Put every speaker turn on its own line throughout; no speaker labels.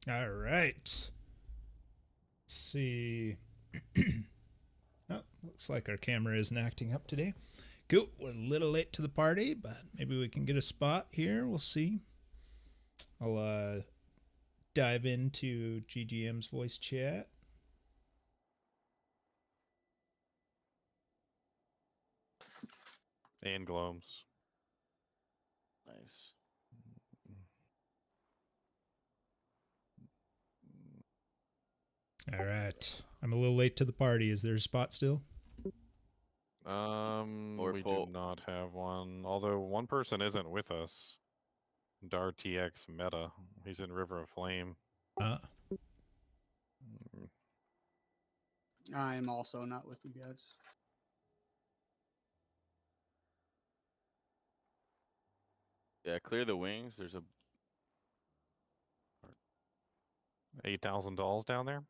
All right. Let's see. Oh, looks like our camera isn't acting up today. Cool. We're a little late to the party, but maybe we can get a spot here. We'll see. I'll dive into GGM's voice chat.
And Gloams.
Nice.
All right. I'm a little late to the party. Is there a spot still?
We do not have one. Although one person isn't with us. Dar TX Meta. He's in River of Flame.
I am also not with you guys.
Yeah, clear the wings. There's a
$8,000 down there.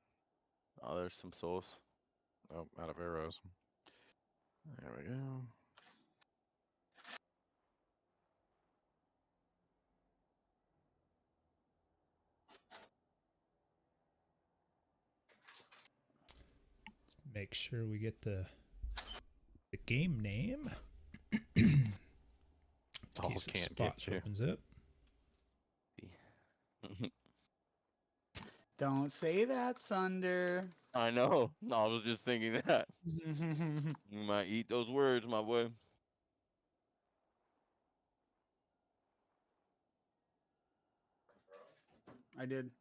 oh, there's some souls.
Oh, out of arrows. There we go.
Make sure we get the game name.
Dolls can't get you.
Opens up.
Don't say that, Sunder.
I know. No, I was just thinking that. You might eat those words, my boy.
I did.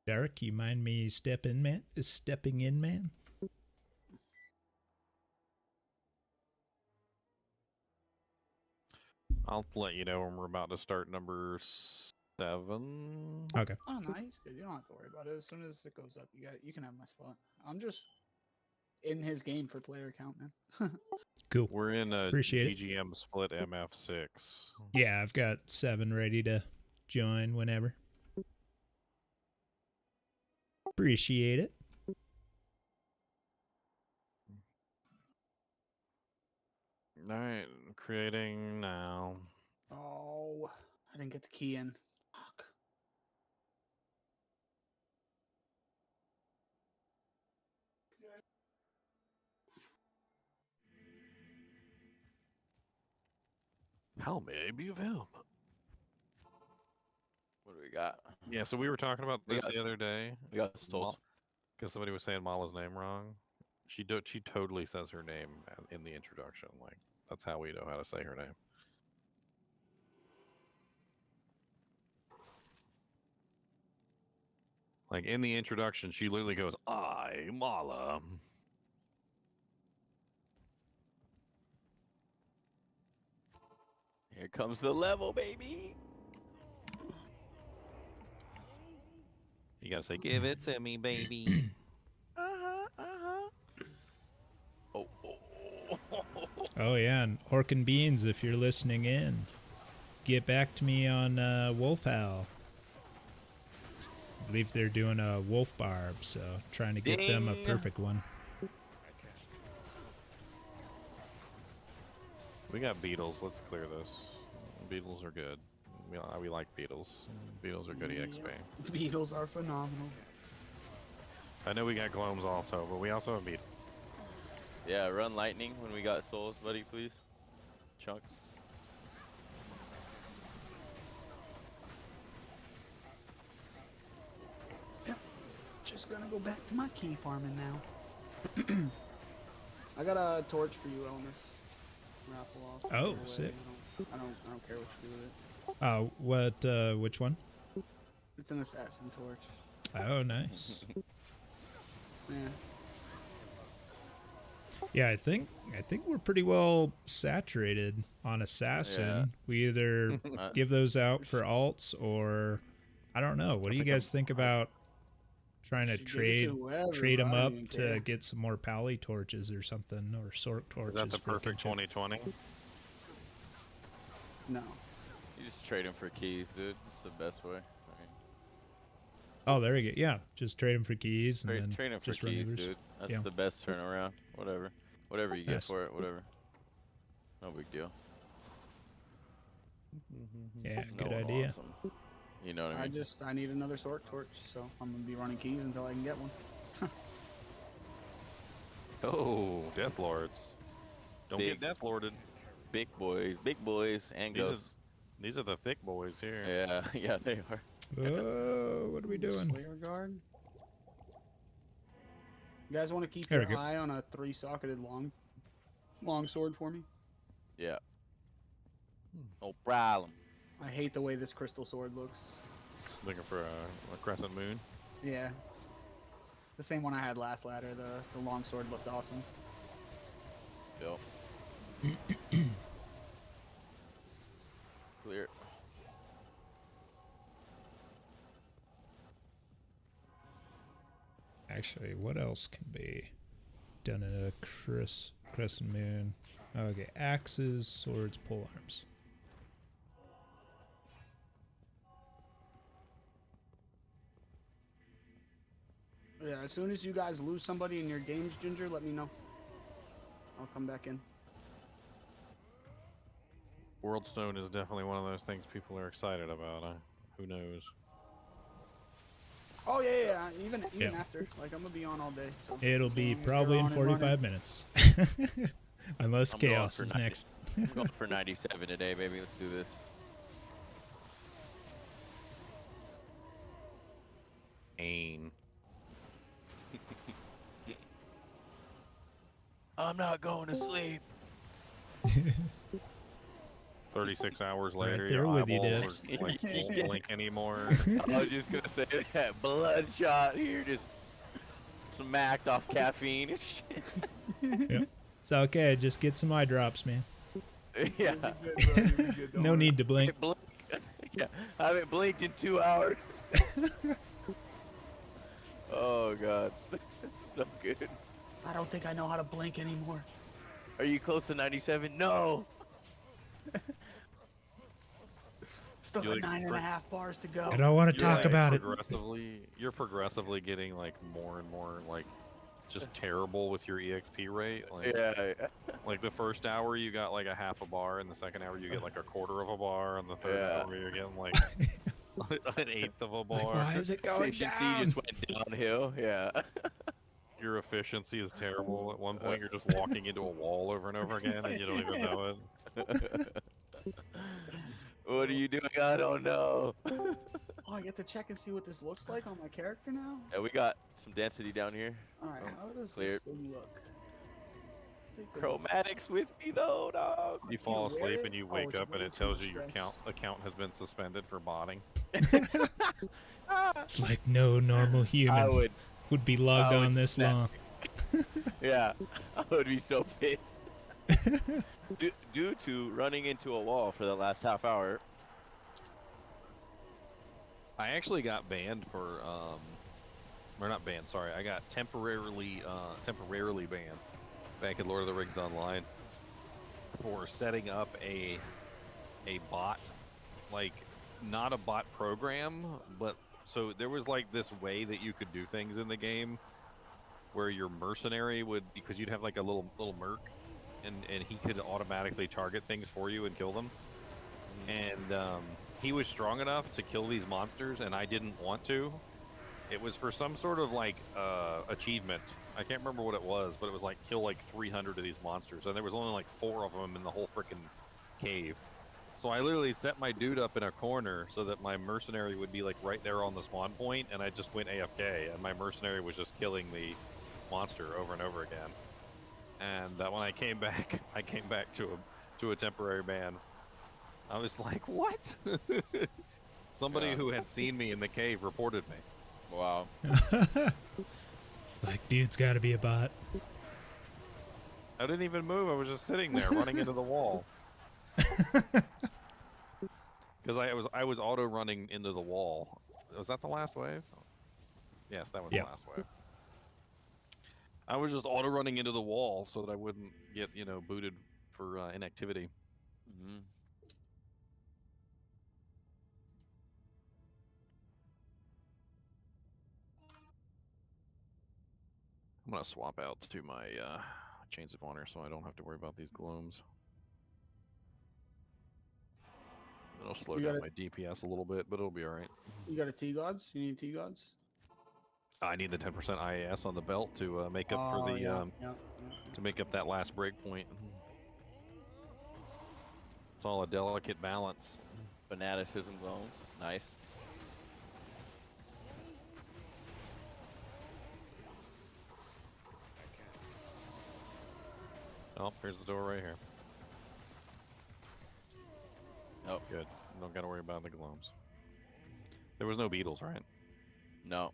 Derek, you mind me stepping in, man?
I'll let you know when we're about to start number 7.
Okay.
Oh, no, he's good. You don't have to worry about it. As soon as it goes up, you can have my spot. I'm just in his game for player count, man.
Cool.
We're in a
Appreciate
GGM split MF6.
Yeah, I've got 7 ready to join whenever. Appreciate it.
Alright, creating now.
Oh, I didn't get the key in. Fuck.
How may I be of help?
What do we got?
Yeah, so we were talking about this the other day.
We got souls.
Because somebody was saying Mala's name wrong. She totally says her name in the introduction. Like, that's how we know how to say her name. Like, in the introduction, she literally goes, I, Mala.
Here comes the level, baby.
You gotta say, give it to me, baby.
Oh.
Oh, yeah, and Orc and Beans, if you're listening in, get back to me on Wolf Howl. I believe they're doing a Wolf Barb, so trying to get them a perfect one.
We got beetles. Let's clear this. Beetles are good. We like beetles. Beetles are good EXP.
Beetles are phenomenal.
I know we got Gloams also, but we also have beetles.
Yeah, run lightning when we got souls, buddy, please. Chunk.
Yep. Just gonna go back to my key farming now. I got a torch for you, Elmer. Raffle off.
Oh, sick.
I don't care what you do with it.
Which one?
It's an assassin torch.
Oh, nice.
Yeah.
Yeah, I think we're pretty well saturated on assassin.
Yeah.
We either give those out for alts or I don't know. What do you guys think about trying to
Should give it to whoever,
trade them
bro. I don't
up
even
to
care.
get some more pally torches or something, or sork
Is
torches?
that the
for
perfect
Kinship?
2020?
No.
You just trade them for keys, dude. It's the best way. I mean,
Oh, there you go. Yeah, just trade them for keys and then
trade them for
just run
keys,
Ubers.
dude. That's
Yeah.
the best turnaround. Whatever you get
Nice.
for it, whatever. No big deal.
Yeah,
No
good idea.
Awesome. You know what I mean?
I need another sork torch, so I'm gonna be running keys until I can get one.
Oh, Death Lords. Don't
Big.
get Death Lorded.
Big boys, and ghosts.
These are the thick boys here.
Yeah, yeah, they are.
Oh, what are we doing?
Slayer guard. You guys want to keep
There we
your
go.
eye on a 3-socketed long sword for me?
Yeah. No problem.
I hate the way this crystal sword looks.
Looking for a crescent moon.
Yeah. The same one I had last ladder. The long sword looked awesome.
Yep. Clear.
Actually, what else can be done in a crescent moon? Okay, axes, swords, pole arms.
Yeah, as soon as you guys lose somebody in your games, Ginger, let me know. I'll come back in.
Worldstone is definitely one of those things people are excited about. Who knows?
Oh yeah. Even
Yeah.
after, like I'm gonna be on all day. So
It'll
as
be
long as you're
probably in
on and running.
45 minutes. Unless
I'm going
chaos
for
is
90.
next.
I'm going for 97 today, baby. Let's do this.
Ain.
I'm not going to sleep.
36 hours
Right
later,
there
your
with you,
eyeballs
Dibs.
like, won't blink anymore.
I was just gonna say that bloodshot here, just smacked off caffeine and shit.
It's okay. Just get some eye drops, man.
Yeah.
You'll be good, bro. You'll be good, don't
No
worry.
need to blink.
Yeah, I haven't blinked in 2 hours. Oh god, so good.
I don't think I know how to blink anymore.
Are you close to 97? No.
Still
You
got
like
9.5 bars to go.
I don't want to
You're,
talk
like,
about it.
You're progressively getting like more and more like just terrible with your EXP rate. Like,
Yeah.
like the first hour you got like a half a bar, and the second hour you get like a quarter of a bar, and the third
Yeah.
hour you're getting like an eighth of a bar.
Like, why is it going
Efficiency
down?
just went downhill. Yeah.
Your efficiency is terrible. At one point you're just walking into a wall over and over again, and you don't even know it.
What are you doing? I don't know.
Oh, I get to check and see what this looks like on my character now?
Yeah, we got some density down here.
Alright,
Oh,
how does
clear.
this thing look? Take a look.
Chromatics with me though, dog.
You fall
wear
asleep
it?
and you
Oh,
wake
it's
up and
way
it
too
tells
much
you your
stress.
account has been suspended for botting.
It's like no normal
I
human would be logged
I would
on this
snap.
long.
Yeah, I would be so pissed. Due to running into a wall for the last half hour.
I actually got banned for or not banned, sorry. I got temporarily banned back in Lord of the Rings Online for setting up a bot, like not a bot program, but so there was like this way that you could do things in the game where your mercenary would, because you'd have like a little merc and he could automatically target things for you and kill them. And he was strong enough to kill these monsters, and I didn't want to. It was for some sort of like achievement. I can't remember what it was, but it was like kill like 300 of these monsters, and there was only like 4 of them in the whole freaking cave. So I literally set my dude up in a corner so that my mercenary would be like right there on the spawn point, and I just went AFK, and my mercenary was just killing the monster over and over again. And when I came back to a temporary ban. I was like, what? Somebody
Yeah.
who had seen me in the cave reported me.
Wow.
Like, dude's got to be a bot.
I didn't even move. I was just sitting there, running into the wall. Because I was auto running into the wall. Was that the last wave? Yes, that was
Yeah.
the last wave. I was just auto running into the wall so that I wouldn't get booted for inactivity.
Mm-hmm.
I'm gonna swap out to my chains of honor so I don't have to worry about these glooms. It'll slow
You
down
gotta-
my DPS a little bit, but it'll be all right.
You got a T-Gods? You need T-Gods?
I need the 10% IAS on the belt to make up for the
yeah.
to make up that last break point. It's all a delicate balance.
Fanaticism zones. Nice.
Oh, here's the door right here.
Oh,
Good. Don't got to worry about the glooms. There was no beetles, right?
no.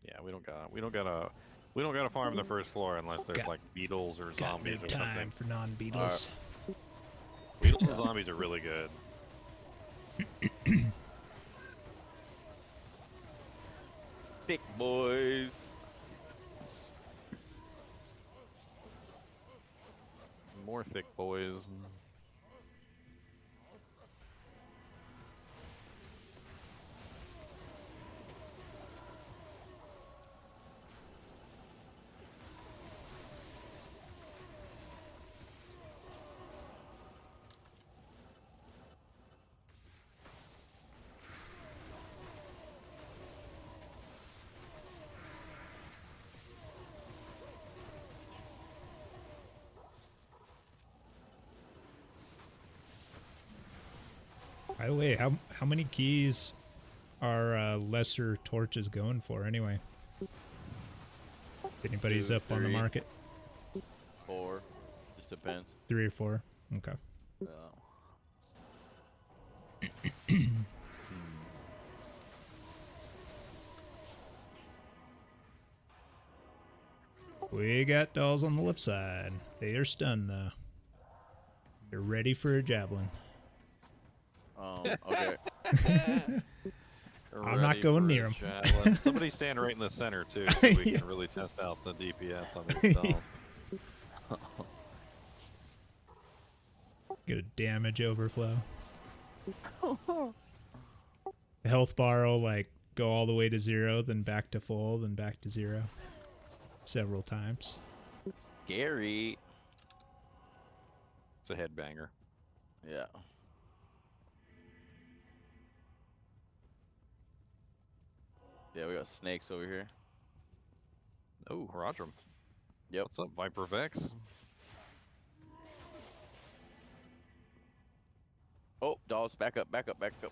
Yeah, we don't gotta farm the first floor unless there's
Got-
like beetles or
Got
zombies
no
or
time
something.
for non-beetles.
Beetles and zombies are really good.
Thick boys.
More thick boys.
By the way, how many keys are lesser torches going for anyway? If anybody's
2,
up on the
3.
market,
4. Just depends.
3 or 4. Okay. We got dolls on the left side. They are stunned though. They're ready for a javelin.
Okay.
I'm not
Ready
going
for
near
a
'em.
javelin. Somebody stand right in the center too, so we
Yeah.
can really test out the DPS on these dolls.
Get a damage overflow. The health bar will like go all the way to 0, then back to full, then back to 0. Several times.
Scary.
It's a headbanger.
Yeah. Yeah, we got snakes over here.
Oh, Rodram.
Yep.
What's up, Viper Vex?
Oh, dolls, back up, back up, back up.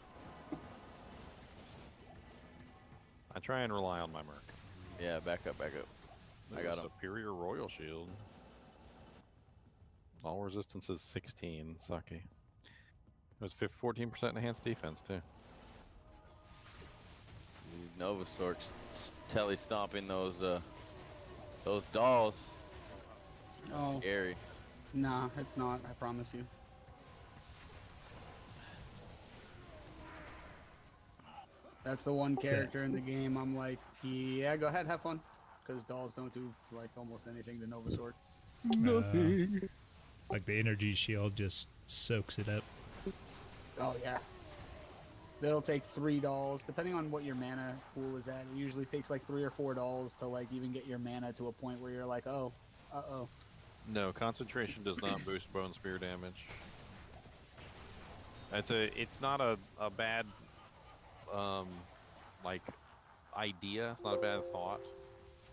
I try and rely on my merc.
Yeah, back up, back up. I got him.
Superior Royal Shield. All resistance is 16. Sucky. It was 14% enhanced defense too.
These Novasorks telly stomping those dolls.
Oh,
Scary.
nah, it's not. I promise you. That's the one
What's that?
character in the game I'm like, yeah, go ahead, have fun. Because dolls don't do like almost anything to Novasork.
Like the energy shield just soaks it up.
Oh yeah. It'll take 3 dolls, depending on what your mana pool is at. It usually takes like 3 or 4 dolls to like even get your mana to a point where you're like, oh, uh-oh.
No, concentration does not boost bone spear damage. It's not a bad like idea. It's not a bad thought.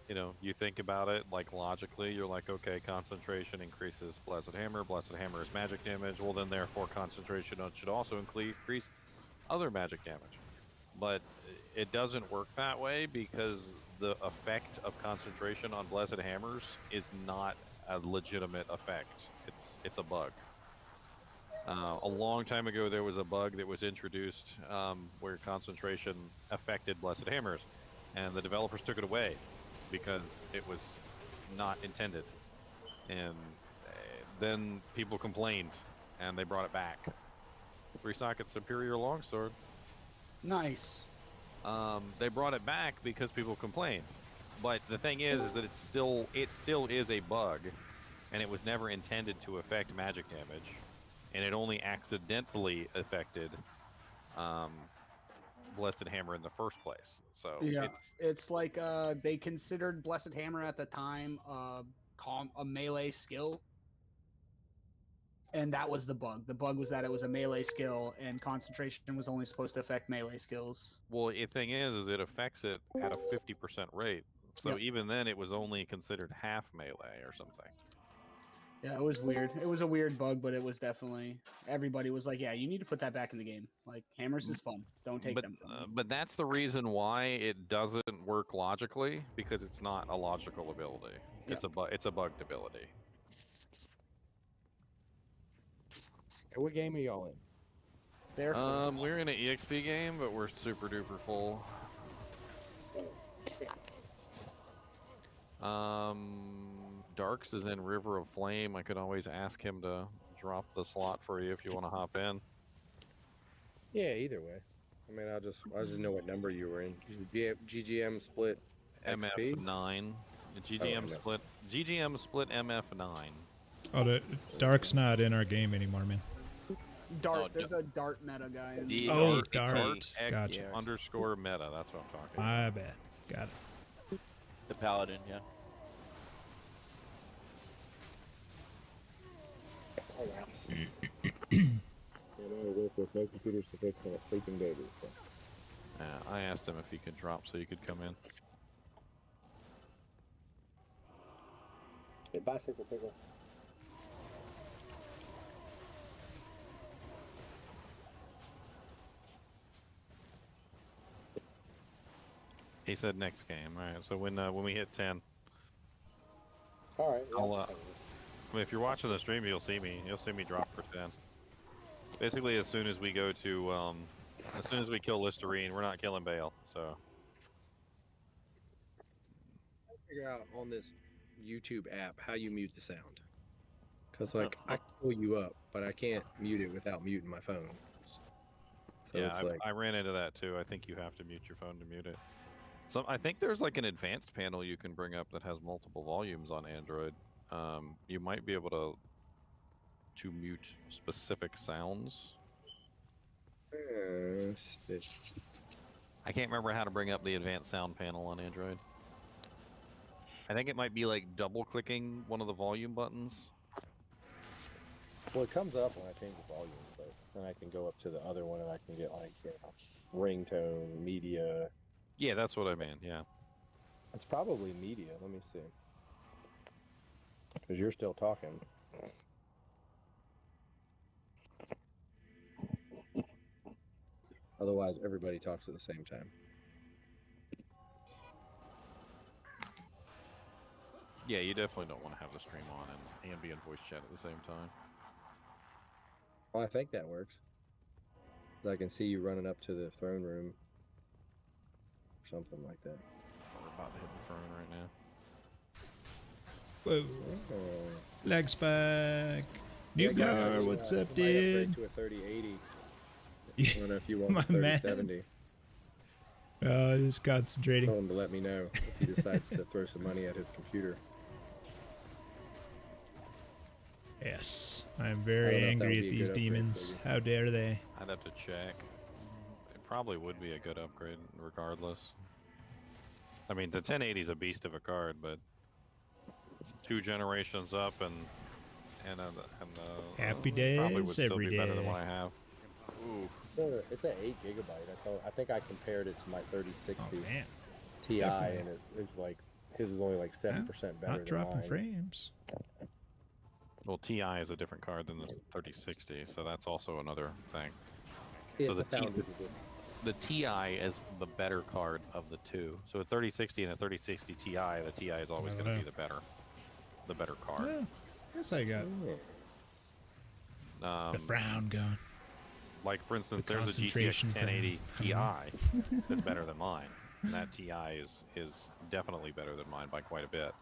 You know, you think about it like logically. You're like, okay, concentration increases Blessed Hammer. Blessed Hammer is magic damage. Well, then therefore concentration should also increase other magic damage. But it doesn't work that way because the effect of concentration on Blessed Hammers is not a legitimate effect. It's a bug. A long time ago, there was a bug that was introduced where concentration affected Blessed Hammers, and the developers took it away because it was not intended. And then people complained, and they brought it back. 3-socket Superior Longsword.
Nice.
They brought it back because people complained. But the thing is that it still is a bug, and it was never intended to affect magic damage, and it only accidentally affected Blessed Hammer in the first place. So
Yeah, it's like they considered Blessed Hammer at the time a melee skill, and that was the bug. The bug was that it was a melee skill, and concentration was only supposed to affect melee skills.
well, the thing is it affects it at a 50% rate. So
Yep.
even then, it was only considered half melee or something.
Yeah, it was weird. It was a weird bug, but it was definitely everybody was like, "Yeah, you need to put that back in the game. Like hammers is fun. Don't take them from me."
But that's the reason why it doesn't work logically, because it's not a logical ability.
Yeah.
It's a bugged ability.
Hey, what game are y'all in?
They're fun.
We're in an EXP game, but we're super duper full. Darks is in River of Flame. I could always ask him to drop the slot for you if you want to hop in.
Yeah, either way. I mean, I just know what number you were in. GGM split XP?
MF9. The
GGM
split MF9.
Oh, the Dark's not in our game anymore, man.
Dart. There's a Dart meta guy. In
Oh,
Dart.
Dart. Gotcha.
Underscore meta. That's what I'm talking about.
My bad. Got it.
The paladin, yeah.
Oh, wow. You know, I work with no computers to fix on a sleeping baby, so.
I asked him if he could drop so you could come in.
Hey, bicycle pickle.
He said next game. All right. So when we hit 10,
All right. Yeah,
I mean, if you're watching the stream, you'll see me. You'll see me drop for 10. Basically, as soon as we go to, as soon as we kill Listerine, we're not killing Bale. So.
figure out on this YouTube app how you mute the sound. Because, like, I can pull you up, but I can't mute it without muting my phone. So
Yeah,
it's like,
I ran into that too. I think you have to mute your phone to mute it. I think there's like an advanced panel you can bring up that has multiple volumes on Android. You might be able to mute specific sounds. I can't remember how to bring up the advanced sound panel on Android. I think it might be like double clicking one of the volume buttons.
well, it comes up when I change the volume, but then I can go up to the other one and I can get, like, you know, ringtone, media.
Yeah, that's what I mean. Yeah.
It's probably media. Let me see. Because you're still talking. Otherwise, everybody talks at the same time.
Yeah, you definitely don't want to have the stream on and be in voice chat at the same time.
Well, I think that works. I can see you running up to the throne room. Or something like that.
We're about to hit the throne right now.
Whoa.
Oh.
Leg spike.
Yeah,
Nuclear, what's up,
you might upgrade
dude?
to a 3080. I don't know if you want
My
a 3070.
Just concentrating.
Tell him to let me know if he decides to throw some money at his computer.
Yes, I'm
I don't
very
know if that
angry
would
at
be a
these
good upgrade
demons.
for you.
How dare they?
I'd have to check. It probably would be a good upgrade regardless. I mean, the 1080 is a beast of a card, but 2 generations up and
Happy
probably would
days
still
every
be better than
day.
what I have. Ooh.
It's an 8 gigabyte. I think I compared it to my 3060
Oh man,
Ti,
definitely.
and it was like his is only like 7% better
not
than
dropping
mine.
frames.
Well, Ti is a different card than the 3060, so that's also another thing.
Yeah,
So
it's
the
a
T-
thousand different.
The Ti is the better card of the two. So a 3060 and a 3060 Ti, the Ti is always going to be the better card.
Yeah, guess I got.
Yeah.
The frown going.
Like for instance,
The
there's a GTX
concentration
1080
frown.
Ti that's better than mine. And that Ti is definitely better than mine by quite a bit.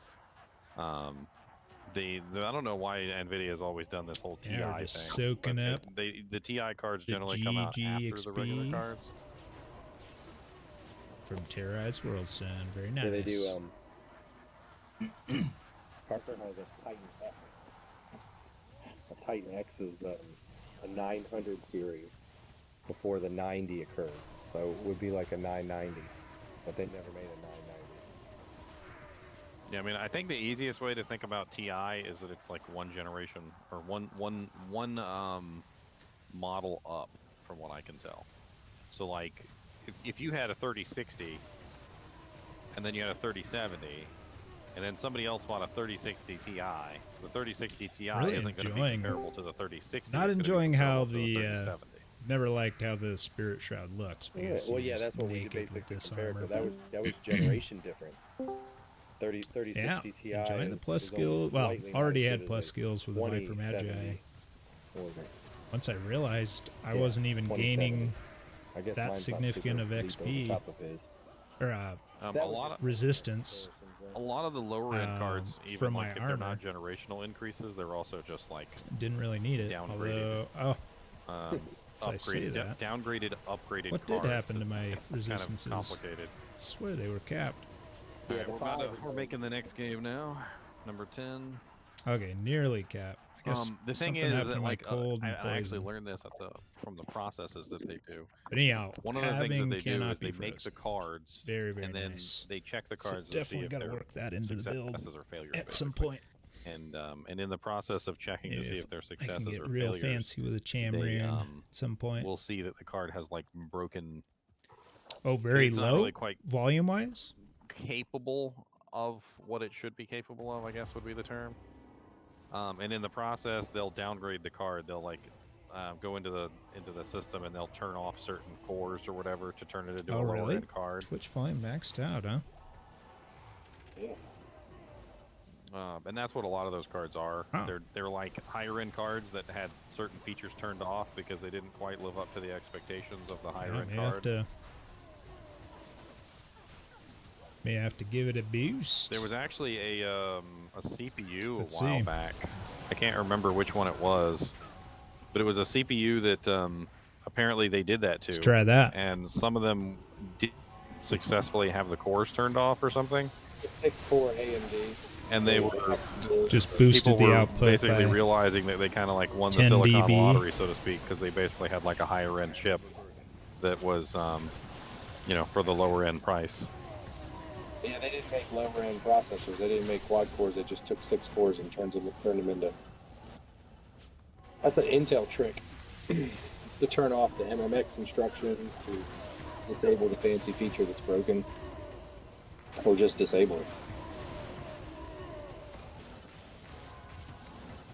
I don't know why NVIDIA has always done this whole TI
Yeah, we're
thing.
just soaking
but
up
the TI cards
the
generally come out after the regular
GGXP.
cards.
From Terrorized World, son. Very nice.
Yeah, they do. Parker has a Titan X. A Titan X is a 900 series before the 90 occurred, so it would be like a 990, but they never made a 990.
Yeah, I mean, I think the easiest way to think about TI is that it's like one generation or one model up, from what I can tell. So like, if you had a 3060, and then you had a 3070, and then somebody else bought a 3060 Ti, the 3060 Ti
Really
isn't going to be comparable to the 3060.
Not
it's gonna be
enjoying how
comparable to
the
3070.
never liked how the Spirit Shroud looks.
Yeah,
Because
well,
he
yeah,
was
that's what we
naked with
basically
this
compared.
armor.
But that was generation different. 3060
Yeah,
Ti.
enjoying the
is
plus
only
skills. Well,
slightly not
already
as
had
good
plus
as
skills with the Viper
2070.
Magi.
What was it?
Once I realized I
Yeah,
wasn't even
2070.
gaining
I guess
that
mine's not
significant
super
of
deep over
XP.
top of his.
or
That
A
was
lot of
resistance.
a lot of the lower end cards, even
from
like
my
if they're
armor.
not generational increases, they're also just like
Didn't really need it.
Downgraded.
Although,
um,
I say
upgraded,
that.
downgraded, upgraded
What did
cards.
happen to my
it's
resistances?
Kind of complicated.
I swear they were capped.
Yeah,
Alright,
the
we're making the next game now. Number 10.
Okay, nearly capped. I guess
The thing
something
is
happened
that
to my
like
cold and
I actually
poison.
learned this from the processes that they do.
But anyhow,
One of the things that
having
they do
cannot
is they
be
make the
frozen.
cards,
Very, very
and then
nice.
they check the
So
cards to see
definitely
if
got to
they're
work that into the build
successes or failures.
at some
basically.
point.
And in the process of checking to see if they're
I
successes
can get
or
real
failures,
fancy with a
they,
Chamrian at some point.
we'll see that the card has like broken.
Oh, very
it's not
low
really quite
volume-wise?
capable of what it should be capable of, I guess would be the term. And in the process, they'll downgrade the card. They'll like go into the system and they'll turn off certain cores or whatever to turn it into a lower
really?
end card.
Twitch volume maxed out, huh?
Yeah.
And that's what a lot of those cards are.
Oh.
They're like higher end cards that had certain features turned off because they didn't quite live up to the expectations of the higher end card.
May have to give it a boost.
There was actually a CPU
Let's
a while
see.
back. I can't remember which one it was, but it was a CPU that apparently they did that to.
Let's try that.
And some of them did successfully have the cores turned off or something.
6-4 AMD.
And they were
Just boosted
people
the
were
output
basically
by
realizing that they kind of like won the
10
silicon
dB.
lottery, so to speak, because they basically had like a higher end chip that was, for the lower end price.
Yeah, they didn't make lower end processors. They didn't make quad cores. They just took 6 cores and turned them into. That's an Intel trick to turn off the MMX instructions, to disable the fancy feature that's broken, or just disable it.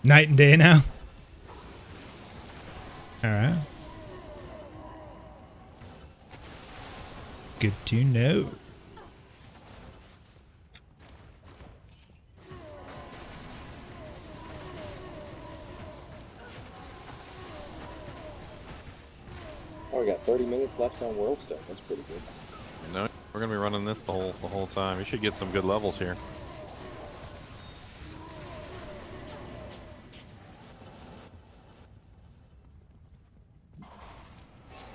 night and day now. All right. Good to know.
Oh, we got 30 minutes left on World Stuff. That's pretty good.
No, we're gonna be running this the whole time. You should get some good levels here.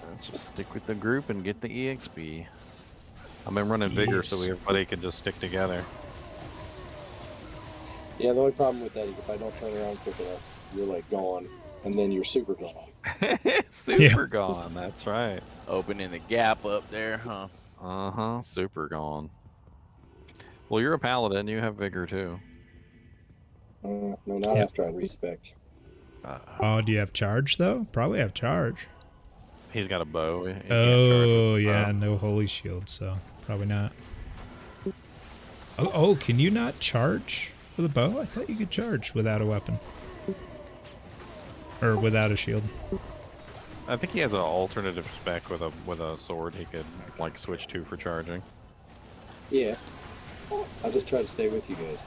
Let's just stick with the group and get the EXP. I've been running Vigor so everybody can just stick together.
Yeah, the only problem with that is if I don't turn around quick enough, you're like gone, and then you're super gone.
Super gone, that's right.
Opening the gap up there, huh?
Uh-huh, super gone. Well, you're a paladin, you have Vigor too.
No, not
Yep.
after I respect.
Oh, do you have charge though? Probably have charge.
He's got a bow. He can't charge
Oh,
with a
yeah,
bow.
no holy shield, so probably not. Oh, can you not charge with a bow? I thought you could charge without a weapon. Or without a shield.
I think he has an alternative spec with a sword he could like switch to for charging.
Yeah. I'll just try to stay with you guys.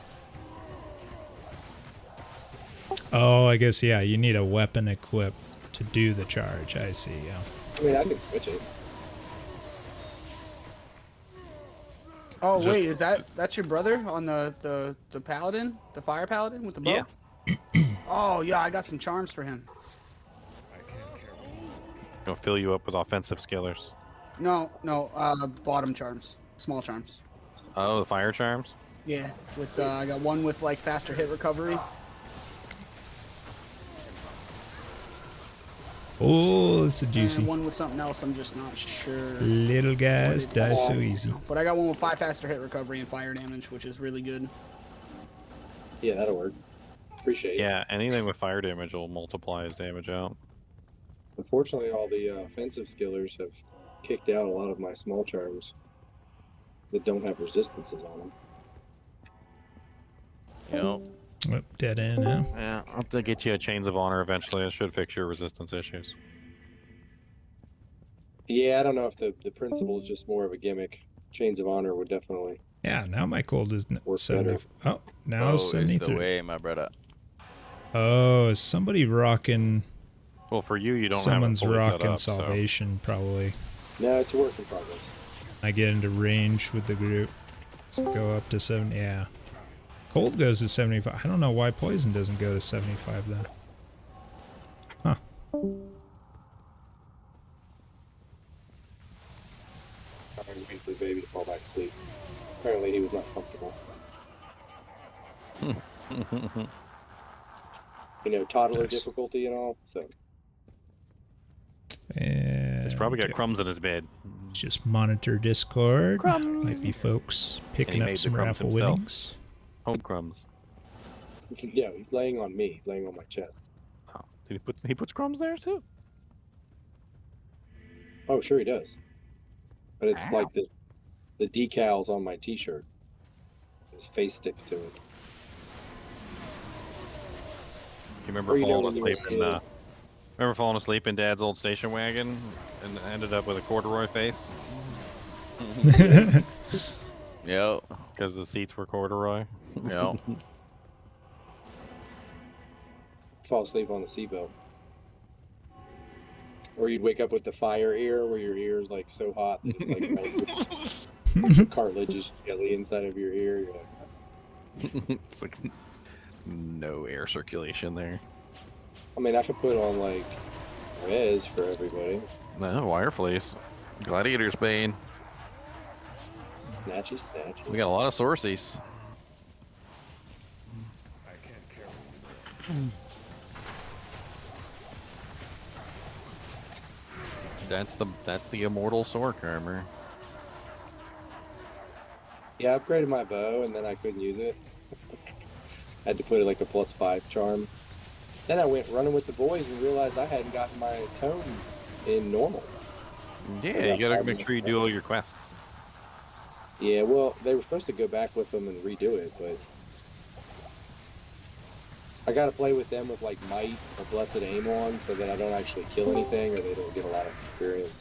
Oh, I guess, yeah, you need a weapon equipped to do the charge. I see, yeah.
I mean, I can switch it.
Oh
Just-
wait, that's your brother on the paladin, the fire paladin with the bow?
Yeah.
Oh yeah, I got some charms for him.
Gonna fill you up with offensive skillers.
No, bottom charms, small charms.
Oh, the fire charms.
Yeah, with I got one with like faster hit recovery.
Oh, this is juicy.
And one with something else. I'm just not sure.
Little guys
What it
die so
is.
easy.
But I got one with 5 faster hit recovery and fire damage, which is really good.
Yeah, that'll work. Appreciate it.
Yeah, anything with fire damage will multiply his damage out.
Unfortunately, all the offensive skillers have kicked out a lot of my small charms that don't have resistances on them.
Yep.
Oh, dead end, huh?
Yeah, I'll have to get you a Chains of Honor eventually. It should fix your resistance issues.
Yeah, I don't know if the principle is just more of a gimmick. Chains of Honor would definitely.
Yeah, now my cold is
Work
70.
better.
Oh, now
is the
73.
way, my brother.
Oh, is somebody rocking?
Well, for you, you don't
Someone's
have it fully set
rocking
up, so-
salvation, probably.
No, it's a work in progress.
I get into range with the group. So go up to 70. Yeah. Cold goes to 75. I don't know why poison doesn't go to 75 then. Huh.
Trying to wait for the baby to fall back asleep. Apparently, he was not comfortable. You know, toddler
Nice.
difficulty and all. So
And
He's probably got crumbs in his bed.
just monitor Discord.
Crumbs.
Might be folks picking
made
up
the
some
crumbs
raffle
himself.
winnings.
Home crumbs.
yeah, he's laying on me. He's laying on my chest.
Oh, did he puts crumbs there too?
Oh, sure he does. But it's
Ow.
like the decals on my T-shirt. His face sticks to it.
You remember
Or you know
falling
when you were
asleep
a
in
kid.
remember falling asleep in Dad's old station wagon and ended up with a corduroy face
Yep.
because the seats were corduroy.
Yep.
Fall asleep on the seatbelt. Or you'd wake up with the fire ear, where your ear is like so hot that it's like melted. Cartilage is jelly inside of your ear. You're like,
It's like no air circulation there.
I mean, I could put on like res for everybody.
No, wire fleece. Gladiator's Bane.
Snatchy, snatchy.
We got a lot of sources. That's the immortal Sork armor.
Yeah, I upgraded my bow and then I couldn't use it. I had to put it like a +5 charm. Then I went running with the boys and realized I hadn't gotten my tone in normal.
Yeah, you gotta make sure you do all your quests.
Yeah, well, they were supposed to go back with them and redo it, but I gotta play with them with like might or blessed aim on so that I don't actually kill anything or they don't get a lot of experience.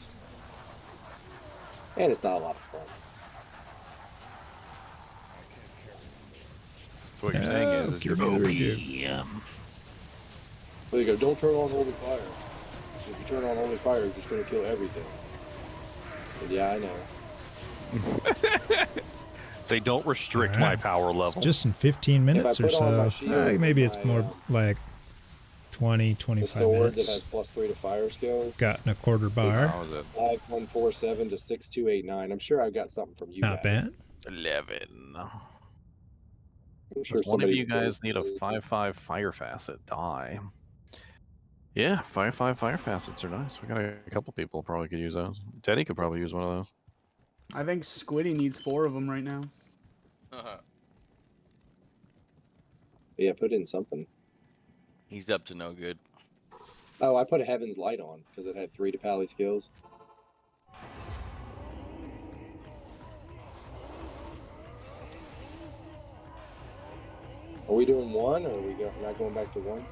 And it's not a lot of fun.
So what you're saying is
give
you're
me the
OP.
review.
So they go, don't turn on holy fire. If you turn on holy fire, it's just gonna kill everything. And yeah, I know.
Say don't restrict
Alright.
my power
It's
level.
just in 15 minutes or
put on my
so.
shield
Maybe
with
it's
my,
more like 20,
The
25
sword that
minutes.
has +3 to fire skills.
Gotten a quarter bar.
How is it?
5147 to 6289. I'm sure I've got something from you
Not
guys.
bad.
11.
I'm sure
Does one of
somebody
you guys need a
can-
5/5 fire facet die? Yeah, 5/5 fire facets are nice. We got a couple people probably could use those. Teddy could probably use one of those.
I think Squiddy needs 4 of them right now.
Yeah, put in something.
He's up to no good.
Oh, I put a Heaven's Light on because it had 3 to pally skills. Are we doing 1 or are we not going back to 1?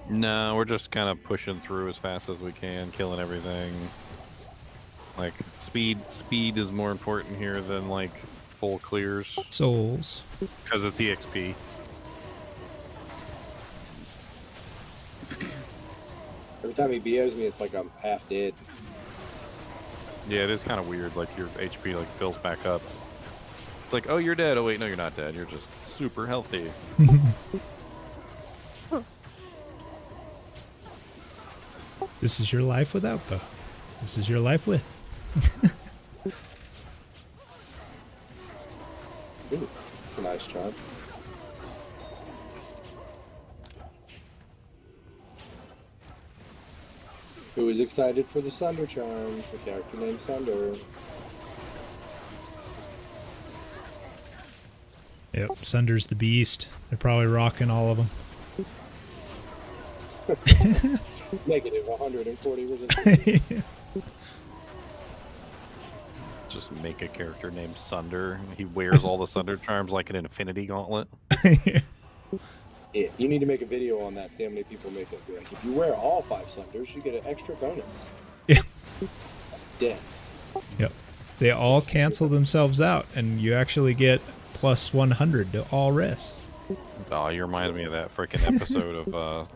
No, we're just kind of pushing through as fast as we can, killing everything. Like speed is more important here than like full clears
Souls.
because it's EXP.
Every time he BOs me, it's like I'm half dead.
Yeah, it is kind of weird. Like your HP like fills back up. It's like, oh, you're dead. Oh wait, no, you're not dead. You're just super healthy.
This is your life without Bo. This is your life with.
Ooh, that's a nice charm. Who is excited for the Sunder charms? The character named Sunder.
Yep, Sunder's the beast. They're probably rocking all of them.
Negative 140 resistance.
Just make a character named Sunder. He wears all the Sunder charms like an infinity gauntlet.
Yeah, you need to make a video on that. See how many people make it. Be like, if you wear all 5 Sunders, you get an extra bonus.
Yeah.
Dead.
Yep. They all cancel themselves out, and you actually get plus 100 to all rest.
Oh, you remind me of that freaking episode of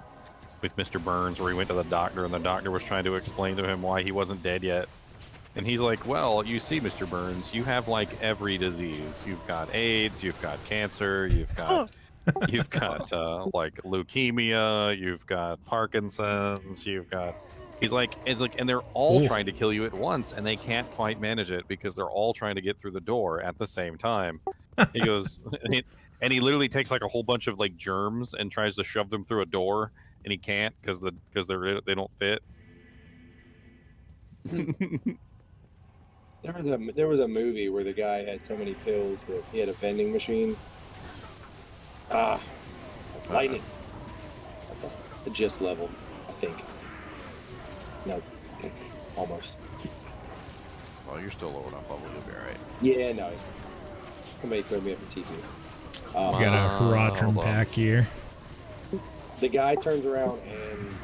with Mr. Burns where he went to the doctor and the doctor was trying to explain to him why he wasn't dead yet. And he's like, well, you see, Mr. Burns, you have like every disease. You've got AIDS, you've got cancer, you've got like leukemia, you've got Parkinson's, you've got. He's like, it's like, and they're all trying to kill you at once, and they can't quite manage it because they're all trying to get through the door at the same time. He goes, and he literally takes like a whole bunch of like germs and tries to shove them through a door, and he can't because they don't fit.
There was a movie where the guy had so many pills that he had a vending machine. Lightning. That's the gist level, I think. No, almost.
Well, you're still low enough level, you'll be alright.
Yeah, no. Somebody throw me up a TV.
We got a Haradrim pack here.
The guy turns around and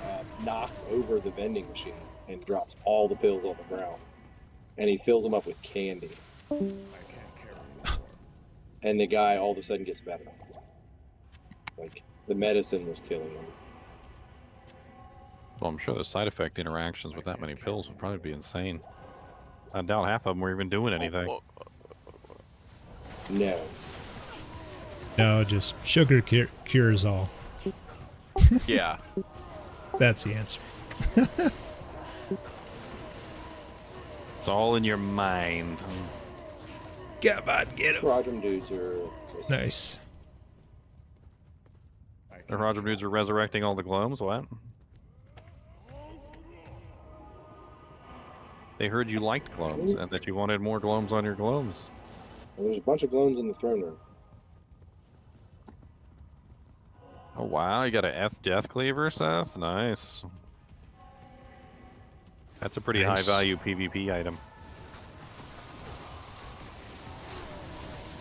knocks over the vending machine and drops all the pills on the ground. And he fills them up with candy. And the guy all of a sudden gets better. Like, the medicine was killing him.
Well, I'm sure the side effect interactions with that many pills would probably be insane. I doubt half of them were even doing anything.
No.
No, just sugar cures all.
Yeah.
That's the answer.
It's all in your mind.
Come on, get him.
Haradrim dudes are...
Nice.
The Roger dudes are resurrecting all the glomes? What? They heard you liked glomes and that you wanted more glomes on your glomes.
Well, there's a bunch of glomes in the throne room.
Oh wow, you got a F Death Cleaver, Seth? Nice. That's a pretty
Nice.
high value PvP item.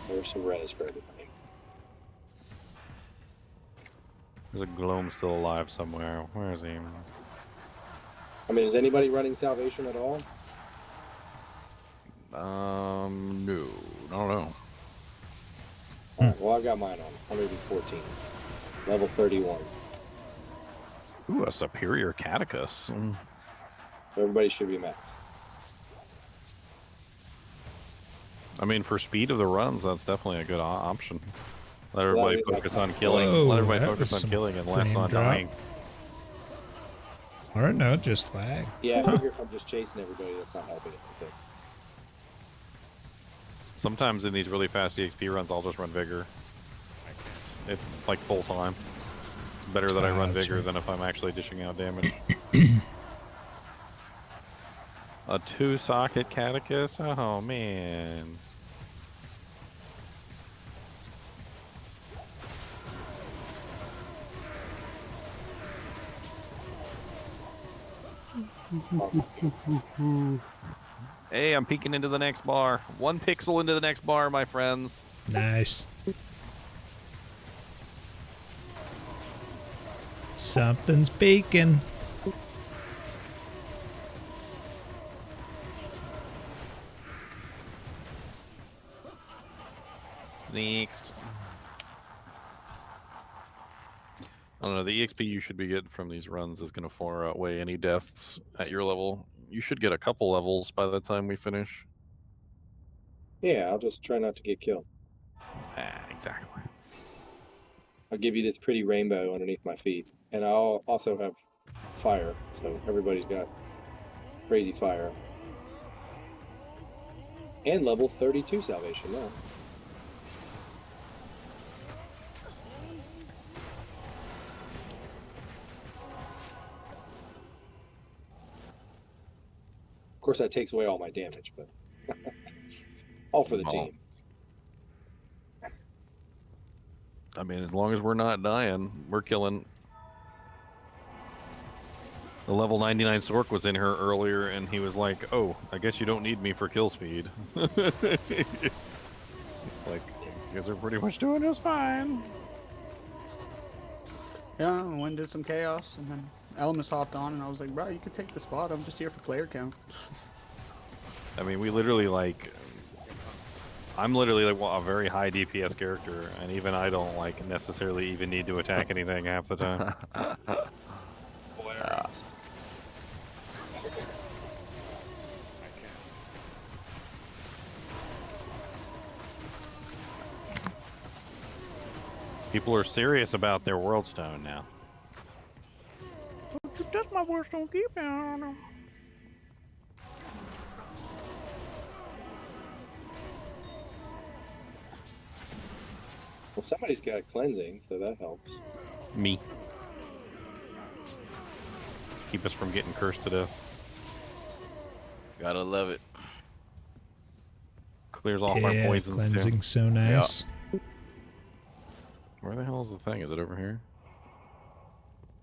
There's some res for everybody.
There's a glome still alive somewhere. Where is he?
I mean, is anybody running Salvation at all?
No. I don't know.
Alright, well, I've got mine on. 114. Level 31.
Ooh, a Superior Catechus.
Everybody should be maxed.
I mean, for speed of the runs, that's definitely a good option. Let everybody
Well,
focus on killing.
Whoa,
Let everybody
that
focus
was
on
some
killing and less
frame
on
drop.
dying.
Or no, just lag.
Yeah, I figure if I'm just chasing everybody, that's not helping it. Okay.
Sometimes in these really fast EXP runs, I'll just run Vigor. It's like full time. It's better that I run
that's
Vigor
right.
than if I'm actually dishing out damage. A 2-socket Catechus? Oh man. Hey, I'm peeking into the next bar. 1 pixel into the next bar, my friends.
Nice. Something's baking.
Next. I don't know. The EXP you should be getting from these runs is going to far outweigh any deaths at your level. You should get a couple levels by the time we finish.
Yeah, I'll just try not to get killed.
Exactly.
I'll give you this pretty rainbow underneath my feet. And I'll also have fire, so everybody's got crazy fire. And level 32 salvation now. Of course, that takes away all my damage, but all for the team.
I mean, as long as we're not dying, we're killing. The level 99 Sork was in here earlier, and he was like, "Oh, I guess you don't need me for kill speed." It's like, you guys are pretty much doing just fine.
Yeah, I went and did some chaos, and then Elemis hopped on, and I was like, bro, you could take the spot. I'm just here for player count.
I mean, we literally I'm literally like a very high DPS character, and even I don't like necessarily even need to attack anything half the time. People are serious about their world stone now. Don't you touch my world stone, keep down.
Well, somebody's got cleansing, so that helps.
Me. Keep us from getting cursed to death.
Gotta love it.
Clears off our
Yeah,
poisons
cleansing
too.
so nice.
Where the hell is the thing? Is it over here?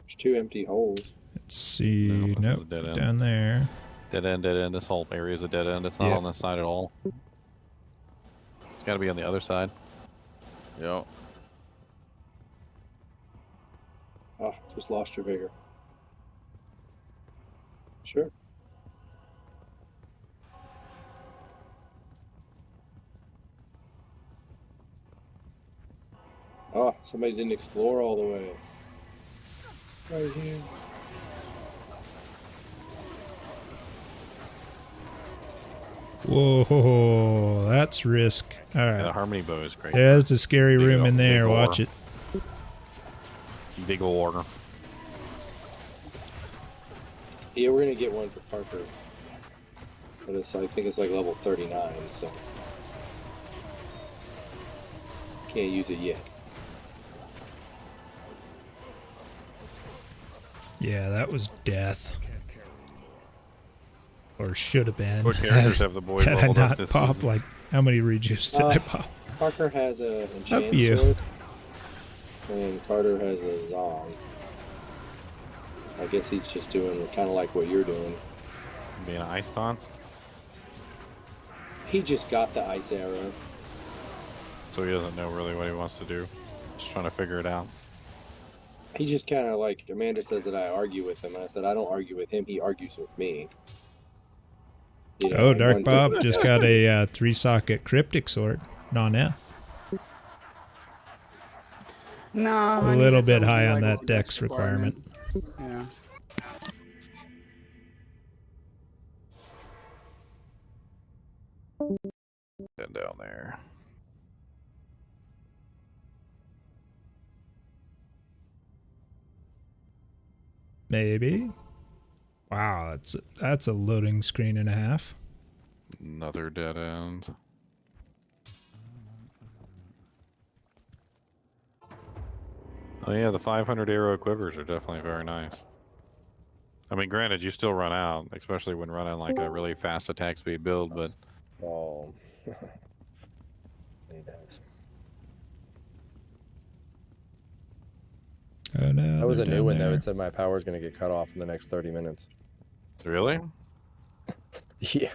There's 2 empty holes.
Let's see.
No, this is a
Nope,
dead end.
down there.
Dead end, dead end. This whole area is a dead end. It's not
Yeah.
on this side at all. It's got to be on the other side.
Yep.
Oh, just lost your vigor. Sure. Oh, somebody didn't explore all the way. Right here.
Whoa, that's risk. All
Yeah, the
right.
harmony bow is great.
There's a scary
Big
room
ol'
in there.
big
Watch
ore.
it.
Big ol' order.
Yeah, we're gonna get one for Parker. But it's, I think it's like level 39, so can't use it yet.
Yeah, that was death. Or should have been.
What characters have the boys
Had I
leveled up
not
this
popped,
season?
like, how many rejuice did I pop?
Parker has a enchant
few.
sword, and Carter has a Zong. I guess he's just doing kind of like what you're doing.
Being iced on?
He just got the ice arrow.
So he doesn't know really what he wants to do. Just trying to figure it out.
He just kind of like, Amanda says that I argue with him, and I said I don't argue with him, he argues with me. You know,
Oh,
like
Dark
one
Bob
thing-
just got a 3-socket cryptic sword. Non-F.
No,
A little bit high on that dex requirement.
Yeah.
Get down there.
Maybe. Wow, that's a loading screen and a half.
Another dead end. Oh yeah, the 500 arrow quivers are definitely very nice. I mean, granted, you still run out, especially when running like a really fast attack speed build, but
Oh. He does.
Oh no,
That was
they're
a new
down
one though.
there.
It said my power's gonna get cut off in the next 30 minutes.
really?
Yeah.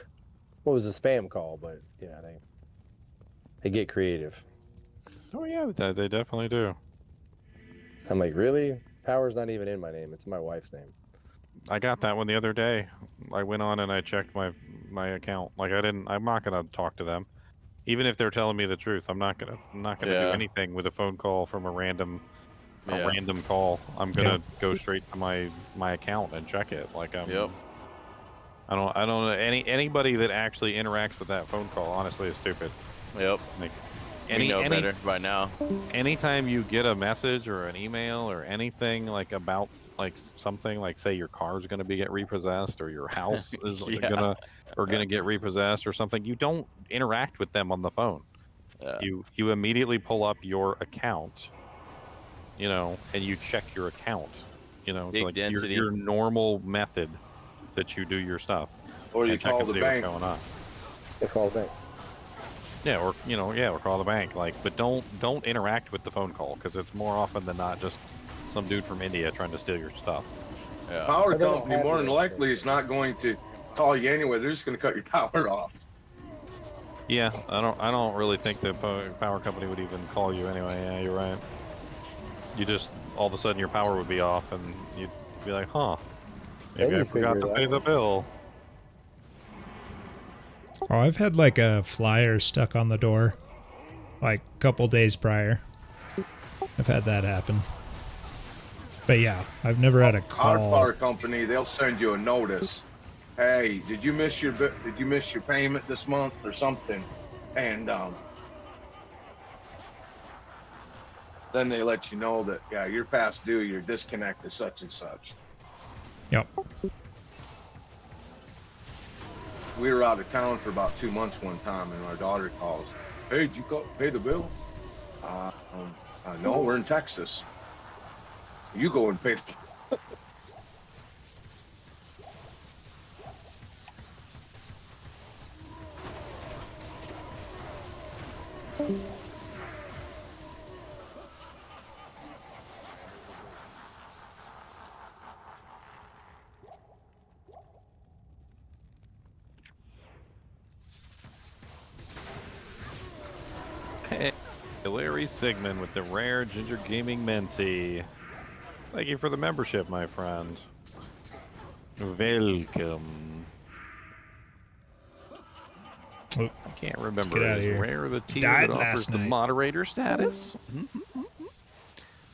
Well, it was a spam call, but yeah, they get creative.
Oh yeah, they definitely do.
I'm like, really? Power's not even in my name. It's my wife's name.
I got that one the other day. I went on and I checked my account. Like I'm not gonna talk to them, even if they're telling me the truth. I'm not gonna do
Yeah.
anything with a phone call from a random
Yeah.
random call. I'm gonna go straight to my account and check it. Like
Yep.
I don't know anybody that actually interacts with that phone call. Honestly, is stupid.
Yep.
Like
We know better by now.
anytime you get a message or an email or anything like about like something like say your car's gonna get repossessed or your house is
Yeah.
gonna get repossessed or something, you don't interact with them on the phone.
Yeah.
You immediately pull up your account, you know, and you check your account, you know,
Big
like
density.
your normal method that you do your stuff.
Or you
and check
call
and
the
see
bank.
what's going on.
They call back.
Yeah, or or call the bank. Like, but don't interact with the phone call because it's more often than not just some dude from India trying to steal your stuff.
Yeah.
Power
But they don't
company
have
more
the
than likely is not going to call you anyway. They're just going to cut your power off.
Yeah, I don't really think the power company would even call you anyway. Yeah, you're right. You just all of a sudden your power would be off and you'd be like, huh, maybe
Maybe
I forgot
figure
to
it
pay
out.
the bill.
Oh, I've had like a flyer stuck on the door like a couple days prior. I've had that happen. But yeah, I've never had a
Our
call.
power company, they'll send you a notice. Hey, did you miss your payment this month or something? And then they let you know that yeah, you're past due. Your disconnect is such and such.
Yep.
We were out of town for about 2 months one time, and our daughter calls. Hey, did you pay the bill? No, we're in Texas. You go and pay.
Hey, Larry Sigmund with the rare Ginger Gaming Menti. Thank you for the membership, my friend. Welcome.
Oh,
I can't
get
remember.
outta
Is
here.
rare the tier
Died
that offers
last
the
night.
moderator status?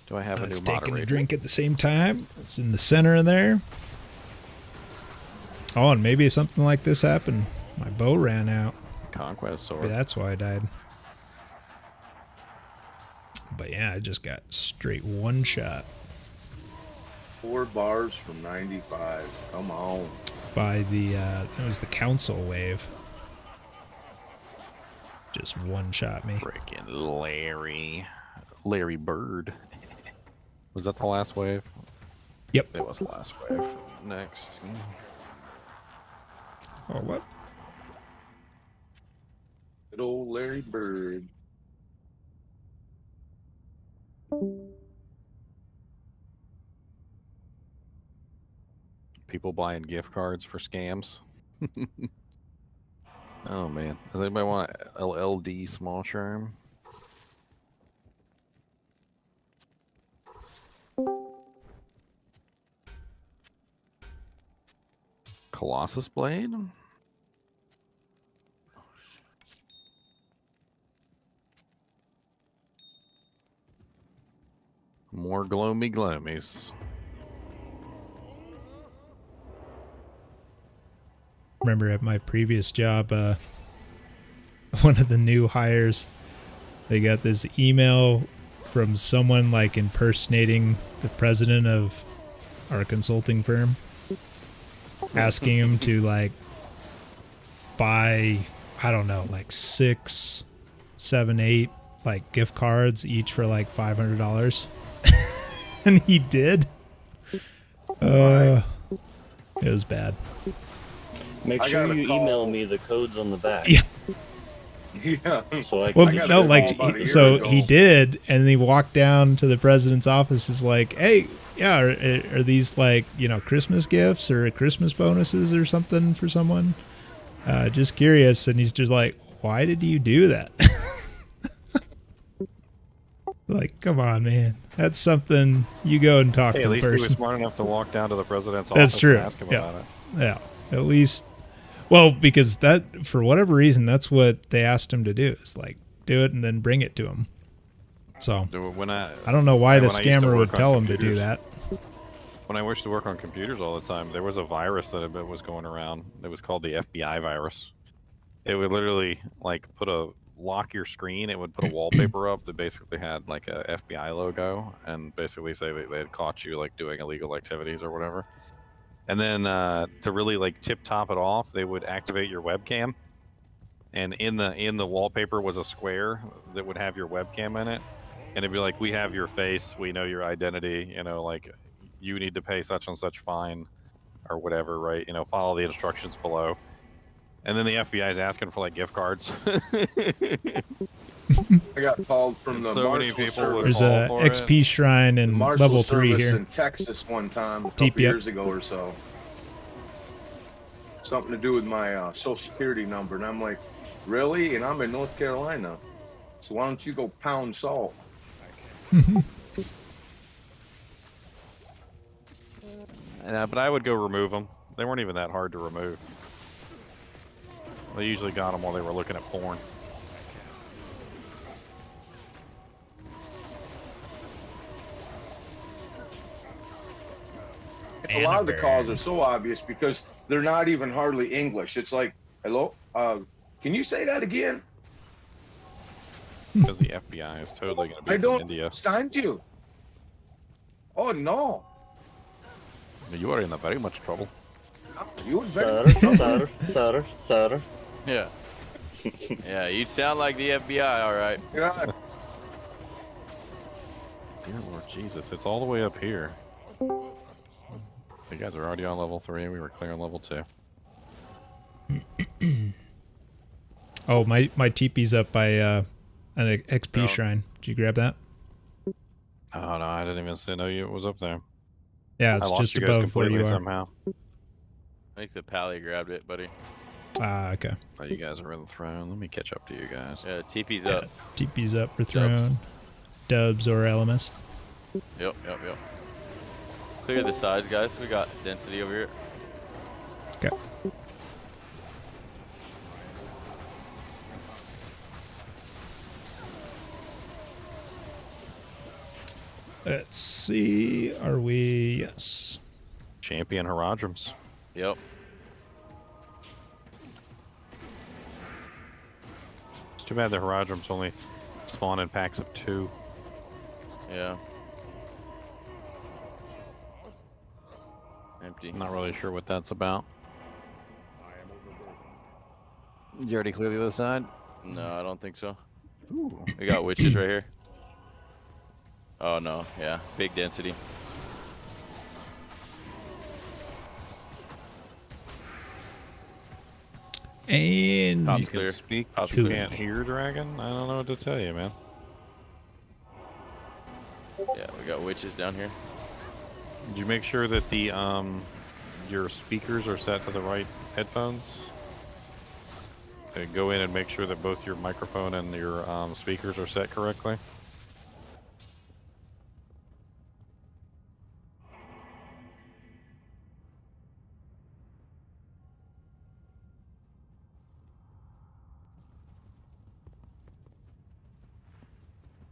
Do I have
I
a
was
new
taking
moderator?
a drink at the same time. It's in the center in there. Oh, and maybe something like this happened. My bow ran out.
Conquest sword.
Maybe that's why I died. But yeah, I just got straight one shot
4 bars from 95. Come on.
by the it was the council wave. Just one shot me.
Freaking Larry Bird. Was that the last wave?
Yep.
It was the last wave. Next.
Oh, what?
Good old Larry Bird.
People buying gift cards for scams. Oh man. Does anybody want a LLD small charm? Colossus Blade? More gloomies.
Remember at my previous job, one of the new hires, they got this email from someone like impersonating the president of our consulting firm, asking him to like buy, I don't know, like 6, 7, 8 like gift cards each for like $500. And he did. It was bad.
Make
I
sure
got a
you
call.
email me the codes on the back.
Yeah.
Yeah.
So I
Well,
can
got
no,
a
like,
call about a year
so
ago.
he did, and he walked down to the president's office. Is like, hey, yeah, are these like, you know, Christmas gifts or Christmas bonuses or something for someone? Just curious. And he's just like, why did you do that? Like, come on, man. That's something you go and talk
Hey,
to
at
the
least he was
person.
smart enough to walk down to the president's
That's
office
true.
and ask him
Yeah.
about it.
Yeah, at least. Well, because that, for whatever reason, that's what they asked him to do. Is like do it and then bring it to him. So
When I
don't know why the
when I used to
scammer would
work on
tell him to do
computers-
that.
When I used to work on computers all the time, there was a virus that was going around. It was called the FBI virus. It would literally like lock your screen. It would put a wallpaper up that basically had like a FBI logo and basically say that they had caught you like doing illegal activities or whatever. And then to really like tip top it off, they would activate your webcam. And in the wallpaper was a square that would have your webcam in it. And it'd be like, we have your face, we know your identity, you know, like you need to pay such and such fine or whatever, right? You know, follow the instructions below. And then the FBI is asking for like gift cards.
I got called from the
So many
Marshal
people would
Service.
There's a
fall for it.
XP shrine
The
in
Marshal
level 3
Service
here.
in Texas one time, a
TP
couple
up.
years ago or so. Something to do with my Social Security number, and I'm like, really? And I'm in North Carolina, so why don't you go pound salt?
But I would go remove them. They weren't even that hard to remove. They usually got them while they were looking at porn.
A lot of the calls are so obvious because they're not even hardly English. It's like, hello, can you say that again?
Because the FBI is totally going to be
I
from
don't
India.
understand you. Oh no,
You are in very much trouble.
you
Sir,
very
sir, sir, sir.
Yeah. Yeah, you sound like the FBI, all right.
yeah.
Dear Lord Jesus, it's all the way up here. You guys are already on level 3. We were clear on level 2.
Oh, my teepee's up by an XP
Oh.
shrine. Did you grab that?
Oh no, I didn't even know it was up there.
Yeah,
I
it's
lost
just
you guys
above where you
completely
are.
somehow.
I think the pally grabbed it, buddy.
Ah, okay.
Oh, you guys are in the throne. Let me catch up to you guys.
Yeah, TP's
Yeah,
up.
TP's up for throne. Dubs or LMS.
Yep. Clear the sides, guys. We got density over here.
Okay. Let's see. Are we? Yes.
Champion Herodrums.
Yep.
It's too bad the Herodrums only spawn in packs of 2.
Yeah. Empty.
I'm not really sure what that's about. Did you already clear the other side?
No, I don't think so.
Ooh.
We got witches right here. Oh no, yeah, big density.
And
Top
You
clear.
can speak,
Top
but you
clear.
can't hear, Dragon? I don't know what to tell you, man.
Yeah, we got witches down here.
Did you make sure that the your speakers are set to the right headphones? Go in and make sure that both your microphone and your speakers are set correctly.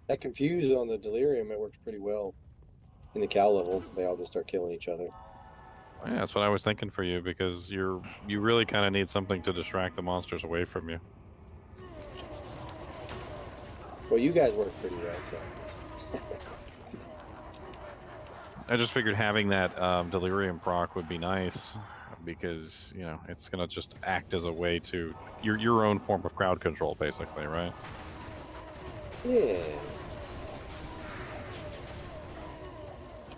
That confuse on the delirium, it works pretty well. In the cow level, they all just start killing each other.
Yeah, that's what I was thinking for you because you really kind of need something to distract the monsters away from you.
Well, you guys work pretty well, so.
I just figured having that delirium proc would be nice because you know it's gonna just act as a way to your own form of crowd control, basically, right?
Yeah.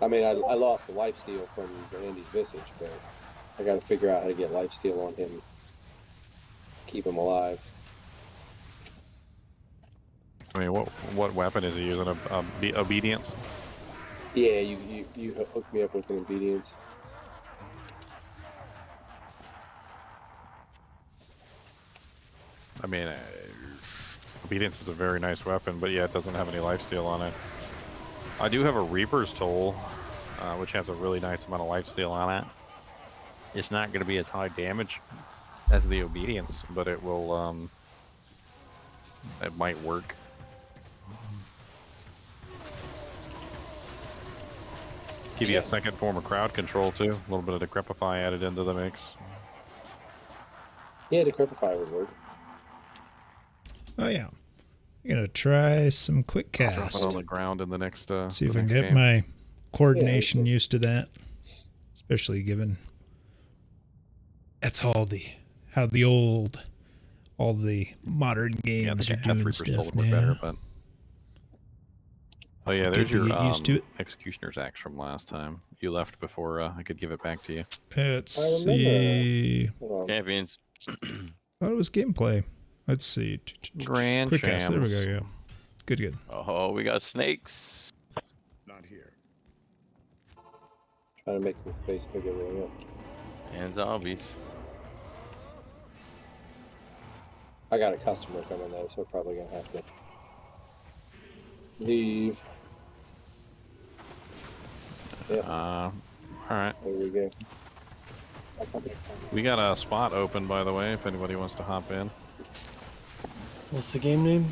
I mean, I lost the lifesteal from Andy's Visage, but I got to figure out how to get lifesteal on him, keep him alive.
I mean, what weapon is he using? Obedience?
Yeah, you hooked me up with an obedience.
I mean, obedience is a very nice weapon, but yeah, it doesn't have any lifesteal on it. I do have a Reaper's Toll, which has a really nice amount of lifesteal on it. It's not going to be as high damage as the obedience, but it will. It might work. Give you a second form of crowd control too. A little bit of Decrepify added into the mix.
Yeah, Decrepify would work.
Oh yeah. I'm gonna try some quick
I'll drop it
cast.
on the ground in the next.
See if
the
I can
next
get
game.
my coordination
Yeah,
used to that. Especially given that's all the modern
Yeah, I
games
think
are
a
doing
3%
stuff
would work
now.
better, but. Oh yeah, there's
Good to
your
get used to it.
Executioner's Axe from last time. You left before I could give it back to you.
Let's
I remember.
see.
Hold on.
Champions.
Thought it was gameplay. Let's see.
Grand
Quick cast. There we go.
Shams.
Yeah. Good.
Oh, we got snakes.
Not here.
Trying to make some space bigger than
And zombies.
I got a customer coming though, so probably gonna have to leave. Yeah,
All right.
there we go.
We got a spot open, by the way, if anybody wants to hop in.
What's the game name?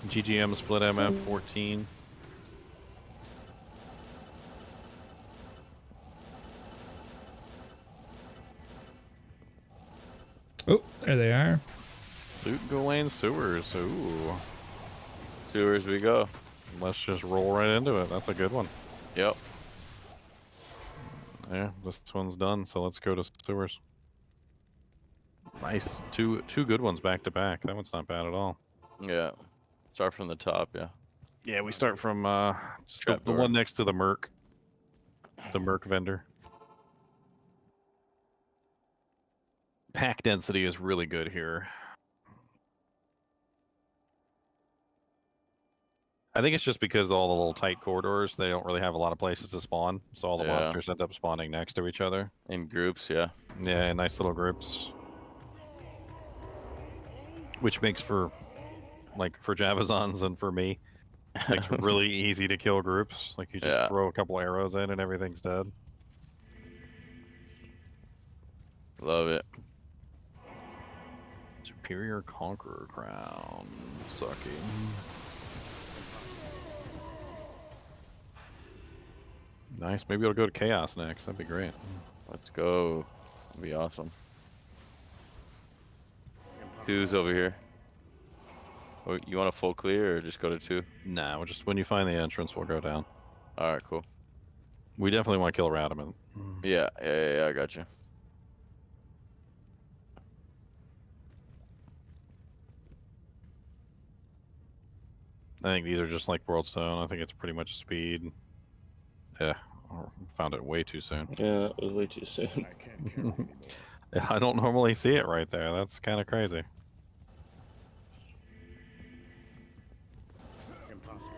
GGM Split MF 14.
Oh, there they are.
Loot and go lane sewers. Ooh.
Sewers we go.
Let's just roll right into it. That's a good one.
Yep.
Yeah, this one's done, so let's go to sewers. Nice. Two good ones back to back. That one's not bad at all.
Yeah. Start from the top, yeah.
Yeah, we start from just the
Trapdoor.
one next to the Merc. The Merc vendor. Pack density is really good here. I think it's just because all the little tight corridors, they don't really have a lot of places to spawn, so all the
Yeah.
monsters end up spawning next to each other.
In groups, yeah.
Yeah, nice little groups. Which makes for, like, for Javazons and for me, makes for really easy to kill groups. Like, you just
Yeah.
throw a couple arrows in and everything's dead.
Love it.
Superior Conqueror Crown. Sucky. Nice. Maybe it'll go to Chaos next. That'd be great.
Let's go. That'd be awesome. Two's over here. Oh, you want a full clear or just go to two?
Nah, we'll just when you find the entrance, we'll go down.
Alright, cool.
We definitely want to kill Radamant.
Yeah, I got you.
I think these are just like World Stone. I think it's pretty much speed. Yeah, found it way too soon.
Yeah, that was way too soon.
I can't carry anymore.
I don't normally see it right there. That's kind of crazy.
Impossible.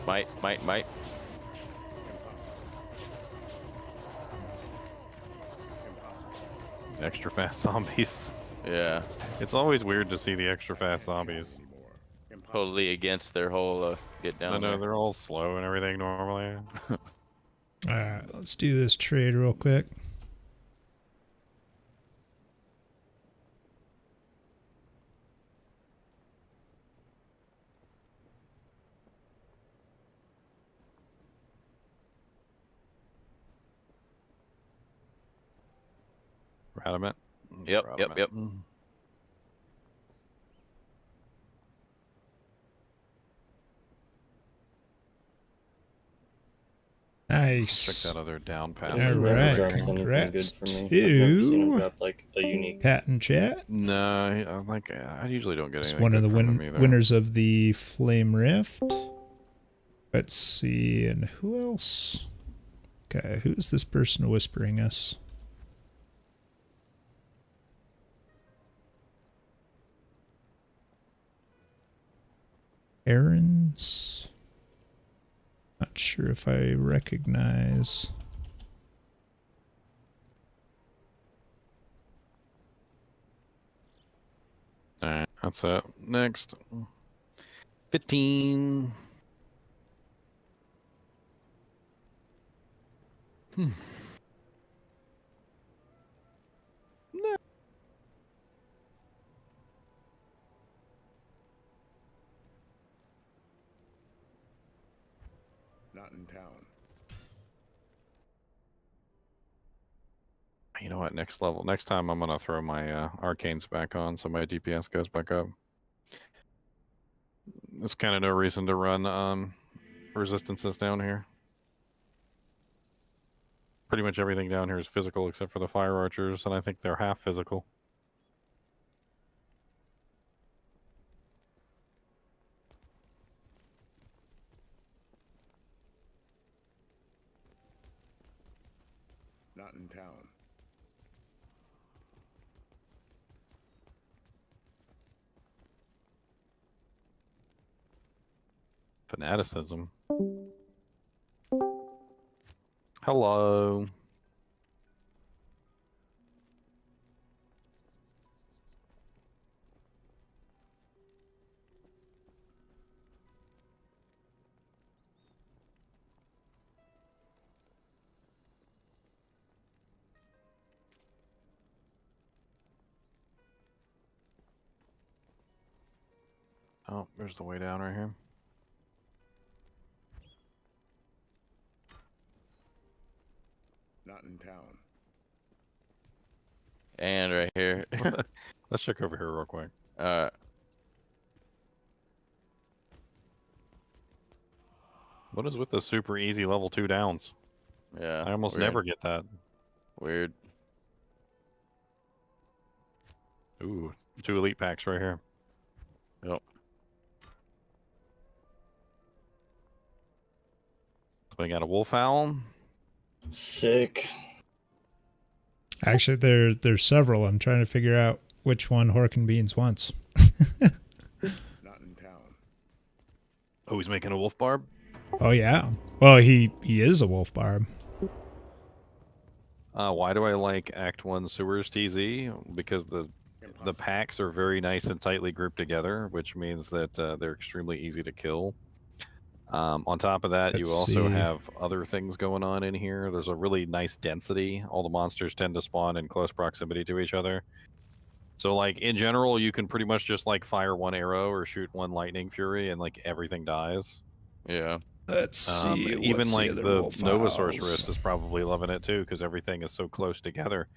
Might.
Impossible. Impossible.
Extra fast zombies.
Yeah.
It's always weird to see the extra fast zombies.
Anymore. Impossible.
Totally against their whole get
I
down
know
there.
they're all slow and everything normally.
Alright, let's do this trade real quick.
Radamant.
Yep.
Radamant.
Nice.
Check that other down pass.
All
Never
right,
drops anything
congrats
good for me. I've never seen him
to
drop like a unique.
Pat and Chat.
No, I usually don't get
It's
anything
one of
good
the
from him either.
winners of the Flame Rift. Let's see, and who else? Okay, who's this person whispering us? Aaron's? Not sure if I recognize.
Alright, that's it. Next. 15.
Not in town.
You know what? Next level. Next time I'm gonna throw my arcanes back on, so my DPS goes back up. There's kind of no reason to run resistances down here. Pretty much everything down here is physical except for the fire archers, and I think they're half physical.
Not in town.
Fanaticism. Hello. Oh, there's the way down right here.
Not in town.
And right here.
Let's check over here real quick. What is with the super easy level 2 downs?
Yeah.
I almost
weird.
never get that.
Weird.
Ooh, 2 elite packs right here.
Yep.
So we got a wolf owl.
Sick.
Actually, there's several. I'm trying to figure out which one Horkin Beans wants.
Not in town.
Oh, he's making a wolf barb?
Oh yeah. Well, he is a wolf barb.
Why do I like Act 1 Sewers TZ? Because the packs are very nice and tightly grouped together, which means that they're extremely easy to kill. On top of that,
Let's
you also
see.
have other things going on in here. There's a really nice density. All the monsters tend to spawn in close proximity to each other. So, like, in general, you can pretty much just, like, fire one arrow or shoot one lightning fury and, like, everything dies.
Yeah.
Let's see.
Even,
what's
like,
other
the
wolf
Nova
owls?
Sorceress is probably loving it, too, because everything is so close together.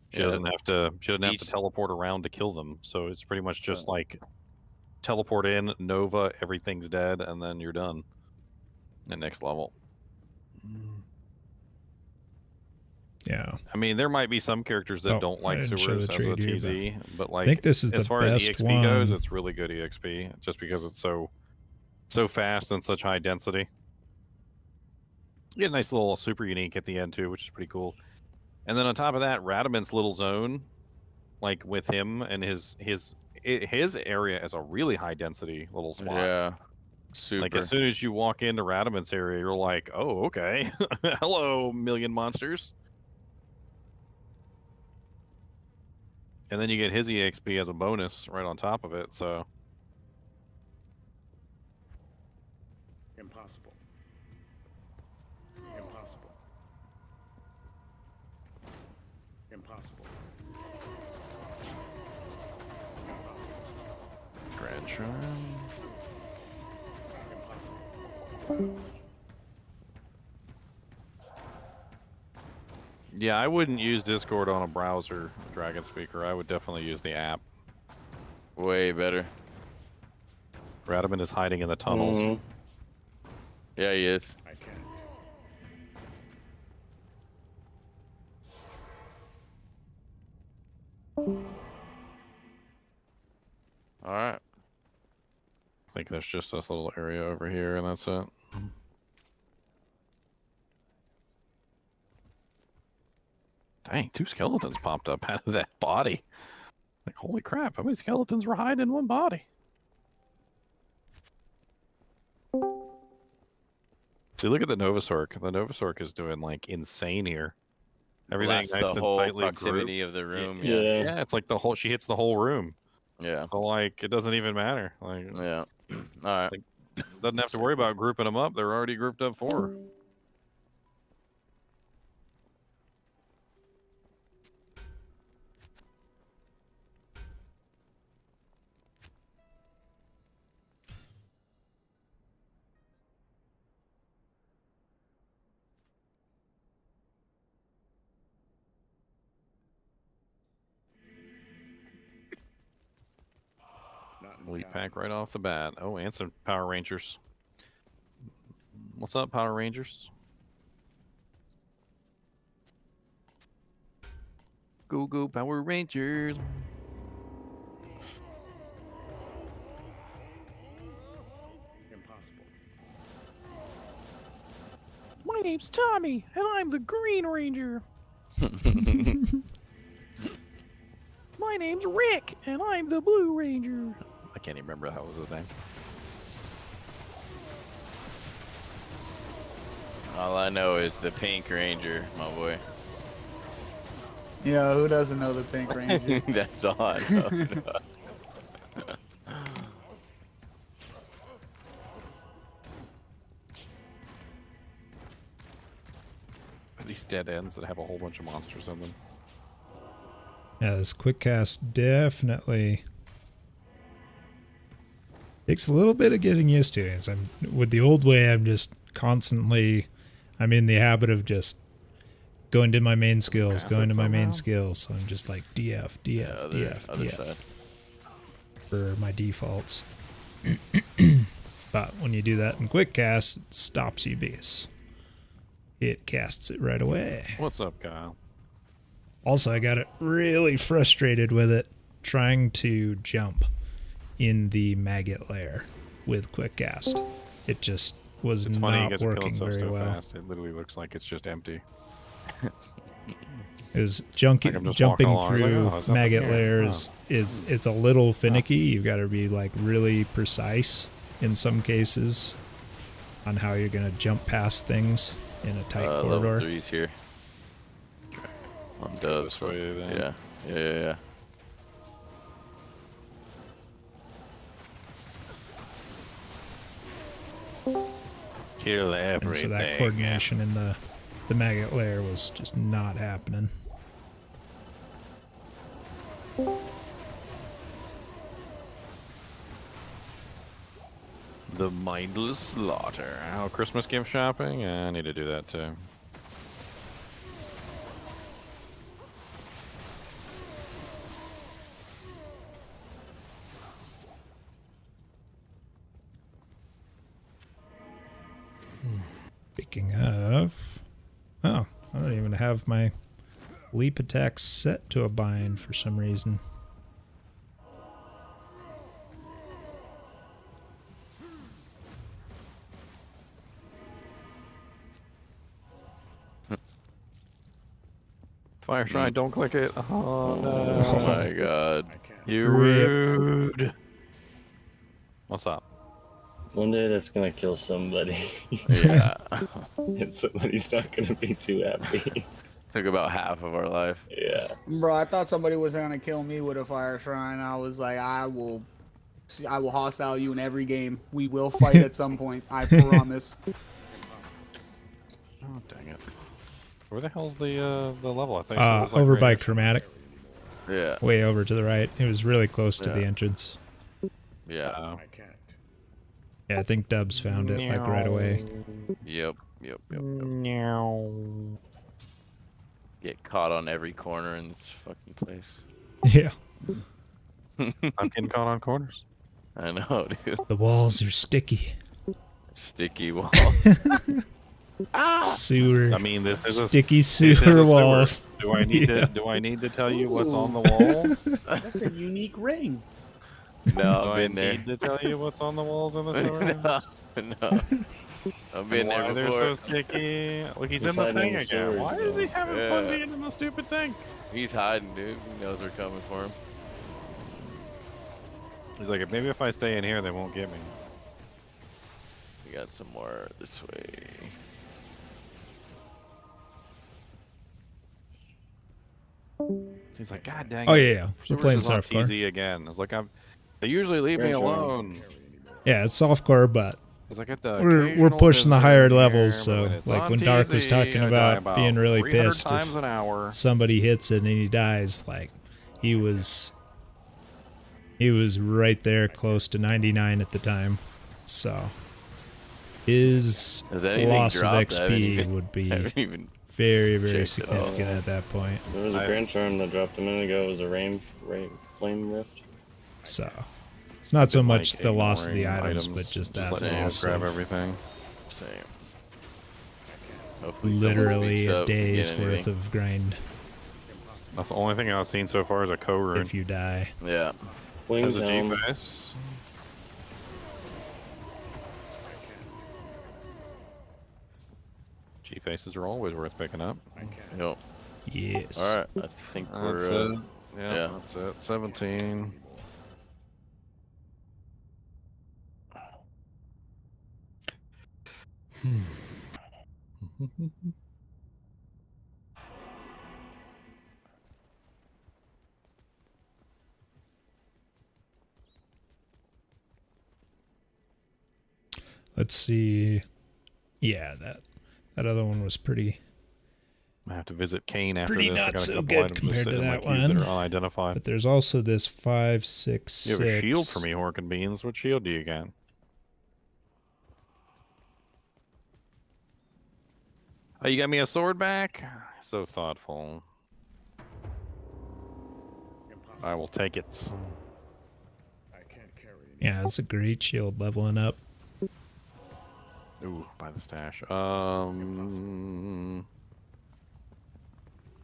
She
Yeah.
doesn't have to
Each-
teleport around to kill them. So it's pretty much just like teleport in, Nova, everything's dead, and then you're done. The next level.
Yeah.
I mean, there might be some characters that
Oh,
don't
I
like
didn't show
Sewers
the
as a
trade here,
TZ, but like
I think this is
as
the
far as
best
EXP goes,
one.
it's really good EXP just because it's so fast and such high density. You get a nice little super unique at the end too, which is pretty cool. And then on top of that, Radaman's little zone, like with him and his area is a really high density little spot.
Yeah. Super.
Like as soon as you walk into Radaman's area, you're like, oh, okay. Hello, million monsters. And then you get his EXP as a bonus right on top of it, so
Impossible. Impossible. Impossible. Impossible.
Grand Shrine.
Impossible.
Yeah, I wouldn't use Discord on a browser, Dragon Speaker. I would definitely use the app.
Way better.
Radaman is hiding in the tunnels.
Mhm.
Yeah, he is.
I can't.
All right.
I think there's just this little area over here, and that's it. Dang, 2 skeletons popped up out of that body. Like, holy crap, how many skeletons were hiding in one body? See, look at the Novasork. The Novasork is doing, like, insane here. Everything
Blast
nice
the
and
whole
tightly
proximity
grouped.
of the room.
Yeah.
Yeah.
Yeah, it's like she hits the whole room.
Yeah.
So, like, it doesn't even matter. Like,
Yeah. All right.
doesn't have to worry about grouping them up. They're already grouped up for her.
Not in
Elite
town.
pack right off the bat. Oh, and some Power Rangers. What's up, Power Rangers? Go, go, Power Rangers.
Impossible.
My name's Tommy, and I'm the Green Ranger. My name's Rick, and I'm the Blue Ranger. I can't even remember how was his name.
All I know is the Pink Ranger, my boy.
Yeah, who doesn't know the Pink Ranger?
That's all I know.
These dead ends that have a whole bunch of monsters in them.
Yeah, this quick cast definitely takes a little bit of getting used to. As I'm with the old way, I'm just constantly, I'm in the habit of just going to my main skills,
Pass
going
it
to my main
somehow.
skills. So I'm just like DF, DF, DF,
other
DF
side.
for my defaults. But when you do that in quick cast, it stops you because it casts it right away.
What's up, Kyle?
Also, I got it really frustrated with it trying to jump in the maggot lair with quick cast. It just was
It's funny
not
because it kills
working
itself
very
so
well.
fast. It literally looks like it's just empty.
It was
Like I'm just
jumping
walking along, like,
through
oh, there's nothing
maggot
here.
lairs it's a little finicky. You've got to be like really precise in some cases on how you're gonna jump past things in a tight
Level
corridor.
3's here. On dubs.
This way, then.
Yeah. Yeah.
Kill
And
everything.
so that coordination in the maggot lair was just not happening.
The mindless slaughter. Oh, Christmas gift shopping? Yeah, I need to do that too.
Speaking of, oh, I don't even have my leap attack set to a bind for some reason.
Fire Shrine, don't click it. Oh, no.
Oh my god.
I can't.
You
Rip.
rude. What's up?
One day that's gonna kill somebody.
Yeah.
And somebody's not gonna be too happy.
Took about half of our life.
Yeah.
Bro, I thought somebody was gonna kill me with a fire shrine. I was like, I will hostile you in every game. We will fight at some point. I promise.
Oh, dang it. Where the hell's the level? I think it was, like,
Over
right
by
here.
Chromatic,
Yeah.
way over to the right. It was really close to the
Yeah.
entrance.
Yeah.
Oh.
I can't.
Yeah, I think Dubs found it like right away.
Yep.
Meow.
Get caught on every corner in this fucking place.
Yeah,
I'm getting caught on corners.
I know, dude.
the walls are sticky.
Sticky wall.
Sewer.
I mean, this is a
Sticky
this is a
sewer
sewer.
walls.
Do I need
Yeah.
to? Do I need to tell you what's on the walls?
That's a unique ring.
No,
Do
I've
I
been there.
need to tell you what's on the walls in the sewer?
No. I've been
Why
there
they're
before.
so sticky? Look, he's
He's
in the
hiding
thing
in the
again.
sewers,
Why is he
bro.
having fun
Yeah.
being in the stupid thing?
He's hiding, dude. He knows we're coming for him.
He's like, maybe if I stay in here, they won't get me.
We got some more this way.
He's like, God dang.
Oh
it,
yeah, yeah. We're
Sewers
playing
is on
softcore.
TZ again. It's like they usually leave me
Ranch Run.
alone.
Yeah, it's softcore, but
It's like at the
we're
occasional
pushing the
visitor
higher
here,
levels.
but
So
when it's
like
on
when Dark was
TZ,
talking
I die
about being really
300
pissed
times
if
an hour.
somebody hits it and he dies, like he was right there close to 99 at the time. So his
Has anything
loss of
dropped? I haven't
XP
even-
would be
haven't even.
very, very
checked it out.
significant at that point.
There was a
I-
Grand Charm that dropped a minute ago. It was a flame rift.
So It's not so
been,
much
like,
the loss of the
ignoring
items, but just that
letting you
loss
grab
of
everything.
Same. Hopefully someone
literally
speaks
a
up and
day's
get
worth
anything.
of grind
That's the only thing I've seen so far is a co-rune.
if you die.
Yeah.
Wings
There's a
helm.
G-face. G-faces are always worth picking up.
Yep.
Yes.
All right. I think
That's
we're.
it. Yeah,
yeah.
that's it. 17.
Let's see. Yeah, that other one was pretty
I have to visit Kane after
Pretty
this. I
not
got a
so
couple
good
items just
compared to
sitting in my
that
queue that
one.
are unidentified.
But there's also this 5, 6,
You have a
6.
shield for me, Hork and Beans. What shield do you got? Oh, you got me a sword back? So thoughtful. I will take it.
I can't carry it.
Yeah, that's a great shield leveling up.
Ooh, buy the stash.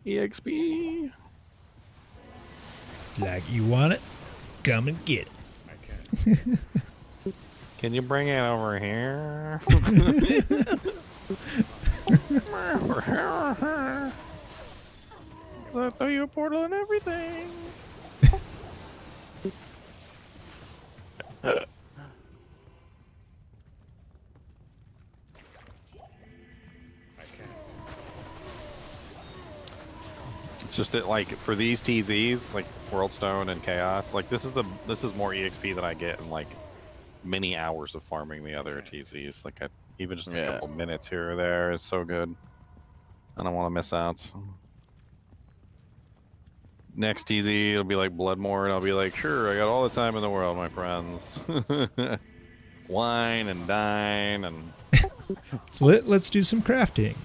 EXP.
Like you want it? Come and get it.
I can't.
Can you bring it over here? I'll throw you a portal and everything.
I can't.
It's just that, like, for these TZs, like Worldstone and Chaos, like this is more EXP that I get in like many hours of farming the other TZs. Like even just a couple minutes here or there is so good. I don't want to miss out. Next TZ, it'll be like Bloodmore, and I'll be like, sure, I got all the time in the world, my friends. Wine and dine and
So let's do some crafting.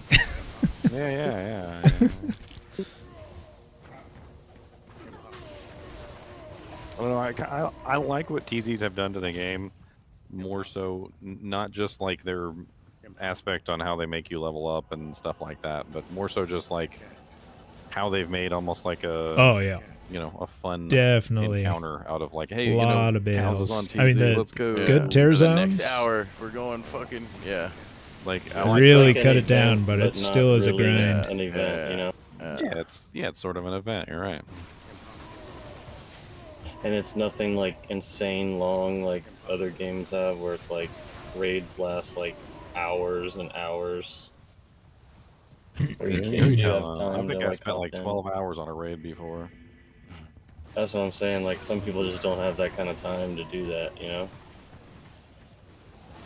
yeah. I don't know. I like what TZs have done to the game, more so not just like their aspect on how they make you level up and stuff like that, but more so just like how they've made almost like a a fun
Definitely
encounter out of like, hey,
a lot of
Cows
bales.
is on TZ,
I mean,
let's go.
good tear
For the
zones.
next hour, we're going fucking
Like
I
I like
really
like
cut
an
it down,
event,
but
but
it still
not
is a
really
grind.
an event, you know.
it's sort of an event. You're right.
And it's nothing like insane long like other games have, where it's like raids last like hours and hours. Where you can't you have time
I think
to
I
like
spent
hop
like
in.
12 hours on a raid before.
That's what I'm saying. Like some people just don't have that kind of time to do that, you know.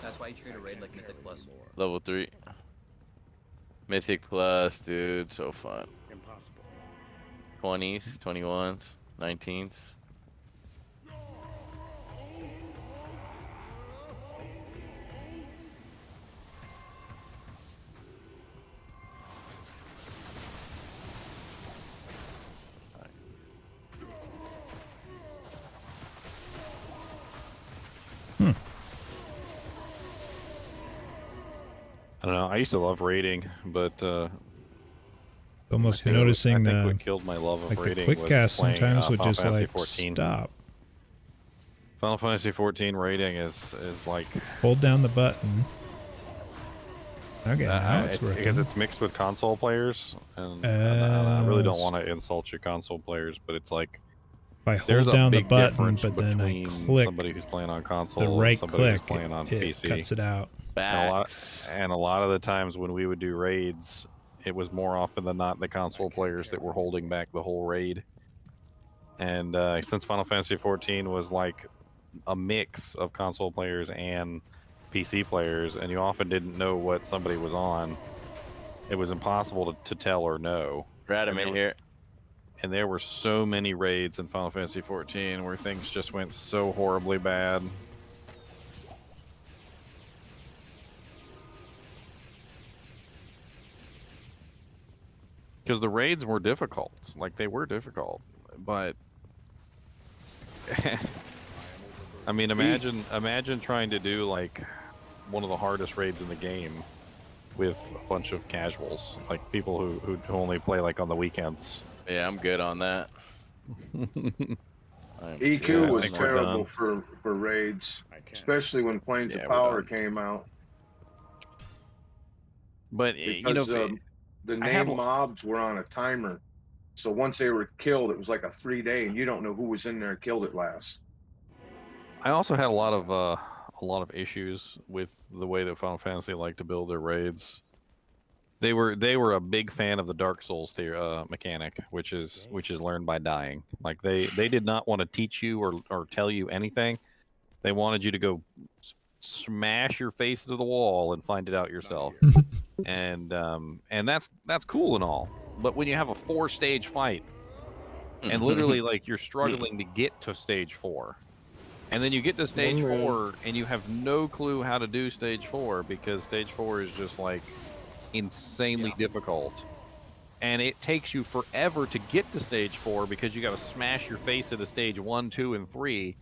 That's why you treat a raid like Mythic Plus.
level 3. Mythic Plus, dude, so fun.
Impossible.
20s, 21s, 19s.
I don't know. I used to love raiding, but
Almost
I think
noticing
what
the
killed my love of
like the
raiding
quick
was
cast
playing,
sometimes would
Final
just
Fantasy
like
14.
stop.
Final Fantasy 14 raiding is like
Hold down the button. Okay, now it's working.
because it's mixed with console players, and I really don't want to insult your console players, but it's like
If I
there's
hold
a
down the
big
button,
difference
but then I
between
click
somebody who's playing on console
the
and
right
somebody who's
click,
playing on
it
PC.
cuts it out.
And a lot of the times when we would do raids, it was more often than not the console players that were holding back the whole raid. And since Final Fantasy 14 was like a mix of console players and PC players, and you often didn't know what somebody was on, it was impossible to tell or know.
Radamant here.
And there were so many raids in Final Fantasy 14 where things just went so horribly bad. Because the raids were difficult. Like, they were difficult. But I I mean, imagine trying to do like one of the hardest raids in the game with a bunch of casuals, like people who only play like on the weekends.
Yeah, I'm good on that.
EQ was
think we're
terrible
done.
for raids,
I can't.
especially when Planes
Yeah,
of
we're
Power
done.
came out.
But you know,
Because the
I have
name mobs were on a timer. So once they were killed, it was like a 3-day, and you don't know who was in there killed it last.
I also had a lot of issues with the way that Final Fantasy liked to build their raids. They were a big fan of the Dark Souls mechanic, which is learned by dying. Like they did not want to teach you or tell you anything. They wanted you to go smash your face into the wall and find it out yourself. and that's cool and all. But when you have a 4-stage fight and literally like you're struggling to get to stage 4, and then you get to stage 4 and you have no clue how to do stage 4 because stage 4 is just like insanely difficult, and it takes you forever to get to stage 4 because you got to smash your face into stage 1, 2, and 3,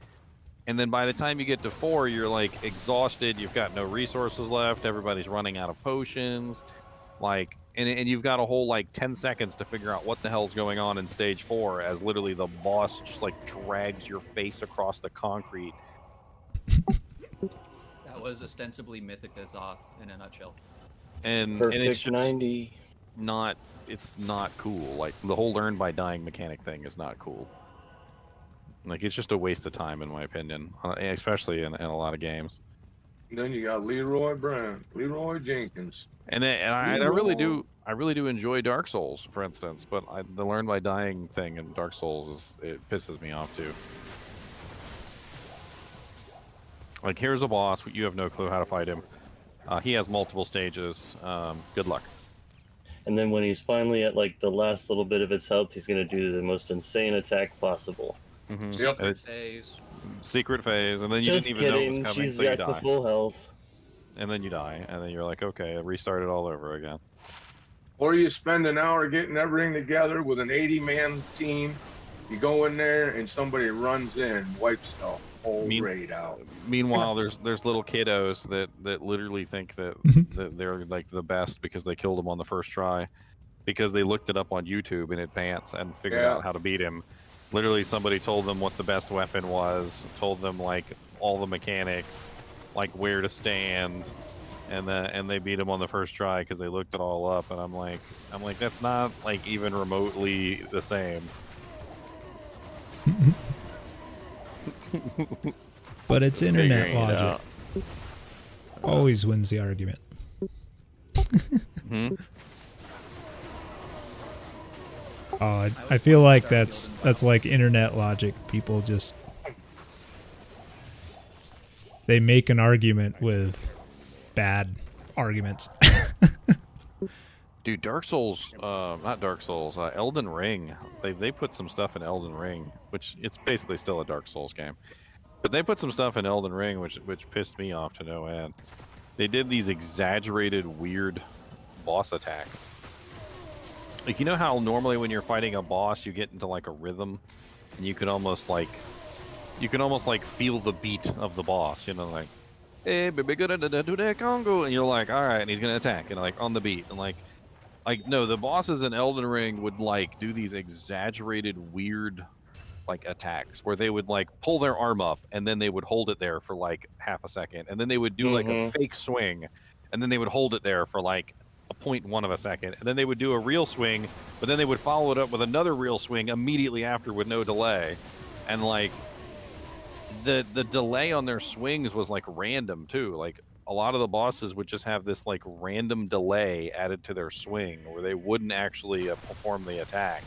and then by the time you get to 4, you're like exhausted, you've got no resources left, everybody's running out of potions, like, and you've got a whole like 10 seconds to figure out what the hell's going on in stage 4 as literally the boss just like drags your face across the concrete.
That was ostensibly Mythic Azoth in a nutshell.
And it's just 90. It's not cool. Like the whole learn by dying mechanic thing is not cool. Like it's just a waste of time in my opinion, especially in a lot of games.
And then you got Leroy Jenkins.
And I really do enjoy Dark Souls, for instance, but the learn by dying thing in Dark Souls it pisses me off too. Like here's a boss, you have no clue how to fight him. He has multiple stages. Good luck.
And then when he's finally at like the last little bit of his health, he's gonna do the most insane attack possible.
Secret phase.
Secret phase, and then you
Just
didn't even know it was coming,
she's
so you
got
die.
the full health.
And then you die, and then you're like, okay, restart it all over again.
Or you spend an hour getting everything together with an 80-man team. You go in there and somebody runs in, wipes the whole raid out.
Meanwhile, there's little kiddos that literally think that they're like the best because they killed him on the first try, because they looked it up on YouTube in advance and figured out how to beat him. Literally, somebody told them what the best weapon was, told them like all the mechanics, like where to stand, and they beat him on the first try because they looked it all up. And I'm like that's not like even remotely the same.
But it's internet logic. Always wins the argument. I feel like that's like internet logic. People just they make an argument with bad arguments.
Dude, Dark Souls, not Dark Souls, Elden Ring. They put some stuff in Elden Ring, which it's basically still a Dark Souls game. But they put some stuff in Elden Ring which pissed me off to no end. They did these exaggerated, weird boss attacks. Like, you know how normally when you're fighting a boss, you get into like a rhythm, and you can almost like feel the beat of the boss. You know, like, hey, baby, gonna do that Congo, and you're like, all right, and he's gonna attack, and like on the beat, and like no, the bosses in Elden Ring would like do these exaggerated, weird like attacks where they would like pull their arm up and then they would hold it there for like half a second, and then they would do like a fake swing, and then they would hold it there for like a 0.1 of a second, and then they would do a real swing, but then they would follow it up with another real swing immediately after with no delay. And like the delay on their swings was like random too. Like a lot of the bosses would just have this like random delay added to their swing where they wouldn't actually perform the attack.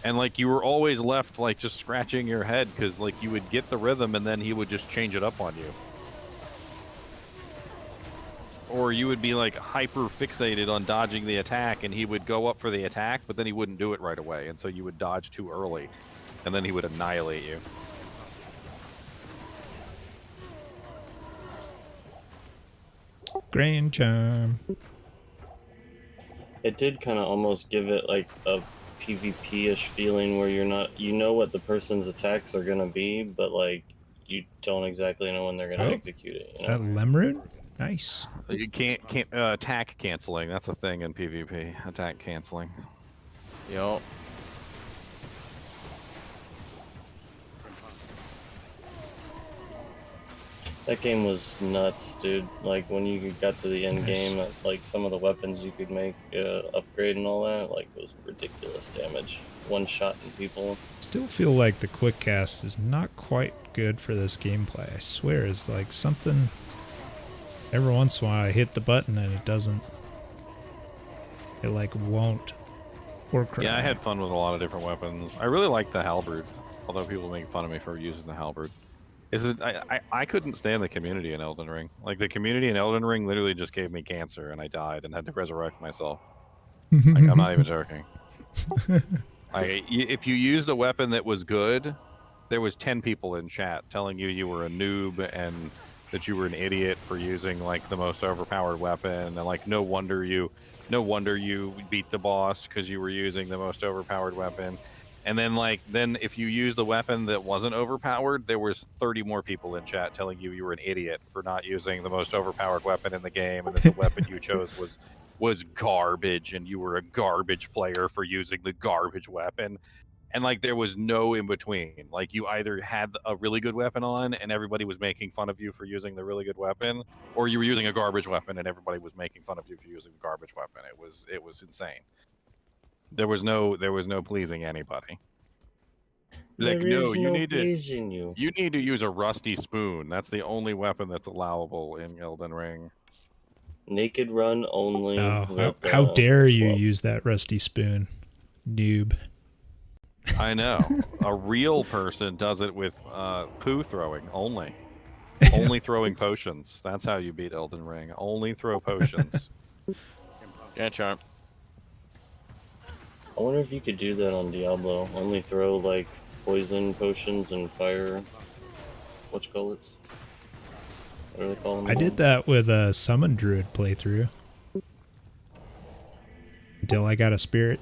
And like you were always left like just scratching your head because like you would get the rhythm and then he would just change it up on you. Or you would be like hyper fixated on dodging the attack and he would go up for the attack, but then he wouldn't do it right away. And so you would dodge too early and then he would annihilate you.
Grand charm.
It did kind of almost give it like a PvP-ish feeling where you're not, you know what the person's attacks are gonna be, but like you don't exactly know when they're gonna
Oh,
execute it.
Is
You
that
know?
Lemrune? Nice.
You can't attack canceling. That's a thing in PvP. Attack canceling.
Yup.
That game was nuts, dude. Like when you got to the end
Nice.
game, like some of the weapons you could make upgrade and all that, like was ridiculous damage. One shot in people.
Still feel like the quick cast is not quite good for this gameplay. I swear, it's like something. Every once in a while, I hit the button and it doesn't. It like won't work right.
Yeah, I had fun with a lot of different weapons. I really like the halberd, although people make fun of me for using the halberd. I couldn't stand the community in Elden Ring. Like the community in Elden Ring literally just gave me cancer and I died and had to resurrect myself. Like I'm not even joking. If you used a weapon that was good, there was 10 people in chat telling you were a noob and that you were an idiot for using like the most overpowered weapon, and like no wonder you beat the boss because you were using the most overpowered weapon. And then if you used a weapon that wasn't overpowered, there was 30 more people in chat telling you were an idiot for not using the most overpowered weapon in the game, and that the weapon you chose was garbage, and you were a garbage player for using the garbage weapon. And like there was no in between. Like you either had a really good weapon on and everybody was making fun of you for using the really good weapon, or you were using a garbage weapon and everybody was making fun of you for using the garbage weapon. It was insane. There was no pleasing anybody. Like no, you need to use a rusty spoon. That's the only weapon that's allowable in Elden Ring.
Naked run only.
Oh, how dare you use that rusty spoon, noob.
I know. A real person does it with poo throwing only. Only throwing potions. That's how you beat Elden Ring. Only throw potions.
Yeah, Charm.
I wonder if you could do that on Diablo. Only throw like poison potions and fire. Whatchamacallits? What do they call them?
I did that with a summon druid playthrough until I got a spirit.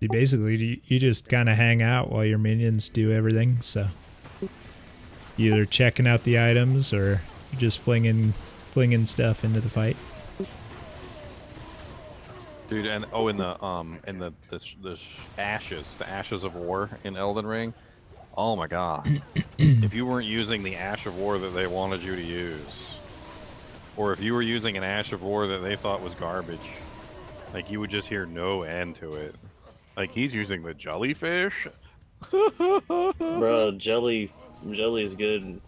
Basically, you just kind of hang out while your minions do everything. So you're either checking out the items or you're just flinging stuff into the fight.
Dude, and in the ashes of war in Elden Ring. Oh my god. If you weren't using the ash of war that they wanted you to use, or if you were using an ash of war that they thought was garbage, like you would just hear no end to it. Like he's using the jellyfish.
Bro, jelly's good.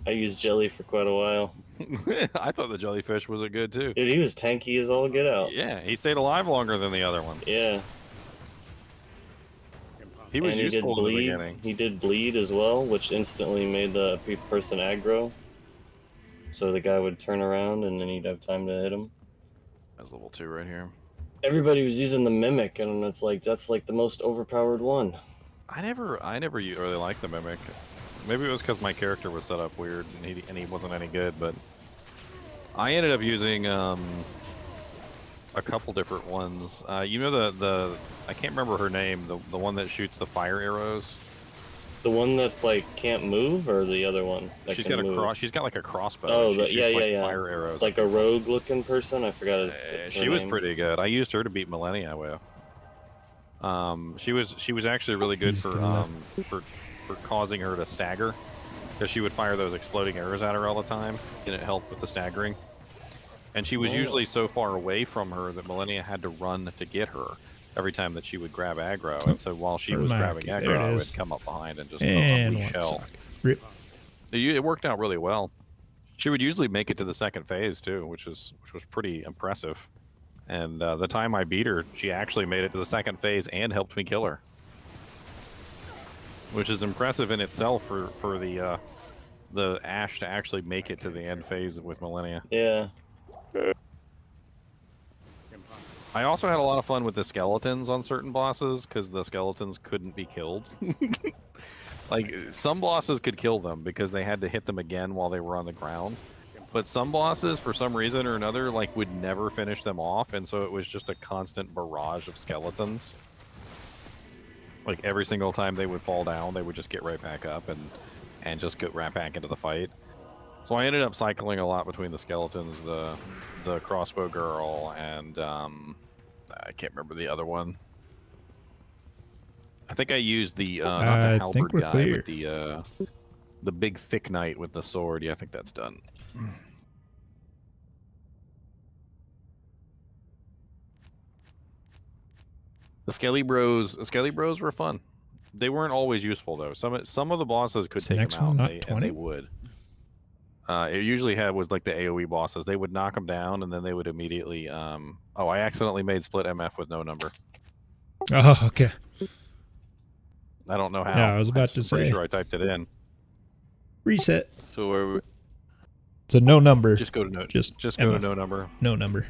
I used jelly for quite a while.
I thought the jellyfish was a good too.
Dude, he was tanky as all get out.
Yeah, he stayed alive longer than the other ones.
Yeah.
He was useful in the beginning.
He did bleed as well, which instantly made the person aggro. So the guy would turn around and then he'd have time to hit him.
That's level 2 right here.
Everybody was using the mimic, and it's like that's like the most overpowered one.
I never really liked the mimic. Maybe it was because my character was set up weird and he wasn't any good. But I ended up using a couple different ones. You know the I can't remember her name. The one that shoots the fire arrows.
The one that's like can't move, or the other one? That
She's
can
got
move?
She's got like a crossbow.
Oh,
she shoots,
yeah.
Fire arrows.
Like a rogue-looking person. I forgot his.
She was pretty good. I used her to beat Millennia with. She was actually really good for causing her to stagger, because she would fire those exploding arrows at her all the time, and it helped with the staggering. And she was usually so far away from her that Millennia had to run to get her every time that she would grab aggro. And so while she was grabbing aggro, I would come up behind and just unleash hell.
Rip.
It worked out really well. She would usually make it to the second phase too, which was pretty impressive. And the time I beat her, she actually made it to the second phase and helped me kill her, which is impressive in itself for the Ash to actually make it to the end phase with Millennia.
Yeah.
I also had a lot of fun with the skeletons on certain bosses, because the skeletons couldn't be killed. Like, some bosses could kill them because they had to hit them again while they were on the ground. But some bosses, for some reason or another, like, would never finish them off, and so it was just a constant barrage of skeletons. like every single time they would fall down, they would just get right back up and just get right back into the fight. So I ended up cycling a lot between the skeletons, the crossbow girl, and I can't remember the other one. I think I used the not the
I think
halberd
we're
guy,
clear.
but the big thick knight with the sword. Yeah, I think that's done. The Skelly Bros were fun. They weren't always useful though. Some of the bosses could
Is the
take
next
them out,
one not
and
20?
they would. It usually was like the AoE bosses. They would knock them down, and then they would immediately. Oh, I accidentally made split MF with no number.
Oh, okay.
I don't know how.
Yeah, I was about to
Pretty
say.
sure I typed it in.
Reset.
So where we,
It's a no number.
Just go to no.
Just
Just go to
MF.
no number.
No number.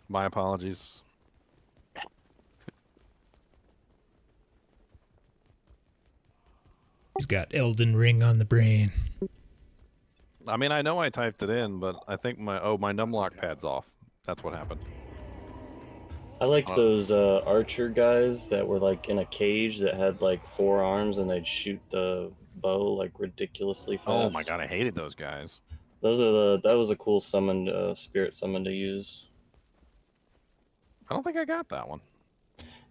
My apologies.
He's got Elden Ring on the brain.
I mean, I know I typed it in, but I think my numlock pad's off. That's what happened.
I liked those archer guys that were like in a cage that had like 4 arms and they'd shoot the bow like ridiculously fast.
Oh my god, I hated those guys.
That was a cool summon, spirit summon to use.
I don't think I got that one.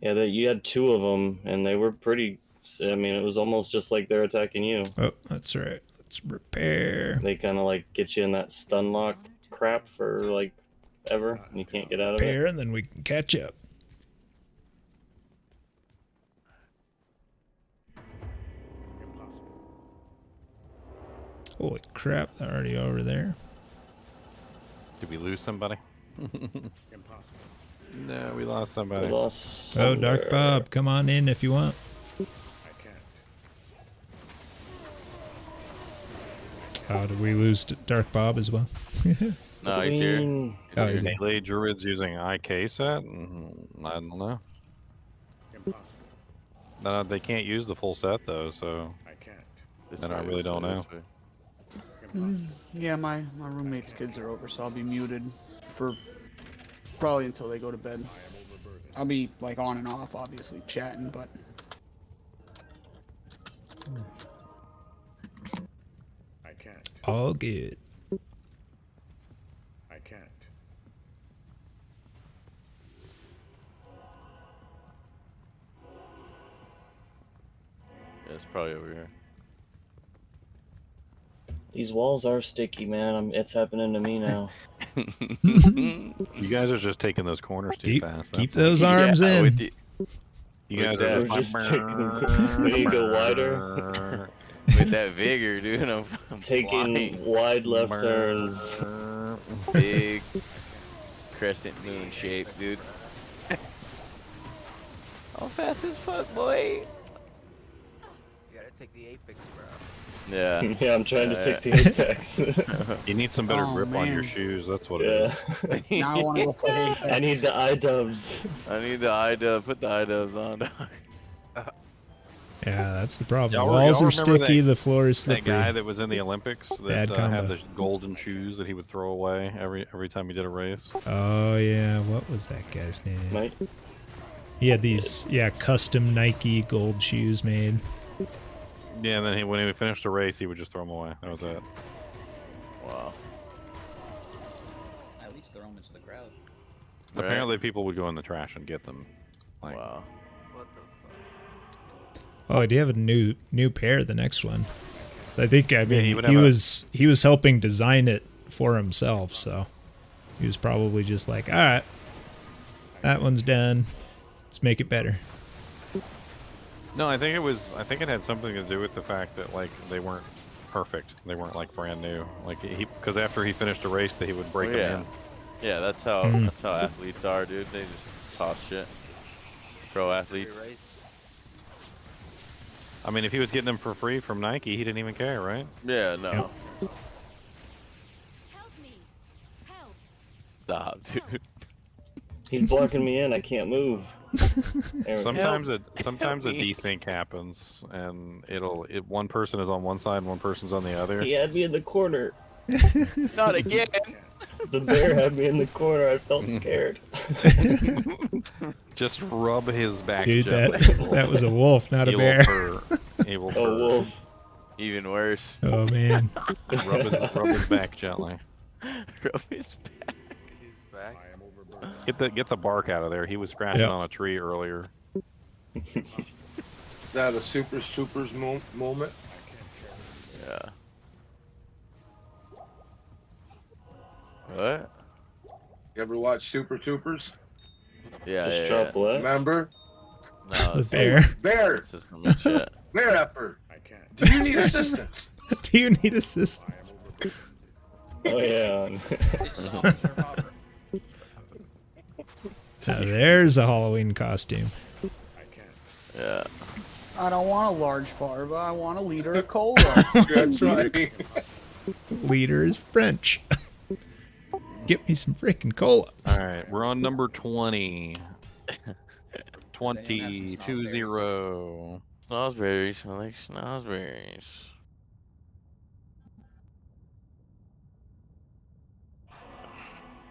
Yeah, you had 2 of them and they were pretty. I mean, it was almost just like they're attacking you.
Oh, that's right. Let's repair.
They kind of like get you in that stun lock crap for like ever, and you can't get out of it.
Repair, and then we can catch up.
Impossible.
Holy crap, they're already over there.
Did we lose somebody?
Impossible.
No, we lost somebody.
We lost
Oh, Dark
somewhere.
Bob, come on in if you want.
I can't.
Did we lose to Dark Bob as well?
no, he's here.
Oh, he's
Is Melee Druids using IK set? I don't know.
Impossible.
No, they can't use the full set though, so
I can't.
This
then I
way,
really
this
don't
way,
know.
this way.
Impossible.
Yeah, my roommate's kids are over, so I'll be muted for probably until they go to bed.
I am overburdened.
I'll be like on and off, obviously chatting, but
I can't.
All good.
I can't.
Yeah, it's probably over here.
These walls are sticky, man. It's happening to me now.
You guys are just taking those corners too fast.
Keep
that's all.
those arms
Yeah,
in.
with the-
You
with
guys
that-
are
We're just taking them. We need to go wider.
with that vigor, dude. I'm
Taking
flying.
wide left turns.
Big crescent moon shape, dude. How fast is fuck, boy?
You gotta take the apex, bro.
Yeah.
Yeah, I'm trying to
Yeah.
take the apex.
You need some better
Oh,
grip on your
man.
shoes. That's what it is.
Yeah.
now I want to go play Apex.
I need the iDubbbz.
I need the iDub. Put the iDubbbz on, dog.
Yeah, that's the problem.
Y'all
The walls are
remember
sticky,
that-
the floor is
That
slippery.
guy that was in the Olympics
Bad
that
combo.
had the golden shoes that he would throw away every time he did a race.
Oh, yeah. What was that guy's name?
Right?
He had these, custom Nike gold shoes made.
Yeah, and then when he finished a race, he would just throw them away. That was it.
Wow.
At least throw them into the crowd.
Right.
Apparently, people would go in the trash and get them. Like,
Wow.
What the fuck?
Oh, I do have a new pair, the next one. So I think, I mean,
he would
he
have a-
was helping design it for himself, so he was probably just like, all right, that one's done. Let's make it better.
No, I think it had something to do with the fact that like they weren't perfect. They weren't like brand new. Like because after he finished a race, that he would break
Well, yeah.
them in.
Yeah, that's how
Mm.
that's how athletes are, dude. They just toss shit. Pro athletes.
Free race.
I mean, if he was getting them for free from Nike, he didn't even care, right?
Yeah, no.
Yep.
Help me. Help.
Stop, dude.
He's blocking me in. I can't move. There we go.
Sometimes a
me.
desync happens, and one person is on one side and one person's on the other.
He had me in the corner.
Not again.
The bear had me in the corner. I felt scared.
Just rub his back.
Dude,
gently.
that was a wolf, not a
He
bear.
will purr. He will
Oh,
purr.
wolf.
Even worse.
Oh man.
Rub his back gently.
Rub his back. His back.
I am overburdened.
Get the bark out of there. He was scratching
Yep.
on a tree earlier.
Is that a Super Supers moment?
Yeah. What?
You ever watch Super Troopers?
Yeah,
Just
yeah,
drop what?
Remember?
No,
The
it's
bear.
Bear,
it's just some shit.
bear effort.
I can't.
Do you need assistance?
Do you need
I
assistance?
am overburdened.
Oh yeah.
Now, there's a Halloween costume.
I can't.
Yeah.
I don't want a large farva. I want a liter of cola.
That's right.
Leader is French. Get me some freaking cola.
All right, we're on number 20. 20-0.
Snozzberries. I like snozzberries.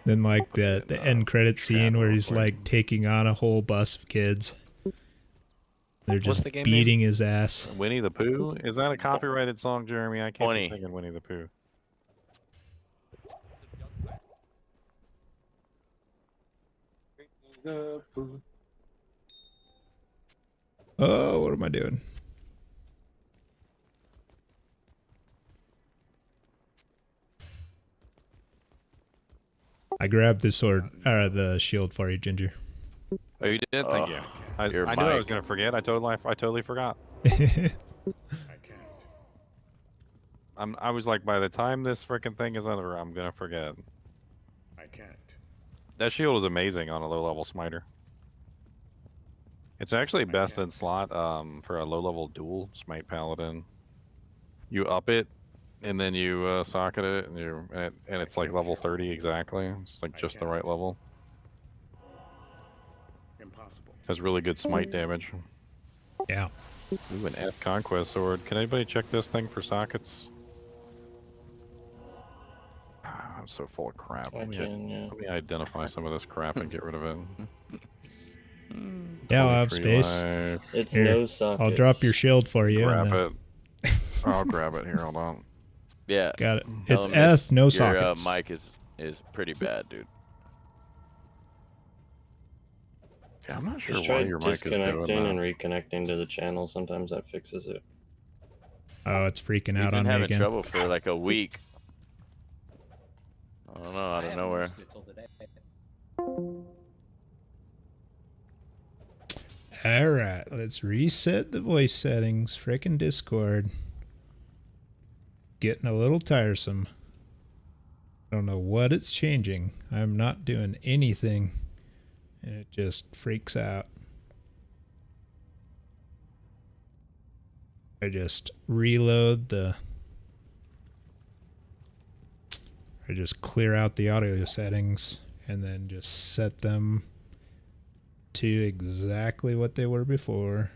Then like the end credit scene where he's like taking on a whole bus of kids. They're
What's
just
the game
beating his ass.
Winnie the Pooh? Is that a copyrighted song, Jeremy? I can't
20.
be singing Winnie the Pooh.
Oh, what am I doing? I grabbed the sword, the shield for you, Ginger.
Oh, you did? Thank you. I
your
knew I was
mic.
gonna forget. I totally forgot.
I can't.
I was like, by the time this freaking thing is over, I'm gonna forget.
I can't.
That shield is amazing on a low-level smiter. It's actually best in slot for a low-level dual smite paladin. You up it, and then you socket it, and it's like level 30 exactly. It's like just the right level.
Impossible.
Has really good smite damage.
Yeah.
Ooh, an F Conquest Sword. Can anybody check this thing for sockets? Ah, I'm so full of crap.
I can, yeah.
Let me identify some of this crap and get rid of it.
Yeah, I'll have
23
space.
life.
It's
Here,
no sockets.
I'll drop your shield for you.
Grab
and then-
it. I'll grab it here. Hold on.
Yeah.
Got it.
Tell
It's
him
F, no
your
sockets.
mic is pretty bad, dude.
Yeah, I'm not sure
Just
why
try
your mic is doing
disconnecting and
that.
reconnecting to the channel. Sometimes that fixes it.
Oh, it's freaking
We've
out
been
on me
having
again.
trouble for like a week. I don't know, out of nowhere.
All right, let's reset the voice settings. Frickin' Discord. Getting a little tiresome. I don't know what it's changing. I'm not doing anything. And it just freaks out. I just reload the... I just clear out the audio settings and then just set them to exactly what they were before.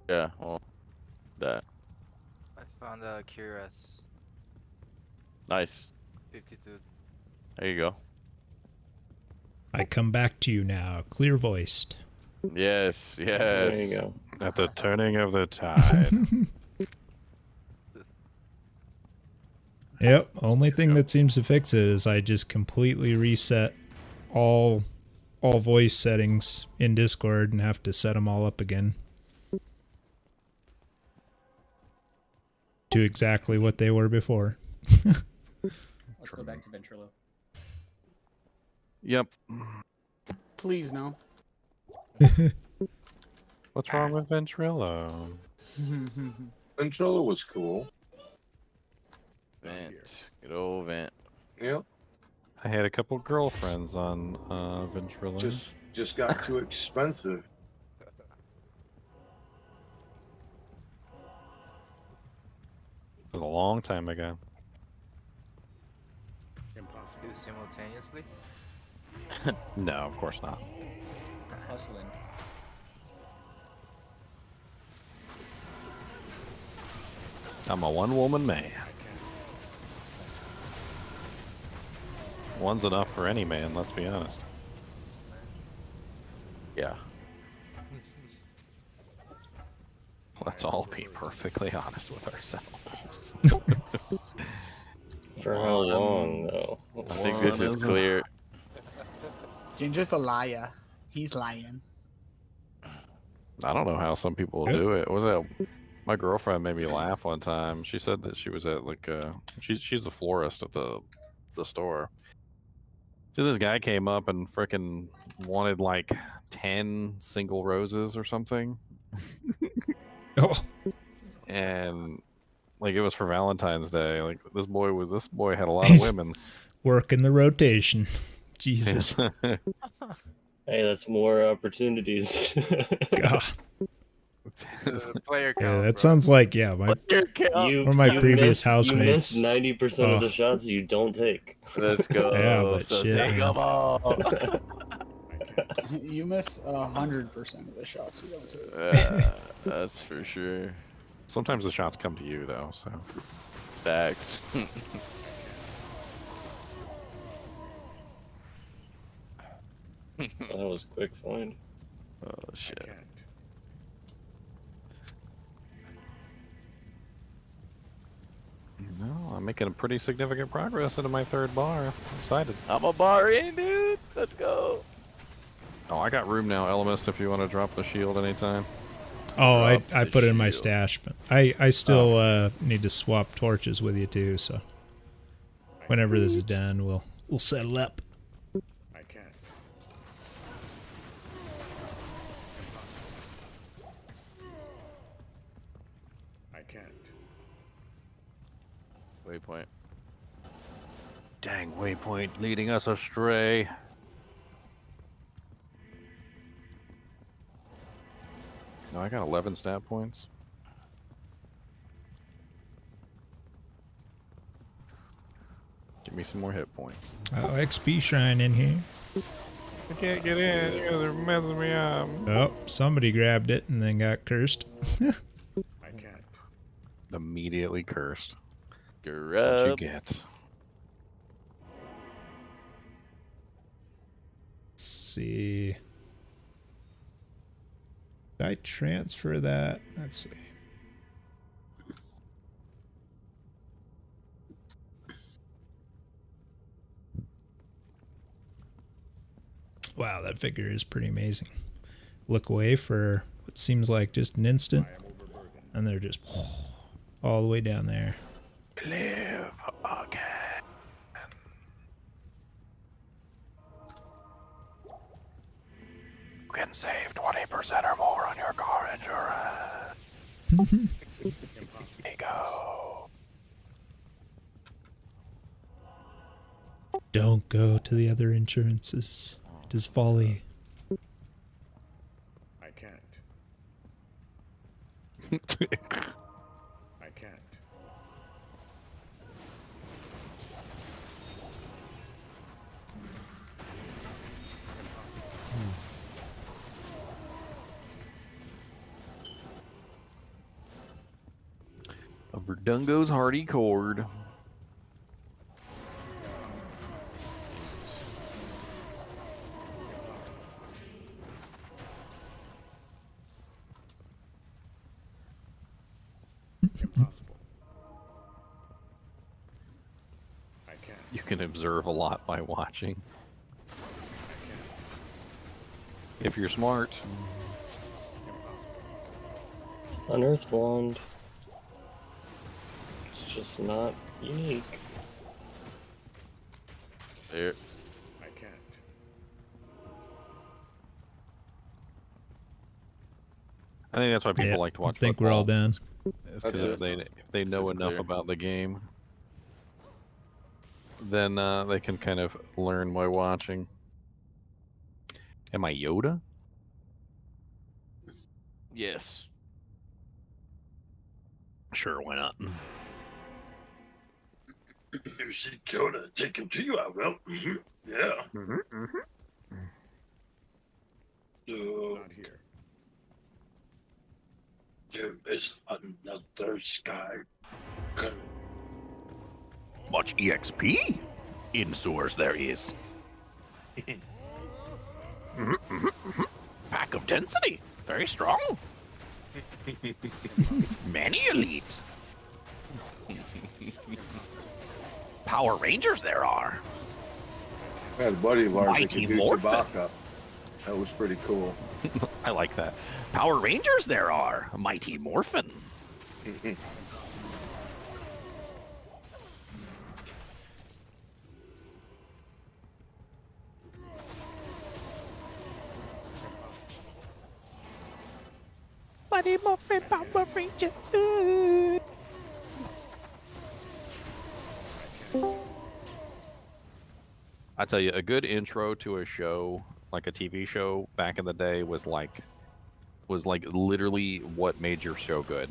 Yeah, well, that.
I found a Curious
Nice.
52.
There you go.
I come back to you now, clear voiced.
Yes, yes.
There you go.
At the turning of the tide.
Yep, only thing that seems to fix it is I just completely reset all voice settings in Discord and have to set them all up again to exactly what they were before.
Let's go back to Ventrilo.
Yep.
Please no.
What's wrong with Ventrilo?
Controller was cool.
Vent. Good old vent.
Yep.
I had a couple girlfriends on Ventrilo.
Just got too expensive.
It was a long time ago.
Impossible.
Do simultaneously?
No, of course not.
Hustling.
I'm a one-woman man. One's enough for any man, let's be honest.
Yeah.
Let's all be perfectly honest with ourselves.
For how long, though?
I think this is clear.
Ginger's a liar. He's lying.
I don't know how some people do it. Was that my girlfriend made me laugh one time? She said that she was at like she's the florist at the store. So this guy came up and frickin' wanted like 10 single roses or something.
Oh,
And like it was for Valentine's Day. Like this boy had a lot of
He's-
women's.
working the rotation. Jesus.
Hey, that's more opportunities.
God.
Player count.
Yeah, that
bro.
sounds like my
One
of my previous
You
housemates.
miss 90%
Oh.
of the shots you don't take.
Let's go.
Yeah, but
so
shit,
take
man.
'em all.
You miss 100% of the shots you don't take.
That's for sure.
Sometimes the shots come to you though, so
Facts.
That was quick find.
Oh shit.
no, I'm making a pretty significant progress into my third bar. I'm excited.
I'm a bar in, dude. Let's go.
Oh, I got room now, Elemis, if you want to drop the shield anytime.
Oh, I
Drop the
put it in my
shield.
stash, but I still need to swap torches with you too. So whenever this is done, we'll settle up.
I can't. I can't.
Waypoint.
Dang, waypoint leading us astray. No, I got 11 stat points. Give me some more hit points.
Oh, XP shrine in here.
I can't get in. You guys are messing me up.
Oh, somebody grabbed it and then got cursed.
I can't.
Immediately cursed. What you
Grub.
get?
Let's see. Did I transfer that? Let's see. Wow, that figure is pretty amazing. Look away for what seems like just an instant, and they're just all the way down there.
Live again. You can save 20% or more on your car insurance. Go.
Don't go to the other insurances. It is folly.
I can't. I can't.
A Verdungo's Hardy Cord.
Impossible. I can't.
You can observe a lot by watching. If you're smart.
Impossible.
Unearthed wand. It's just not unique.
There.
I can't.
I think that's why people
Yeah,
like to watch
I think we're all
football.
done.
It's because if they know
is
enough
clear.
about the game, then they can kind of learn by watching. Am I Yoda?
Yes.
Sure, why not?
You see Kyoto, take him to you, I will. Yeah.
Not here.
There is another sky.
Much EXP in sewers there is. Pack of density, very strong. Many elite. Power Rangers there are.
I had a buddy of ours that
Mighty
could do
Morphin.
Chewbacca. That was pretty cool.
I like that. Power Rangers there are. Mighty Morphin. Mighty Morphin Power Rangers. I tell you, a good intro to a show, like a TV show back in the day, was like literally what made your show good.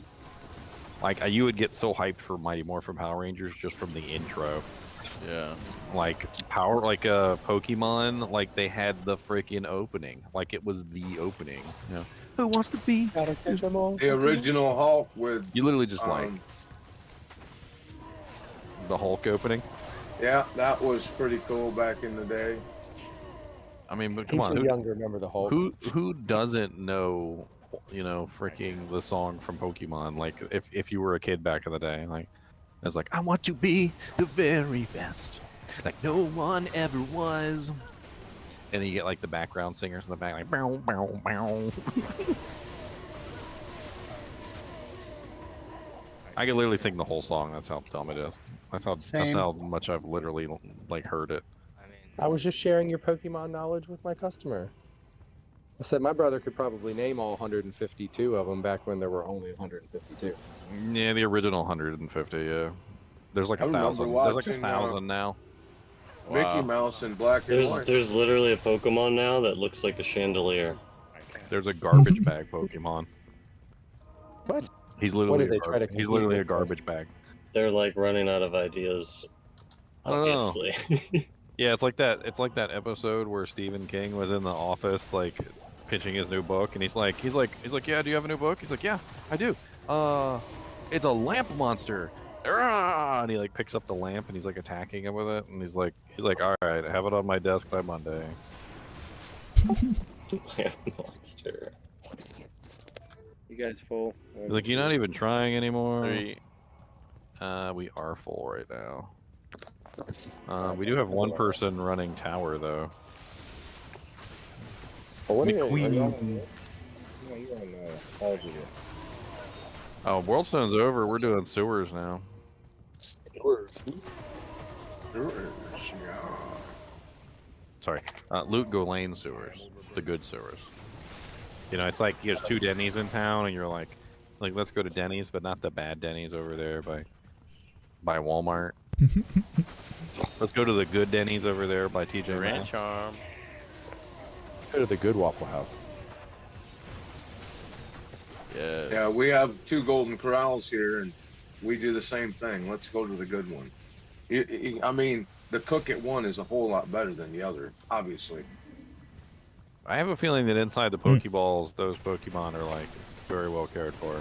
Like you would get so hyped for Mighty Morphin Power Rangers just from the intro.
Yeah.
Like Pokemon, like they had the freaking opening, like it was the opening. You know, who wants to be?
Gotta catch 'em all.
The original Hulk with
You literally just like the Hulk opening.
yeah, that was pretty cool back in the day.
I mean, but come
I'm
on,
too young to remember the Hulk.
who doesn't know, you know, freaking the song from Pokemon? Like if you were a kid back in the day, like it's like I want to be the very best, like no one ever was. And then you get like the background singers in the back, like bow bow bow. I can literally sing the whole song. That's how dumb it is. That's
Same.
how much I've literally like heard it.
I mean,
I was just sharing your Pokemon knowledge with my customer. I said my brother could probably name all 152 of them back when there were only 152.
Yeah, the original 150. Yeah, there's like
I remember
1,000. There's like
watching,
1,000 now.
Mickey Mouse in black and white.
There's literally a Pokemon now that looks like a chandelier.
There's a garbage bag Pokemon.
What?
He's
What
literally
did they try to
he's
compete
literally a
with?
garbage bag.
They're like running out of ideas.
I don't know.
Obviously.
Yeah, it's like that. It's like that episode where Stephen King was in the office, like pitching his new book, and he's like, yeah, do you have a new book? He's like, yeah, I do. It's a lamp monster. Ah! And he like picks up the lamp and he's like attacking him with it, and he's like, all right, have it on my desk by Monday.
Monster.
You guys full?
He's like, you're not even trying anymore.
3.
We are full right now. We do have one person running tower though.
Oh, what are you
McQueen.
on? No, you're on halls here.
Oh, Worldstone's over. We're doing sewers now. Sorry, Loot Go Lane sewers, the good sewers. You know, it's like there's 2 Denny's in town, and you're like let's go to Denny's, but not the bad Denny's over there by Walmart. Let's go to the good Denny's over there by TJ
Grand
Maxx.
Charm.
Let's go to the good Waffle House.
Yeah.
Yeah, we have 2 Golden Corrals here, and we do the same thing. Let's go to the good one. I mean, the cook at one is a whole lot better than the other, obviously.
I have a feeling that inside the Pokeballs, those Pokemon are like very well cared for.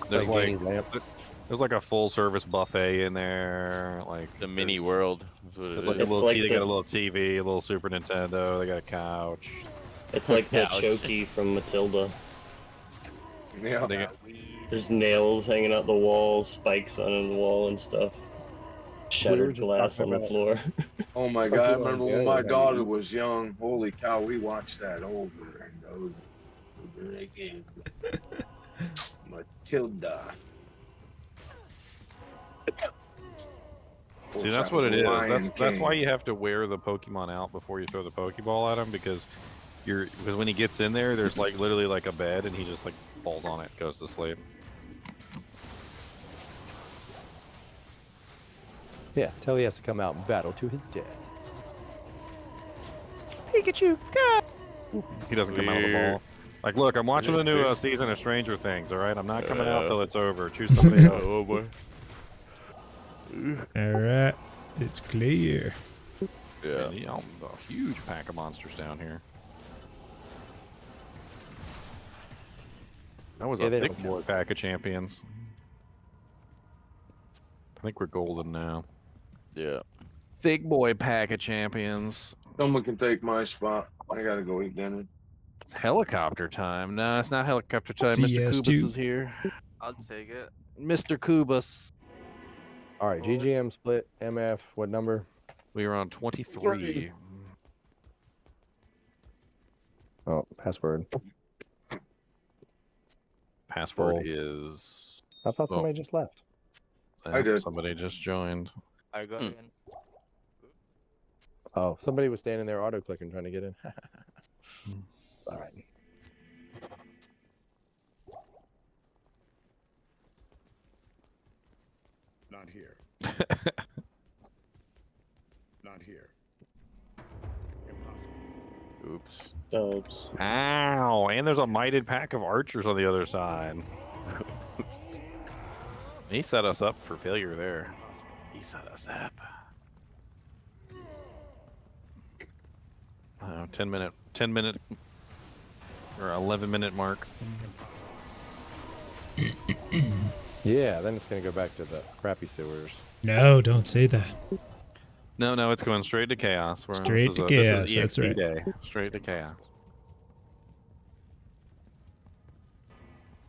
There's like a full service buffet in there, like
The mini
there's-
world. That's what it
There's
is.
like a
It's
little
like
they
the-
got a little TV, a little Super Nintendo, they got a couch.
It's like the
Ouch.
Chokey from Matilda.
Yeah.
They got,
There's nails hanging out the wall, spikes on the wall and stuff. Shattered
just
glass
talking
on the
about-
floor.
Oh my God! I
Pokemon
remember
Go,
when my
right?
daughter was young. Holy cow, we watched that over and over again. Matilda.
see, that's what it is.
Lion
That's why
King.
you have to wear the Pokemon out before you throw the Pokeball at him, because when he gets in there, there's like literally like a bed, and he just like falls on it, goes to sleep.
Yeah, tell he has to come out and battle to his death.
Pikachu, God! He doesn't come out of the
Weird.
ball. Like, look, I'm watching the
is
new
big.
season of Stranger Things. All right, I'm not coming out till it's over. Choose somebody else.
Oh boy.
All right, it's clear.
Yeah. A huge pack of monsters down here. That was a thick boy pack of champions. I think we're golden now.
Yeah.
Thick boy pack of champions.
Someone can take my spot. I gotta go eat dinner.
It's helicopter time. No, it's not helicopter time.
It's
Mr.
ES2.
Kubus is here.
I'll take it.
Mr. Kubus.
All right, GGM split, MF, what number?
We are on 23.
Oh, password.
Password is.
I thought somebody just left.
I did.
Somebody just joined.
I got in.
Oh, somebody was standing there auto-clicking trying to get in. All right.
Not here. Not here. Impossible.
Oops.
Oops.
Ow! And there's a mighted pack of archers on the other side. He set us up for failure there. He set us up. 10 minute or 11-minute mark.
Yeah, then it's going to go back to the crappy sewers.
No, don't say that.
No, it's going straight to chaos.
Straight to chaos, that's right.
Day. Straight to chaos.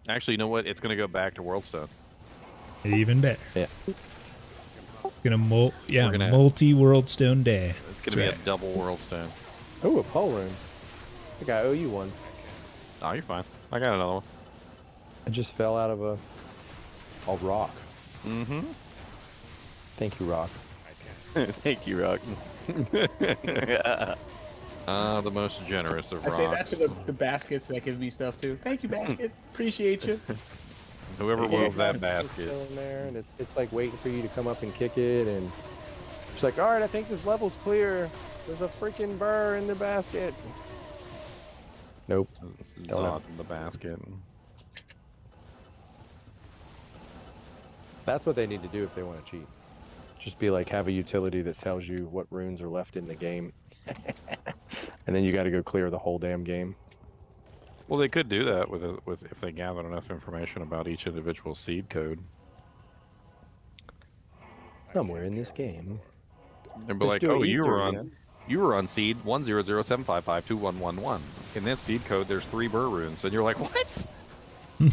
Actually, you know what? It's going to go back to Worldstone.
Even better.
Yeah.
Gonna multi-world stone day.
It's going to be a double Worldstone.
Oh, a pole room. I think I owe you one.
Oh, you're fine. I got another one.
I just fell out of a rock.
Mm-hmm.
Thank you, Rock.
Thank you, Rock.
The most generous of
I
rocks.
say that to the baskets that give me stuff too. Thank you, basket. Appreciate you.
Whoever wove that
Just
basket.
chilling there, and it's like waiting for you to come up and kick it, and it's like, all right, I think this level's clear. There's a freaking burr in the basket. Nope.
Zod in the basket.
That's what they need to do if they want to cheat. Just be like, have a utility that tells you what runes are left in the game. And then you got to go clear the whole damn game.
Well, they could do that with if they gathered enough information about each individual seed code.
Somewhere in this game.
And be like, oh, you were on seed 10075552111. In that seed code, there's 3 burr runes, and you're like, what?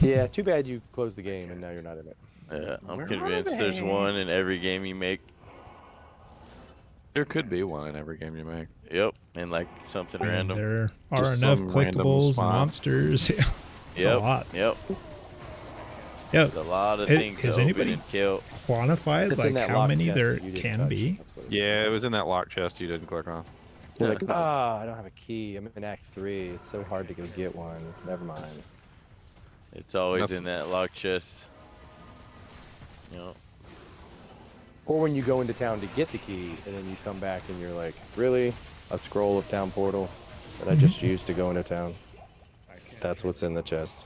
Yeah, too bad you closed the game and now you're not in it.
Yeah, I'm convinced there's one in every game you make.
There could be one in every game you make.
Yep, and like something
And
random.
there are
Just
enough
some random
clickables,
spot.
monsters. Yeah.
Yep.
A lot.
Yep.
Yep.
There's a lot of
It-
things
has
to open
anybody
and kill.
Quantified
It's in
like
that
how
locked
many
chest
there
that you didn't
can
touch.
be?
That's what it is.
Yeah, it was in that lock chest you didn't click on.
You're like, I don't have a key. I'm in Act 3. It's so hard to go get one. Never mind.
It's always
That's-
in that lock chest. You know.
Or when you go into town to get the key, and then you come back and you're like, really? A scroll of town portal that I just used to go into town. That's what's in the chest.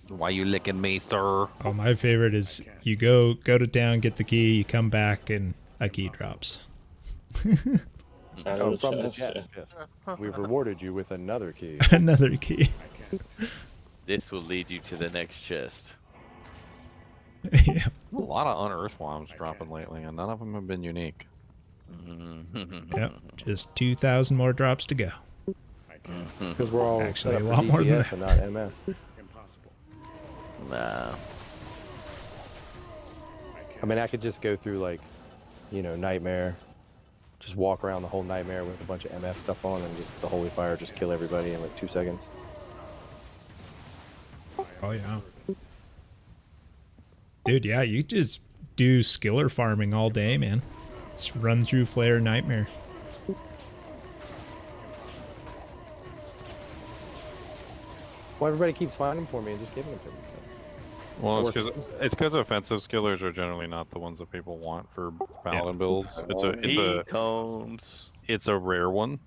Why you licking me, sir?
Oh, my favorite is you go to town, get the key, you come back, and a key drops.
Out
Oh,
of
from
the
the
chest,
chest. Yes. We've rewarded you with another key.
Another key.
This will lead you to the next chest.
Yeah.
A lot of unearthed bombs dropping lately, and none of them have been unique.
Yep. Just 2,000 more drops to go.
Because we're all
Actually,
set
a
up
lot
for
more than
DPS and not MF.
Impossible.
Nah.
I mean, I could just go through, like, you know, Nightmare. Just walk around the whole Nightmare with a bunch of MF stuff on, and just the Holy Fire just kill everybody in like 2 seconds.
Oh, yeah. Dude, yeah, you just do skiller farming all day, man. Just run through Flare Nightmare.
Well, everybody keeps finding them for me and just giving them to me. So.
Well, it's because offensive skillers are generally not the ones that people want for paladin builds. It's a rare one.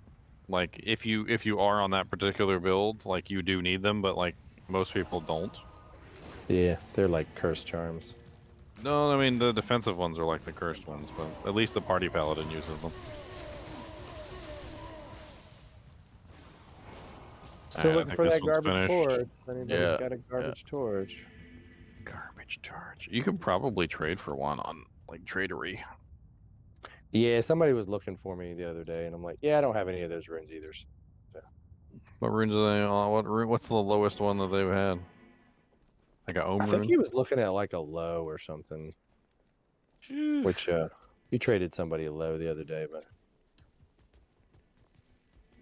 Like if you are on that particular build, like you do need them, but like most people don't.
Yeah, they're like curse charms.
No, I mean the defensive ones are like the cursed ones, but at least the party paladin uses them.
Still
Alright, I
looking
think
for
this
that
one's
garbage
finished.
torch. If anybody's
Yeah,
got a garbage torch.
Garbage torch. You could probably trade for one on like Tradery.
Yeah, somebody was looking for me the other day, and I'm like, yeah, I don't have any of those runes either. So.
What runes are they on? What's the lowest one that they've had? Like a Ohm
I think
rune?
he was looking at like a low or something. Which he traded somebody a low the other day, but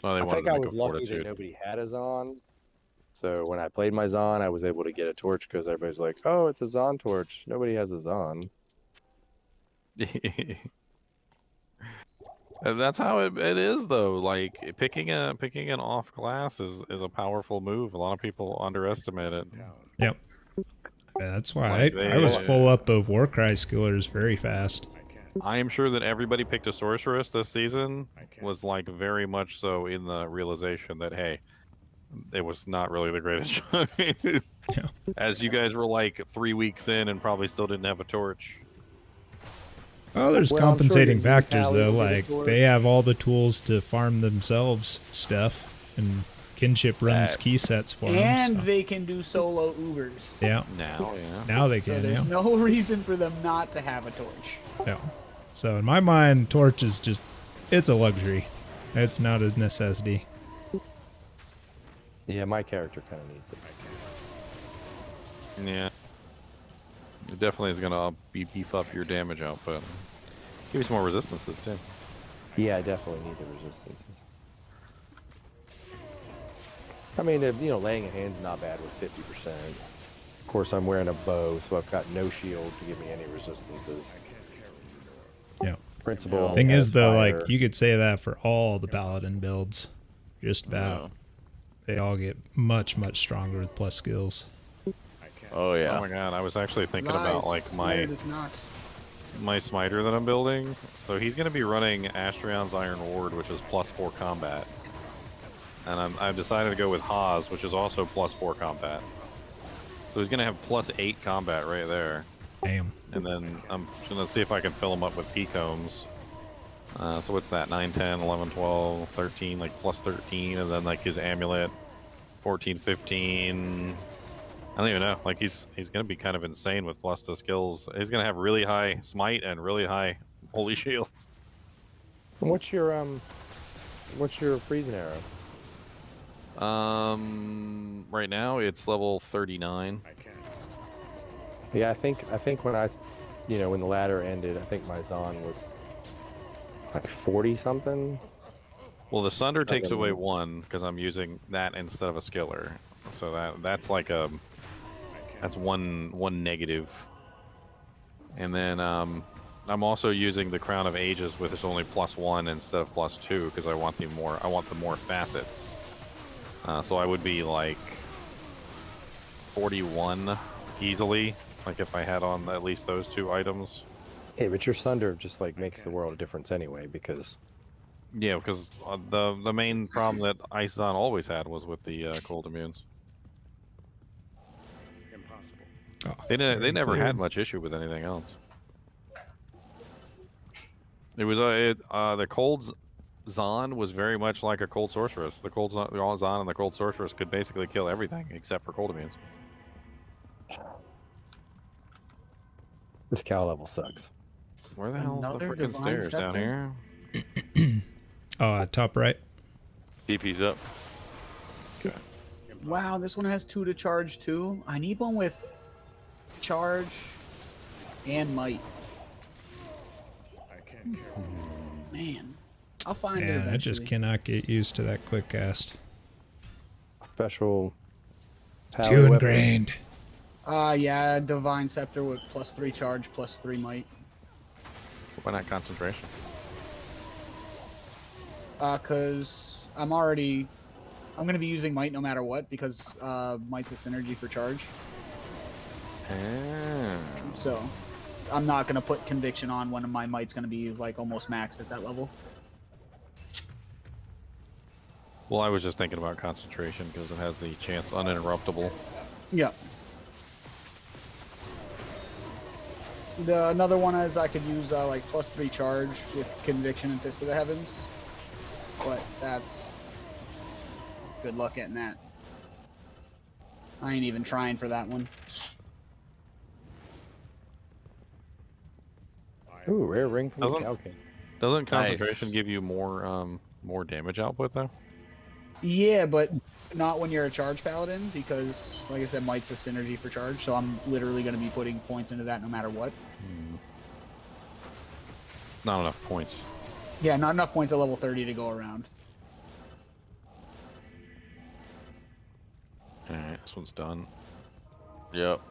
Oh, they
I
wanted
think
to
I
make
was
a
lucky
fortitude.
that nobody had a Zon. So when I played my Zon, I was able to get a torch because everybody's like, "Oh, it's a Zon torch." Nobody has a Zon.
And that's how it is though. Like picking an off class is a powerful move. A lot of people underestimate it.
Yep. Yeah, that's why
Like
I was full
they-
up of Warcry skillers very fast.
I am sure that everybody picked a sorceress this season was like very much so in the realization that hey, it was not really the greatest choice. As you guys were like 3 weeks in and probably still didn't have a torch.
Oh, there's
Well, I'm sure
compensating
your
factors
pally
though.
will get a
Like
torch.
they have all the tools to farm themselves stuff, and Kinship runs key sets for them.
And
So.
they can do solo Ubers.
Yeah. Now they
So
can.
there's
Yeah.
no reason for them not to have a torch.
Yeah. So in my mind, torch is it's a luxury. It's not a necessity.
Yeah, my character kind of needs it.
Yeah. It definitely is gonna beef up your damage output. Give you some more resistances too.
Yeah, I definitely need the resistances. I mean, laying a hand's not bad with 50%. Of course, I'm wearing a bow, so I've got no shield to give me any resistances.
Yeah.
Principal.
Thing is, though,
fire.
like you could say that for all the paladin builds, just about. They all get much stronger with plus skills.
Oh yeah.
Oh my god, I was actually thinking
Lies.
about like
Smiter does not.
my smiter that I'm building. So he's gonna be running Astrion's Iron Ward, which is +4 combat. And I've decided to go with Haas, which is also +4 combat. So he's gonna have +8 combat right there.
Damn.
And then I'm gonna see if I can fill him up with P-combs. So what's that? 9, 10, 11, 12, 13, like +13, and then like his amulet, 14, 15. I don't even know. Like he's gonna be kind of insane with plus the skills. He's gonna have really high smite and really high holy shields.
And what's your freezing arrow?
Right now it's level 39.
Yeah, I think when when the ladder ended, I think my Zon was like 40 something.
Well, the Sunder takes away 1 because I'm using that instead of a skiller. So that's like that's one negative. And then I'm also using the Crown of Ages with its only +1 instead of +2 because I want the more facets. So I would be like 41 easily, like if I had on at least those 2 items.
Hey, but your Sunder just like makes the world a difference anyway, because
Yeah, because the main problem that Ice-On always had was with the cold immunes.
Impossible.
Oh,
They never
clear.
had much issue with anything else. It was the cold Zon was very much like a cold sorceress. The cold Zon and the cold sorceress could basically kill everything except for cold immunes.
this cow level sucks.
Where the hell's the
Another
freaking
divine
stairs down
scepter?
here?
Top right.
DP's up.
Wow, this one has 2 to charge too. I need one with charge and might.
I can't carry
Man, I'll find it
Man,
eventually.
I just cannot get used to that quick cast.
Special.
It's
pally
too
weapon.
ingrained.
Yeah, divine scepter with +3 charge, +3 might.
Why not concentration?
Cause I'm gonna be using might no matter what because might's a synergy for charge.
Ah.
So I'm not gonna put conviction on when my might's gonna be like almost maxed at that level.
Well, I was just thinking about concentration because it has the chance uninterruptible.
Yeah. Another one is I could use like +3 charge with Conviction and Fist of the Heavens, but that's good luck getting that. I ain't even trying for that one.
Ooh, rare ring from the
Doesn't-
Cow King.
Doesn't concentration give you more damage output though?
Yeah, but not when you're a charge paladin, because like I said, Might's a synergy for charge, so I'm literally going to be putting points into that no matter what.
Not enough points.
Yeah, not enough points at level 30 to go around.
Alright, this one's done.
Yep.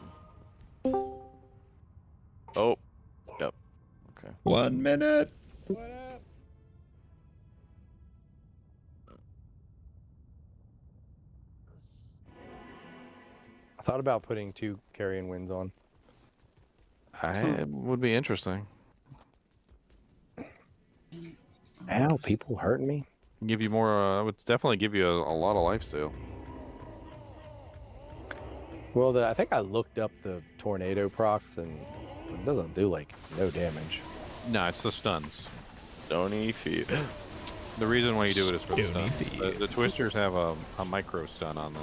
Oh. Yep. Okay.
1 minute.
I thought about putting 2 carrion winds on.
It would be interesting.
Ow, people hurting me.
Give you more. I would definitely give you a lot of lifesteal.
Well, I think I looked up the tornado procs, and it doesn't do like no damage.
No, it's the stuns.
Stony Field.
The reason why you do it is for the
Stony
stuns.
Field.
The twisters have a micro stun on them.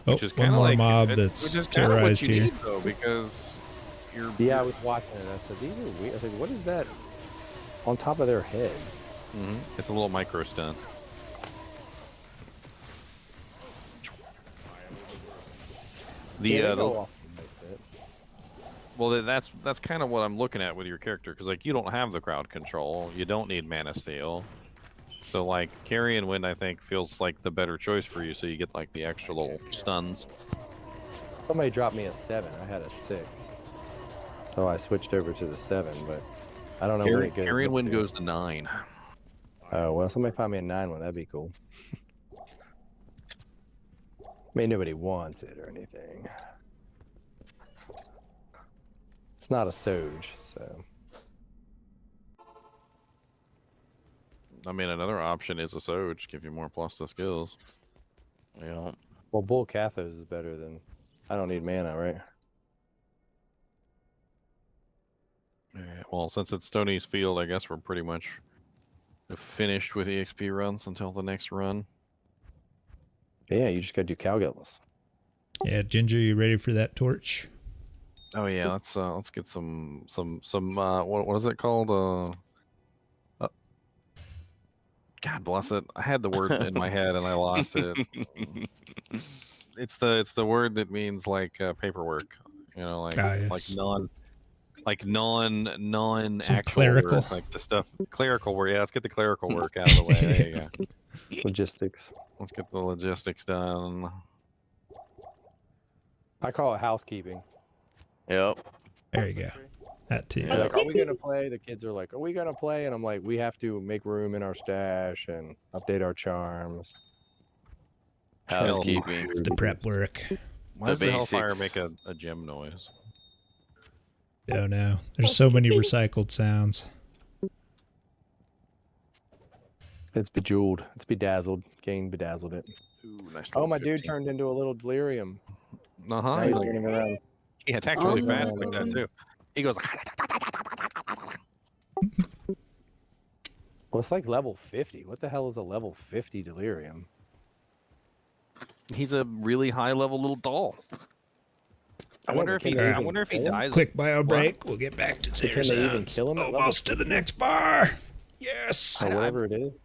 Oh,
Which is
one
kind of
more
like
mob
which
that's
is kinda what
terrorized
you
here.
need, though, because you're.
Yeah, I was watching it. I said, these are weird. I said, what is that on top of their head?
It's a little micro stun.
Yeah, they go off a nice bit.
Well, that's kind of what I'm looking at with your character, because like you don't have the crowd control, you don't need mana steal, so like Carrion Wind I think feels like the better choice for you, so you get like the extra little stuns.
Somebody dropped me a 7. I had a 6. So I switched over to the 7, but I don't know where it goes.
Carrion Wind goes to 9.
Oh, well, somebody find me a 9 one. That'd be cool. I mean, nobody wants it or anything. It's not a Soj, so.
I mean, another option is a Soj, give you more plus to skills.
Yeah.
Well, Bull Cathos is better than. I don't need mana, right?
Well, since it's Stony's Field, I guess we're pretty much finished with EXP runs until the next run.
Yeah, you just gotta do Cowgills.
Yeah, Ginger, you ready for that torch?
Oh yeah, let's get some what is it called? God bless it. I had the word in my head and I lost it. It's the word that means like paperwork. You know, like
yes.
like non
Some
actual
clerical.
work, like the stuff clerical work. Yeah, let's get the clerical work out of the way. There you go.
Logistics.
Let's get the logistics done.
I call it housekeeping.
Yep.
There you go. That too.
They're like, are we gonna play? The kids are like, are we gonna play? And I'm like, we have to make room in our stash and update our charms.
Housekeeping.
It's the prep work.
Why does the Hellfire
basics.
make a gem noise?
Oh no. There's so many recycled sounds.
It's bejeweled. It's bedazzled. Gang bedazzled it.
Ooh, nice.
Oh,
little
my dude
15.
turned into a little delirium.
Uh
Now
huh.
he's running around.
He attacks really fast like that too. He goes.
Well, it's like level 50. What the hell is a level 50 delirium?
He's a really high level little doll. I wonder if he. I wonder if he dies.
Quick bio break. We'll get back to Tater
Can they even
Sounds.
kill him at level
Almost to the next bar. Yes.
Or whatever it is.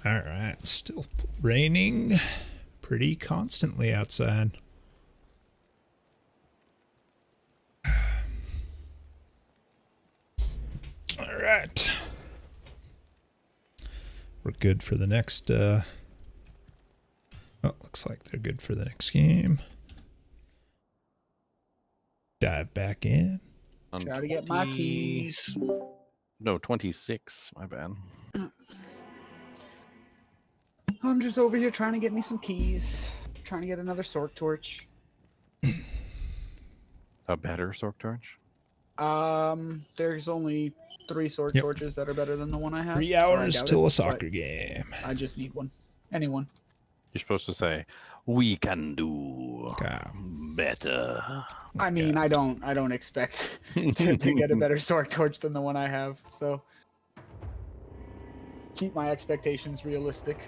All right, still raining pretty constantly outside. All right. We're good for the next, oh, looks like they're good for the next game. Dive back in.
Try to get my keys.
No, 26. My bad.
I'm just over here trying to get me some keys. Trying to get another Sork Torch.
A better Sork Torch?
There's only 3 Sork
Yep.
Torches that are better than the one I have.
3
so I
hours
doubt
till
it,
a soccer
but
game.
I just need one. Anyone.
You're supposed to say, "We can do better."
I mean, I don't expect to get a better Sork Torch than the one I have, so keep my expectations realistic.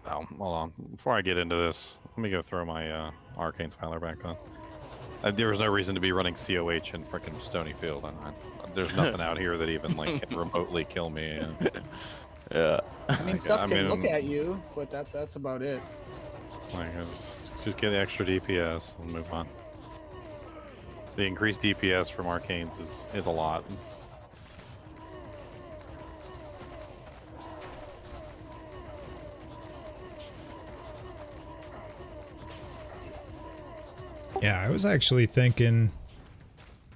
Oh, hold on. Before I get into this, let me go throw my Arcane Smiler back on. There was no reason to be running COH in frickin' Stony Field. There's nothing out here that even like can remotely kill me.
Yeah.
I mean, stuff can look at you, but that's about it.
Like, just get extra DPS and move on. The increased DPS from Arcanes is a lot.
Yeah, I was actually thinking,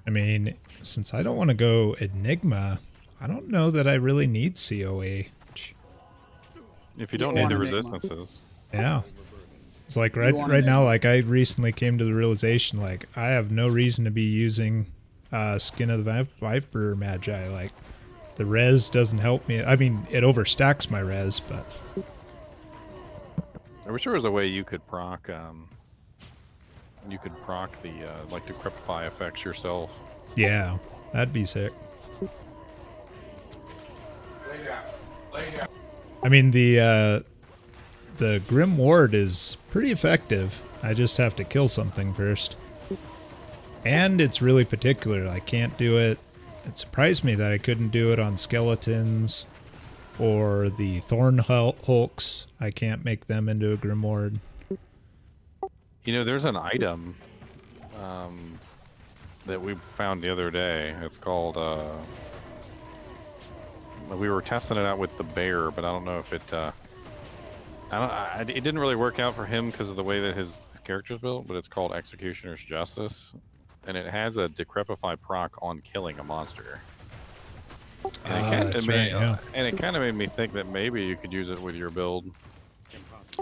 I mean, since I don't want to go Enigma, I don't know that I really need COH.
If you don't need the resistances.
Yeah. It's like right now, like I recently came to the realization, like I have no reason to be using Skin of the Viper Magi. Like the res doesn't help me. I mean, it overstacks my res, but
I wish there was a way you could proc the like Decrepify effects yourself.
yeah, that'd be sick. I mean, the Grim Ward is pretty effective. I just have to kill something first. And it's really particular. I can't do it. It surprised me that I couldn't do it on skeletons or the Thorn Hulks. I can't make them into a Grim Ward.
You know, there's an item that we found the other day. It's called we were testing it out with the bear, but I don't know if it. It didn't really work out for him because of the way that his character's built. But it's called Executioner's Justice, and it has a decrepify proc on killing a monster. And it kind of made me think that maybe you could use it with your build.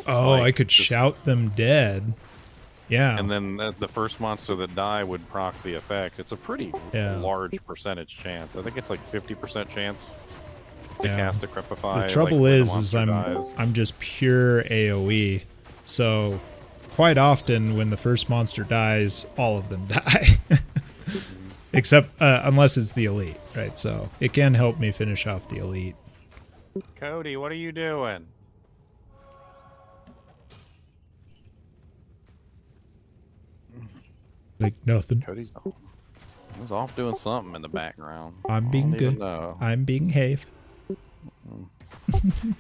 Oh, I could shout them dead. Yeah.
And then the first monster that die would proc the effect. It's a pretty large percentage chance. I think it's like 50% chance to cast Decrepify.
The trouble is I'm just pure AoE. So quite often when the first monster dies, all of them die. Except unless it's the elite, right? So it can help me finish off the elite.
Cody, what are you doing?
Like nothing.
Cody's off doing something in the background.
I'm being good. I'm being have.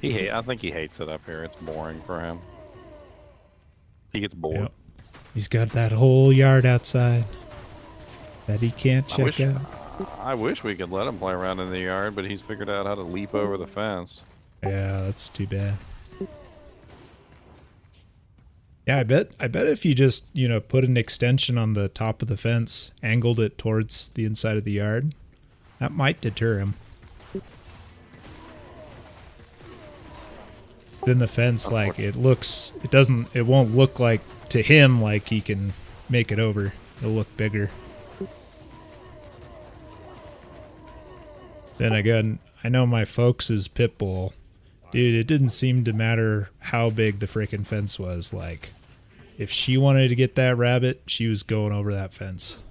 I think he hates it up here. It's boring for him. He gets bored.
Yep. He's got that whole yard outside that he can't check out.
I wish we could let him play around in the yard, but he's figured out how to leap over the fence.
Yeah, that's too bad. Yeah, I bet if you just, put an extension on the top of the fence, angled it towards the inside of the yard, that might deter him. Then the fence, like, it won't look like, to him, like he can make it over. It'll look bigger. Then again, I know my folks' pit bull. Dude, it didn't seem to matter how big the freaking fence was. Like, if she wanted to get that rabbit, she was going over that fence.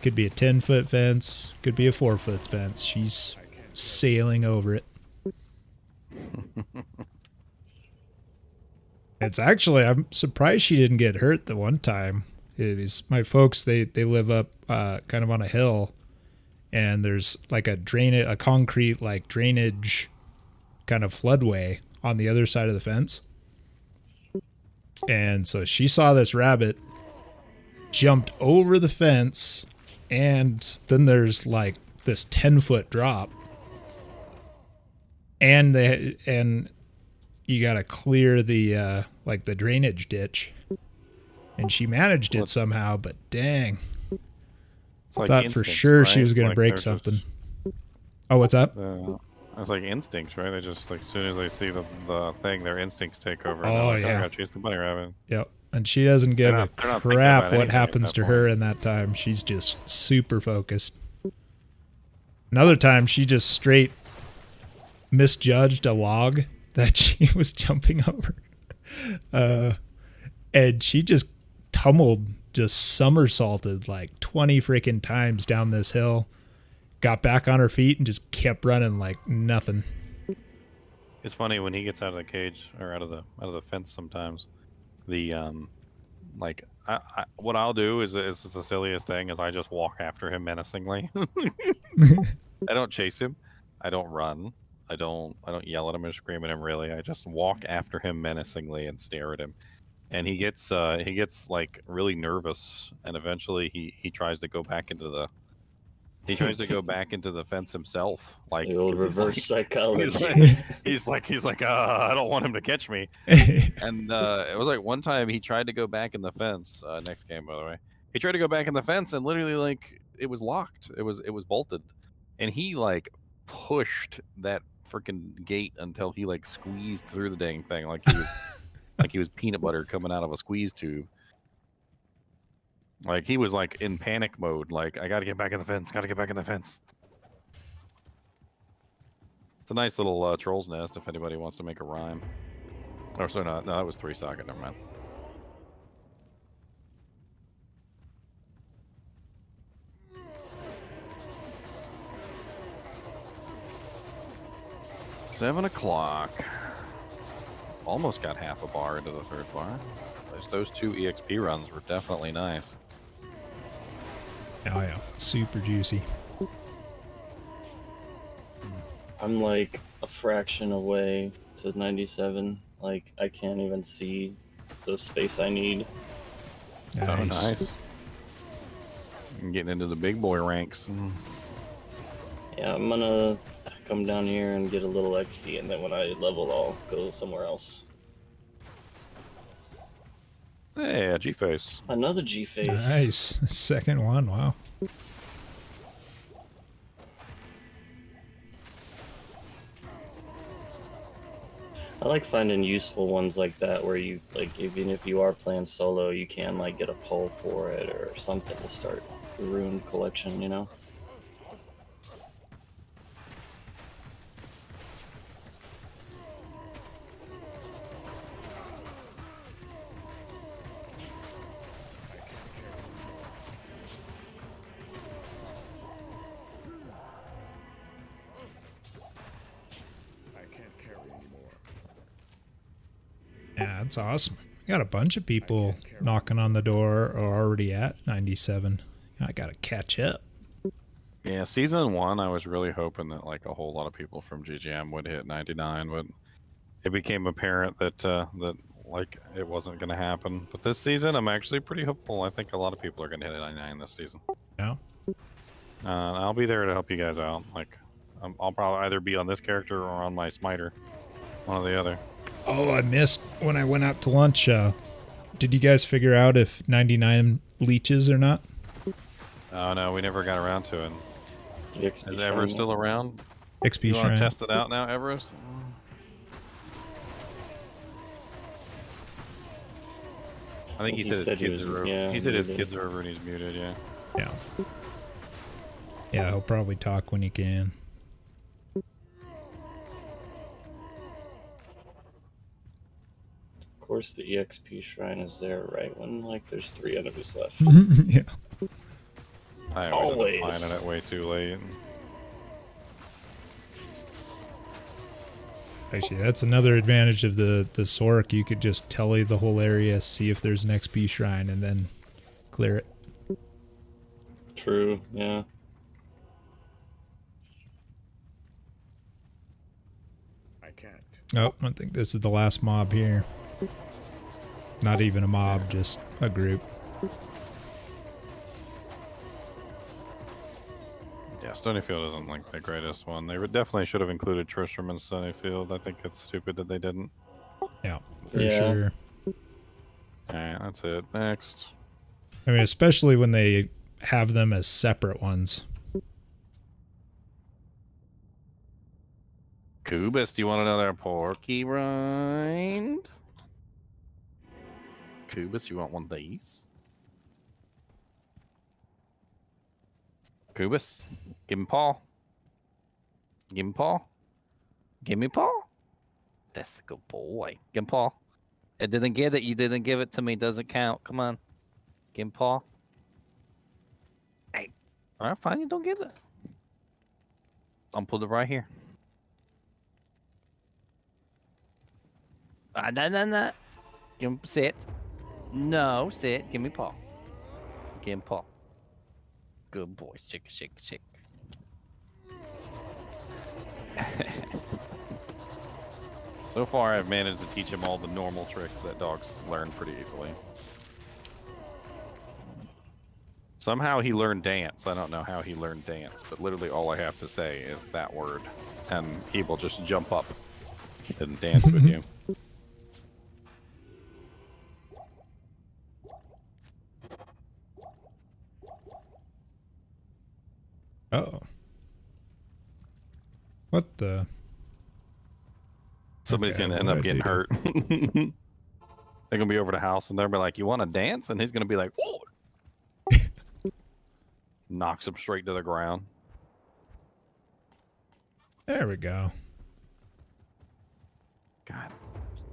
Could be a 10-foot fence, could be a 4-foot fence. She's sailing over it. It's actually, I'm surprised she didn't get hurt the one time. It was my folks, they live up kind of on a hill, and there's like a concrete like drainage kind of floodway on the other side of the fence. And so she saw this rabbit, jumped over the fence, and then there's like this 10-foot drop. And you got to clear the like the drainage ditch. And she managed it somehow, but dang.
Like
thought for sure, right? She was going to break something. Oh, what's up?
It's like instincts, right? They just, like, as soon as they see the thing, their instincts take over. And
oh,
like,
yeah.
I gotta chase the bunny rabbit.
Yep. And she doesn't give a crap what happens to her in that time. She's just super focused. Another time, she just straight misjudged a log that she was jumping over. And she just somersaulted like 20 freaking times down this hill. Got back on her feet and just kept running like nothing.
It's funny when he gets out of the cage or out of the fence. Sometimes the what I'll do is the silliest thing is I just walk after him menacingly. I don't chase him. I don't run. I don't yell at him or scream at him. Really, I just walk after him menacingly and stare at him. And he gets like really nervous, and eventually he tries to go back into the. He tries to go back into the fence himself, like
reverse psychology.
He's like, I don't want him to catch me. And it was like one time he tried to go back in the fence. Next game, by the way, he tried to go back in the fence, and literally like it was locked. It was bolted, and he like pushed that freaking gate until he like squeezed through the dang thing, like he was like he was peanut butter coming out of a squeeze tube. Like, he was, like, in panic mode. Like, I gotta get back in the fence. Gotta get back in the fence. It's a nice little troll's nest if anybody wants to make a rhyme. Or, so no, that was 3-socket. Never mind. $7 o'clock. Almost got half a bar into the third bar. Those 2 EXP runs were definitely nice.
Oh yeah, super juicy.
I'm like a fraction away to 97. Like, I can't even see the space I need.
Nice.
Oh, nice. I'm getting into the big boy ranks.
Yeah, I'm gonna come down here and get a little XP, and then when I level, I'll go somewhere else.
Hey, a G-Face.
Another G-Face.
Nice. Second one. Wow.
I like finding useful ones like that where you, like, even if you are playing solo, you can, like, get a pull for it or something to start your rune collection, you know?
Yeah, that's awesome. We got a bunch of people knocking on the door or already at 97. I gotta catch up.
Yeah, season 1, I was really hoping that like a whole lot of people from GGM would hit 99, but it became apparent that that like it wasn't going to happen. But this season, I'm actually pretty hopeful. I think a lot of people are going to hit 99 this season.
Yeah.
I'll be there to help you guys out. Like, I'll probably either be on this character or on my smiter, one or the other.
Oh, I missed when I went out to lunch. Did you guys figure out if 99 leeches or not?
Oh no, we never got around to it. Is Everest still around?
XP
you
Shrine.
Want to test it out now, Everest? I think he said his kids are over.
Yeah,
he said his kids are over and he's muted. Yeah.
Yeah. Yeah, he'll probably talk when he can.
Of course, the EXP shrine is there right when, like, there's 3 enemies left.
Yeah.
I always end up finding it way too late.
Actually, that's another advantage of the Sork. You could just telly the whole area, see if there's an XP shrine, and then clear it.
True, yeah.
I can't.
Oh, I think this is the last mob here. Not even a mob, just a group.
Yeah, Stonyfield isn't like the greatest one. They definitely should have included Tristram in Stonyfield. I think it's stupid that they didn't.
Yeah, for sure.
Alright, that's it. Next.
I mean, especially when they have them as separate ones.
Kubus, do you want another porky rind? Kubus, you want one of these? Kubus, give him Paul. Give him Paul. Give me Paul. That's a good boy. Give him Paul. I didn't get it. You didn't give it to me. Doesn't count. Come on. Give him Paul. Hey. All right, fine. You don't get it. I'll put it right here. No. Give him sit. No, sit. Give me Paul. Give him Paul. Good boy. Shake. So far, I've managed to teach him all the normal tricks that dogs learn pretty easily. Somehow he learned dance. I don't know how he learned dance, but literally all I have to say is that word, and he will just jump up and dance with you.
Uh-oh. What the?
Somebody's
Okay,
going to end
what
up
did I
getting
do?
hurt. They're going to be over the house, and they'll be like, you want to dance? And he's going to be like, oh! Knocks him straight to the ground.
There we go.
God,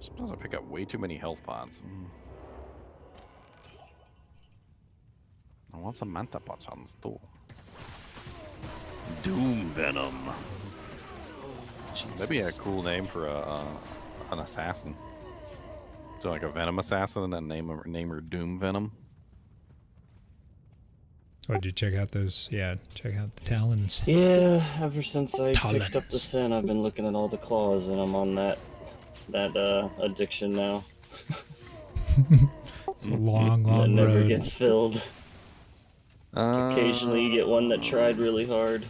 sometimes I pick up way too many health pods. I want some manta pots on the stool. Doom Venom. That'd be a cool name for an assassin. So like a Venom assassin, and then name her Doom Venom.
Oh, did you check out those? Yeah, check out the talons.
Yeah, ever since I picked up the
Talons.
sin, I've been looking at all the claws, and I'm on that addiction now.
It's a long,
That
long
never
road.
gets filled. Occasionally you get one that tried really hard.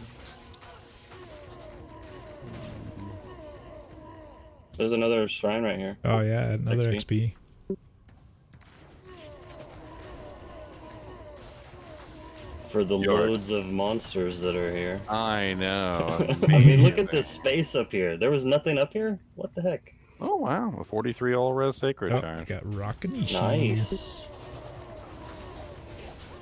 There's another shrine right here.
Oh yeah, another
XP.
XP.
For the
Yard.
loads of monsters that are here.
I know.
I mean, look at this space up here. There was nothing up here? What the heck?
Oh, wow. A 43 all-res sacred
Oh,
charge.
got Rockanishi.
Nice.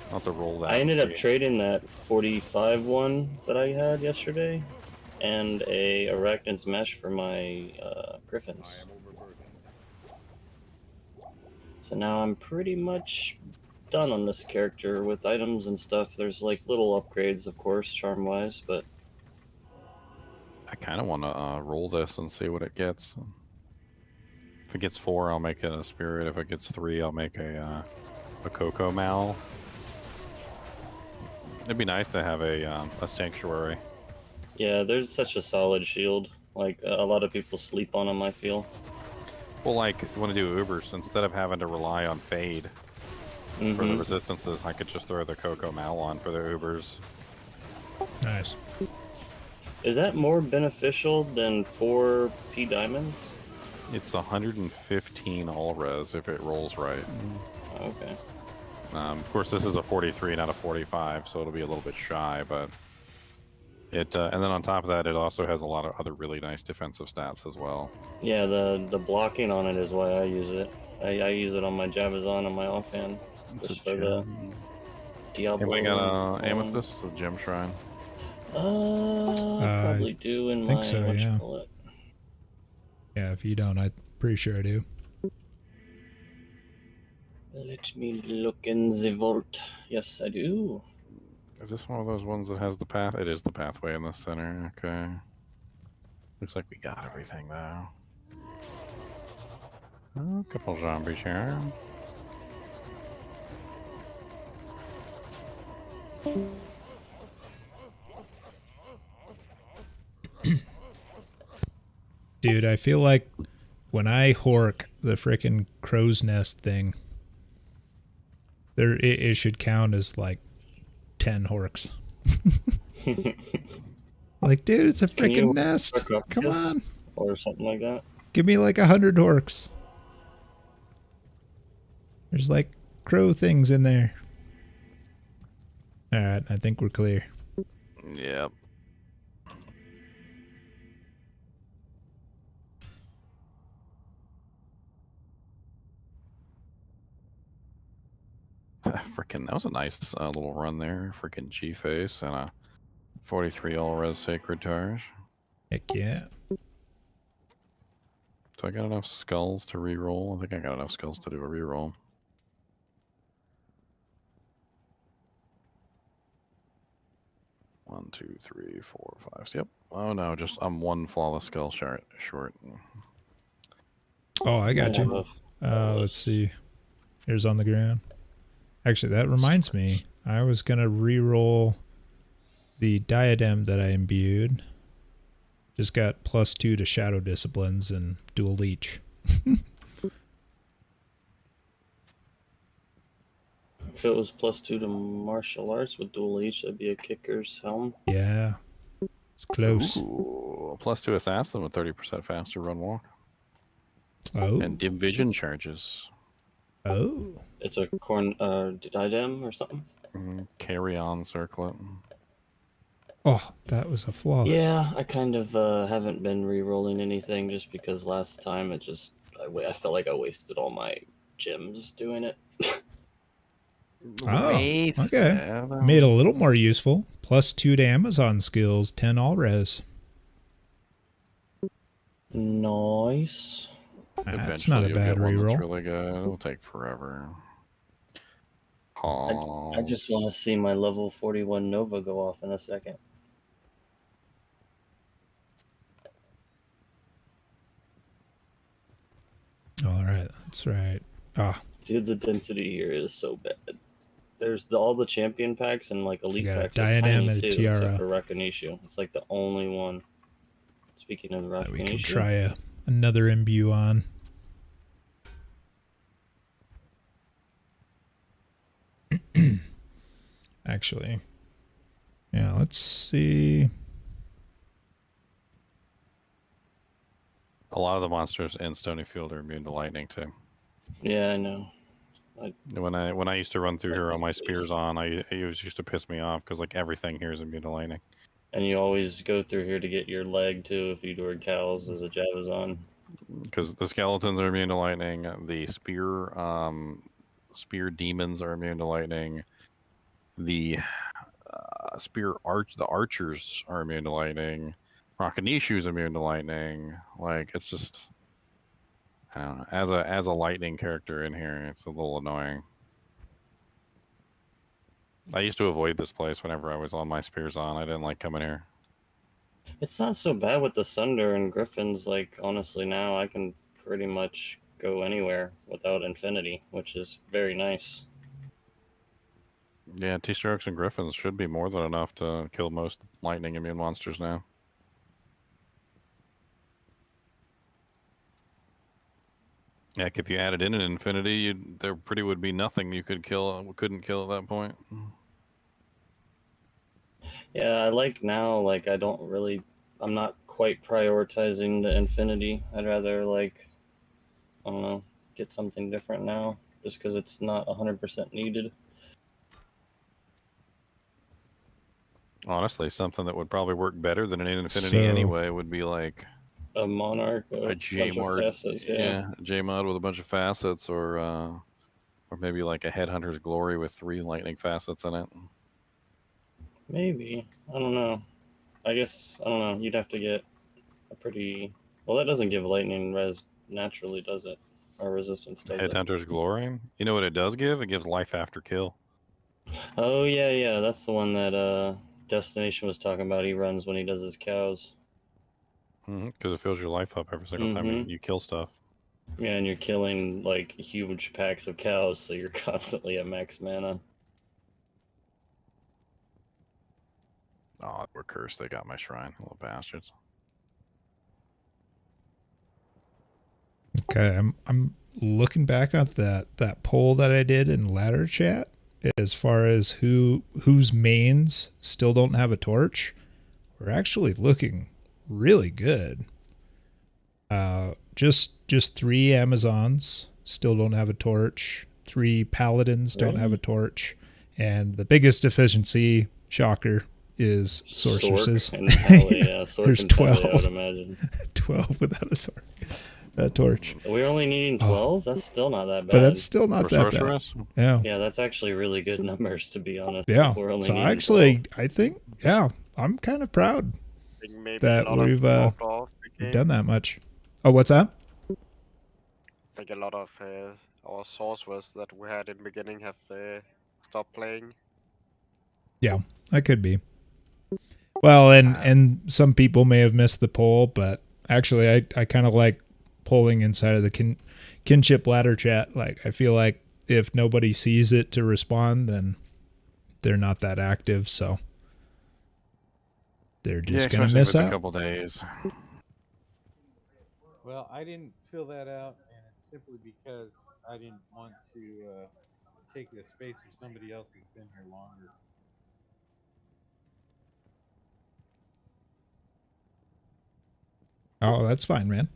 I'll have to roll that.
I ended
and
up
see.
trading that 45 one that I had yesterday and a Arachnid's Mesh for my Griffins. So now I'm pretty much done on this character with items and stuff. There's like little upgrades, of course, charm-wise, but...
I kind of want to roll this and see what it gets. If it gets 4, I'll make it a spirit. If it gets 3, I'll make a Coco Mal. It'd be nice to have a sanctuary.
Yeah, there's such a solid shield. Like, a lot of people sleep on them, I feel.
Well, like, when I do Ubers, instead of having to rely on Fade for the resistances, I could just throw the Coco Mal on for the Ubers.
Nice.
Is that more beneficial than 4 P diamonds?
It's 115 all-res if it rolls right.
Okay.
Of course, this is a 43, not a 45, so it'll be a little bit shy, but it. And then on top of that, it also has a lot of other really nice defensive stats as well.
Yeah, the blocking on it is why I use it. I use it on my Jabazon and my offhand.
It's
Just
a
for the
gem.
Diablo.
Anybody got Amethyst? It's a gem shrine.
Probably do in my
think so, yeah.
whatchamacallit.
Yeah, if you don't, I'm pretty sure I do.
Let me look in the vault. Yes, I do.
Is this one of those ones that has the path? It is the pathway in the center. Okay. Looks like we got everything though. Oh, a couple zombies here.
Dude, I feel like when I hork the frickin' crow's nest thing, it should count as like 10 horks. Like, dude, it's a
Can you
frickin' nest.
hook up
Come
this?
on.
Or something like that.
Give me like 100 horks. There's like crow things in there. Alright, I think we're clear.
Yep. Freaking, that was a nice little run there. Freaking G-Face and a 43 all-res sacred charge.
Heck yeah.
Do I got enough skulls to re-roll? I think I got enough skulls to do a re-roll. One, two, three, 4, 5. Yep. Oh no, just I'm one flawless skull short.
Oh, I got you. Let's see. Here's on the ground. Actually, that reminds me. I was going to re-roll the diadem that I imbued. Just got +2 to shadow disciplines and dual leech.
If it was +2 to martial arts with dual leech, that'd be a kicker's helm.
Yeah. It's close.
Ooh, +2 assassin with 30% faster run walk.
Oh.
And dim vision charges.
Oh.
It's a diadem or something.
Carry on circlet.
Oh, that was a flawless.
Yeah, I kind of haven't been re-rolling anything just because last time it just I felt like I wasted all my gems doing it.
Oh, okay. Made it a little more useful. +2 to Amazon skills, 10 all res.
Nice.
That's not a
Eventually
bad
you'll get one that's
reroll.
really good. It'll take forever.
I just want to see my level 41 Nova go off in a second.
All right, that's right. Ah,
Dude, the density here is so bad. There's all the champion packs and like elite
got a
packs.
diadem
are
and a
tiny too,
tiara.
except for Rakanishu. It's like the only one. Speaking of Rakanishu,
we can try another imbue on. Actually, yeah, let's see.
A lot of the monsters in Stonyfield are immune to lightning too.
Yeah, I know.
When I used to run through
Like
here
the
on my
space.
spears on, it used to piss me off because like everything here is immune to lightning.
And you always go through here to get your leg too if you do cows as a Javazon.
Because the skeletons are immune to lightning. The spear demons are immune to lightning. The the archers are immune to lightning. Rakanishu is immune to lightning. Like it's just, I don't know. As a lightning character in here, it's a little annoying. I used to avoid this place whenever I was on my spears on. I didn't like coming here.
It's not so bad with the Sunder and Griffins. Like honestly, now I can pretty much go anywhere without Infinity, which is very nice.
Yeah, T-Strokes and Griffins should be more than enough to kill most lightning immune monsters now. Heck, if you added in an Infinity, there pretty would be nothing you couldn't kill at that point.
Yeah, I like now, like, I'm not quite prioritizing the Infinity. I'd rather, like, I don't know, get something different now, just because it's not 100% needed.
Honestly, something that would probably work better than an Infinity anyway would be like
a Monarch,
a J-Mod,
yeah,
J-Mod with a bunch of facets, or maybe like a Headhunter's Glory with 3 lightning facets in it.
Maybe. I don't know. I guess, I don't know, you'd have to get a pretty... Well, that doesn't give lightning res naturally, does it? Or resistance, does it?
Headhunter's Glory? You know what it does give? It gives life after kill.
Oh, yeah, that's the one that Destination was talking about. He runs when he does his cows.
Because it fills your life up every single time you kill stuff.
Yeah, and you're killing, like, huge packs of cows, so you're constantly at max mana.
Oh, we're cursed. They got my shrine, little bastards.
Okay, I'm looking back at that poll that I did in ladder chat as far as whose mains still don't have a torch. We're actually looking really good. Just 3 Amazons still don't have a torch. 3 Paladins don't have a torch, and the biggest deficiency, shocker, is sorceresses. There's 12.
I would imagine.
12 without a torch.
We're only needing 12. That's still not that bad.
But that's still not that bad. Yeah.
Yeah, that's actually really good numbers, to be honest.
Yeah. So actually, 12. I think, I'm kind of proud that we've done that much. Oh, what's that?
I think a lot of our sorcerers that we had in the beginning have stopped playing.
Yeah, that could be. Well, and some people may have missed the poll, but actually I kind of like polling inside of the kinship ladder chat. Like, I feel like if nobody sees it to respond, then they're not that active, so they're just gonna miss out.
A couple days.
Well, I didn't fill that out, and it's simply because I didn't want to take the space of somebody else who's been here longer.
Oh, that's fine, man.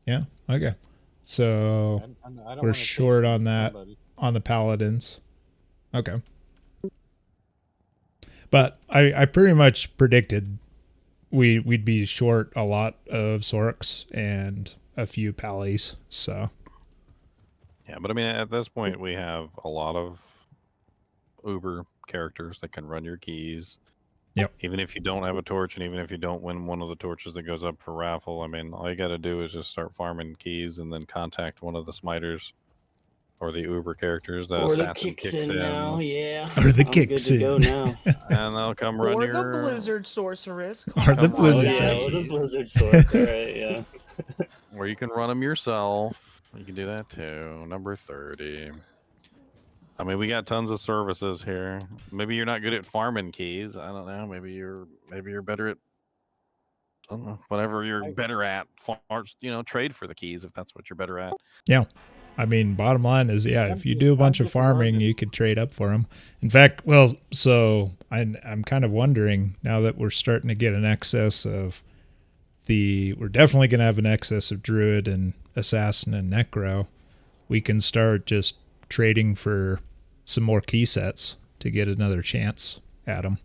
Yeah, okay. So we're short on that, on the Paladins. Okay. But I pretty much predicted we'd be short a lot of Sorks and a few Pallies, so.
Yeah, but I mean, at this point, we have a lot of Uber characters that can run your keys.
Yep.
Even if you don't have a torch, and even if you don't win one of the torches that goes up for raffle, I mean, all you got to do is just start farming keys and then contact one of the smiters or the Uber characters. That
or the kicks in now, yeah.
Or the kicks in.
Go now.
And they'll come run
or
your...
the Blizzard Sorceress.
Or the Blizzard
Sorceress. Or the Blizzard Sorceress, right, yeah.
Or you can run them yourself. You can do that too. Number 30. I mean, we got tons of services here. Maybe you're not good at farming keys. I don't know. Maybe you're better at, I don't know, whatever you're better at. Trade for the keys if that's what you're better at.
Yeah. I mean, bottom line is, if you do a bunch of farming, you could trade up for them. In fact, so I'm kind of wondering now that we're starting to get an excess of we're definitely going to have an excess of Druid and Assassin and Necro. We can start just trading for some more key sets to get another chance at them.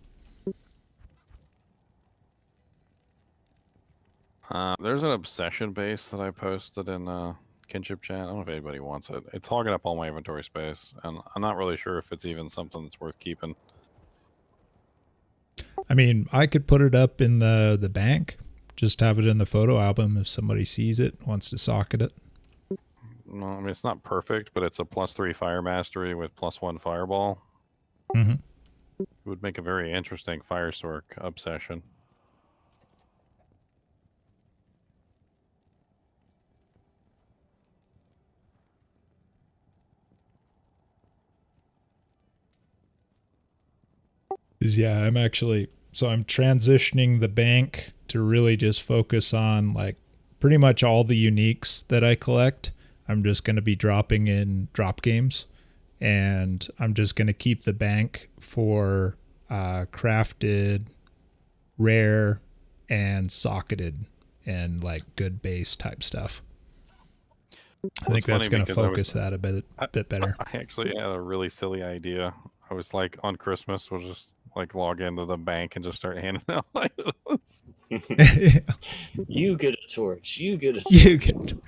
There's an obsession base that I posted in Kinship chat. I don't know if anybody wants it. It's hogging up all my inventory space, and I'm not really sure if it's even something that's worth keeping.
I mean, I could put it up in the bank, just have it in the photo album if somebody sees it, wants to socket it.
No, I mean, it's not perfect, but it's a +3 fire mastery with +1 fireball.
Mm-hmm.
It would make a very interesting fire sork obsession.
Yeah, I'm transitioning the bank to really just focus on like pretty much all the uniques that I collect. I'm just going to be dropping in drop games, and I'm just going to keep the bank for crafted, rare, and socketed, and like good base type stuff. I think that's going to focus that a bit better.
I actually had a really silly idea. I was like, on Christmas, we'll just like log into the bank and just start handing out items.
You get a torch. You get a torch.
You get a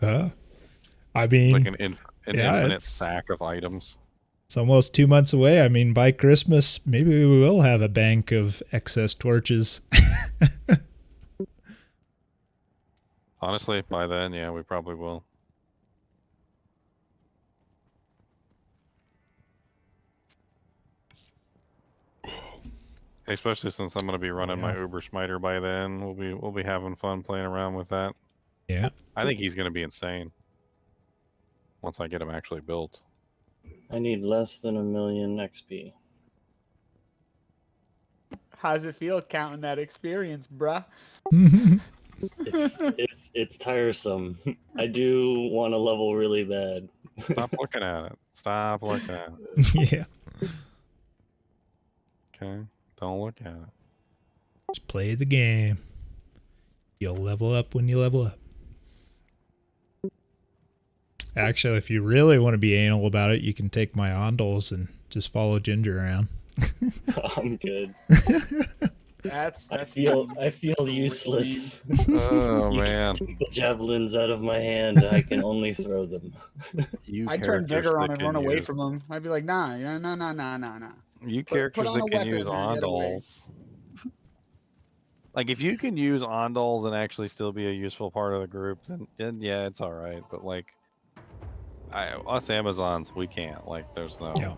torch. I mean,
like an infinite sack of items.
It's almost 2 months away. I mean, by Christmas, maybe we will have a bank of excess torches.
Honestly, by then, yeah, we probably will. Especially since I'm going to be running my Uber Smiter by then, we'll be having fun playing around with that.
Yeah,
I think he's going to be insane once I get him actually built.
I need less than 1 million XP.
How's it feel counting that experience, bruh?
It's tiresome. I do want to level really bad.
Stop looking at it. Stop looking at it.
Yeah.
Okay. Don't look at it.
Just play the game. You'll level up when you level up. Actually, if you really want to be anal about it, you can take my Ondols and just follow Ginger around.
I'm good.
I
feel useless.
Oh man!
Take the javelins out of my hand. I can only throw them.
I'd turn Vigor on and run away from them. I'd be like, nah.
You characters that can use Ondols. Like, if you can use Ondols and actually still be a useful part of the group, then yeah, it's all right. But like, us Amazons, we can't. Like, there's no.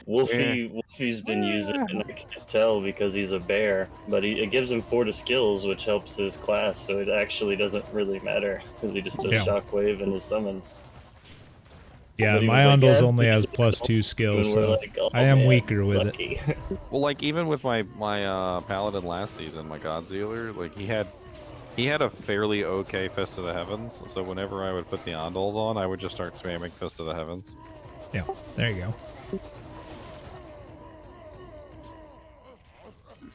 Wolfie's been using it, and I can't tell because he's a bear, but it gives him 4 to skills, which helps his class, so it actually doesn't really matter because he just does shockwave and his summons.
Yeah, my Ondals only has +2 skills, so
like, oh,
I am
man,
weaker with
lucky.
it.
Well, like, even with my Paladin last season, my Godsealer, like, he had a fairly okay Fist of the Heavens, so whenever I would put the Ondols on, I would just start spamming Fist of the Heavens.
Yeah, there you go.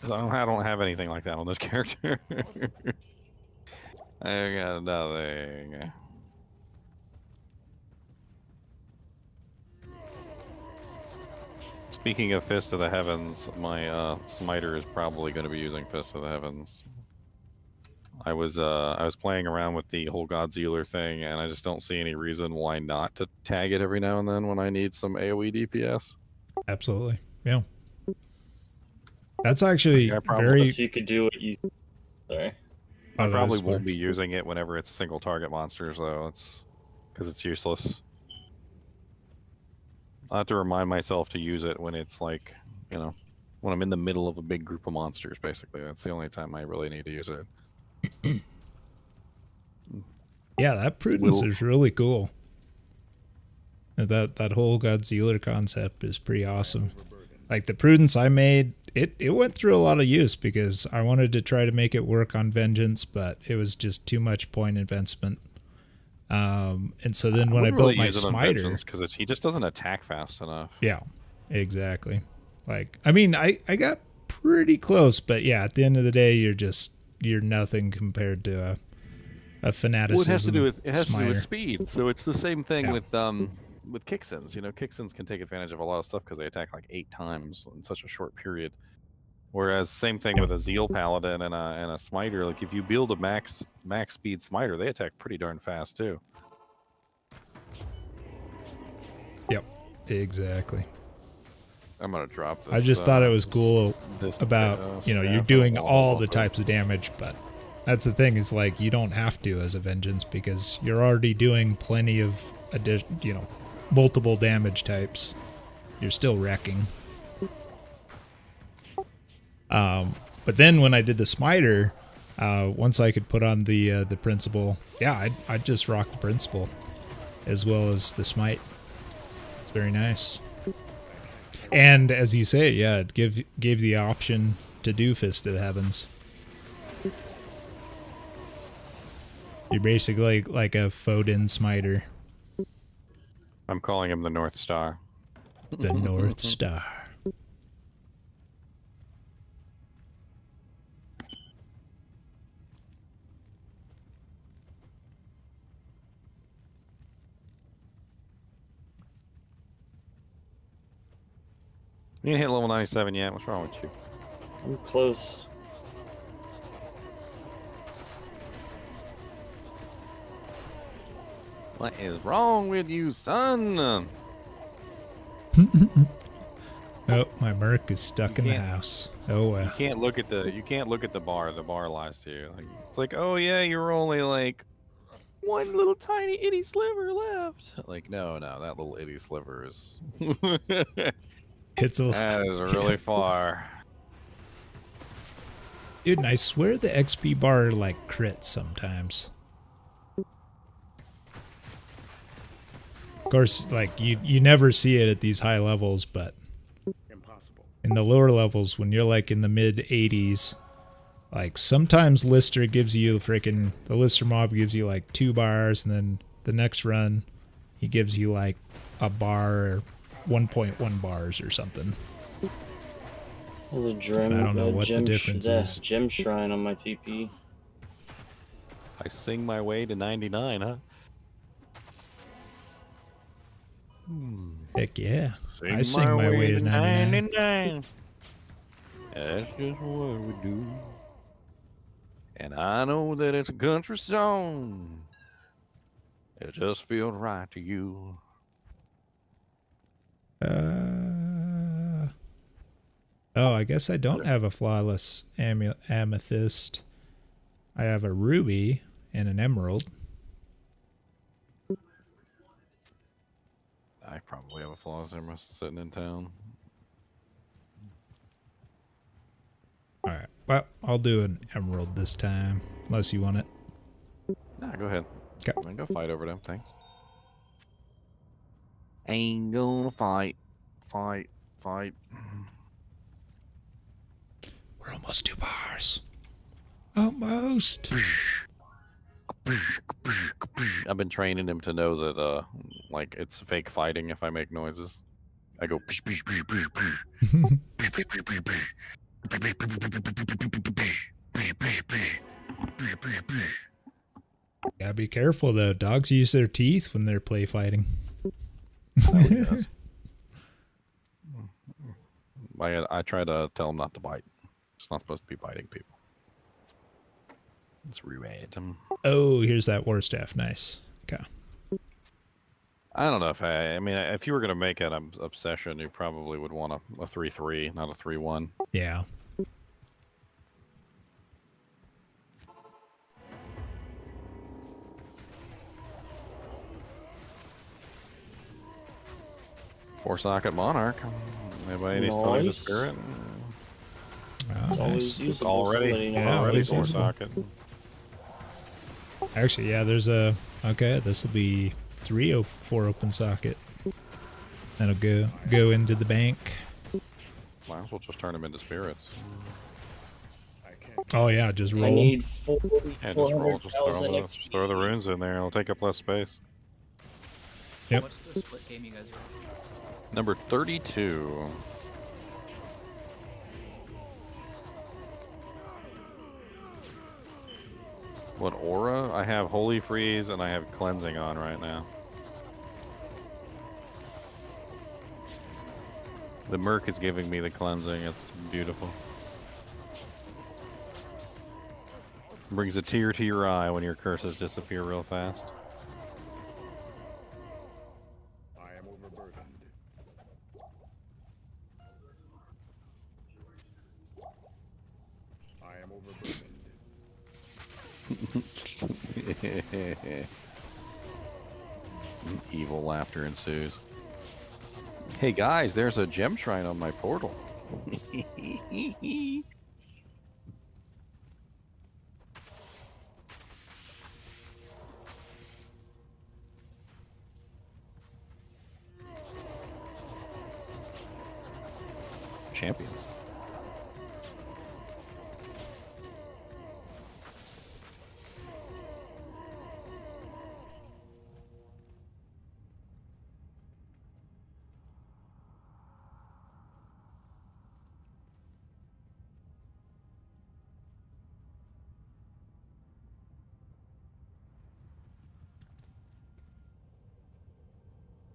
I don't have anything like that on this character. I got nothing. Speaking of Fist of the Heavens, my Smiter is probably going to be using Fist of the Heavens. I was playing around with the whole Godsealer thing, and I just don't see any reason why not to tag it every now and then when I need some AoE DPS.
Absolutely, yeah. That's actually
very. So you could do what you. Sorry.
I probably won't be using it whenever it's single target monsters, though. It's because it's useless. I have to remind myself to use it when it's like, you know, when I'm in the middle of a big group of monsters. Basically, that's the only time I really need to use it.
Yeah, that prudence is really cool. That whole Godsealer concept is pretty awesome. Like the prudence I made, it went through a lot of use because I wanted to try to make it work on Vengeance, but it was just too much point investment. And so then when I built my Smiter,
because he just doesn't attack fast enough.
Yeah, exactly. Like, I mean, I got pretty close. But yeah, at the end of the day, you're nothing compared to a fanaticism.
Well, it has to do with
smiter.
speed. So it's the same thing
Yeah.
with Kicksons. You know, Kicksons can take advantage of a lot of stuff because they attack like 8 times in such a short period. Whereas same thing with a Zeal Paladin and a Smiter. Like if you build a max speed Smiter, they attack pretty darn fast too.
Yep, exactly.
I'm gonna drop this.
I just thought it was cool
this,
about you're
staff
doing
on the
all
wall.
the types of damage, but that's the thing is like you don't have to as a vengeance because you're already doing plenty of multiple damage types. You're still wrecking. But then when I did the smiter, once I could put on the principal, yeah, I'd just rock the principal as well as the smite. It's very nice. And as you say, yeah, it gave the option to do Fist of the Heavens. You're basically like a Foden smiter.
I'm calling him the North Star.
The North Star.
You ain't hit level 97 yet. What's wrong with you?
I'm close.
What is wrong with you, son?
Oh, my Merc is stuck in the house. Oh well.
You can't look at the bar. The bar lies to you. Like, it's like, oh yeah, you're only like one little tiny itty sliver left. Like, no, that little itty sliver is.
It's
that is really far.
Dude, and I swear the XP bar like crits sometimes. Of course, like you never see it at these high levels, but in the lower levels, when you're like in the mid 80s, like sometimes Lister gives you the Lister mob gives you like 2 bars, and then the next run he gives you like a bar or 1.1 bars or something.
There's a gem.
I don't know what the difference is.
Gem shrine on my TP.
I sing my way to 99, huh?
Heck yeah. I sing my way to 99.
That's just what we do. And I know that it's a country song. It just feels right to you.
Oh, I guess I don't have a flawless amethyst. I have a ruby and an emerald.
I probably have a flawless emerald sitting in town.
Alright, well, I'll do an emerald this time, unless you want it.
Nah, go ahead.
Okay.
Go fight over them, thanks. Ain't gonna fight.
We're almost 2 bars. Almost.
I've been training him to know that, like, it's fake fighting if I make noises. I go.
Gotta be careful though. Dogs use their teeth when they're play fighting.
I try to tell him not to bite. It's not supposed to be biting people. It's rude.
Oh, here's that war staff. Nice. Okay.
I don't know if I mean, if you were going to make it an obsession, you probably would want a 3-3, not a 3-1.
Yeah.
Four-socket Monarch. Anybody needs to learn the spirit?
Oh, nice.
It's already four-socket.
Actually, yeah, there's a... Okay, this will be 4 open socket. That'll go into the bank.
Might as well just turn them into spirits.
Oh yeah, just roll.
I need
Yeah, just throw the runes in there. It'll take up less space.
Yep.
What's the split game you guys are?
Number 32. What aura? I have Holy Freeze and I have Cleansing on right now. The Merc is giving me the Cleansing. It's beautiful. Brings a tear to your eye when your curses disappear real fast.
I am overburdened. I am overburdened.
Evil laughter ensues. Hey guys, there's a gem shrine on my portal. Champions.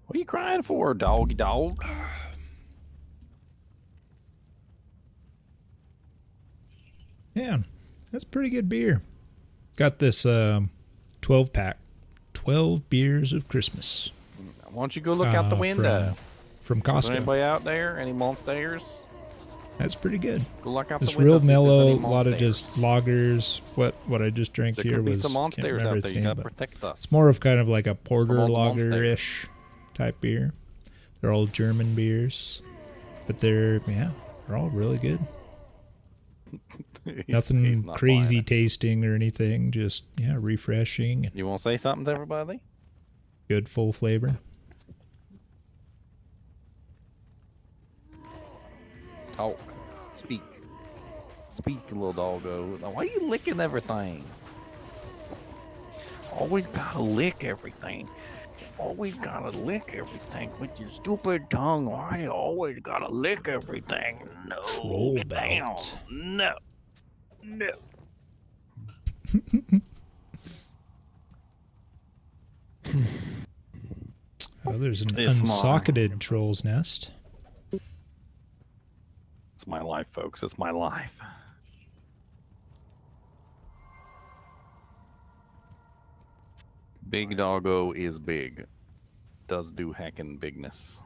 What are you crying for, doggy dog?
Yeah, that's pretty good beer. Got this 12-pack. 12 beers of Christmas.
Why don't you go look out the window?
From
Is there
Costco.
anybody out there? Any monsters?
That's pretty good.
Go look out
It's
the window.
real
see if there's
mellow,
any
a lot of
monsters.
just lagers. What I just drank
There
here
could be
was
some
can't
monsters
remember
out
its
there. You
name,
gotta
but
protect us.
it's more of kind of like a porter
all the monsters.
lager-ish type beer. They're all German beers, but they're all really good.
He's
Nothing
not
crazy
buying it.
tasting or anything. Just refreshing and
You want to say something to everybody?
good full flavor.
Talk. Speak. Speak, little doggo. Now, why are you licking everything? Always gotta lick everything. Always gotta lick everything with your stupid tongue. Why you always gotta lick everything? No.
Troll
Get down.
belt.
No. No.
Oh, there's an
It's
unsocketed troll's nest.
It's my life, folks. It's my life. Big doggo is big. Does do heckin' bigness.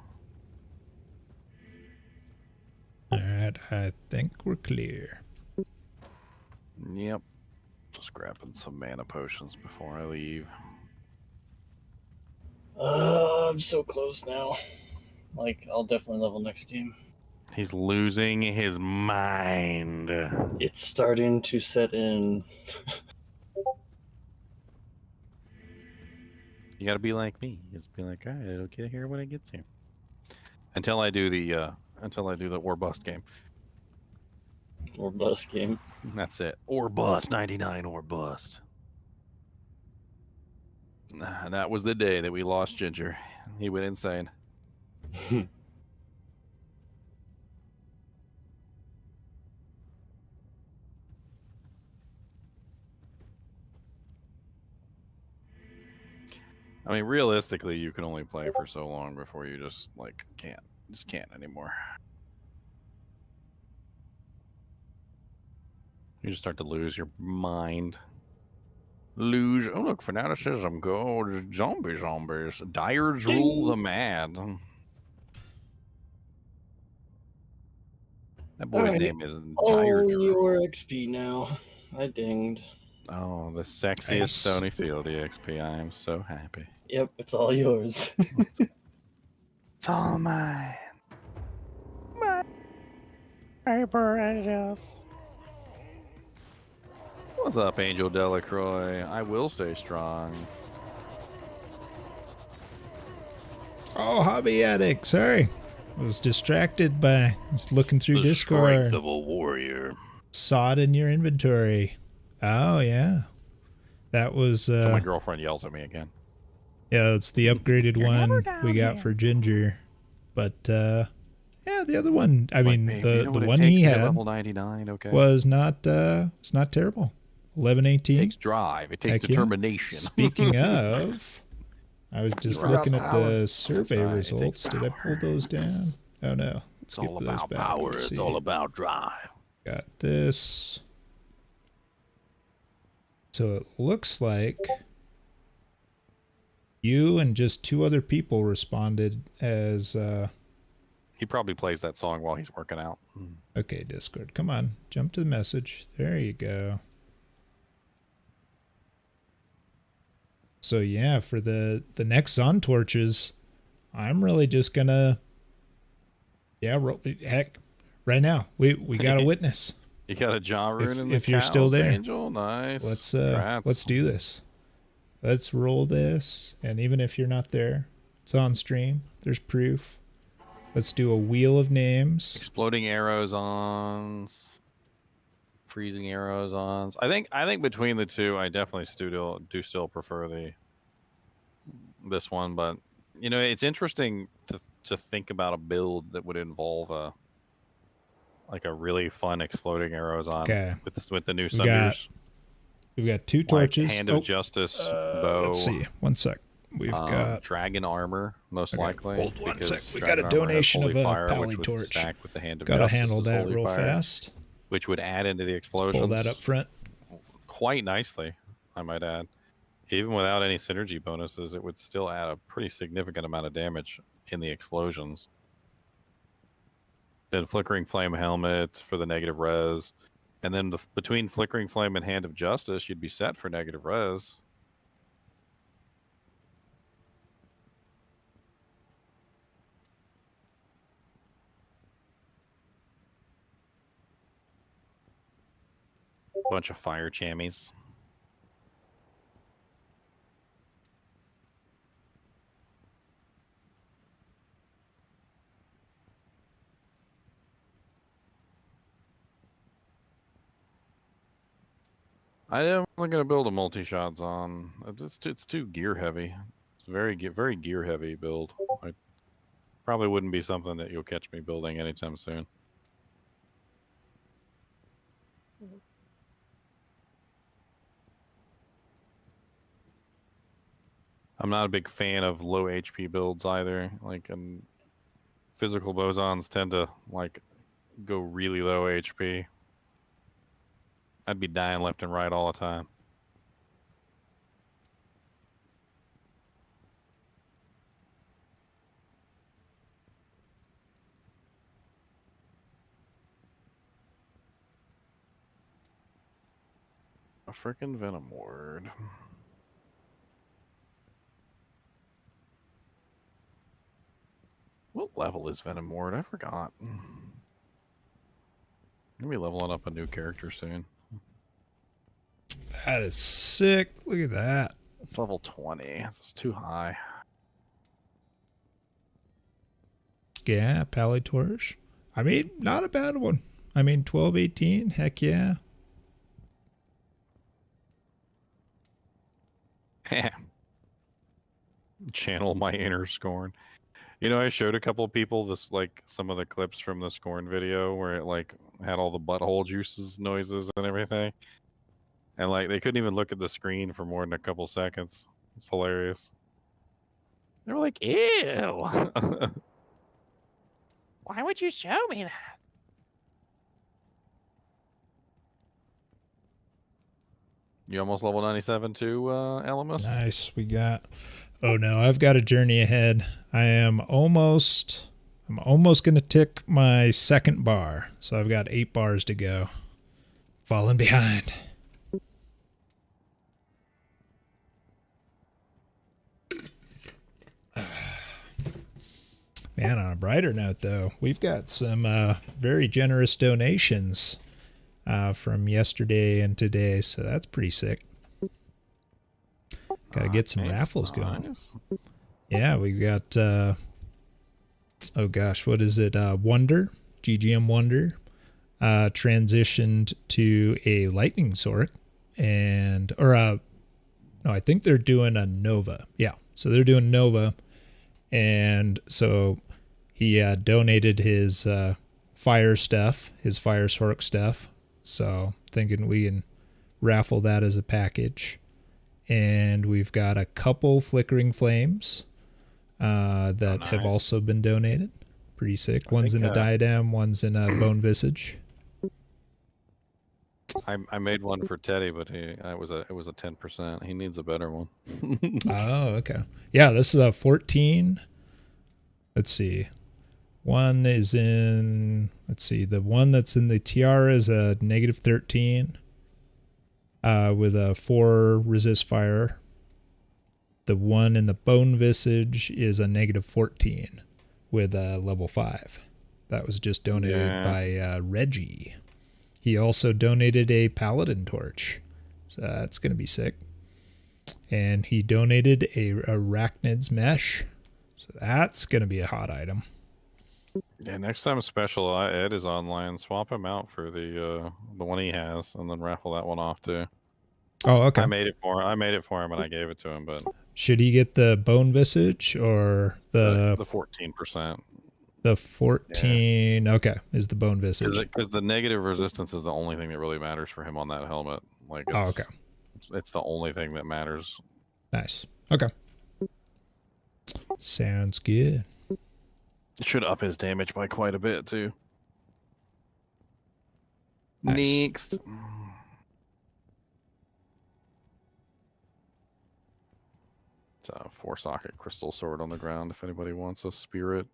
All right, I think we're clear.
Yep. Just grabbing some mana potions before I leave.
I'm so close now. Like, I'll definitely level next game.
He's losing his mind.
It's starting to set in.
You gotta be like me. Just be like, alright, it'll get here when it gets here. Until I do the or bust game.
Or bust game.
That's it. Or bust 99 or bust. That was the day that we lost Ginger. He went insane. I mean, realistically, you can only play for so long before you just can't anymore. You just start to lose your mind. Lose. Oh, look, fanaticism. Go. Zombies. Dyers rule the mad. That boy's
Alright.
name is
All
Dire
your XP now. I dinged.
Oh, the sexiest
Nice.
Stony Field EXP. I am so happy.
Yep, it's all yours.
It's all mine. My precious. What's up, Angel Delacroix? I will stay strong.
Oh, Hobby Addict. Sorry. I was distracted by just looking through
The
Discord.
strength of a warrior.
Saw it in your inventory. Oh, yeah. That was,
So my girlfriend yells at me again.
yeah, it's the upgraded
You're never
one
down
we got
here.
for Ginger. But, yeah, the other one, I
It's like,
mean,
babe,
the
you know what it
one
takes
he
to get
had
level 99, okay?
was not terrible. 11:18.
It takes drive. It takes
Heck yeah.
determination.
Speaking of, I was just
Right.
looking at
Power.
the survey
right, it takes
results. Did I pull those down? Oh no. Let's
It's all
skip those
about
back.
power.
Let's
It's
see.
all about drive.
Got this. So it looks like you and just 2 other people responded as
He probably plays that song while he's working out.
okay, Discord. Come on. Jump to the message. There you go. So yeah, for the next Zon torches, I'm really just gonna heck, right now we got a witness.
You got a jaw rune in the
If you're still
cows,
there.
Angel. Nice.
Let's
Congrats.
do this. Let's roll this, and even if you're not there, it's on stream. There's proof. Let's do a wheel of names.
Exploding arrows on. Freezing arrows on. I think between the two, I definitely still prefer this one, but you know, it's interesting to think about a build that would involve a really fun exploding arrows on with the new Sunders.
We've got 2 torches.
Hand of Justice bow.
Let's see. One sec. We've got
dragon armor, most likely.
Hold one
because
sec. We got a
dragon armor has
donation of
holy
a
fire,
pally
which would
torch.
stack with the hand of
Gotta
Justice's
handle that
holy
real
fire,
fast.
which would add into the explosions.
Pull that up front.
Quite nicely, I might add. Even without any synergy bonuses, it would still add a pretty significant amount of damage in the explosions. Then Flickering Flame Helmet for the negative res. And then between Flickering Flame and Hand of Justice, you'd be set for negative res. Bunch of fire chammies. I wasn't going to build a multi-shots on. It's too gear heavy. It's very gear heavy build. I probably wouldn't be something that you'll catch me building anytime soon. I'm not a big fan of low HP builds either. Like, physical bosons tend to go really low HP. I'd be dying left and right all the time. A frickin' Venom Ward. What level is Venom Ward? I forgot. Gonna be leveling up a new character soon.
That is sick. Look at that.
It's level 20. It's too high.
Yeah, pally torch. I mean, not a bad one. I mean, 12-18. Heck yeah.
Channel my inner Scorn. You know, I showed a couple of people some of the clips from the Scorn video where it had all the butthole juices noises and everything. And they couldn't even look at the screen for more than a couple seconds. It's hilarious. They were like, ew. Why would you show me that? You almost level 97 too, Elemus?
Nice. We got... Oh no, I've got a journey ahead. I'm almost going to tick my second bar. So I've got 8 bars to go. Falling behind. Man, on a brighter note, though, we've got some very generous donations from yesterday and today, so that's pretty sick. Gotta get some raffles going. Yeah, we got, oh gosh, what is it? Wonder, GGM Wonder, transitioned to a lightning sword, no, I think they're doing a Nova. Yeah, so they're doing Nova, and so he donated his fire stuff, his fire sork stuff. So thinking we can raffle that as a package. And we've got a couple flickering flames that have also been donated. Pretty sick. One's in a diadem, one's in a bone visage.
I made one for Teddy, but it was a 10%. He needs a better one.
Oh, okay. Yeah, this is a 14. Let's see. One is in, let's see, the one that's in the tiara is a -13 with a 4 resist fire. The one in the bone visage is a -14 with a level 5. That was just donated by Reggie. He also donated a paladin torch. So that's going to be sick. And he donated a arachnid's mesh. So that's going to be a hot item.
Yeah, next time Special Ed is online, swap him out for the one he has, and then raffle that one off too.
Oh, okay.
I made it for him, and I gave it to him. But
should he get the bone visage or the
14%?
The 14, okay, is the bone visage.
Because the negative resistance is the only thing that really matters for him on that helmet. Like,
okay.
It's the only thing that matters.
Nice. Okay. Sounds good.
It should up his damage by quite a bit, too.
Nice.
Next. It's a 4-socket crystal sword on the ground if anybody wants a spirit.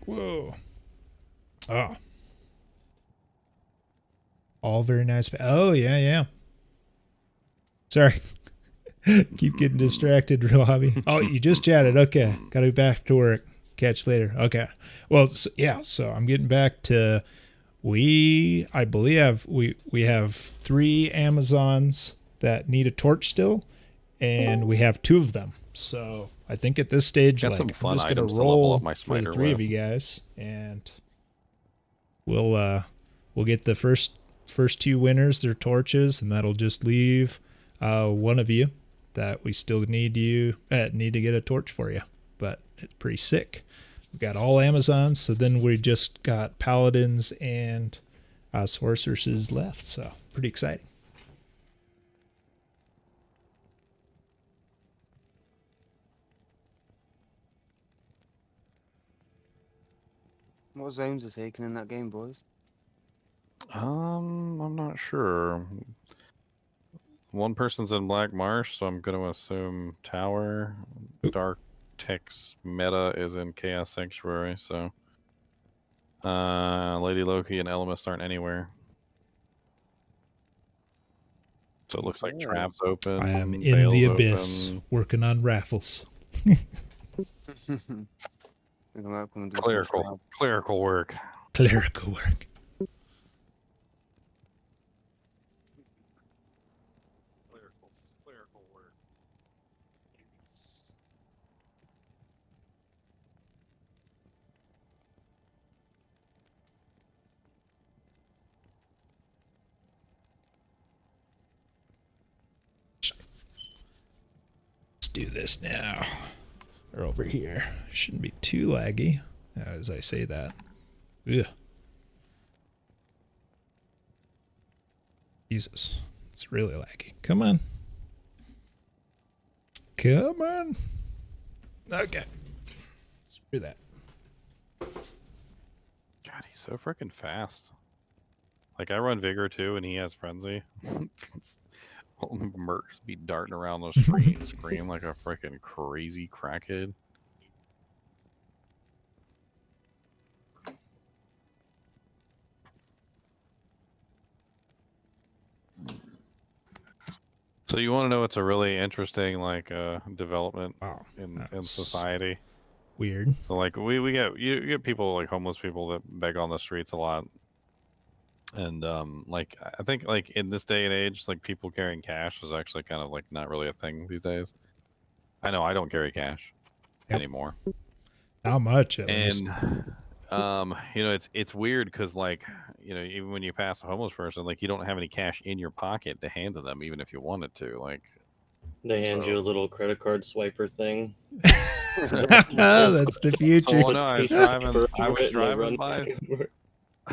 Whoa. Oh. All very nice. Oh, yeah. Sorry. Keep getting distracted, real hobby. Oh, you just chatted. Okay. Got to be back to work. Catch you later. Okay. Well, so I'm getting back to... I believe we have 3 Amazons that need a torch still, and we have 2 of them. So I think at this stage,
got
like,
some fun
I'm just gonna
items to level
roll
up my
for the
smiter
3 of
with.
you guys, and we'll get the first 2 winners their torches, and that'll just leave one of you that we still need to get a torch for you. But it's pretty sick. We've got all Amazons, so then we just got Paladins and Sorceresses left, so pretty exciting.
What zones are taken in that game, boys?
I'm not sure. One person's in Black Marsh, so I'm going to assume Tower. Dark Tex meta is in Chaos Sanctuary, so Lady Loki and Elemist aren't anywhere. So it looks like Traps open.
I am in the abyss, working on raffles.
Clerical work.
Clerical work. Let's do this now. Or over here. Shouldn't be too laggy as I say that. Ugh. Jesus. It's really laggy. Come on. Come on. Okay. Screw that.
God, he's so freaking fast. Like, I run Vigor too, and he has Frenzy. Mercs be darting around the street and scream like a freaking crazy crackhead. So you want to know what's a really interesting development in society?
Weird.
So like we get you get people like homeless people that beg on the streets a lot. And like I think like in this day and age, like people carrying cash is actually kind of like not really a thing these days. I know I don't carry cash anymore.
Not much, at least.
You know, it's weird because like, you know, even when you pass a homeless person, like you don't have any cash in your pocket to hand to them, even if you wanted to. Like
they hand you a little credit card swiper thing.
That's the future.
Oh no, I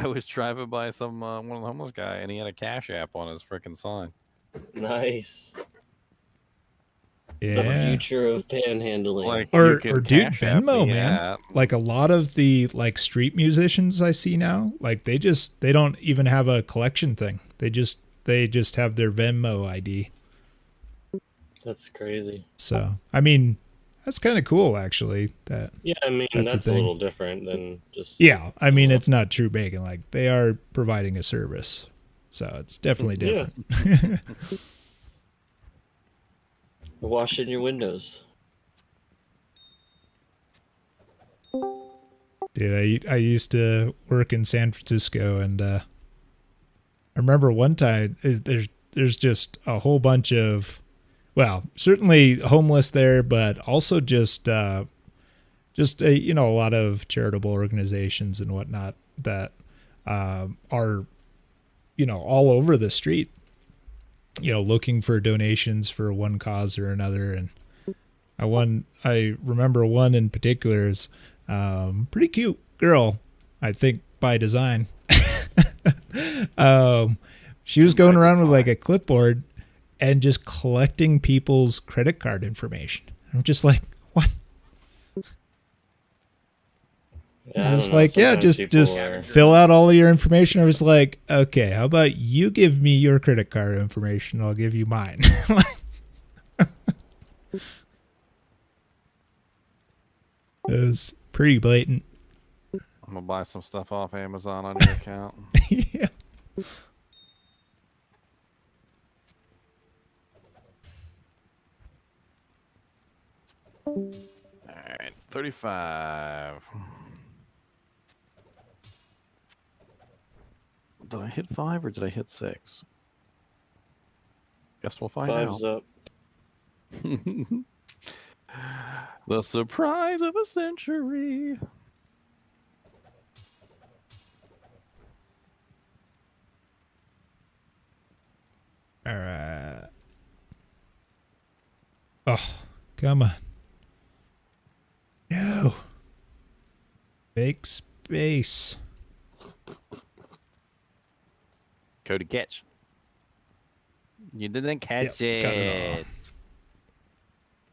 was driving by some one of the homeless guy, and he had a Cash App on his freaking sign.
Nice.
Yeah.
The future of panhandling.
Like,
Or dude, Venmo, man. Like a lot of the like street musicians I see now, like they don't even have a collection thing. They just have their Venmo ID.
That's crazy.
So, I mean, that's kind of cool actually. That
Yeah, I mean, that's a little different than just.
Yeah, I mean, it's not true bacon. Like they are providing a service. So, it's definitely different.
Washing your windows.
Dude, I used to work in San Francisco, and I remember one time there's just a whole bunch of, well, certainly homeless there, but also just a lot of charitable organizations and whatnot that are all over the street, looking for donations for one cause or another. And I remember one in particular is pretty cute girl, I think by design. She was going around with like a clipboard and just collecting people's credit card information. I'm just like, what? It's just like, yeah, just fill out all of your information. I was like, okay, how about you give me your credit card information? I'll give you mine. It was pretty blatant.
I'm gonna buy some stuff off Amazon on your account.
Yeah.
All right, 35. Did I hit 5 or did I hit 6? Guess we'll find out.
5's up.
The surprise of a century.
All right. Oh, come on. No. Fake space.
Cody, catch. You didn't catch
Yep, got it all.
it.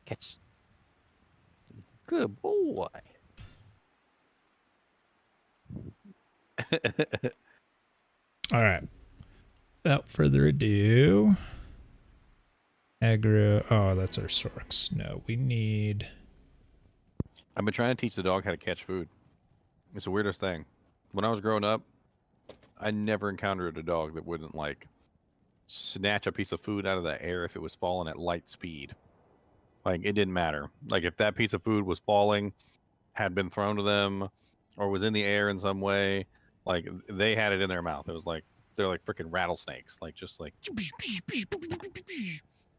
Catch. Good boy.
All right. Without further ado. Aggro. Oh, that's our Sorks. No, we need.
I've been trying to teach the dog how to catch food. It's the weirdest thing. When I was growing up, I never encountered a dog that wouldn't like snatch a piece of food out of the air if it was falling at light speed. Like it didn't matter. Like if that piece of food was falling, had been thrown to them, or was in the air in some way, like they had it in their mouth. It was like they're like freaking rattlesnakes. Like just like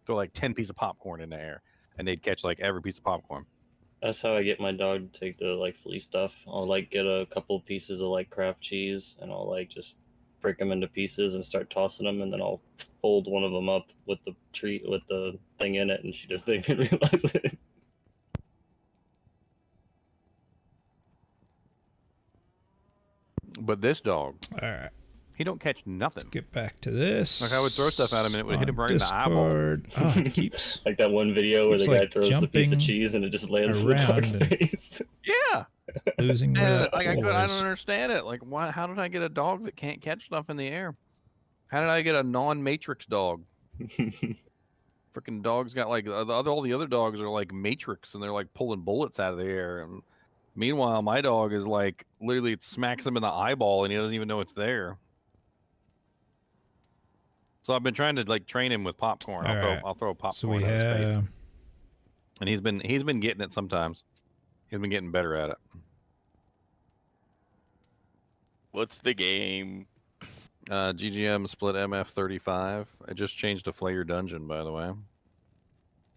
throw like 10 pieces of popcorn in the air, and they'd catch like every piece of popcorn.
That's how I get my dog to take the like flea stuff. I'll like get a couple pieces of like craft cheese, and I'll like just break them into pieces and start tossing them, and then I'll fold one of them up with the treat with the thing in it, and she just didn't even realize it.
But this dog,
all right,
he don't catch nothing.
Let's get back to this.
Like I would throw stuff at him and it would hit him right in the eyeball.
Oh, it keeps
like that one video where the guy
like
throws the piece of
jumping
cheese and it just lands in the dog's face.
Yeah.
Losing
And
that
like I don't
was-
understand it. Like why? How did I get a dog that can't catch stuff in the air? How did I get a non-matrix dog? Freaking dogs got like all the other dogs are like matrix and they're like pulling bullets out of the air. And meanwhile, my dog is like literally it smacks him in the eyeball and he doesn't even know it's there. So I've been trying to like train him with popcorn.
All right.
I'll throw popcorn
So we
at his face.
have
And he's been getting it sometimes. He's been getting better at it.
What's the game?
GGM split MF35. I just changed to Flayer Dungeon, by the way.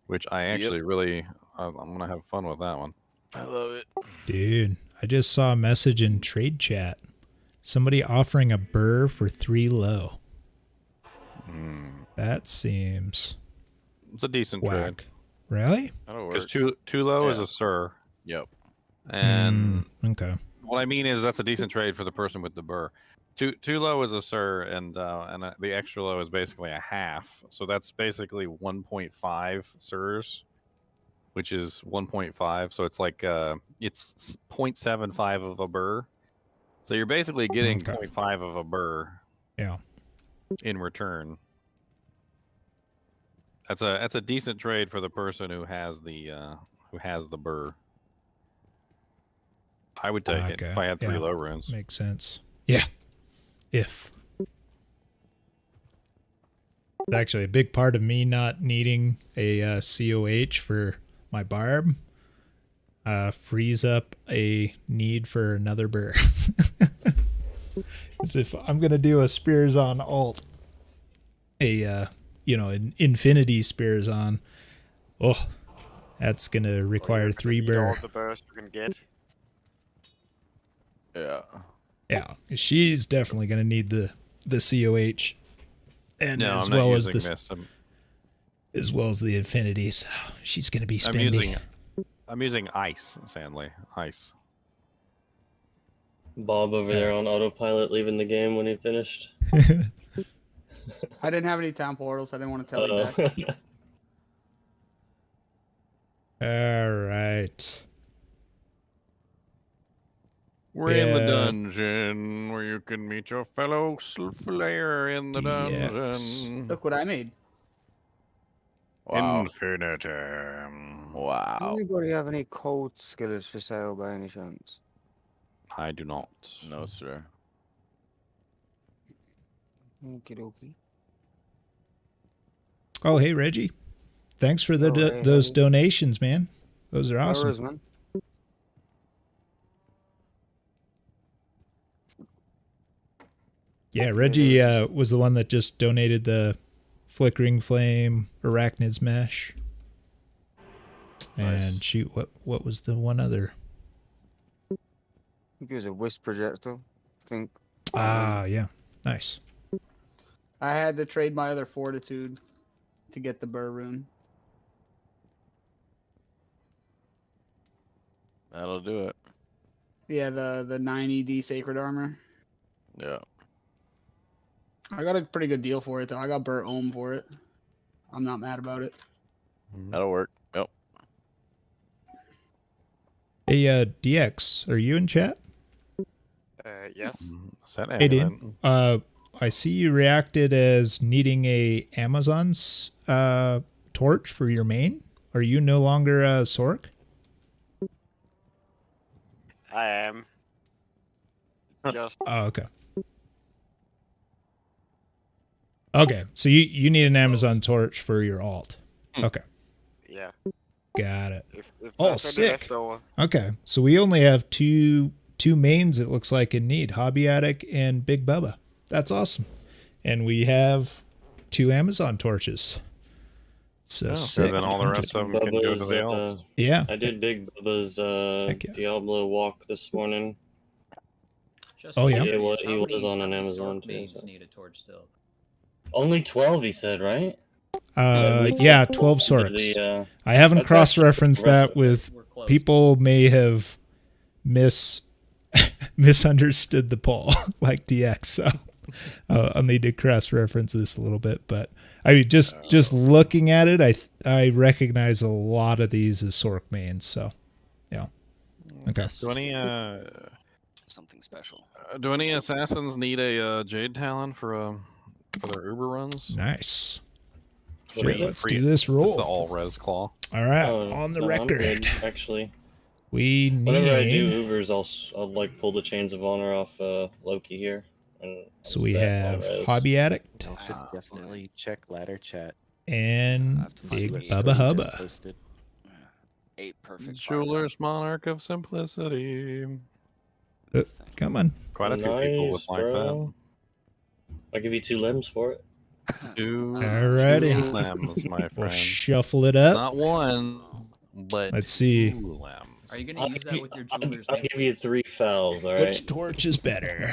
Which I actually really I'm gonna have fun with that one.
I love it.
Dude, I just saw a message in trade chat. Somebody offering a burr for 3 low. That seems
It's a decent
whack.
trade.
Really?
That'll work.
Because two low is a sir. Yep. And
okay.
what I mean is that's a decent trade for the person with the burr. Too low is a sir, and the extra low is basically a half. So that's basically 1.5 sirs, which is 1.5. So it's like it's 0.75 of a burr. So you're basically getting 0.5 of a burr.
Yeah.
In return. That's a decent trade for the person who has the burr. I would take it if I had 3 low runes.
Makes sense. Yeah. If. Actually, a big part of me not needing a COH for my barb frees up a need for another burr. As if I'm going to do a Spears on alt, an Infinity Spears on. Oh, that's going to require 3 burr.
All the bursts you can get.
Yeah.
Yeah, she's definitely going to need the COH, and
No,
as
I'm not
well as
using
this,
mist.
as well as the Infinities. She's going to be spending.
I'm using ice, sadly. Ice.
Bob over there on autopilot, leaving the game when he finished.
I didn't have any town portals. I didn't want to tell you that.
All right.
We're in the dungeon where you can meet your fellow slayer in the dungeon.
Look what I made.
Wow.
Infinity.
Wow.
Anybody have any cold skillets for sale by any chance?
I do not.
No, sir.
Okie dokie.
Oh, hey Reggie, thanks for the
hey,
those donations, man. Those are awesome.
Worries, man.
Yeah, Reggie was the one that just donated the Flickering Flame Arachnid's Mesh. And shoot, what was the one other?
I think it was a Wisp projector. I think.
Ah, yeah. Nice.
I had to trade my other Fortitude to get the burr rune.
That'll do it.
Yeah, the 9 ED Sacred Armor.
Yeah.
I got a pretty good deal for it though. I got burr ohm for it. I'm not mad about it.
That'll work. Yep.
Hey, DX, are you in chat?
Yes.
Hey, Dean. I see you reacted as needing a Amazon's torch for your main. Are you no longer a Sork?
I am. Just.
Oh, okay. Okay, so you need an Amazon torch for your alt. Okay.
Yeah.
Got it.
If
Oh,
there's any
sick.
leftover.
Okay, so we only have two mains, it looks like, in need. Hobby Attic and Big Bubba. That's awesome. And we have 2 Amazon torches. So sick.
Then all the rest of them can go to the elves.
Yeah.
I did Big Bubba's Diablo walk this morning.
Just
Oh, yeah?
He was
How many
on an
Sork
Amazon too.
mains
So.
need a torch still?
Only 12, he said, right?
Yeah, 12 Sorks. I haven't
that's
cross-referenced that with people may have misunderstood the poll like DX, so I'll need to cross-reference this a little bit. But I mean, just looking at it, I recognize a lot of these as Sork mains. So yeah, okay.
Do any
something special?
Do any assassins need a Jade Talon for their Uber runs?
Nice.
Free-
Sure, let's
free-
do this roll.
It's the all res claw.
All right,
Oh,
on the
no, I'm
record.
good, actually.
We need.
Whenever I do Ubers, I'll like pull the Chains of Honor off Loki here. And
So we
set
have
all res.
Hobby Addict
Y'all should definitely check ladder chat.
and Big Bubba Hubba.
8 perfect.
Jeweler's Monarch of Simplicity.
Come on.
Quite a few people would
Nice,
like that.
bro. I'll give you 2 limbs for it.
2
Alrighty.
limbs, my
We'll
friend.
shuffle it up.
Not 1, but
Let's see.
2 limbs.
Are you gonna use that with your jewelers?
I'll give you 3 fouls, alright?
Which torch is better?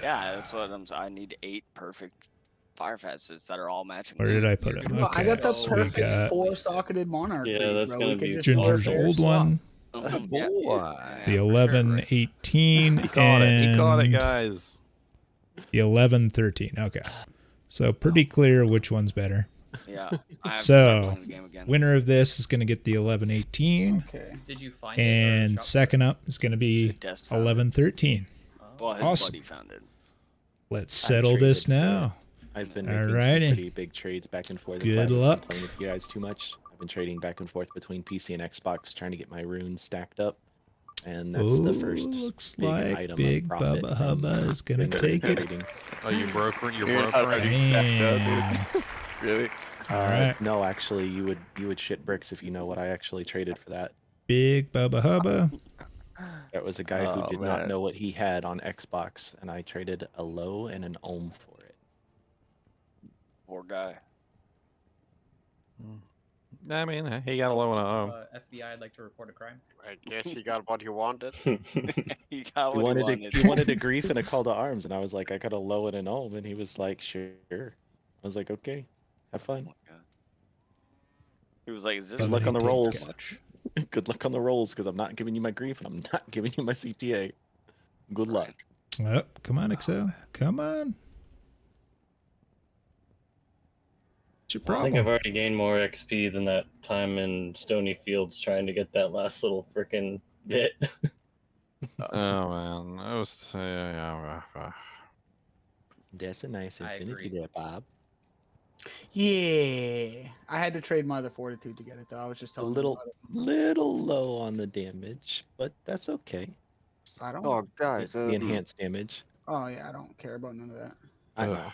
Yeah, that's what I need 8 perfect fire facets that are all matching.
Where did I put it?
Well, I got the
so we
perfect
got
4-socketed monarch.
Yeah,
blade,
that's
bro.
gonna
We could
be
just
Ginger's
do a fair
old
swap.
one.
Yeah.
The 1118
He caught it. He caught it,
and
guys.
the 1113. Okay. So pretty clear which one's better.
Yeah. I have to start
So
playing the game again.
winner of this is going to get the 1118.
Okay.
Did you find it?
And second up is going to be
Test found it.
1113.
Well, his
Awesome.
buddy found it.
Let's settle this now.
I've been making some
Alrighty.
pretty big trades back and forth.
Good
I'm not
luck.
playing with you guys too much. I've been trading back and forth between PC and Xbox, trying to get my runes stacked up, and that's the first
looks
big
like
item
Big
of profit
Bubba
from
Hubba is gonna
vendor
take it.
trading.
Oh, you broke. You're
You're not
broke.
already stacked up, dude. Really?
Alright.
No, actually, you would shit bricks if you know what I actually traded for that.
Big Bubba Hubba.
That was a guy
Oh,
who did not
man.
know what he had on Xbox, and I traded a low and an ohm for it.
Poor guy.
I mean, he got a low and a O.
FBI, I'd like to report a crime.
I guess he got what he wanted.
He got
He
what
wanted,
he
he wanted a grief and a call to arms, and I was like, I got a low and an ohm, and he was like, sure. I was like, okay, have fun.
He was like, "Is this
Good luck on the
really
rolls.
much?"
Good luck on the rolls, because I'm not giving you my grief, and I'm not giving you my CTA. Good luck.
Oh, come on, Excel. Come on. What's your
I
problem?
think I've already gained more XP than that time in Stony Fields trying to get that last little frickin' bit.
Oh man, that was
That's a nice
I
infinity
agree.
there, Bob.
Yeah. I had to trade my other fortitude to get it though. I was just
A
telling you
little,
about it.
little low on the damage, but that's okay.
I don't.
Oh, guys.
The enhanced damage.
Oh yeah, I don't care about none of that.
I know.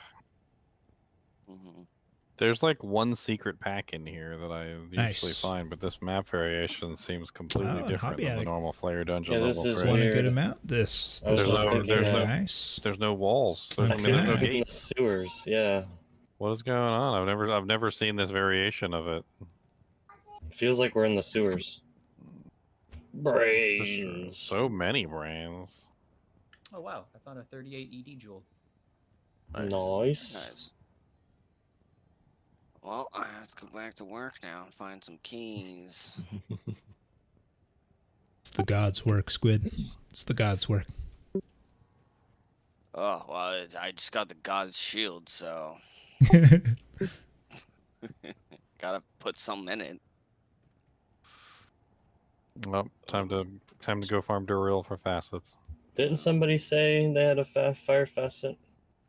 There's like one secret pack in here that I usually
Nice.
find, but this map variation seems completely
Oh, and
different
Hobby
than the
Attic.
normal Flare Dungeon
Yeah, this
level
is
three.
Won a
weird.
good amount. This
I was
is
just thinking
there's
that.
no-
nice.
There's no walls. There's, I mean, there's no
Okay.
In the
gates.
sewers, yeah.
What is going on? I've never seen this variation of it.
Feels like we're in the sewers.
There's
Brains.
so many brains.
Oh wow, I found a 38 ED jewel.
Nice.
Nice. Well, I have to go back to work now and find some keys.
It's the God's work, Squid. It's the God's work.
Oh well, I just got the God's shield, so gotta put something in it.
Well, time to go farm Duriel for facets.
Didn't somebody say they had a fire facet?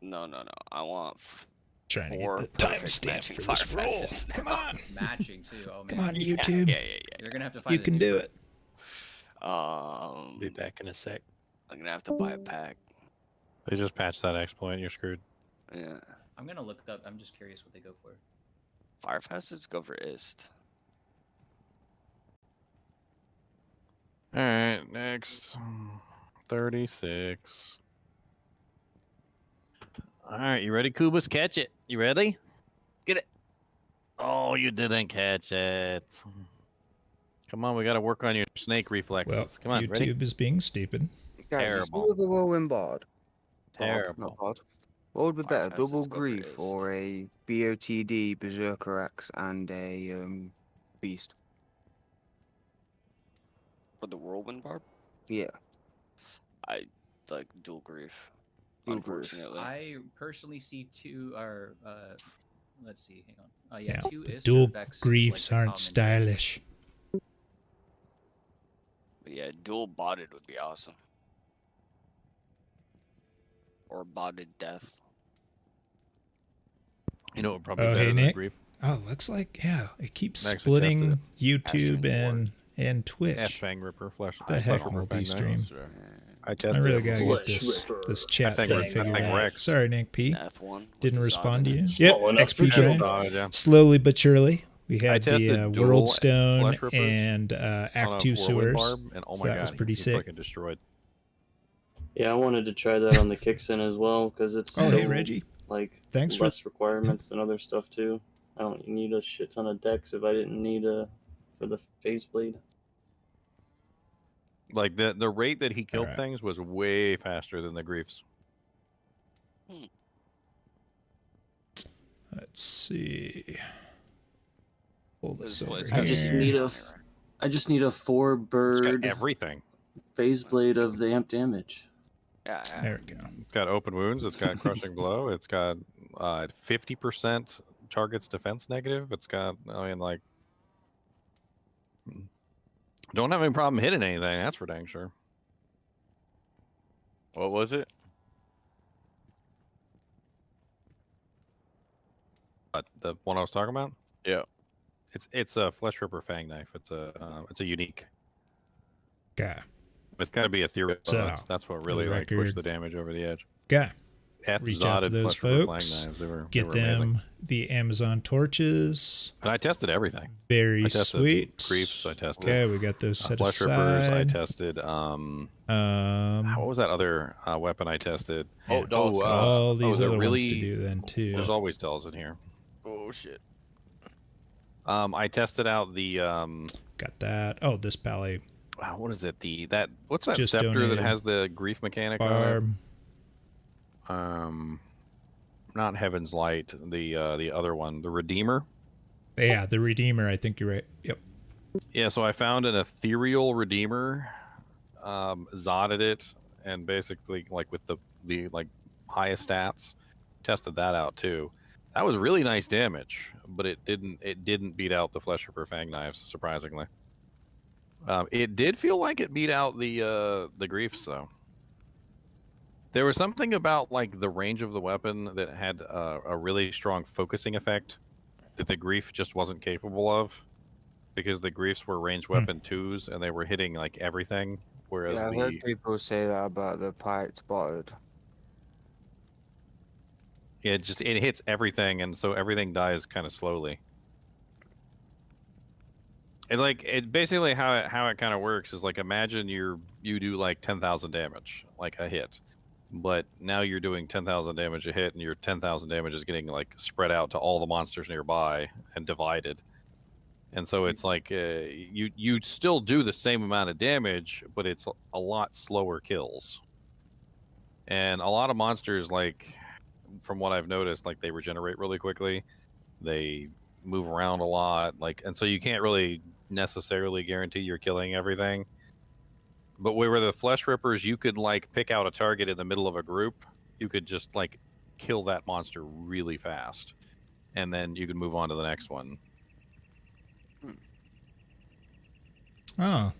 No. I want
Trying to
four
get the
perfect
timestamp
matching
for
fire
this roll.
facets.
Come on.
Matching too. Oh man.
Come on,
Yeah,
YouTube.
Yeah.
You're gonna have to find
You
a
can
new
do
one.
it.
Be back in a sec.
I'm gonna have to buy a pack.
They just patched that exploit. You're screwed.
Yeah.
I'm gonna look up. I'm just curious what they go for.
Fire facets go for ist.
All right, next 36. All right, you ready, Kubas? Catch it. You ready? Get it. Oh, you didn't catch it. Come on, we got to work on your snake reflexes.
Well,
Come on,
YouTube
ready?
is being stupid.
Guys, you
Terrible.
see the whirlwind bard?
Terrible.
Not bard. What would be
Fire
better,
facets
double
go for
grief
ist.
or a BOTD berserker axe and a beast?
For the whirlwind barb,
Yeah.
I like dual grief.
Dual grief.
Unfortunately,
I personally see two. Or let's see. Hang on.
Yeah,
two
but
ist
dual
effects,
griefs
like, the
aren't
common-
stylish.
but yeah, dual botted would be awesome. Or botted death.
You know what would probably
Oh,
better
hey,
than
Nick.
grief?
Oh, looks like, yeah, it keeps
Actually
splitting
tested
YouTube
Ashton
and Twitch.
F Fang Ripper, Flesh.
The heck,
Flesh Ripper
multi-stream.
Fang Knife. I
I
tested
really
it
gotta
before.
get this chat
think
thing
Rex- I
figured
think
out.
Rex-
Sorry, Nick P.
F1.
Didn't respond to you.
Small
Yep,
enough
XP
for
Giant.
Oh, yeah.
Slowly but surely. We
I
had
tested
the
dual
World Stone
Flesh Rippers
and
on
Act
a
2
whirlwind
sewers.
barb, and oh
So
my
that
god,
was pretty
he
sick.
fucking destroyed.
Yeah, I wanted to try that on the Kixin as well because it's
Oh,
so,
hey, Reggie.
like
Thanks for-
less requirements than other stuff too. I don't need a shit ton of decks if I didn't need a for the phase blade.
Like the rate that he killed
Alright.
things was way faster than the griefs.
Let's see. Pull this
This
over
was
I just
here.
need a I just need a 4-bird
everything.
phase blade of the amp damage.
Yeah.
There we go.
It's got open wounds. It's got crushing blow. It's got 50% target's defense negative. It's got, I mean, like, don't have any problem hitting anything. That's for dang sure.
What was it?
The one I was talking about?
Yeah.
It's a Flesh Ripper Fang Knife. It's a unique.
Okay.
It's got to be ethereal.
So,
That's what
for
really
the
like pushed
record-
the damage over the edge.
Okay.
F
Reach out to
Zotted
those
Flesh Ripper
folks.
Fang Knives. They were
Get
amazing.
them the Amazon torches.
And I tested everything.
Very
I tested
sweet.
Creeps. I tested.
Okay, we got those set
Flesh
aside.
Rippers. I tested. What was that other weapon I tested?
all these
they're
other
really,
ones to do then too.
There's always dolls in here.
Oh shit.
I tested out the
Got that. Oh, this pally.
what is it? What's that
Just
scepter that
donated.
has the grief mechanic
Barb.
on it? Not Heaven's Light, the other one, the Redeemer.
Yeah, the Redeemer. I think you're right. Yep.
Yeah, so I found an ethereal Redeemer, zotted it, and basically like with the like highest stats, tested that out too. That was really nice damage, but it didn't beat out the Flesh Ripper Fang Knives, surprisingly. It did feel like it beat out the Griefs though. There was something about like the range of the weapon that had a really strong focusing effect that the Grief just wasn't capable of, because the Griefs were ranged weapon 2s and they were hitting like everything, whereas
Yeah, I heard people say that about the Pirate Spotted.
it hits everything, and so everything dies kind of slowly. It's like basically how it kind of works is like, imagine you do like 10,000 damage, like a hit. But now you're doing 10,000 damage a hit, and your 10,000 damage is getting like spread out to all the monsters nearby and divided. And so it's like you still do the same amount of damage, but it's a lot slower kills. And a lot of monsters, like from what I've noticed, like they regenerate really quickly. They move around a lot, like, and so you can't really necessarily guarantee you're killing everything. But where the Flesh Rippers, you could like pick out a target in the middle of a group. You could just like kill that monster really fast, and then you could move on to the next one.
Oh,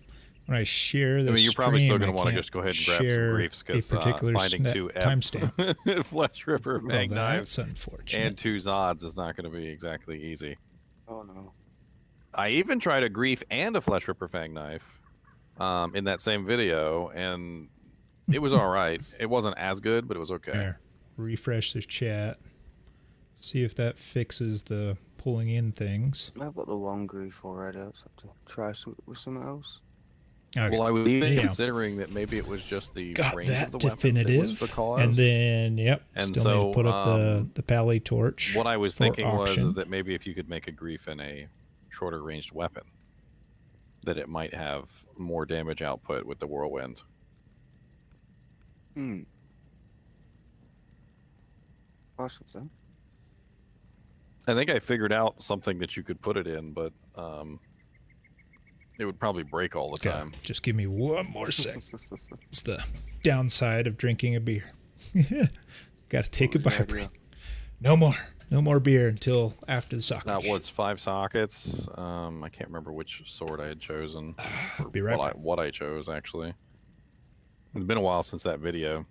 when I share the
I mean, you're probably still
going to
want to just go ahead and grab some
share
Griefs, because
a particular
finding two
timestamp.
Flesh Ripper
Well,
Fang
that's
Knives
unfortunate.
and 2 Zods is not going to be exactly easy.
Oh no.
I even tried a Grief and a Flesh Ripper Fang Knife in that same video, and it was all right. It wasn't as good, but it was okay.
There. Refresh the chat. See if that fixes the pulling in things.
I've got the one Grief already. I'll have to try with something else.
Okay.
Well, I was even
Yeah.
considering that maybe it was just the
Got
range
that
of the weapon
definitive.
that was the cause.
And then, yep,
And
still
so,
need to put up the pally torch.
What I was
for
thinking was
auction.
is that maybe if you could make a Grief in a shorter ranged weapon, that it might have more damage output with the Whirlwind.
Possibly.
I think I figured out something that you could put it in, but it would probably break all the
Okay,
time.
just give me one more sec. It's the downside of drinking a beer. Got to take a beer break. No more beer until after the soccer
That
game.
was 5 sockets. I can't remember which sword I had chosen. Or
Be right back.
what I chose, actually. It's been a while since that video.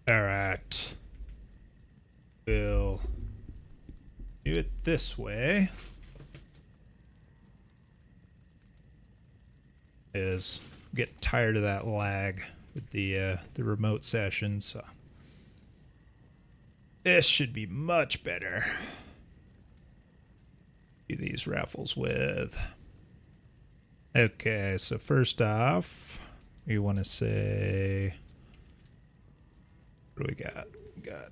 All right. We'll do it this way. Is getting tired of that lag with the remote session, so this should be much better. Do these raffles with. Okay, so first off, we want to say, what do we got? We got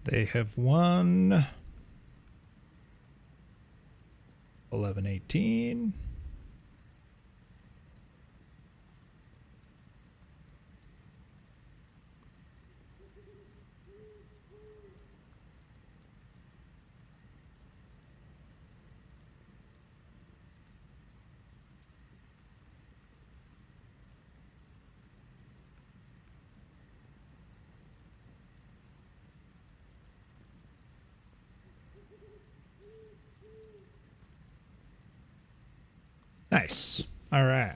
they have won 11-18. Nice. All right.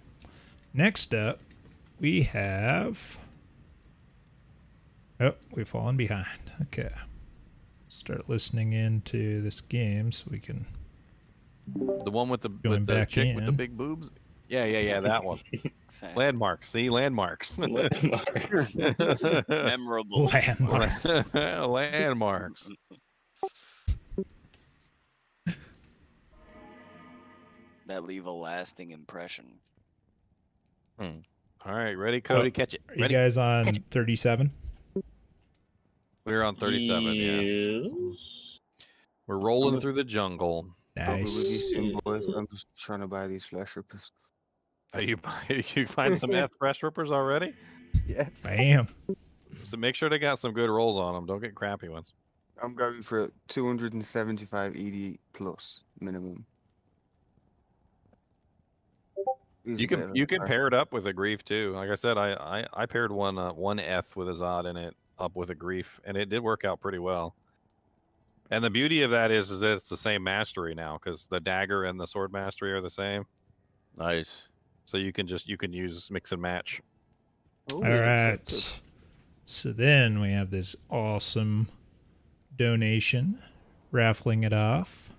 Next up, we have. Oh, we've fallen behind. Okay. Start listening into this game so we can.
The one with the
back
chick with the
in.
big boobs. Yeah, that one. Landmarks. See, landmarks.
Memorable.
Landmarks.
Landmarks.
That leave a lasting impression.
All right, ready, Cody? Catch it.
Are you
Ready?
guys on 37?
We're on 37. Yes. We're rolling through the jungle.
Probably with you
Nice.
soon, boys. I'm just trying to buy these flash rippers.
Are you find some F fresh rippers already?
Yes.
Bam.
So make sure they got some good rolls on them. Don't get crappy ones.
I'm going for 275 ED plus minimum. These
You
are better
can
than flash
pair it up with a grief too. Like I said, I paired one F with a Zod in it up with a grief, and it did work out pretty well. And the beauty of that is that it's the same mastery now because the dagger and the sword mastery are the same.
Nice.
So you can use mix and match.
Oh,
All
yeah,
right.
accepted.
So then we have this awesome donation, raffling it off.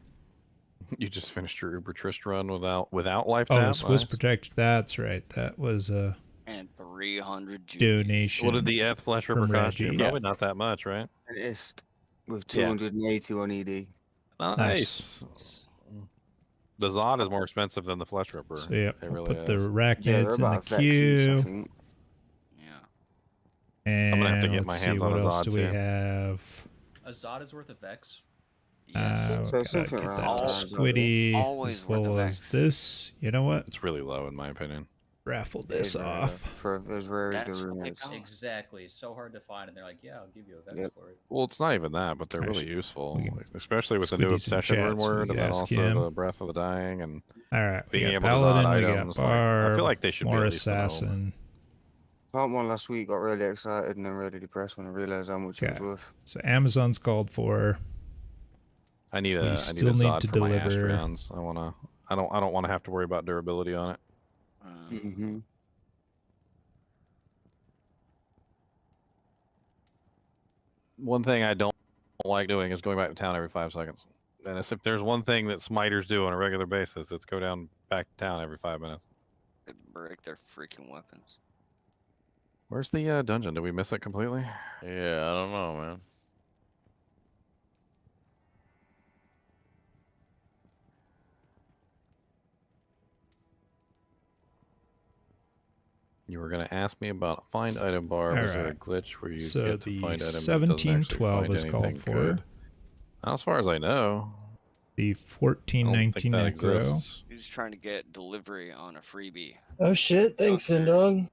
You just finished your Uber Trist run without life
Oh,
tap.
this was
Nice.
protected. That's right. That was a
And 300 G's.
donation.
What did the F flesh
from
ripper cost you?
Reggie.
Probably not that much, right?
An ist with
Yeah.
280 on ED.
Nice. The Zod is more expensive than the flesh ripper.
So yeah,
It
we'll
really
put the
is.
Yeah, they're
arachnids in
about
the
a vex each, I
queue.
think.
And
I'm gonna have to get
let's
my
see,
hands on
what
a
else
Zod,
do we
too.
have?
A Zod is worth a Vex.
So
Gotta
something
get
around
that to
there.
Squiddy
Always
as
worth a
well as
Vex.
this. You know what?
It's really low in my opinion.
Raffle
It is
this
very
off.
low for as rare as
That's
the
what they
rumours.
cost.
Exactly. It's so hard to find, and they're like, "Yeah, I'll give you a Vex
Yep.
for it."
Well, it's not even that, but they're
Actually,
really useful,
we can-
like, especially with the new
Squiddy's in
obsession
chat,
rune
so we
word,
can
and then
ask
also
him.
the breath of the dying, and
All right, we
being
got
able to
Paladin,
Zod
we got
items. Like, I
Barb,
feel like they should be
more
at least an O.
Assassin.
Found one last week, got really excited and then really depressed when I realised how much it
Okay.
was worth.
So Amazon's called for.
I need
We
a I need
still
a
need
Zod
to
for my
deliver.
Astrions. I don't want to have to worry about durability on it.
Mm-hmm.
one thing I don't like doing is going back to town every 5 seconds. And if there's one thing that smiters do on a regular basis, it's go down back to town every 5 minutes.
They break their freaking weapons.
Where's the dungeon? Did we miss it completely?
Yeah, I don't know, man.
You were going to ask me about find item bar. Was there a
Alright.
glitch where you
So
get to
the
find item that doesn't actually
1712
find
is called
anything
for.
good? Not as far as I know.
The
I don't think
1419
that
Necro.
exists.
He's trying to get delivery on a freebie.
Oh shit! Thanks, Indog.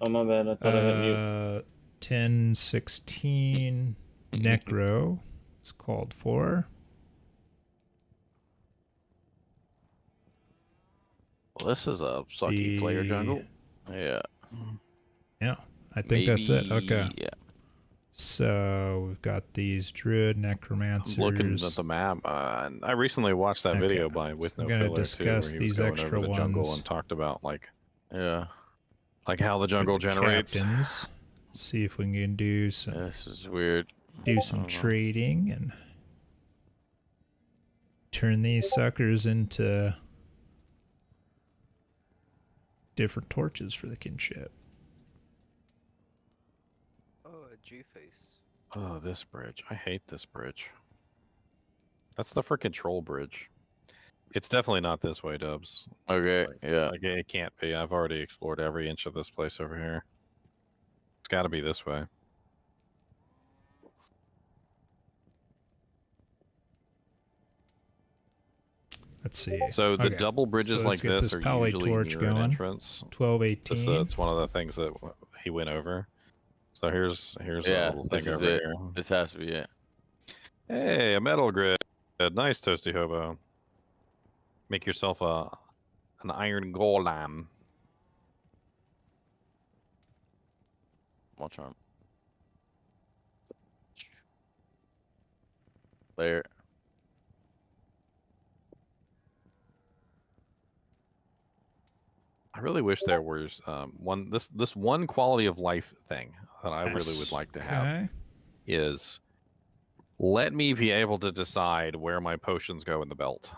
Oh my bad. I thought I had mute.
1016 Necro is called for.
Well, this is a sucky flare jungle.
Yeah.
Yeah, I think that's it.
Maybe-
Okay.
Yeah.
So we've got these Druid Necromancers.
I'm looking at the map. And I recently watched that video by With
So
No
I'm gonna
Filler too, where
discuss
he was
these
going
extra
over the jungle
ones.
and talked about like
Yeah.
how the jungle
with the
generates.
captains. See if we can do some.
This is weird.
Do some
I don't know.
trading and turn these suckers into different torches for the kinship.
Oh, a G-face.
Oh, this bridge. I hate this bridge. That's the freaking troll bridge. It's definitely not this way, Dubs.
Okay, yeah.
Like, it can't be. I've already explored every inch of this place over here. It's got to be this way.
Let's see.
So the
Okay.
double bridges
So
like
let's get
this
this
are
pally
usually
torch
near an
going.
entrance.
1218.
It's one of the things that he went over. So here's a
Yeah,
little
this
thing
is
over
it.
here.
This has to be it.
Hey, a metal grid. Nice, Toasty Hobo. Make yourself an iron golem.
Watch on. There.
I really wish there was this one quality of life thing that I really would like to have
Okay.
is let me be able to decide where my potions go in the belt.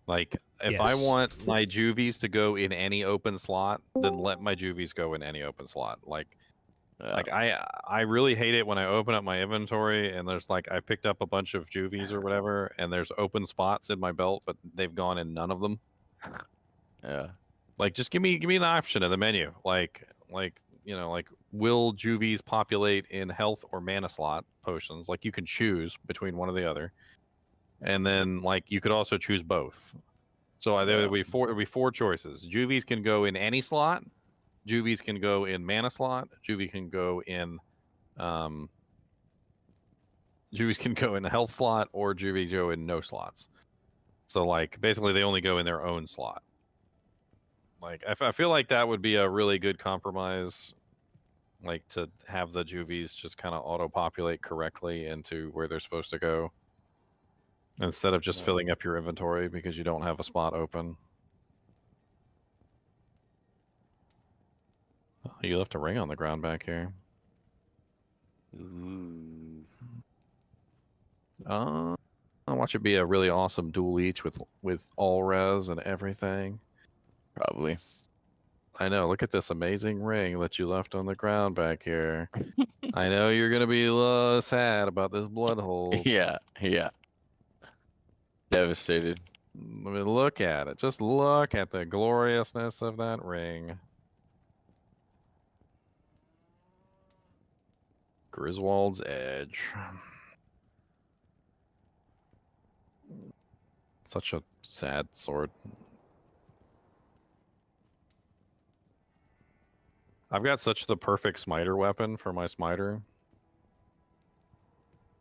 Like if I
Yes.
want my juvies to go in any open slot, then let my juvies go in any open slot. Like I really hate it when I open up my inventory and there's like I picked up a bunch of juvies or whatever and there's open spots in my belt, but they've gone in none of them.
Yeah.
Like just give me an option in the menu. Like you know, like will juvies populate in health or mana slot potions? Like you can choose between one or the other. And then like you could also choose both. So there would be four choices. Juvies can go in any slot. Juvies can go in mana slot. Juvie can go in Juvies can go in a health slot, or Juvies go in no slots. So like basically they only go in their own slot. Like I feel like that would be a really good compromise, like to have the juvies just kind of auto-populate correctly into where they're supposed to go, instead of just filling up your inventory because you don't have a spot open. Oh, you left a ring on the ground back here.
Ooh.
I watch it be a really awesome dual leech with all res and everything.
Probably.
I know. Look at this amazing ring that you left on the ground back here. I know you're gonna be sad about this blood hole.
Yeah, yeah. Devastated.
I mean, look at it. Just look at the gloriousness of that ring. Griswold's Edge. Such a sad sword. I've got such the perfect smiter weapon for my smiter. What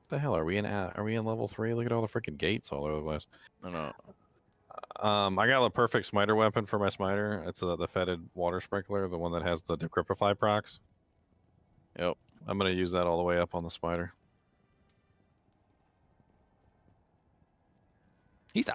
the hell are we in? Are we in level 3? Look at all the freaking gates all over the place.
I know.
I got the perfect smiter weapon for my smiter. It's the fetid water sprinkler, the one that has the decryptify procs.
Yep.
I'm gonna use that all the way up on the spider. He's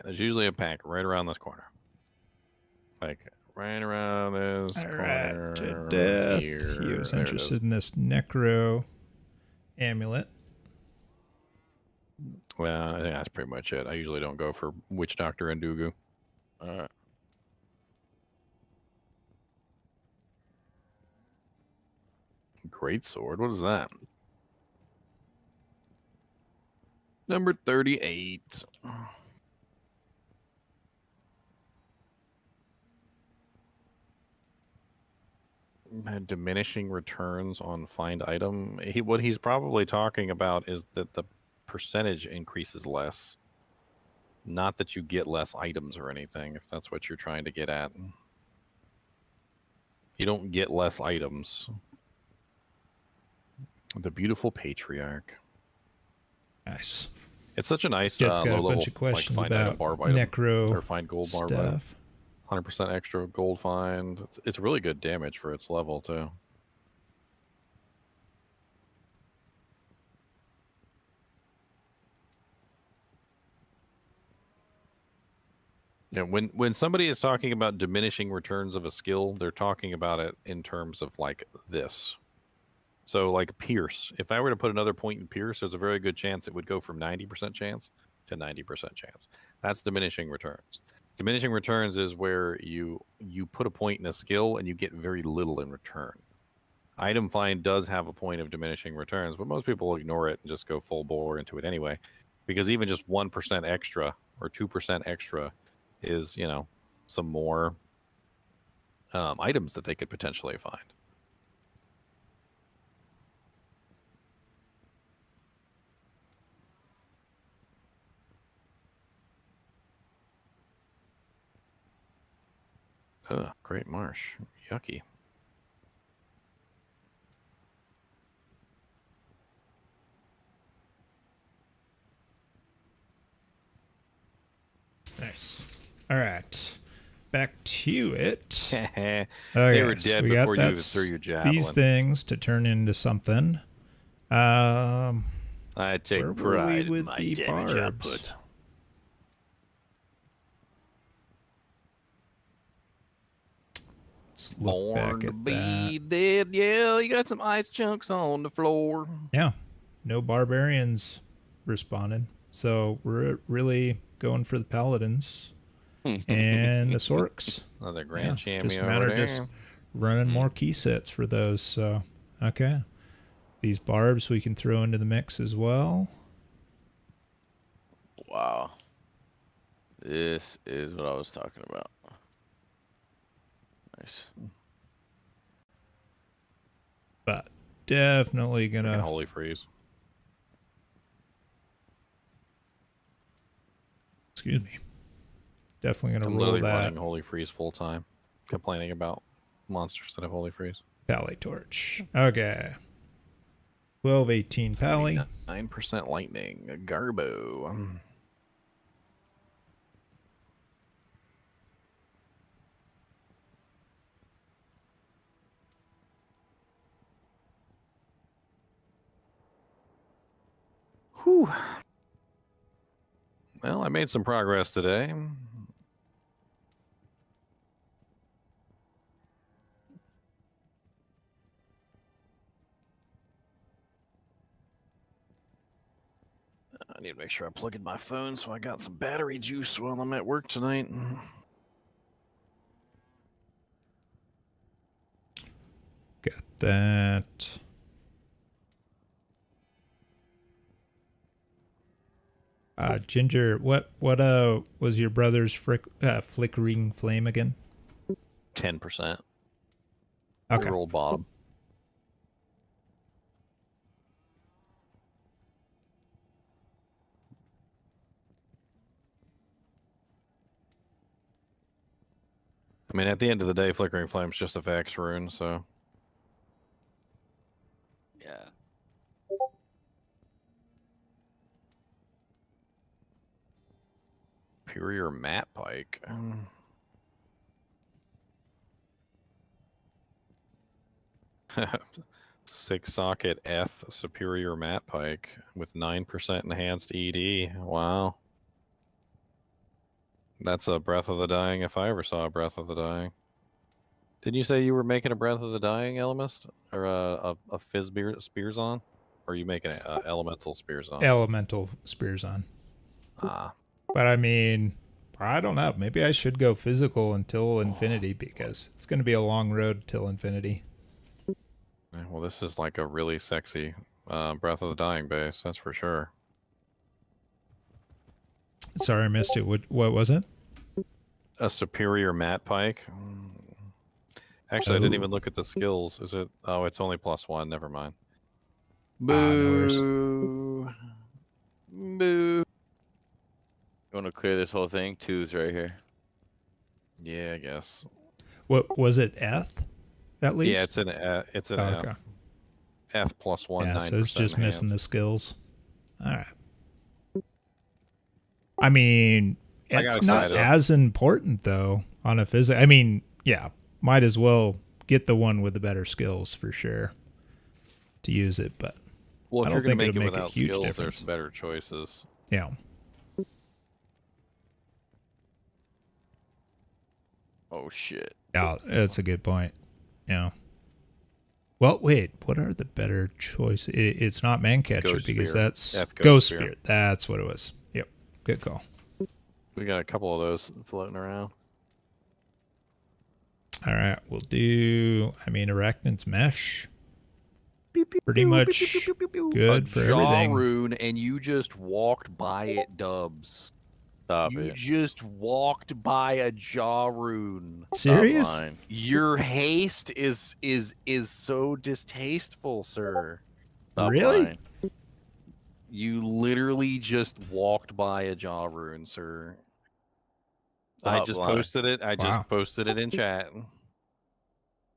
there's usually a pack right around this corner. Like right around this corner.
To
around
death.
Here.
He was
There it
interested
is.
in this necro amulet.
Well, I think that's pretty much it. I usually don't go for Witch Doctor and Dugu.
Alright.
Great sword. What is that? Number 38. Had diminishing returns on find item. What he's probably talking about is that the percentage increases less. Not that you get less items or anything, if that's what you're trying to get at. You don't get less items. The beautiful patriarch.
Nice.
It's such a nice
Jet's got a
low-level
bunch of questions
find item
about
barb item,
necro
or find gold barb item.
stuff.
100% extra gold find. It's really good damage for its level too. Yeah, when somebody is talking about diminishing returns of a skill, they're talking about it in terms of like this. So like Pierce, if I were to put another point in Pierce, there's a very good chance it would go from 90% chance to 90% chance. That's diminishing returns. Diminishing returns is where you put a point in a skill and you get very little in return. Item find does have a point of diminishing returns, but most people ignore it and just go full bore into it anyway, because even just 1% extra or 2% extra is, you know, some more items that they could potentially find. Ugh, Great Marsh. Yucky.
Nice. All right. Back to it.
They were
so
dead
we got
before you even
that's
threw your javelin.
these things to turn into something.
I take
where were
pride
we with
in my
the
damage
barbs?
output.
Let's look
Born
back
to
at
be
that.
dead. Yeah, you got some ice chunks on the floor.
Yeah, no barbarians responded. So we're really going for the paladins and the sorks.
Another grand
Yeah,
chamois
just a
over
matter of
there.
just running more key sets for those. So okay, these barbs we can throw into the mix as well.
Wow. This is what I was talking about. Nice.
But definitely gonna
Holy freeze.
excuse me. Definitely gonna
I'm
roll
literally
that
running Holy Freeze full time, complaining about monsters that have Holy Freeze.
Pally torch. Okay. 12, 18 Pally.
9% lightning. A Garbo. Whew. Well, I made some progress today. I need to make sure I plug in my phone so I got some battery juice while I'm at work tonight.
Got that. Ginger, what was your brother's flickering flame again?
10%.
Okay.
Roll bottom. I mean, at the end of the day, Flickering Flame's just a Vex rune, so...
Yeah.
Superior Matte Pike. 6-socket F Superior Matte Pike with 9% enhanced ED. Wow. That's a Breath of the Dying if I ever saw a Breath of the Dying. Didn't you say you were making a Breath of the Dying Elemist? Or a Fizz Spears on? Or are you making Elemental Spears on?
Elemental Spears on.
Ah.
But I mean, I don't know. Maybe I should go physical until infinity because it's going to be a long road till infinity.
Well, this is like a really sexy Breath of the Dying base, that's for sure.
Sorry, I missed it. What was it?
A superior Matte Pike. Actually, I didn't even look at the skills. Is it? Oh, it's only +1. Never mind.
Boo. Boo. You want to clear this whole thing? 2's right here.
Yeah, I guess.
What was it? Eth? At least.
Yeah, it's an F.
Okay.
F +1.
Yeah, so it's just missing the skills. All right. I mean, it's not as important though on a physics. I mean, yeah, might as well get the one with the better skills for sure to use it. But
well, if
I
you're
don't
going to
think
make it
it'll make
without
a huge
skills,
difference.
there's better choices.
Yeah.
Oh shit.
Yeah, that's a good point. Yeah. Well, wait. What are the better choices? It's not Mancatcher
Ghost
because
Spear.
that's
That's
Ghost
Ghost
Spear.
Spear.
That's what it was. Yep. Good call.
We got a couple of those floating around.
All right, we'll do. I mean, Arachnid's Mesh. Pretty much good for everything.
Rune, and you just walked by it, Dubs.
Stop
you
it.
just walked by a jaw rune.
Serious?
Your haste is so distasteful, sir.
Really?
Lying.
You literally just walked by a jaw rune, sir. I
Stop
just
lying.
posted it. I just posted it in chat.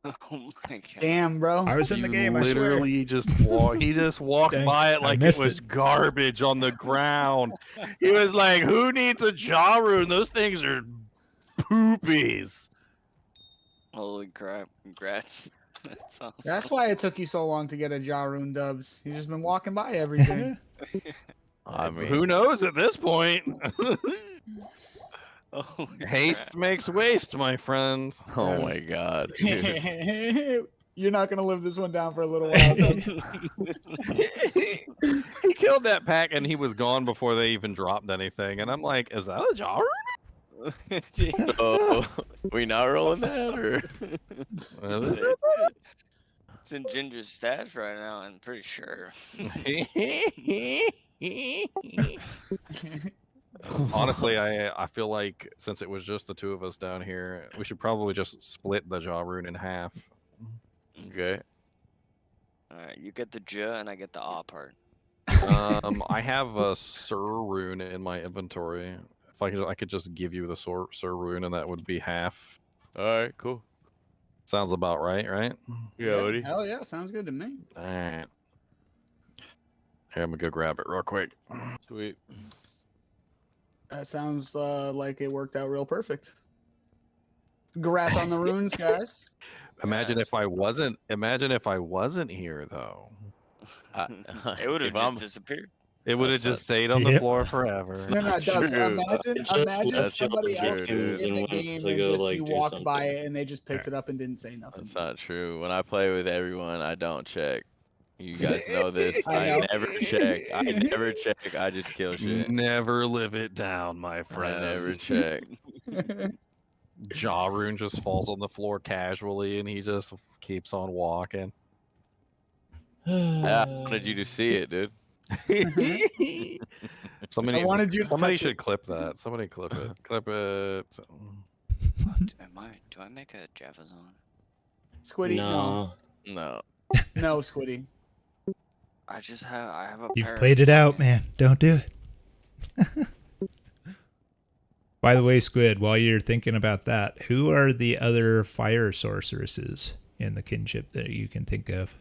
Oh my god.
Damn, bro.
I was in the game, I swear.
Literally just walked. He just walked
Dang,
by it
I
like it
missed
was
it.
garbage on the ground. He was like, "Who needs a jaw rune? Those things are poopies."
Holy crap! Congrats. That's awesome.
That's why it took you so long to get a Jarun, Dubs. You've just been walking by everything.
I mean,
Who knows at this point?
Holy
Haste makes waste, my friend.
oh my god.
You're not gonna live this one down for a little while. Dubs.
He killed that pack and he was gone before they even dropped anything. And I'm like, is that a jaw rune?
So, we not rolling that or?
It's in Ginger's stats right now, I'm pretty sure.
Honestly, I feel like since it was just the two of us down here, we should probably just split the jaw rune in half.
Okay.
Alright, you get the J and I get the A part.
I have a Sir rune in my inventory. If I could just give you the Sir rune, and that would be half.
All right. Cool.
Sounds about right?
Yeah, buddy.
Hell yeah, sounds good to me.
All right. Here, I'm gonna go grab it real quick.
Sweet.
That sounds like it worked out real perfect. Congrats on the runes, guys.
Imagine if I wasn't. Imagine if I wasn't here, though.
It would have
If
just
I'm-
disappeared.
It would have just stayed on the
Yep.
floor forever.
No, no, Dubs,
true.
imagine
That's
somebody
just
else
true,
was
dude.
in the
And went
game
to
and
go,
just
like,
you
do
walked by
something.
it and they just picked it up and didn't say nothing.
That's not true. When I play with everyone, I don't check. You guys know this.
I
I
know.
never check. I never check. I just kill shit.
Never live it down, my
I
friend.
never check.
Jaw rune just falls on the floor casually, and he just keeps on walking.
I wanted you to see it, dude.
Somebody,
I wanted you to
somebody
touch
should
it.
clip that. Somebody clip it. Clip it.
Do I make a Java zone?
Squiddy, no.
No.
No, Squiddy.
I have a
You've
pair
played
of-
it out, man. Don't do it. By the way, Squid, while you're thinking about that, who are the other fire sorceresses in the kinship that you can think of?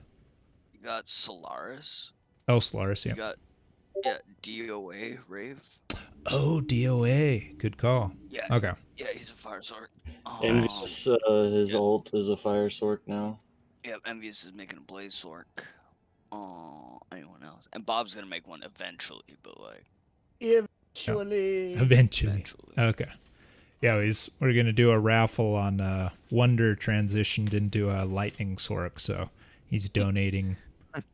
You got Solaris.
Oh, Solaris, yeah.
You got DOA Rave.
Oh, DOA. Good call.
Yeah.
Okay.
Yeah, he's a fire sword.
Envious, his ult is a fire sork now.
Yep, Envious is making a blaze sork. Anyone else? And Bob's gonna make one eventually, but like
Eventually.
Eventually. Okay. Yeah, we're gonna do a raffle on Wonder transitioned into a Lightning Sork, so he's donating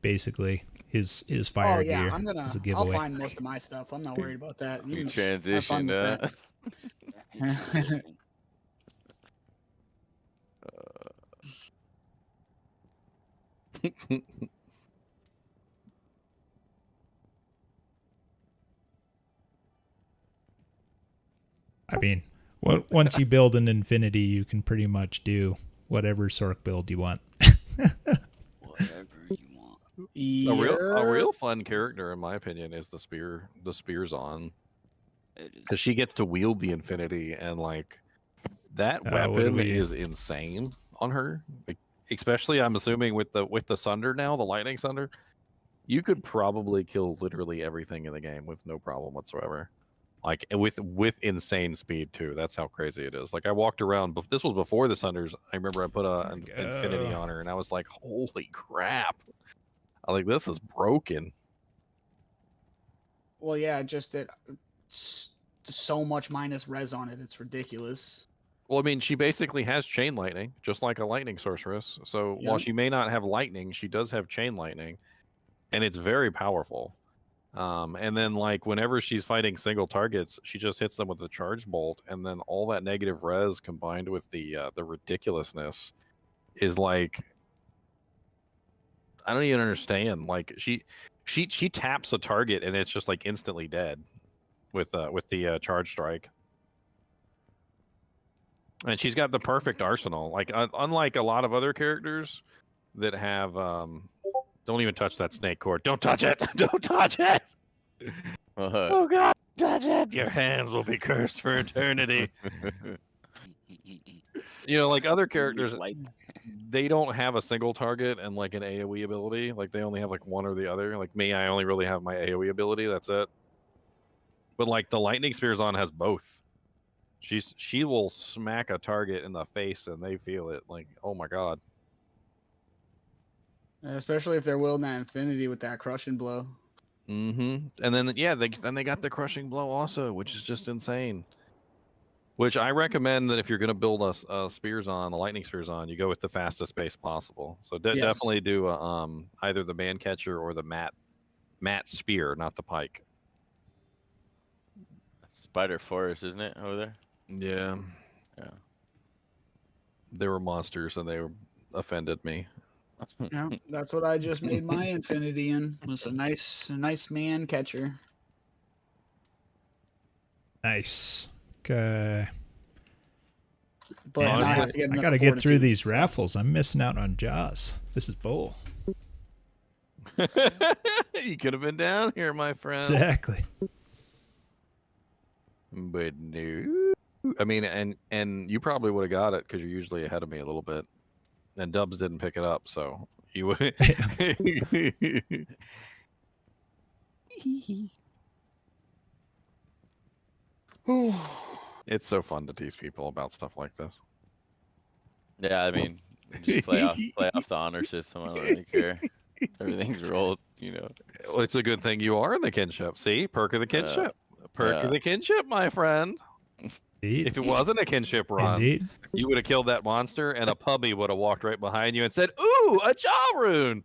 basically his fire
Oh yeah,
gear
I'm
as a
gonna. I'll
giveaway.
find most of my stuff. I'm not worried about that. You
You
can have fun
transitioned,
with that.
I mean, once you build an Infinity, you can pretty much do whatever Sork build you want.
Whatever you want.
A real fun character, in my opinion, is the spears on, because she gets to wield the Infinity, and like that weapon is insane on her. Like, especially, I'm assuming with the Sunder now, the Lightning Sunder, you could probably kill literally everything in the game with no problem whatsoever. Like with insane speed too. That's how crazy it is. Like I walked around, but this was before the Sunders. I remember I put an Infinity on her, and I was like, "Holy crap!" I like, this is broken.
Well, yeah, just that so much minus res on it. It's ridiculous.
Well, I mean, she basically has chain lightning, just like a lightning sorceress. So while
Yep.
she may not have lightning, she does have chain lightning, and it's very powerful. And then like whenever she's fighting single targets, she just hits them with the charge bolt, and then all that negative res combined with the ridiculousness is like, I don't even understand. Like she taps a target and it's just like instantly dead with the charge strike. And she's got the perfect arsenal. Like unlike a lot of other characters that have don't even touch that snake cord. Don't touch it. Don't touch it. Oh God, touch it. Your hands will be cursed for eternity. You know, like other characters, they don't have a single target and like an AoE ability. Like they only have like one or the other. Like me, I only really have my AoE ability. That's it. But like the Lightning Spears on has both. She will smack a target in the face and they feel it. Like, oh my God.
Especially if they're wielding that Infinity with that crushing blow.
And then yeah, they got the crushing blow also, which is just insane. Which I recommend that if you're going to build a spears on, a lightning spears on, you go with the fastest pace possible. So definitely do either the man catcher or the mat spear, not the pike.
Spider Forest, isn't it, over there?
Yeah.
Yeah.
They were monsters and they offended me.
Yeah, that's what I just made my Infinity in. Was a nice man catcher.
Nice. Okay.
But
Man,
now I
I
have to get
gotta get through these raffles. I'm missing out on Jaws. This is bull.
You could have been down here, my friend.
Exactly.
But no. I mean, and you probably would have got it because you're usually ahead of me a little bit. And Dubs didn't pick it up, so you would. It's so fun to tease people about stuff like this.
Yeah, I mean, just play off the honor system. I don't really care. Everything's rolled, you know.
Well, it's a good thing you are in the kinship. See, perk of the kinship. Perk of the kinship, my friend.
Indeed.
If it wasn't a kinship run, you would have killed that monster, and a puppy would have walked right behind you and said, "Ooh, a jaw rune!"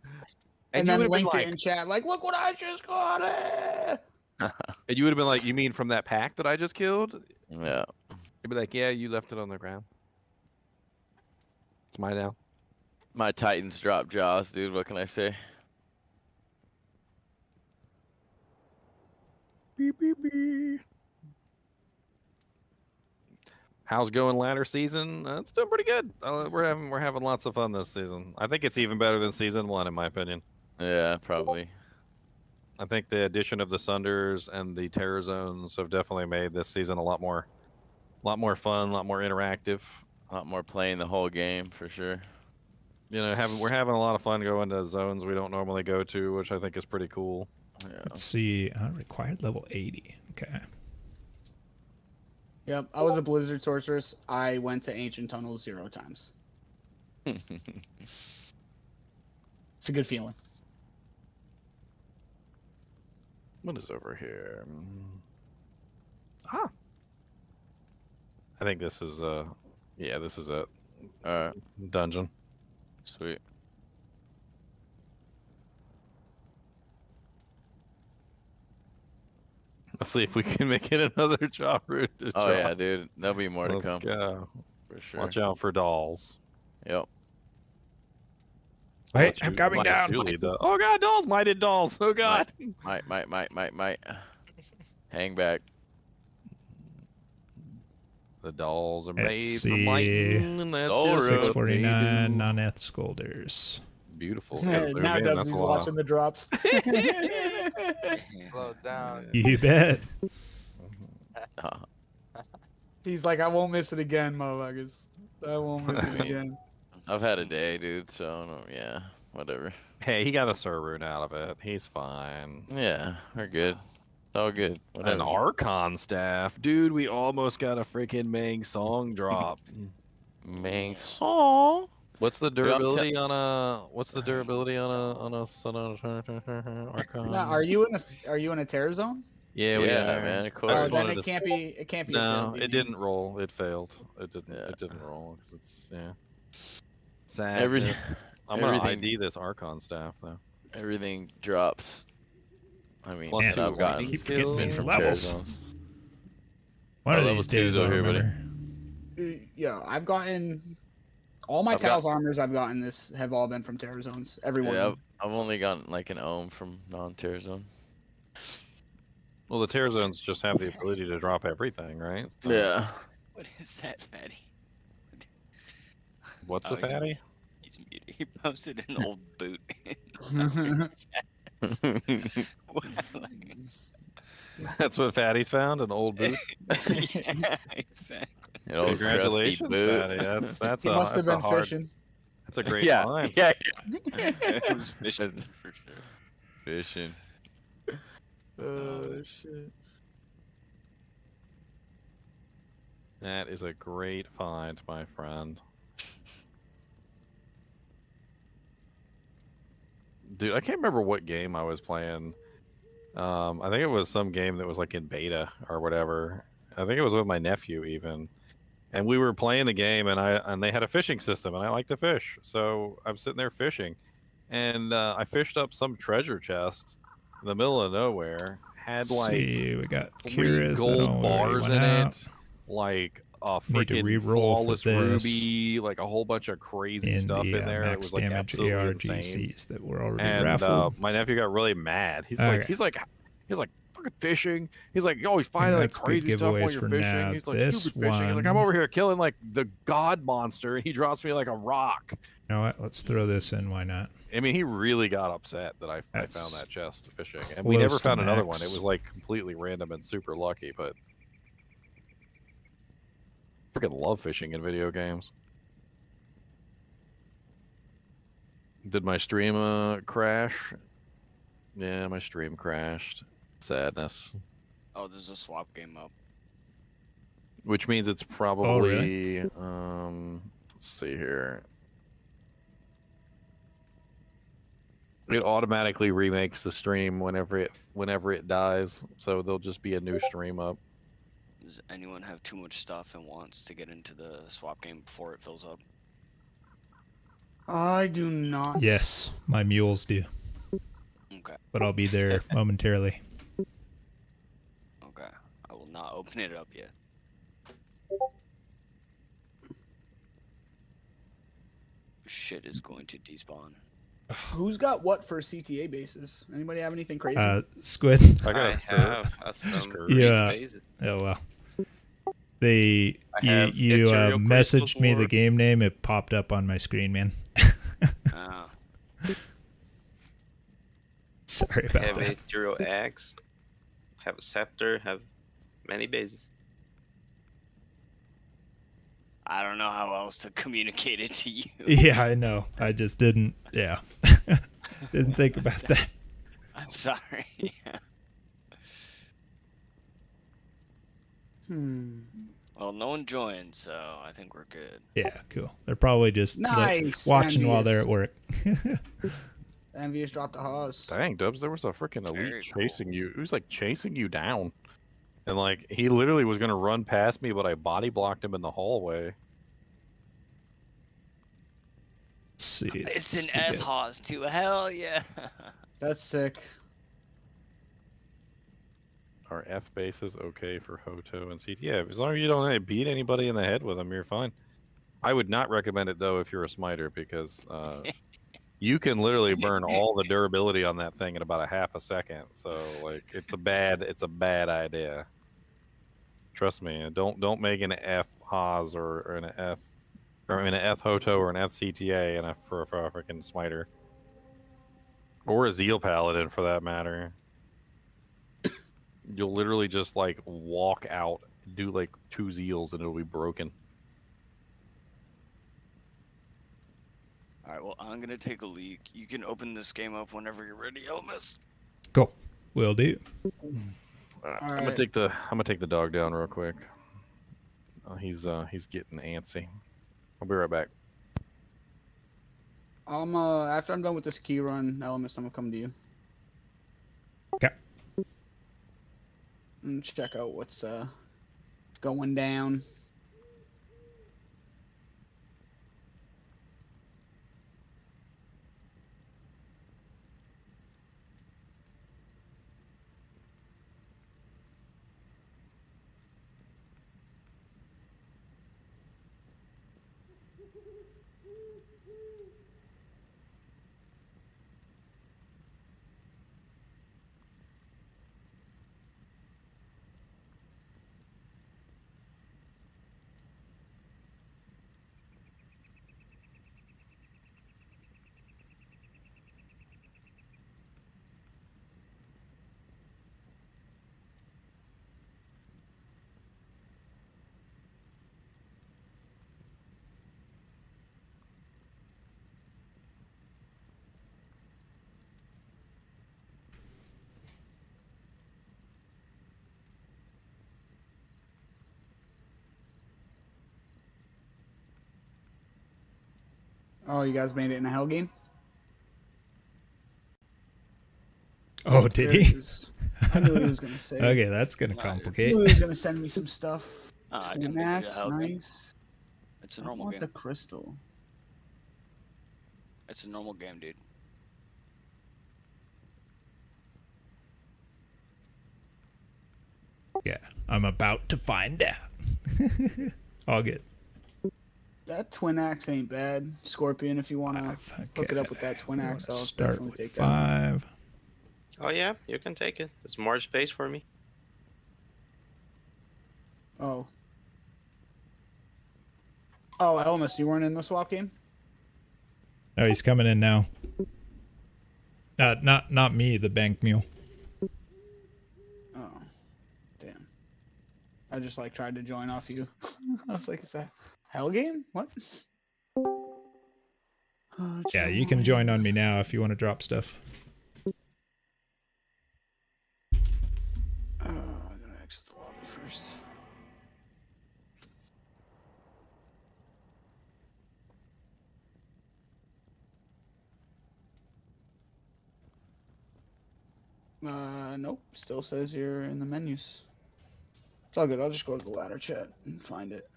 And
you
then
would have been
linked
like,
it in chat, like, look what I just got it.
and you would have been like, "You mean from that pack that I just killed?"
Yeah.
You'd be like, "Yeah, you left it on the ground. It's mine now."
My Titans drop jaws, dude. What can I say?
Beep, beep, beep. How's going ladder season? It's doing pretty good. We're having lots of fun this season. I think it's even better than season 1 in my opinion.
Yeah, probably.
I think the addition of the Sunders and the Terror Zones have definitely made this season a lot more fun, a lot more interactive,
a lot more playing the whole game for sure.
You know, we're having a lot of fun going to zones we don't normally go to, which I think is pretty cool.
Yeah.
Let's see. Required level 80. Okay.
Yep, I was a Blizzard Sorceress. I went to Ancient Tunnels 0 times. It's a good feeling.
What is over here? I think this is yeah, this is it.
Alright.
Dungeon.
Sweet.
Let's see if we can make it another job route.
Oh yeah, dude. There'll be more
Let's
to come.
go.
For sure.
Watch out for dolls.
Yep.
Wait, I'm coming down.
Oh god, dolls! Mighted dolls! Oh god!
Might. Hang back.
The dolls are
Let's
made
see.
from lightning, and that's just
649 non-eth scolders.
beautiful.
Now
Zoom in, that's
Dubsy's
a lot.
watching the drops.
Slow down.
You bet.
He's like, I won't miss it again, motherfuckers. I won't miss it again.
I've had a day, dude. So yeah, whatever.
Hey, he got a Sir rune out of it. He's fine.
Yeah, we're good. All good.
An
Whatever.
Archon staff, dude. We almost got a freaking Mang Song drop.
Mang Song.
What's the durability on a? What's the durability on a Archon?
Now, are you in a terror zone?
Yeah, we
Yeah,
are.
man, of
I
course.
just
Then
wanted
it
to-
can't be. It can't be. a
No,
failed
it
game.
didn't roll. It failed. It didn't. It didn't roll because it's sad.
Everything-
I'm gonna
everything-
ID this Archon staff though.
Everything drops. I mean,
Plus
that
two
I've gotten.
lightning
Keep forgetting
been
these
from
levels.
terror zones.
One
Oh,
of
level
these
2's
days I'll
over here, buddy.
remember.
Yeah, I've gotten all my
I've got-
Tal's armors. I've gotten this have all been from terror zones. Every one.
Yeah,
of them.
I've only gotten like an ohm from non-terror zone.
Well, the Terror Zones just have the ability to drop everything, right? So-
Yeah.
What is that, fatty?
What's
Oh,
a fatty?
He's muted. He posted an old boot.
That's what Fatty's found, an old boot.
Yeah, exactly.
An old
Congratulations,
crusty boot.
Fatty. That's
He
a
must have
that's a
been
hard.
fishing.
That's a great
Yeah,
find.
yeah,
It was fishing for sure.
fishing.
Oh shit.
That is a great find, my friend. Dude, I can't remember what game I was playing. I think it was some game that was like in beta or whatever. I think it was with my nephew even. And we were playing the game and they had a fishing system and I like to fish. So I'm sitting there fishing. And I fished up some treasure chest in the middle of nowhere. Had
Let's
like
see, we got
3
Kira's that
gold
already
bars
went
in
out.
it. Like a
Need to
freaking
re-roll for
flawless
this.
ruby, like a whole bunch of crazy
In
stuff
the
in there. It
max
was like
damage
absolutely insane.
ARGCs that were already
And
raffled.
my nephew got really mad. He's
Okay.
like fucking fishing. He's like, you always finding like
that's good
crazy stuff while
giveaways
you're
for
fishing.
now.
He's like
This
stupid fishing. He's like, I'm
one-
over here killing like the god monster, and he drops me like a rock.
You know what? Let's throw this in. Why not?
I mean, he really got upset that I found
That's
that chest fishing, and we never
close to
found another one.
max.
It was like completely random and super lucky, but freaking love fishing in video games. Did my stream crash? Yeah, my stream crashed. Sadness.
Oh, there's a swap game up.
Which means it's probably
Oh, really?
Let's see here. It automatically remakes the stream whenever it dies, so there'll just be a new stream up.
Does anyone have too much stuff and wants to get into the swap game before it fills up?
I do not.
Yes, my mules do.
Okay.
But I'll be there momentarily.
Okay. I will not open it up yet. Shit is going to despawn.
Who's got what for CTA bases? Anybody have anything crazy?
Squid.
I
have some
Yeah.
phases.
Oh well. They
I have
you
Ethereal
messaged
Crystal
me the
Sword.
game name. It popped up on my screen, man.
Ah.
Sorry about
Have
that.
Ethereal Axe. Have a Scepter. Have many bases.
I don't know how else to communicate it to you.
Yeah, I know. I just didn't. Yeah, didn't think about that.
I'm sorry. Well, no one joined, so I think we're good.
Yeah, cool. They're probably just
Nice,
watching while they're
envious.
at work.
Envious dropped the Haas.
Dang, Dubs, there was a freaking elite
Very cool.
chasing you. It was like chasing you down. And like he literally was gonna run past me, but I body blocked him in the hallway.
Let's see.
It's
this
an
we
F
get-
Haas too. Hell yeah.
That's sick.
Are F bases okay for Hoto and CT? Yeah, as long as you don't beat anybody in the head with them, you're fine. I would not recommend it though if you're a smiter because you can literally burn all the durability on that thing in about a half a second. So like it's a bad idea. Trust me. Don't make an F Haas or an F or an F Hoto or an F CTA and for a freaking smiter. Or a Zeal Paladin for that matter. You'll literally just like walk out, do like 2 Zeals, and it'll be broken.
All right, well, I'm gonna take a leak. You can open this game up whenever you're ready, Elvis.
Cool. Will do.
I'm gonna take the dog down real quick. He's getting antsy. I'll be right back.
After I'm done with this key run, Elements, I'm gonna come to you.
Okay.
And check out what's going down. Oh, you guys made it in a hell game?
Oh, did
There
he?
it is. I knew what he was gonna say.
Okay, that's gonna
I
complicate.
knew he was gonna send me some stuff.
I didn't make it a
Snacks,
hell game.
nice.
It's a
I
normal
want
game.
the crystal.
It's a normal game, dude.
Yeah, I'm about to find out. All good.
That twin axe ain't bad. Scorpion, if you wanna hook it up with that twin axe, I'll
Start
definitely
with
take that.
5.
Oh yeah, you can take it. It's more space for me.
Oh. Oh, Elmas, you weren't in the swap game?
No, he's coming in now. Not me, the bank mule.
Oh. Damn. I just like tried to join off you. I was like, is that hell game? What?
Yeah, you can join on me now if you want to drop stuff.
I'm gonna exit the lobby first. Nope. Still says you're in the menus. It's all good. I'll just go to the ladder chat and find it.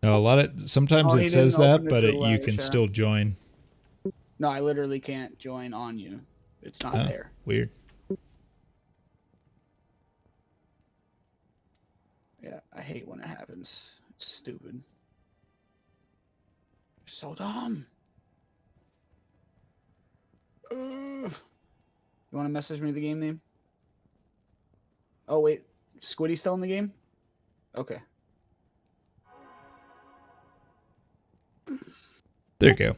No, sometimes
Oh,
it
he
says
didn't
that,
open it
but
to the
you
ladder
can
chat.
still join.
No, I literally can't join on you. It's not
Oh,
there.
weird.
Yeah, I hate when it happens. It's stupid. So dumb. You want to message me the game name? Oh wait, Squiddy still in the game? Okay.
There you go.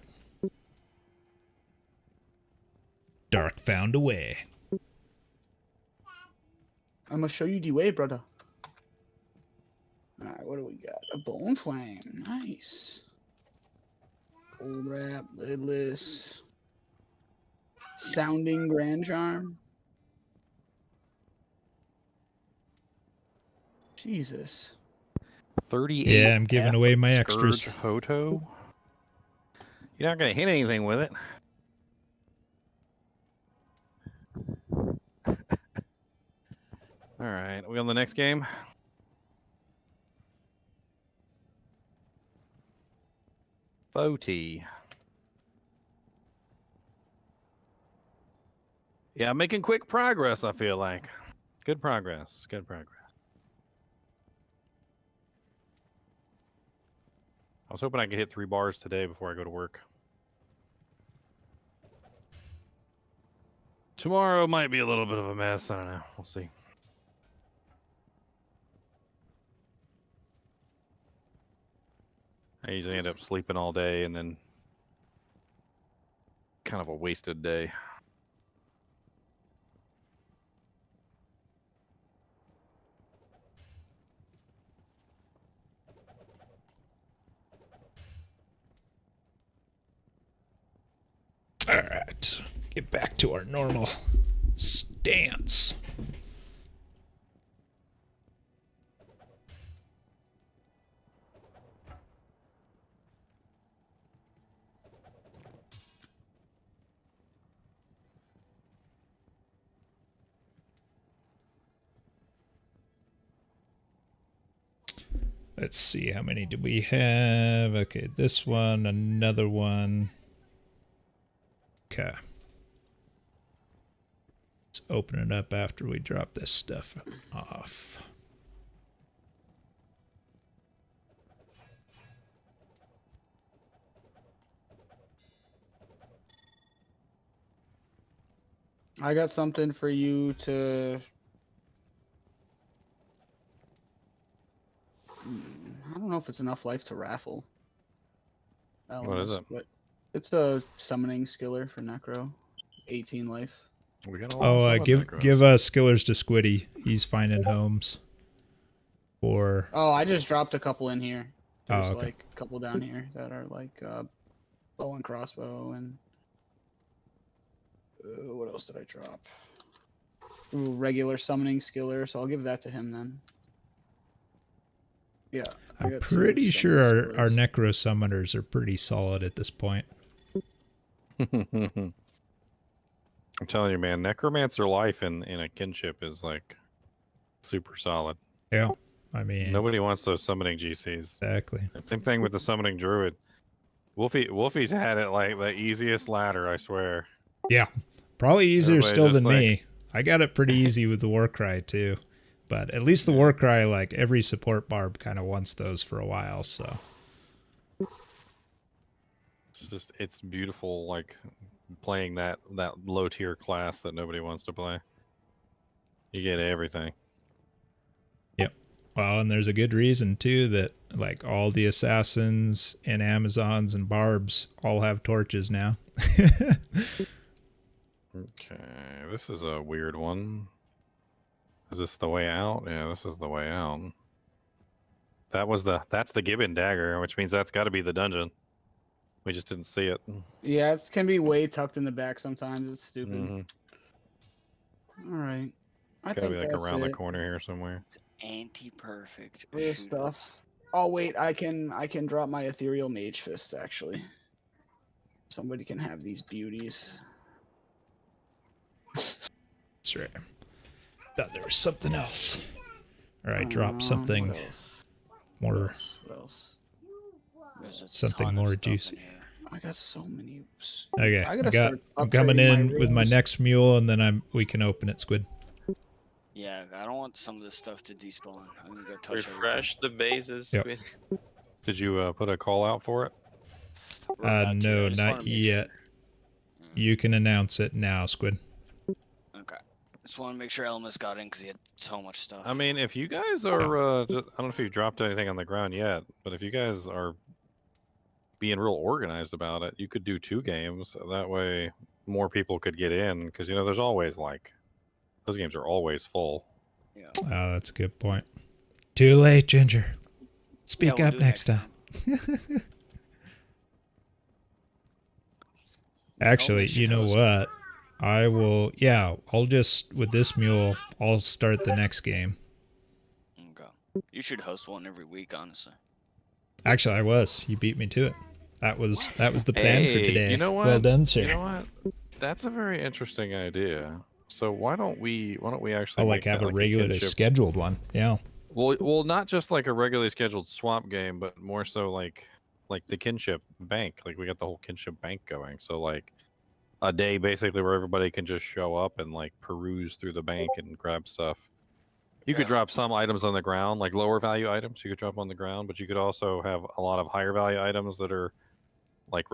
Dark found a way.
I'm gonna show you the way, brother. Alright, what do we got? A bone flame. Nice. Cold wrap, lidless. Sounding grand charm. Jesus.
38.
Yeah, I'm giving away my
Scourge
extras.
Hoto. You're not gonna hit anything with it. All right, we on the next game? Foti. Yeah, making quick progress, I feel like. Good progress. Good progress. I was hoping I could hit 3 bars today before I go to work. Tomorrow might be a little bit of a mess. I don't know. We'll see. I usually end up sleeping all day and then kind of a wasted day.
All right, get back to our normal stance. Let's see, how many do we have? Okay, this one, another one. Okay. Let's open it up after we drop this stuff off.
I got something for you to. I don't know if it's enough life to raffle.
What is it?
But it's a summoning skiller for Necro. 18 life.
We got a lot of
give skillers to Squiddy. He's finding homes. For
Oh, I just dropped a couple in here. There's
Oh, okay.
like a couple down here that are like bow and crossbow and what else did I drop? Ooh, regular summoning skiller, so I'll give that to him then. Yeah. I
I'm
got
pretty
two
sure
summoning
our
skillers.
Necro Summoners are pretty solid at this point.
I'm telling you, man, Necromancer life in a kinship is like super solid.
Yeah, I mean,
Nobody wants those summoning GCs.
Exactly.
And same thing with the summoning druid. Wolfie's had it like the easiest ladder, I swear.
Yeah, probably easier
Everybody
still
just
than
like-
me. I got it pretty easy with the Warcry too, but at least the Warcry, like every support barb, kind of wants those for a while. So
It's beautiful, like playing that low tier class that nobody wants to play. You get everything.
yep. Well, and there's a good reason too that like all the assassins and Amazons and barbs all have torches now.
Okay, this is a weird one. Is this the way out? Yeah, this is the way out. That's the Gibbon dagger, which means that's got to be the dungeon. We just didn't see it.
Yeah, it can be way tucked in the back sometimes. It's stupid.
Mhm.
All right. I
Gotta
think
be like
that's
around the
it.
corner here somewhere.
Anti-perfect.
This stuff. Oh wait, I can drop my ethereal mage fist actually. Somebody can have these beauties.
That's right. Thought there was something else. All right, drop something
what else?
more,
What else?
There's a
something
ton of
more
stuff in
juicy.
here.
I got so many.
Okay,
I gotta start
I'm coming
upgrading
in with my
rooms.
next mule, and then we can open it, Squid.
Yeah, I don't want some of this stuff to despawn. I'm gonna go touch
Refresh the bases.
Yep.
Did you put a call out for it?
No, not yet. You can announce it now, Squid.
Okay. Just want to make sure Elmas got in because he had so much stuff.
I mean, if you guys are, I don't know if you dropped anything on the ground yet, but if you guys are being real organized about it, you could do 2 games. That way, more people could get in because there's always like those games are always full.
Yeah.
Oh, that's a good point. Too late, Ginger. Speak
we'll
up
do it
next time. Actually, you know what? I will. Yeah, I'll just with this mule. I'll start the next game.
Okay. You should host one every week, honestly.
Actually, I was. You beat me to it. That was the plan for
Hey,
today.
you know what?
Well done, sir.
You know what? That's a very interesting idea. So why don't we actually
I'll
make
have
that
a
like
regularly
kinship?
scheduled one. Yeah.
Well, not just like a regularly scheduled swamp game, but more so like the kinship bank. Like we got the whole kinship bank going. So like a day basically where everybody can just show up and like peruse through the bank and grab stuff. You could drop some items on the ground, like lower value items. You could drop on the ground, but you could also have a lot of higher value items that are like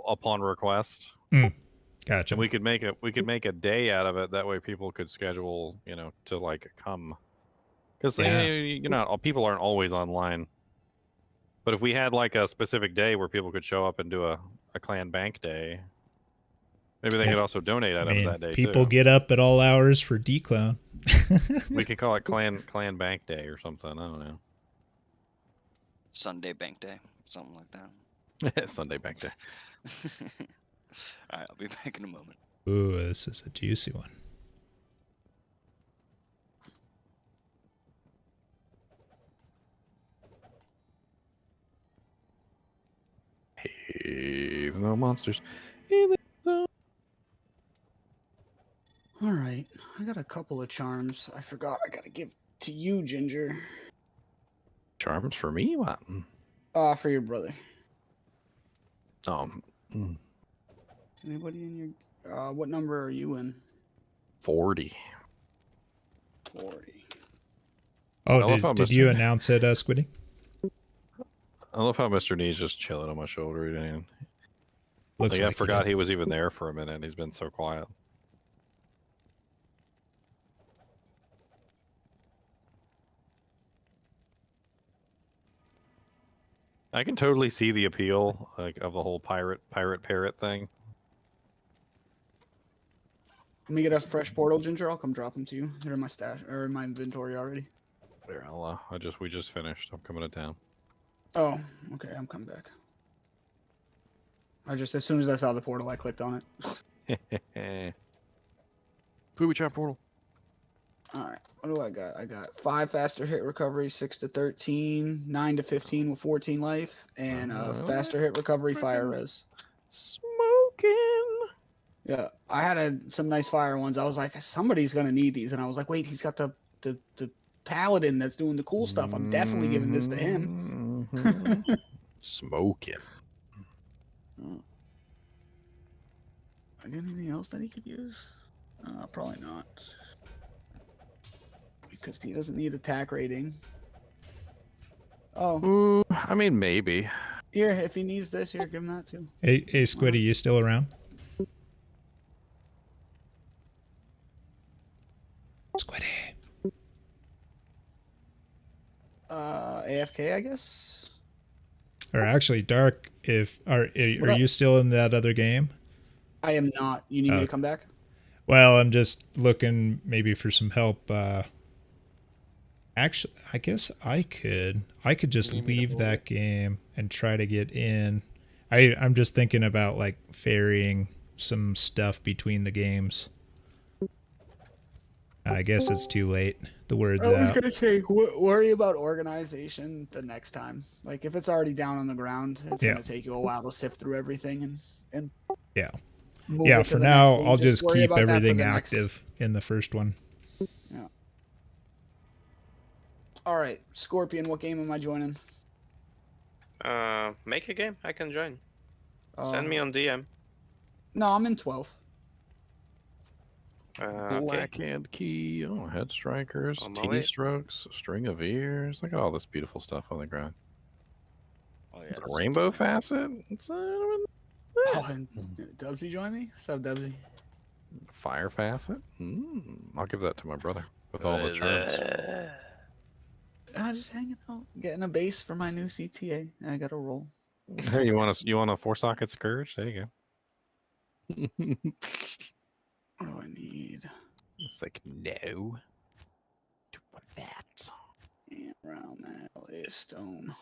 upon request.
Gotcha.
And we could make a day out of it. That way, people could schedule, to like come, because people aren't always online. But if we had like a specific day where people could show up and do a clan bank day, maybe they could also donate items that day
people
too.
get up at all hours for D-Clown.
We could call it clan bank day or something. I don't know.
Sunday bank day, something like that.
Sunday bank day.
All right, I'll be back in a moment.
Ooh, this is a juicy one.
Hey, there's no monsters.
All right, I got a couple of charms. I forgot I gotta give to you, Ginger.
Charms for me? What?
For your brother.
Mm.
Anybody in your? What number are you in?
40.
40.
Oh, did you announce it, Squiddy?
I love how Mr. Knee's just chilling on my shoulder. He didn't even...
Looks
I
like he
forgot
did.
he was even there for a minute. He's been so quiet. I can totally see the appeal of the whole pirate parrot thing.
Let me get a fresh portal, Ginger. I'll come drop them to you. They're in my stash or in my inventory already.
There, we just finished. I'm coming to town.
Oh, okay. I'm coming back. As soon as I saw the portal, I clicked on it.
Booby trap portal.
All right. What do I got? I got 5 faster hit recovery, 6 to 13, 9 to 15 with 14 life, and faster hit recovery, fire res.
Smoking.
Yeah, I had some nice fire ones. I was like, somebody's gonna need these, and I was like, wait, he's got the paladin that's doing the cool stuff. I'm definitely giving this to him.
Smoking.
I got anything else that he could use? Probably not. Because he doesn't need attack rating. Oh.
I mean, maybe.
Here, if he needs this, here, give him that too.
Hey, Squiddy, you still around? Squiddy.
AFK, I guess.
Or actually, Dark, are you still in that other game?
I am not. You need me to come back?
Well, I'm just looking maybe for some help. Actually, I guess I could just leave that game and try to get in. I'm just thinking about like ferrying some stuff between the games. I guess it's too late. The word's
I was
out.
gonna say, worry about organization the next time. Like if it's already down on the ground, it's gonna take you a while to sift through everything and
yeah.
move
Yeah,
it to
for
the
now,
next
I'll
stage.
just
worry
keep
about that for
everything
the next-
active in the first one.
Yeah. All right, Scorpion. What game am I joining?
Make a game. I can join. Send me on DM.
No, I'm in 12.
Blackhand key. Oh, head strikers,
On my way.
T-strokes, string of ears. Look at all this beautiful stuff on the ground.
Oh yeah.
Rainbow facet.
Oh, and Dubsy join me? What's up, Dubsy?
Fire facet. I'll give that to my brother with all the charms.
Just hanging out, getting a base for my new CTA. I got to roll.
Hey, you want a 4-socket scourge? There you go.
What do I need?
It's like no. What that?
And around that LA stone.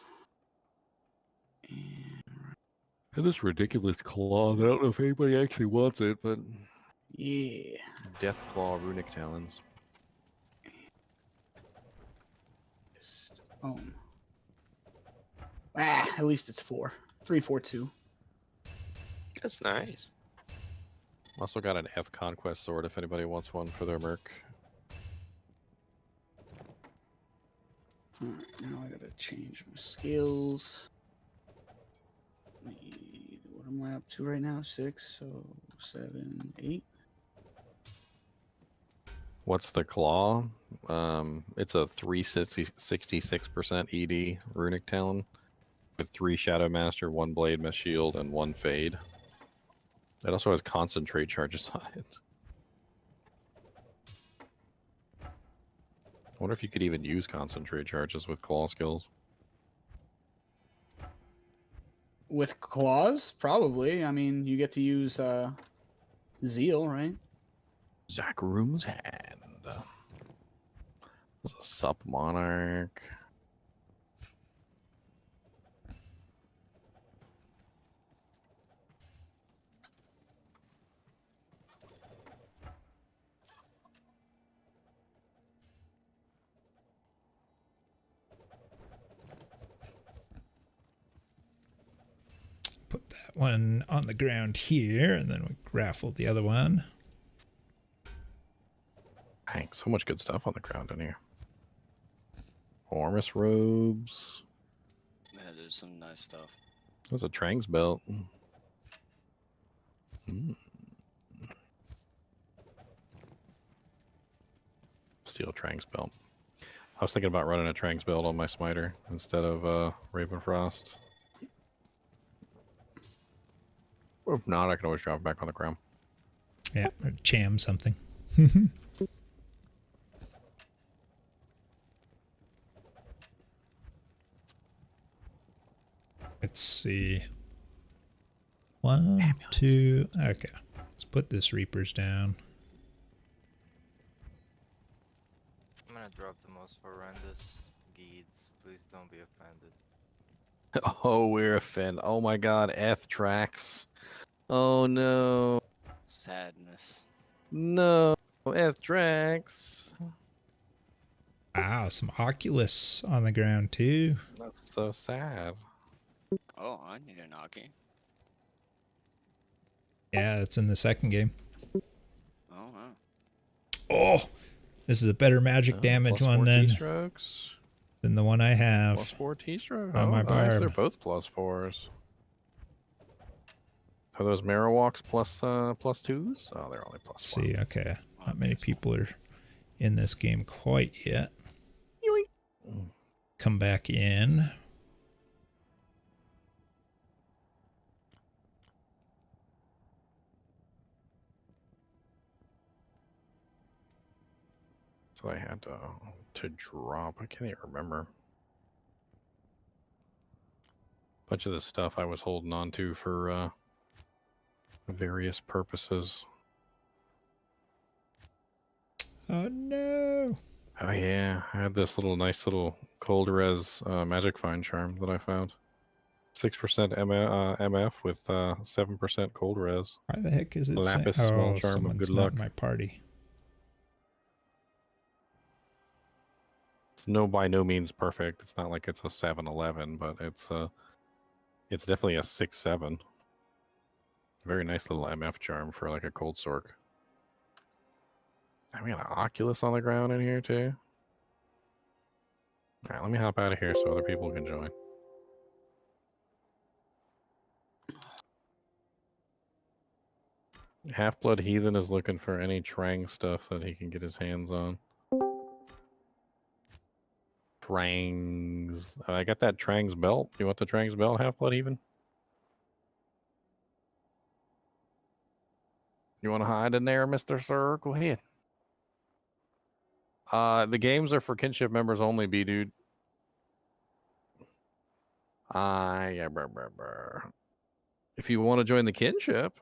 And this ridiculous claw. I don't know if anybody actually wants it, but
yeah.
Death Claw runic talons.
Stone. At least it's 4. 3, 4, 2.
That's nice.
Also got an F Conquest sword if anybody wants one for their merc.
Alright, now I gotta change my skills. What am I up to right now? 6, so 7, 8.
What's the claw? It's a 66% ED runic talon with 3 Shadow Master, 1 Blade Mesh Shield, and 1 Fade. It also has concentrate charges on it. I wonder if you could even use concentrate charges with claw skills.
With claws? Probably. I mean, you get to use Zeal, right?
Zakroom's Hand. There's a Sup Monarch.
Put that one on the ground here, and then we raffle the other one.
Dang, so much good stuff on the ground in here. Ormus robes.
Yeah, there's some nice stuff.
There's a Trang's belt. Steel Trang's belt. I was thinking about running a Trang's belt on my smiter instead of Ravenfrost. Or if not, I can always drop it back on the ground.
Yeah, or jam something. Let's see. 1, 2. Okay. Let's put this Reapers down.
I'm gonna drop the most horrendous Geeds. Please don't be offended.
Oh, we're offended. Oh my god, F tracks. Oh no.
Sadness.
No. F tracks.
Wow, some Oculus on the ground too.
That's so sad.
Oh, I need an Aki.
Yeah, it's in the second game.
Oh, wow.
Oh, this is a better magic damage one than the one I have.
+4 T-stroke.
On my
nice.
barb.
They're both +4s. Are those Marowaks +2s? Oh, they're only
Let's see, okay. Not many people are in this game quite yet. Come back in.
So I had to drop. I can't even remember. A bunch of the stuff I was holding on to for various purposes.
Oh no!
Oh yeah, I had this nice little cold res magic find charm that I found. 6% MF with 7% cold res.
Why the heck is it saying?
Lapis
Oh,
small charm of
someone's
good
not
luck.
in my party.
It's by no means perfect. It's not like it's a 7-11, but it's definitely a 6-7. Very nice little MF charm for like a cold sork. We got an Oculus on the ground in here too. All right, let me hop out of here so other people can join. Half-Blood Heathen is looking for any Trang stuff that he can get his hands on. Trangs. I got that Trang's belt. You want the Trang's belt, Half-Blood Heathen? You want to hide in there, Mr. Sir? Go ahead. The games are for kinship members only, B-dude. Yeah, if you want to join the kinship.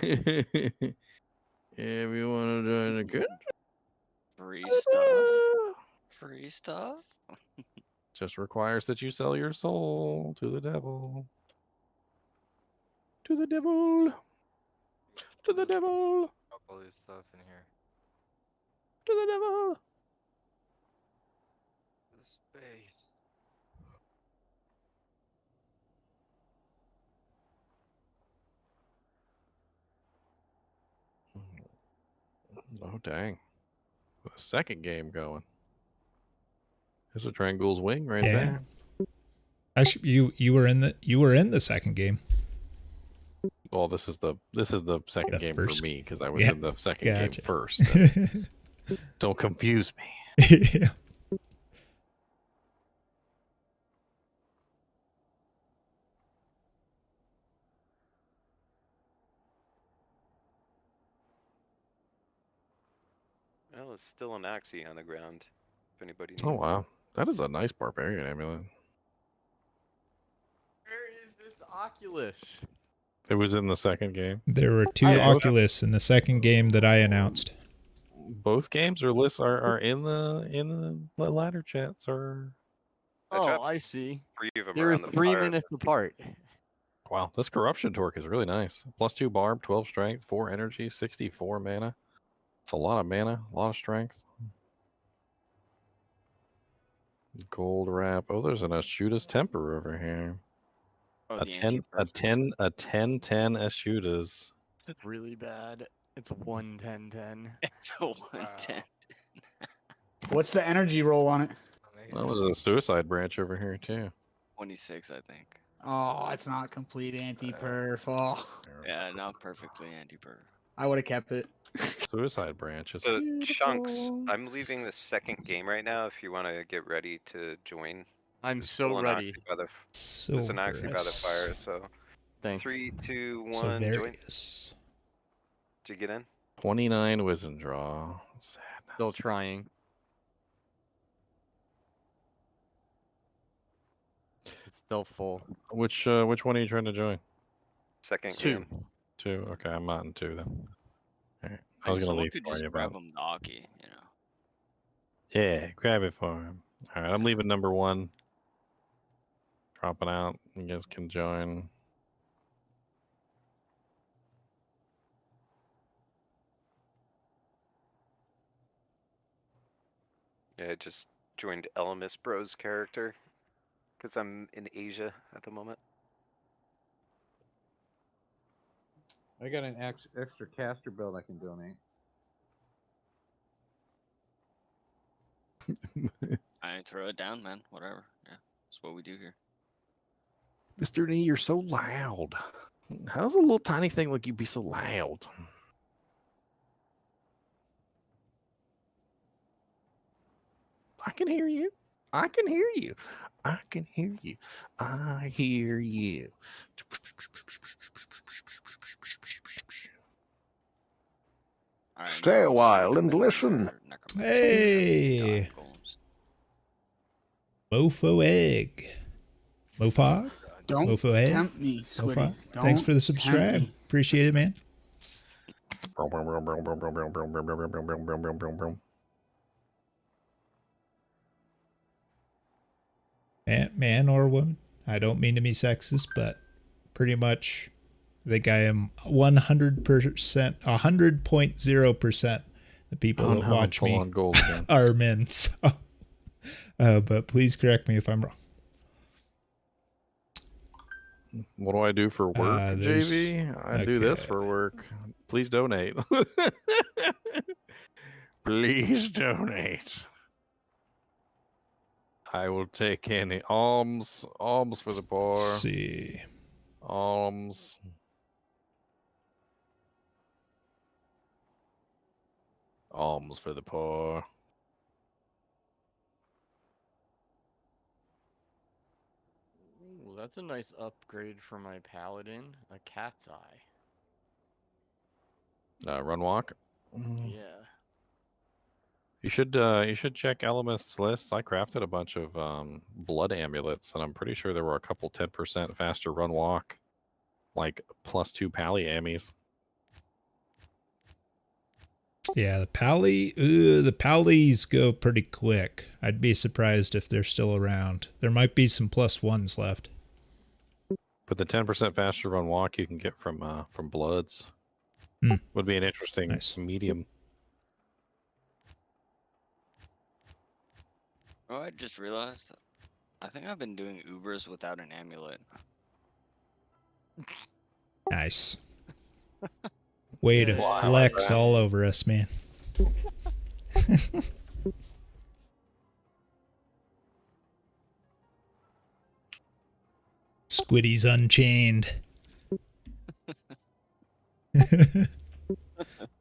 If you want to join the kinship.
Free stuff. Free stuff.
Just requires that you sell your soul to the devil. To the devil. To the devil.
All this stuff in here.
To the devil.
The space.
Oh dang! The second game going. There's a Trangul's wing right there.
Actually, you were in the second game.
Well, this is the second
The
game
first
for me because I was in the second game
gotcha.
first. Don't confuse me.
Yeah.
Well, it's still an Axie on the ground. If anybody needs.
Oh wow, that is a nice barbarian amulet.
Where is this Oculus?
It was in the second game.
There were 2 Oculus in the second game that I announced.
Both games or lists are in the ladder chats or.
Oh, I see.
3 of them
They
are
were
on the
3
fire.
minutes apart.
Wow, this corruption torque is really nice. +2 barb, 12 strength, 4 energy, 64 mana. It's a lot of mana, a lot of strength. Gold wrap. Oh, there's an Ashuda's temper over here.
Oh,
a
the
10 Ashuda's.
It's really bad. It's 1-10-10.
It's a 110.
What's the energy roll on it?
That was a suicide branch over here too.
26, I think.
Oh, it's not complete anti-perf. Oh,
Yeah, not perfectly anti-perf.
I would have kept it.
Suicide branch is
So Chunks, I'm leaving the second game right now. If you want to get ready to join.
I'm
There's
so
still an
ready.
Oxy by the there's an Oxy by the fire. So
Thanks.
3, 2, 1, join.
Silverius.
Did you get in?
29 wisdom draw. Sadness.
Still trying. It's still full.
Which one are you trying to join?
Second
2.
game.
2. Okay, I'm not in 2 then. Alright. I
I
was
mean,
gonna
someone
leave
could
for
just
you
grab
about.
him the Aki, you know.
Yeah, grab it for him. All right, I'm leaving number 1. Dropping out. You guys can join.
Yeah, I just joined Elemis Bro's character because I'm in Asia at the moment.
I got an extra caster build I can donate.
I throw it down, man. Whatever. Yeah, that's what we do here.
Mr. D, you're so loud. How does a little tiny thing like you be so loud? I can hear you. I can hear you. I can hear you. I hear you.
Stay a while and listen.
Hey. Mofo egg. Mofog?
Don't
Mofo egg?
tempt me, Squiddy.
Mofog?
Don't
Thanks for the
tempt
subscribe.
me.
Appreciate it, man. Man or woman. I don't mean to be sexist, but pretty much I think I am 100%, 100.0% the people that watch me are men. So, but please correct me if I'm wrong.
What do I do for work, JV? I do this for work. Please donate. Please donate. I will take any alms for the poor.
Let's see.
Alms. Alms for the poor.
Ooh, that's a nice upgrade for my paladin. A cat's eye.
Run walk.
Yeah.
You should check Elemist's lists. I crafted a bunch of blood amulets, and I'm pretty sure there were a couple 10% faster run walk, like +2 pally ammies.
Yeah, the Pallies go pretty quick. I'd be surprised if they're still around. There might be some +1s left.
But the 10% faster run walk you can get from Bloods would be an interesting medium.
Oh, I just realized. I think I've been doing Ubers without an amulet.
Nice. Way to flex all over us, man. Squiddy's Unchained.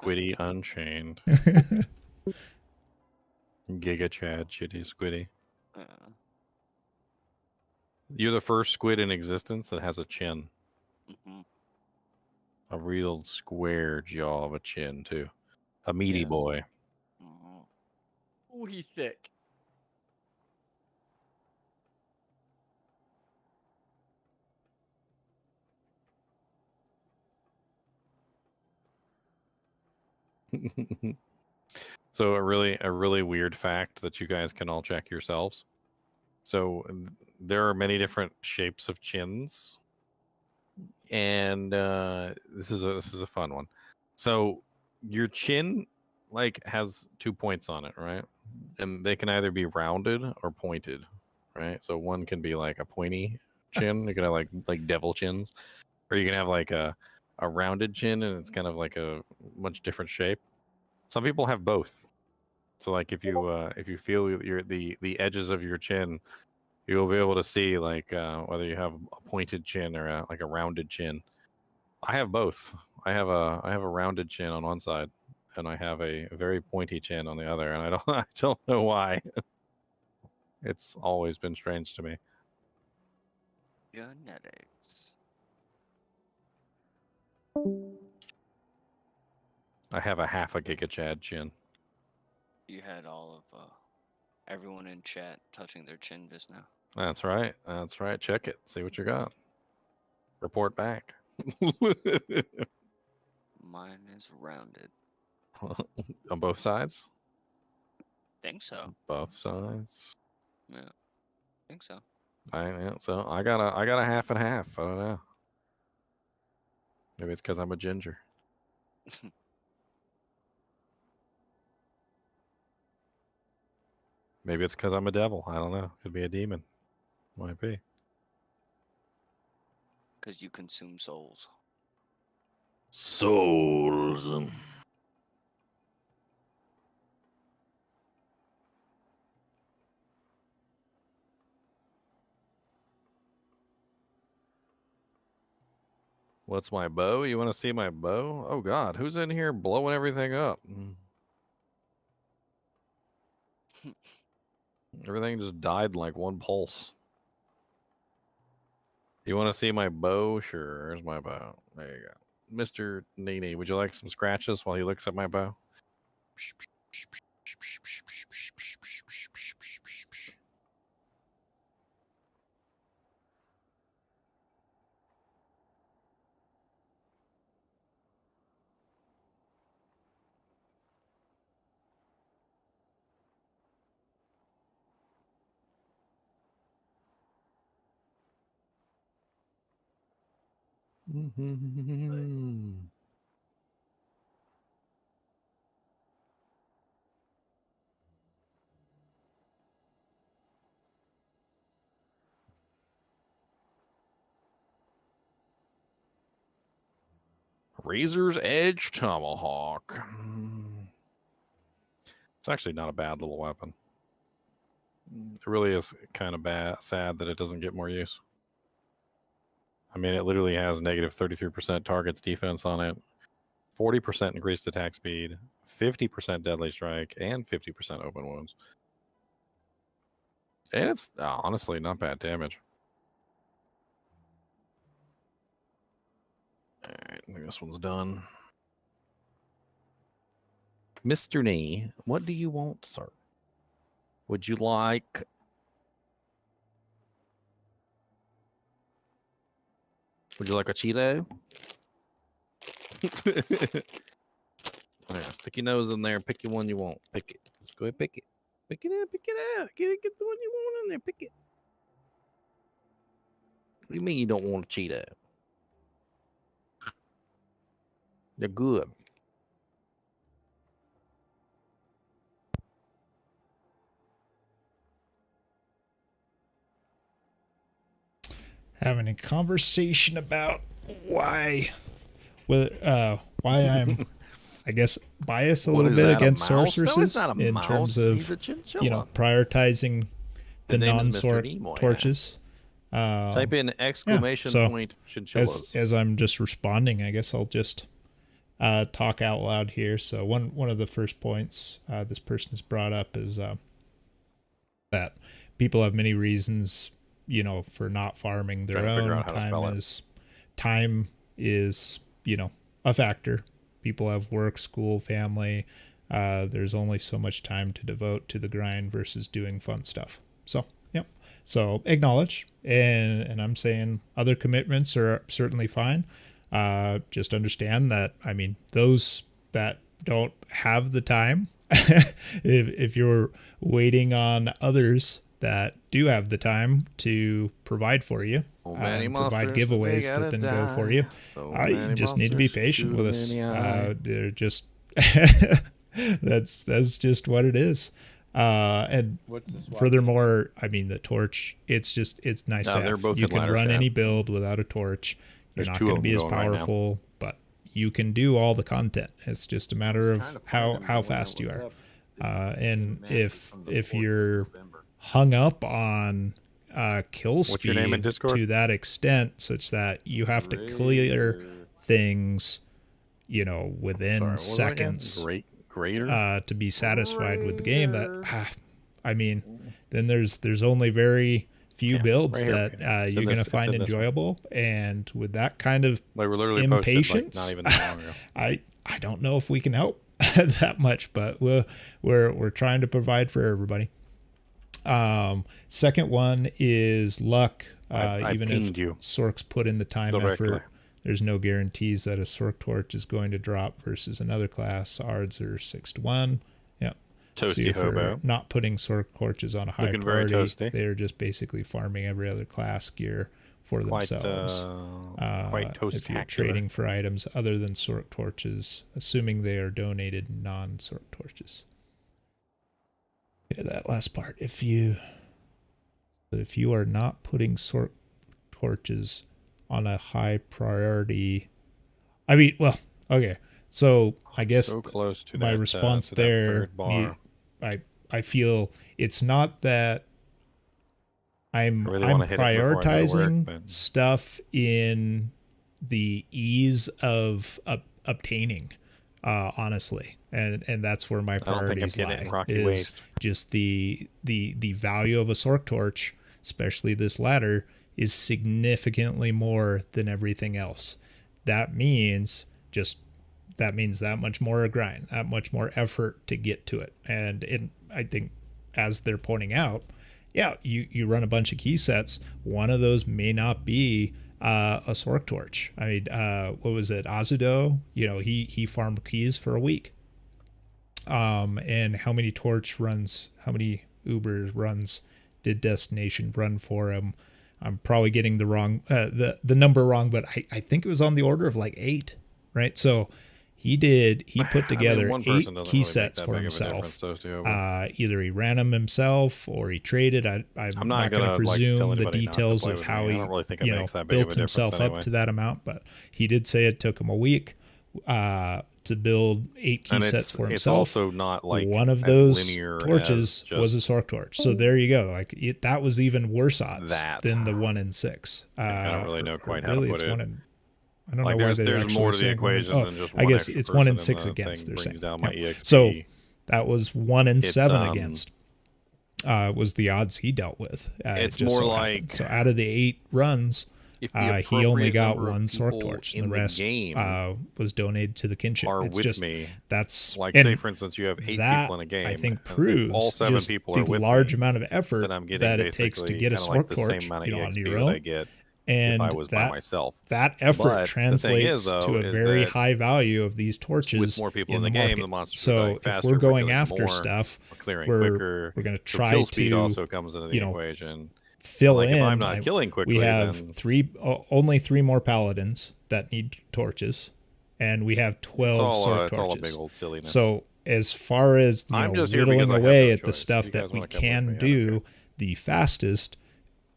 Squiddy Unchained. Giga Chad, shitty Squiddy. You're the first squid in existence that has a chin. A real square jaw of a chin, too. A meaty
Yes.
boy.
Ooh, he's thick.
So a really weird fact that you guys can all check yourselves. So there are many different shapes of chins, and this is a fun one. So your chin like has 2 points on it, right? And they can either be rounded or pointed, right? So one can be like a pointy chin. You can have like devil chins, or you can have like a rounded chin, and it's kind of like a much different shape. Some people have both. So like if you feel the edges of your chin, you'll be able to see like whether you have a pointed chin or like a rounded chin. I have both. I have a rounded chin on one side, and I have a very pointy chin on the other, and I don't know why. It's always been strange to me.
Genetics.
I have a half a Giga Chad chin.
You had all of everyone in chat touching their chin just now.
That's right. That's right. Check it. See what you got. Report back.
Mine is rounded.
On both sides?
Think so.
Both sides.
Yeah. Think so.
So I got a half and half. I don't know. Maybe it's because I'm a ginger. Maybe it's because I'm a devil. I don't know. Could be a demon. Might be.
Because you consume souls.
Souls. What's my bow? You want to see my bow? Oh God, who's in here blowing everything up? Everything just died in like one pulse. You want to see my bow? Sure, here's my bow. There you go. Mr. Nene, would you like some scratches while he looks at my bow? Razor's Edge Tomahawk. It's actually not a bad little weapon. It really is kind of sad that it doesn't get more use. I mean, it literally has negative 33% targets defense on it, 40% increased attack speed, 50% deadly strike, and 50% open wounds. And it's honestly not bad damage. All right, I think this one's done. Mr. Nee, what do you want, sir? Would you like... Would you like a Cheeto? There, stick your nose in there and pick the one you want. Pick it. Let's go ahead and pick it. Pick it up, pick it out. Get the one you want in there. Pick it. What do you mean you don't want a Cheeto? They're good.
Having a conversation about why I'm I guess, bias a
What
little
is
bit
that, a
against
mouse? No, it's
sorceresses
not a
in
mouse.
terms
He's a
of,
chinchilla.
prioritizing the
His name is Mr.
non-sork
Nimoy,
torches.
Type in exclamation
so
point chinchillas.
as I'm just responding, I guess I'll just talk out loud here. So one of the first points this person has brought up is that people have many reasons, for not farming their
Trying to figure
own.
out how to spell it.
Time is a factor. People have work, school, family. There's only so much time to devote to the grind versus doing fun stuff. So, yep. So acknowledge, and I'm saying other commitments are certainly fine. Just understand that, those that don't have the time, if you're waiting on others that do have the time to provide for you, and provide giveaways that then go for you, you just need to be patient with us. They're just that's just what it is. And furthermore, the torch, it's nice to have. You can run any build without a torch. You're not going to be as powerful, but you can do all the content. It's just a matter of how fast you are. And if you're hung up on kill speed to that extent, such that you have to clear things, within seconds, to be satisfied with the game, that then there's only very few builds that you're going to find enjoyable. And with that kind of impatience, I don't know if we can help that much, but we're trying to provide for everybody. Second one is luck. Even if Sork's put in the time effort, there's no guarantees that a Sork torch is going to drop versus another class. Odds are 6-1. Yeah.
Toasty hobo.
Not putting Sork torches on a high
Looking very
priority.
toasty.
They're just basically farming every other class gear for themselves.
Quite
if you're trading for items other than Sork torches, assuming they are donated non-Sork torches. Yeah, that last part. If you are not putting Sork torches on a high priority, okay. So I guess
so close to
my
that,
response
to that
there,
third bar.
I feel it's not that I'm
Really wanna hit it before I go to
prioritizing
work, but-
stuff in the ease of obtaining, honestly, and that's where my
I don't think I'm
priorities
getting it
lie.
in Rocky
Is
Waste.
just the value of a Sork torch, especially this ladder, is significantly more than everything else. That means that much more a grind, that much more effort to get to it. And I think, as they're pointing out, yeah, you run a bunch of key sets. One of those may not be a Sork torch. What was it? Azudo, he farmed keys for a week. And how many torch runs, how many Ubers runs did Destination run for him? I'm probably getting the wrong, the number wrong, but I think it was on the order of like 8, right? So he put together
one
8
person doesn't
key
really make
sets
that
for
big of a
himself.
difference, those two.
Either he ran them himself or he traded. I'm not going to
gonna,
presume
tell
the
anybody not to
details
play
of
with
how
me. I
he
don't really think it makes that big of a
built himself
difference
up
anyway.
to that amount, but he did say it took him a week to build 8 key
And
sets for
it's
himself.
also not like
one of
as
those
linear
torches
as
was a
just
Sork torch. So there you go. That was even worse odds
that.
than the 1 in 6.
I don't really know quite how to
really,
put
it's
it.
1 in. I don't
Like,
know why
there's
they're
more to the
saying
equation than just
I
one
guess
extra
it's 1 in
person
6
the
against.
thing
They're
brings
saying
down my
yeah.
EXP.
So that was 1 in
It's,
7 against. Was the odds he dealt with.
It's
just
more
so
like
happened. So out of the 8 runs,
if the
he only
appropriate
got
number of
1 Sork
people
torch,
in
and the
the
rest
game
was donated to the kinship.
are
It's
with
just
me.
that's
Like,
and
say for instance, you have 8
that,
people in a game.
I think
and if
proves
all 7
just
people
the
are with
large
me,
amount of effort
then I'm getting
that it takes to
basically
get a
kinda like
Sork
the
torch,
same amount of
on
EXP
your
that
own.
I get
And
if I was by
that
myself.
that effort
But the thing
translates
is, though,
to a
is
very
that
high value of these torches
with more people in the game,
market.
the monsters are
So
dying
if
faster,
we're
we're
going
killing
after
more,
stuff,
we're clearing
we're
quicker.
going to
So
try
kill speed
to
also comes into the equation.
fill
Like,
in.
if I'm not killing quickly,
we have
then
only 3 more paladins that need torches, and we have 12 Sork
it's all a
torches.
big old silliness.
So as far as
I'm just here
whittling
because I have
away
no
at the
choice.
stuff
You guys
that we
wanna come with me,
can
I don't
do the fastest,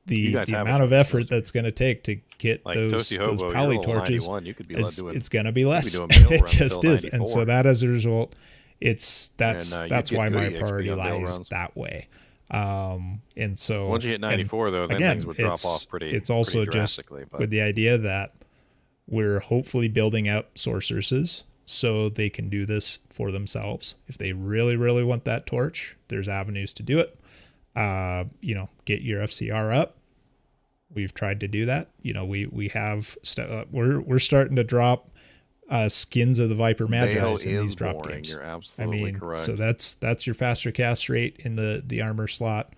the
guys have a
amount of
shotgun
effort that's going to take to get
Like
those
Toasty Hobo, you're
poly
level
torches
91, you could be
it's going to be
you could be
less.
doing mail
It
runs
just
till
is, and so
94.
that as a result,
And, you'd
that's
get
why
good
my
EXP
priority
on mail
lies
runs.
that way. And so
Once you hit 94, though, then
again,
things would drop
it's-
off pretty
It's also
pretty
just
drastically. But
with the idea that we're hopefully building out sorceresses so they can do this for themselves. If they really, really want that torch, there's avenues to do it. Get your FCR up. We've tried to do that. We have we're starting to drop skins of the Viper Magi's in these drop
boring.
games.
You're absolutely correct.
So that's your faster cast rate in the armor slot.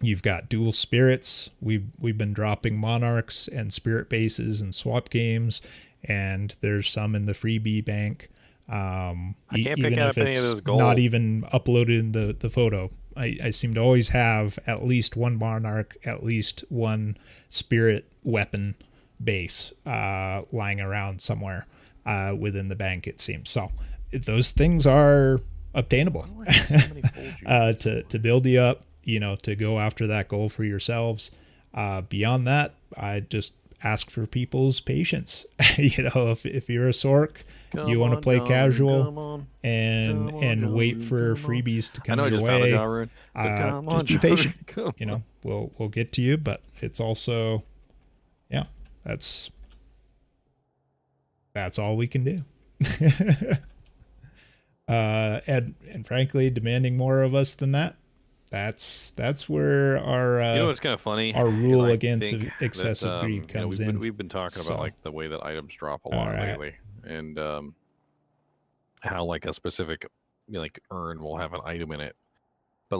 You've got dual spirits. We've been dropping monarchs and spirit bases and swap games, and there's some in the freebie bank.
I can't pick
even
out
if
any of
it's
those gold.
not even uploaded in the photo. I seem to always have at least one monarch, at least one spirit weapon base lying around somewhere within the bank, it seems. So those things are obtainable to build you up, to go after that goal for yourselves. Beyond that, I just ask for people's patience. If you're a Sork, you want to play casual and wait for freebies to come your way. Just be patient. We'll get to you, but it's also, that's all we can do. And frankly, demanding more of us than that, that's where our
what's kind of funny?
our rule
I
against
think
excessive
that,
greed comes in.
We've been talking
So,
about like the way that items drop a lot
Alright.
lately, and how like a specific urn will have an item in it. But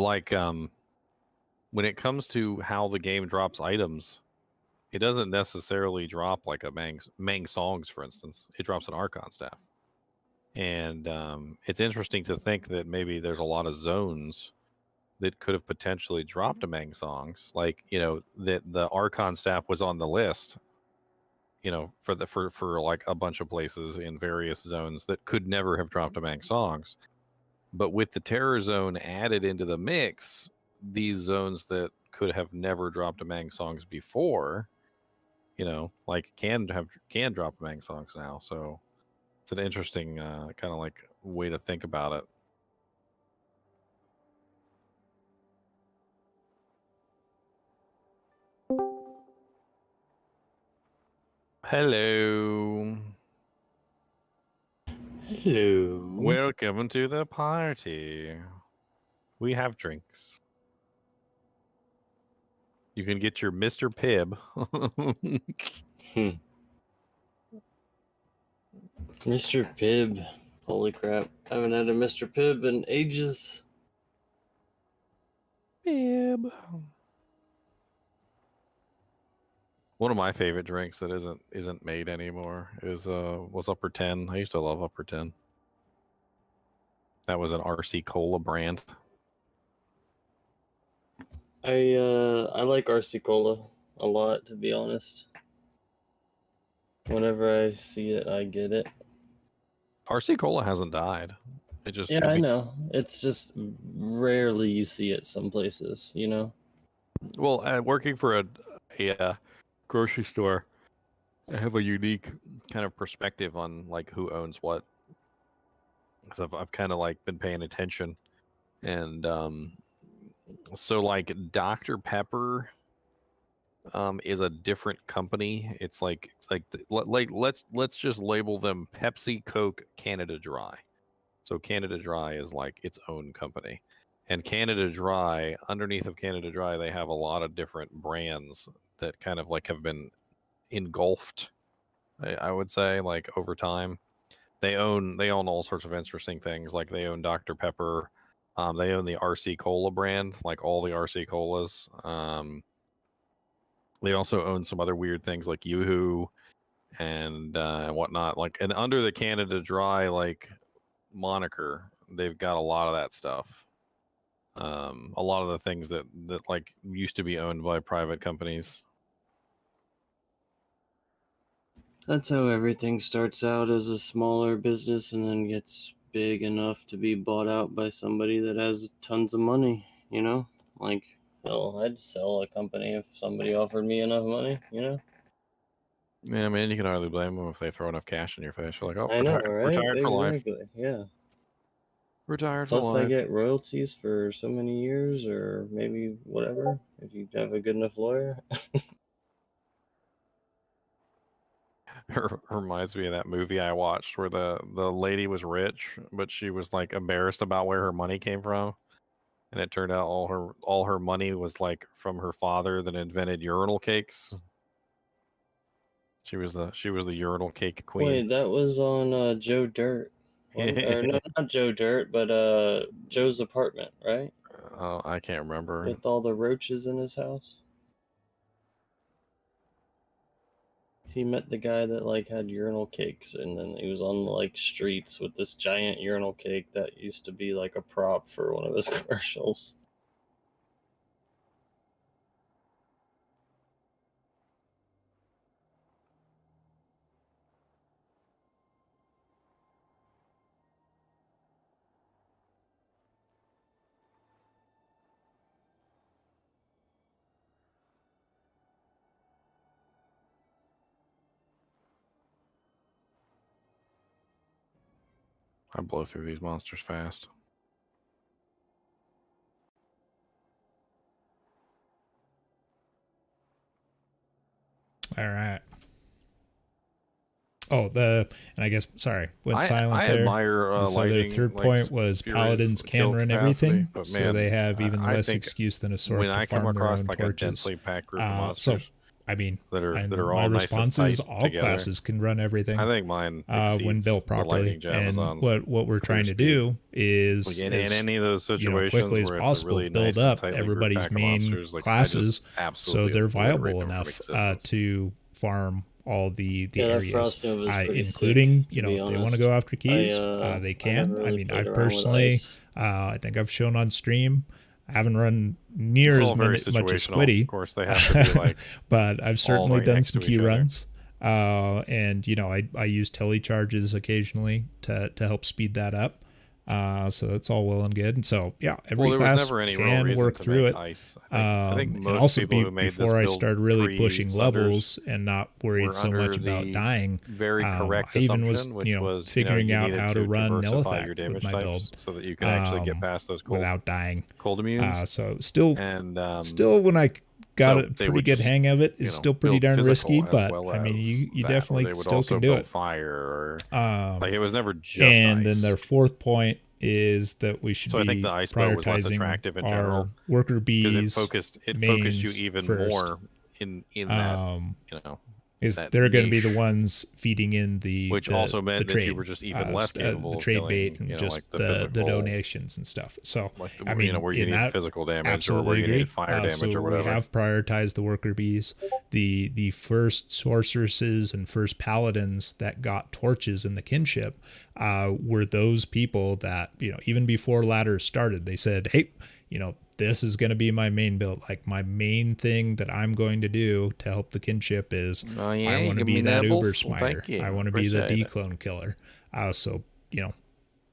when it comes to how the game drops items, it doesn't necessarily drop like a Mang Songs, for instance. It drops an Archon staff. And it's interesting to think that maybe there's a lot of zones that could have potentially dropped a Mang Songs. That the Archon staff was on the list, for like a bunch of places in various zones that could never have dropped a Mang Songs. But with the Terror Zone added into the mix, these zones that could have never dropped a Mang Songs before, can drop a Mang Songs now. So it's an interesting kind of like way to think about it. Hello.
Hello.
Welcome to the party. We have drinks. You can get your Mr. Pibb.
Mr. Pibb. Holy crap. I haven't had a Mr. Pibb in ages.
Pibb. One of my favorite drinks that isn't made anymore was Upper 10. I used to love Upper 10. That was an RC Cola brand.
I like RC Cola a lot, to be honest. Whenever I see it, I get it.
RC Cola hasn't died. It just
I know. It's just rarely you see it some places,
Well, working for a grocery store, I have a unique kind of perspective on like who owns what. Because I've kind of like been paying attention, and so like Dr. Pepper is a different company. It's like let's just label them Pepsi, Coke, Canada Dry. So Canada Dry is like its own company, and Canada Dry, underneath of Canada Dry, they have a lot of different brands that kind of like have been engulfed, I would say, like over time. They own all sorts of interesting things. Like they own Dr. Pepper. They own the RC Cola brand, like all the RC Colas. They also own some other weird things like Yoo-Hoo and whatnot. Like, and under the Canada Dry like moniker, they've got a lot of that stuff. A lot of the things that like used to be owned by private companies.
That's how everything starts out as a smaller business and then gets big enough to be bought out by somebody that has tons of money, Like Hell, I'd sell a company if somebody offered me enough money, you know?
Yeah, man, you can hardly blame them if they throw enough cash in your face. You're like, oh,
I know,
retired,
right?
retired for life.
Exactly, yeah.
Retired for
Plus, I
life.
get royalties for so many years, or maybe whatever, if you have a good enough lawyer.
Reminds me of that movie I watched where the lady was rich, but she was like embarrassed about where her money came from, and it turned out all her money was like from her father that invented urinal cakes. She was the urinal cake queen.
Wait, that was on Joe Dirt. Or no, not Joe Dirt, but Joe's apartment, right?
Oh, I can't remember.
With all the roaches in his house. He met the guy that like had urinal cakes, and then he was on like streets with this giant urinal cake that used to be like a prop for one of his commercials.
I blow through these monsters fast.
All right. Oh, and I guess, sorry, went silent
I
there.
admire
So their
lighting,
third
like,
point was
Fury's
paladins can
kill
run
capacity,
everything,
but
so
man,
they have even
I
less
think
excuse than a sword
when
to
I come
farm their
across
own
like a
torches.
densely packed group of
So,
monsters,
I mean,
that are
and
all
my
nice and
response is
tight
all
together,
classes can run everything.
I think mine
when
exceeds
built
the
properly.
lightning
And
Amazon's
what we're trying to
clear
do is,
Like, in any of those
you know,
situations
quickly as
where it's a
possible,
really
build
nice and
up
tightly grouped
everybody's
pack of
main
monsters, like, I
classes,
just
so
absolutely
they're
obliterate
viable
them from
enough
existence.
to farm all the
Yeah, that
areas,
Frost Nova is pretty
including,
sick,
you
to
know,
be
if they want to
honest.
go after keys,
I
they
I
can.
never
I
really
mean,
played
I've
around with
personally,
ice.
I think I've shown on stream, I haven't run near
It's
as
all very
much as
situational.
Squiddy.
Of course, they have to be, like,
but I've
all
certainly
right
done
next
some
to
key
each other.
runs. And you know, I use tele charges occasionally to help speed that up. So that's all well and good. And so yeah, every
Well, there was
class
never any real
can
reason
work
to
through
make
it.
ice. I think
And
most
also
people who made this
before I
build
started really
pre
pushing
Sunders
levels and not worried
were
so
under
much about
the
dying,
very correct
I even was,
assumption, which
you know,
was,
figuring
you
out
needed
how to
to
run
diversify
Nullifac
your
with
damage
my
types
build,
so that you can actually get past those cold
without dying.
immunes.
So still,
And
when I got
so
a
they
pretty
would
good
just,
hang of it,
you
it's
know,
still pretty
build
darn risky.
physical as
But
well
I mean,
as
you
that, where
definitely
they would
still
also
can do
build
it.
fire, or like it was never just
And
ice.
then their fourth point is that we should
So I
be
think the ice bow was less
prioritizing
attractive in
our
general
worker
because
bees.
it focused you
mains
even
first.
more in that, you know,
Is
that
they're going to be the
niche,
ones feeding in
which also meant
the
that
trade,
you were just even less capable
the
of
trade
killing,
bait, and
you know,
just
like the
the
physical,
donations and stuff. So
like
I mean,
you know, where you
in
need
that,
physical damage or where
absolutely
you
agree.
needed fire damage
So
or whatever.
we have prioritized the worker bees. The first sorceresses and first paladins that got torches in the kinship were those people that, you know, even before ladders started, they said, hey, you know, this is going to be my main build. Like, my main thing that I'm going to do to help the kinship is I want to be that uber smiter. I want to be the declone killer. So, you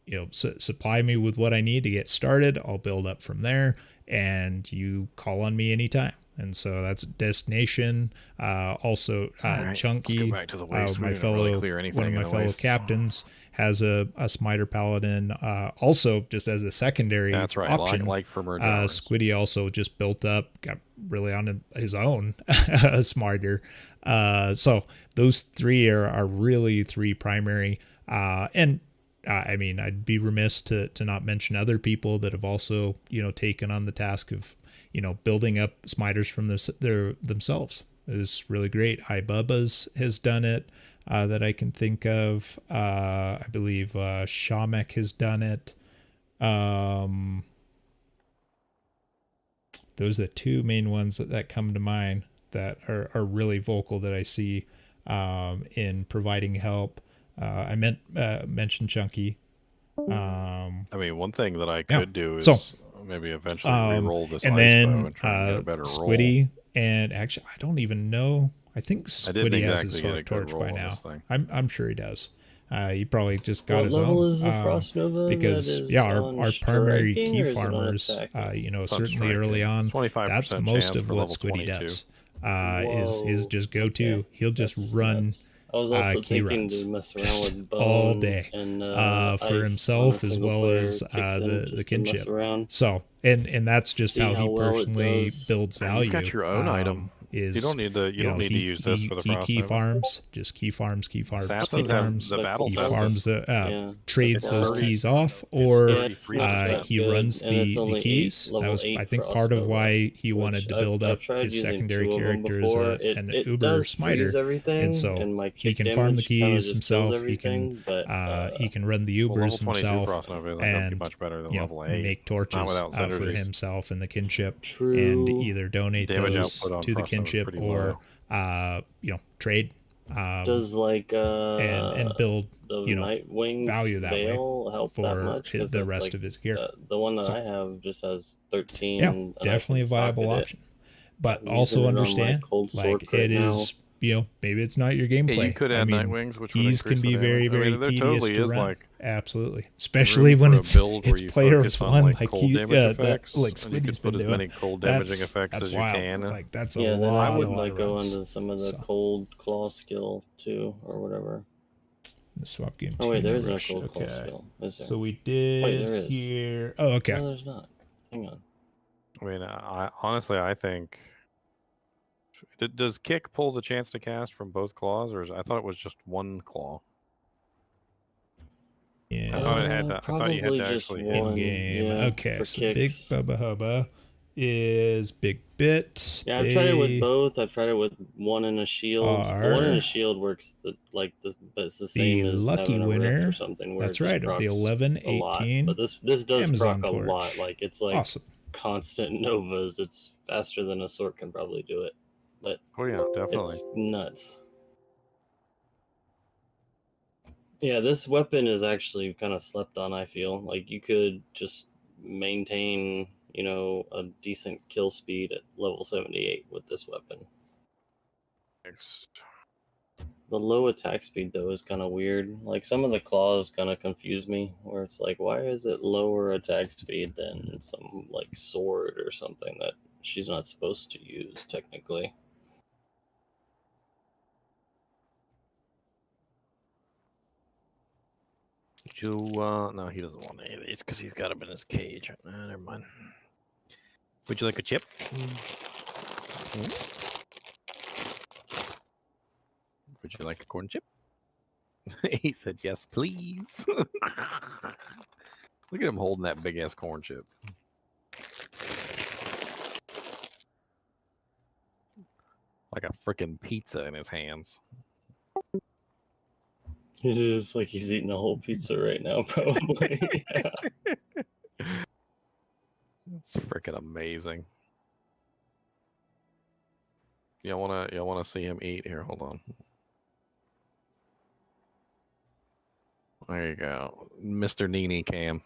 know, supply me with what I need to get started. I'll build up from there, and you call on me anytime. And so that's Destination. Also,
right,
Chunky,
let's go back to the waste. We
my
didn't really
fellow,
clear anything
one of
in
my
the
fellow
wastes.
captains, has a smiter paladin. Also, just as a secondary
That's right,
option,
like for Murderers.
Squiddy also just built up, got really on his own a smiter. So those three are really three primary. And I mean, I'd be remiss to not mention other people that have also, you know, taken on the task of, you know, building up smiters from themselves. It is really great. iBubba's has done it that I can think of. I believe Shamek has done it. Those are the two main ones that come to mind that are really vocal that I see in providing help. I mentioned Chunky.
I mean, one thing that I could do is
So,
maybe eventually re-roll this
and
ice
then
bow and try and get a better
Squiddy,
roll.
and actually, I don't even know. I think
I didn't
Squiddy has his
exactly get a
sword
good
torch by
roll on
now.
this thing.
I'm sure he does. He probably just got
What
his
level
own.
is the Frost Nova?
Because
That is
our
on
primary
striking,
key
or is it on
farmers,
attacking?
you know,
It's on
certainly early
striking.
on,
It's 25%
that's
chance
most of
for
what
level
Squiddy
22.
does. Is
Whoa,
just go to.
okay.
He'll just
That's
run
nuts. I was also
key
thinking
runs
to mess around
just
with Bone
all day
and
for
Ice
himself
on a
as
single
well
player
as
kicks in
the
just to mess
kinship.
around.
So and that's just
See
how
how
he
well it
personally
does.
builds value.
You've got your own item.
Is
You don't need to. You don't need to use this for the
he
Frost
key
Nova.
farms, just key farms,
Assassins
key
have
farms.
the battle
He
sense.
farms the
Yeah.
trades
It's
those
very-
keys off, or
Yeah, it's not that
he
good,
runs
and it's
the
only
keys. That
level
was,
8
I think,
Frost
part of
Nova,
why he
which
wanted to build
I've
up
tried
his
using
secondary
2 of them
character as
before.
an
It
uber
does
smiter,
freeze everything,
and so
and my
he
kick
can farm the
damage kinda
keys
just kills
himself. He can
everything, but
he can run the
Well, level
Ubers
22
himself,
Frost Nova isn't gonna be
and
much better than
you know,
level 8.
make
Not
torches
without
for
synergies.
himself and the kinship, and
True.
either donate
Damage
those
output on
to the
Frost Nova is
kinship
pretty
or
low.
you know, trade.
Does like
and build,
the
you know,
Nightwing's
value that way
Veil help that
for
much? 'Cause
the
that's
rest
like
of his gear.
the one that
So-
I have just has 13.
Yeah,
and I
definitely a
can
viable
socket it.
option. But
I'm
also
using it on my
understand,
cold sword
like
crit
it
now.
is, you know, maybe it's not your gameplay.
Yeah, you could add
I mean,
Nightwings, which would
keys can
increase
be
the
very,
damage. I
very
mean, there
tedious
totally
to
is,
run.
like,
Absolutely, especially
room
when
for a
it's
build where you
player
focus on,
one,
like,
like
cold
he,
damage
that
effects,
like
and you
Smitty's
could put
been
as
doing.
many cold damaging
That's
effects
that's
as you
wild.
can.
Like that's
Yeah,
a
then
lot.
I would
a lot
like
of
go
runs.
into some of the
So,
cold claw skill too, or whatever.
the swap game.
Oh wait,
team
there is no
rush.
cold claw
Okay.
skill. Is there?
So we
Wait,
did
there is.
here. Oh, okay.
No, there's not. Hang on.
I mean, honestly, I think. Does kick pull the chance to cast from both claws, or I thought it was just one claw?
Yeah.
I thought it had. I thought you had
Probably
to
just
actually
one.
hit.
Game.
Yeah,
Okay,
for
so
kicks.
Big Bubba Hubba is Big Bit.
Yeah, I've tried it with
They
both. I've tried it with one in a shield. The one in
are
a shield works but it's the same
the
as
lucky
having a rift or
winner.
something. Where
That's
it just
right, of the
procs
11-18
a lot. But this does
Amazon
proc a lot.
torch.
Like it's like
Awesome.
constant novas. It's faster than a sword can probably do it. But
Oh yeah, definitely.
it's nuts. Yeah, this weapon is actually kind of slept on, I feel. Like you could just maintain, you know, a decent kill speed at level 78 with this weapon.
Next.
The low attack speed though is kind of weird. Like some of the claws kind of confuse me, where it's like, why is it lower attack speed than some like sword or something that she's not supposed to use technically?
You no, he doesn't want any of these because he's got them in his cage. Never mind. Would you like a chip? Would you like a corn chip? He said yes, please. Look at him holding that big ass corn chip. Like a freaking pizza in his hands.
It is like he's eating a whole pizza right now, probably. Yeah.
It's freaking amazing. Y'all wanna see him eat? Here, hold on. There you go, Mr. Nini Cam.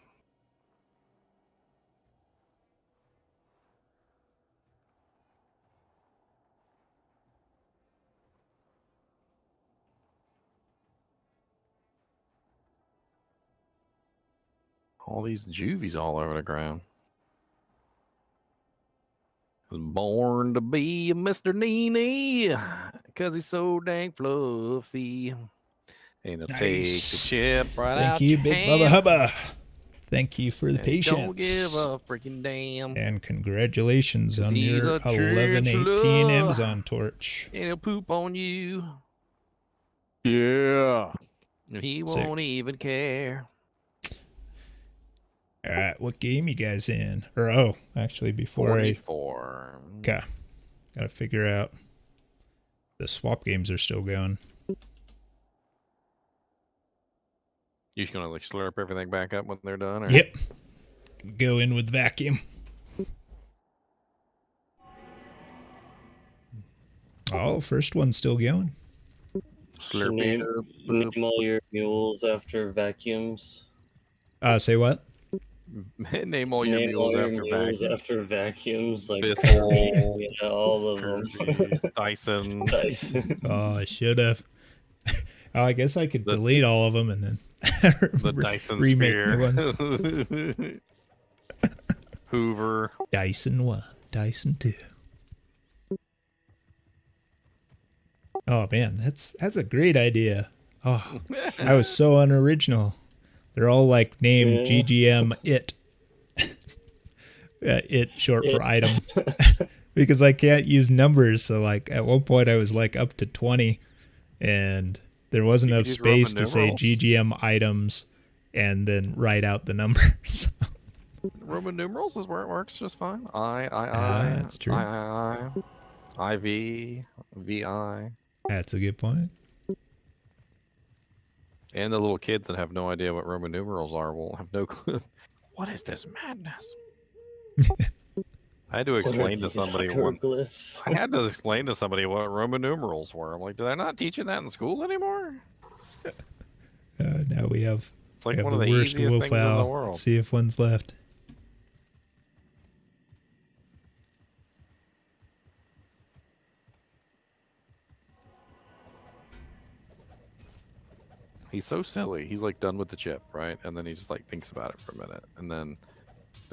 All these juvies all over the ground. Was born to be a Mr. Nini, cause he's so dang fluffy. And he'll take the
Nice.
chip right
Thank
out
you,
your
Big
hand.
Bubba Hubba. Thank you for the
And he
patience.
don't give a freaking damn.
And congratulations
'Cause
on
he's
your
a
11-18
chinchilla.
Amazon torch.
And he'll poop on you. Yeah. And he
Sick.
won't even care.
All right, what game you guys in? Or oh, actually, before
44.
Okay, gotta figure out. The swap games are still going.
You just gonna like slurp everything back up when they're done? Or?
Yep. Go in with vacuum. Oh, first one's still going.
Name all your mules after vacuums.
Say what?
Name all your mules
after vacuums. Like
Bissell,
yeah, all of them.
Dyson.
Oh, I should have. Oh, I guess I could delete all of them and then
The Dyson
remake
Sphere.
new ones.
Hoover.
Dyson 1, Dyson 2. Oh man, that's a great idea. Oh, I was so unoriginal. They're all like named GGM it. It short for item. Because I can't use numbers, so like at one point I was like up to 20 and there wasn't enough space to say GGM items and then write out the numbers.
Roman numerals is where it works just fine. I,
that's true.
IV, VI.
That's a good point.
And the little kids that have no idea what Roman numerals are will have no clue. What is this madness? I had to explain to somebody I had to explain to somebody what Roman numerals were. I'm like, did I not teach you that in school anymore?
Now we have,
it's like
we have
one
the
of the
worst
easiest
wolf
things in the
owl.
world.
Let's see if one's left.
He's so silly. He's like done with the chip, right? And then he just like thinks about it for a minute. And then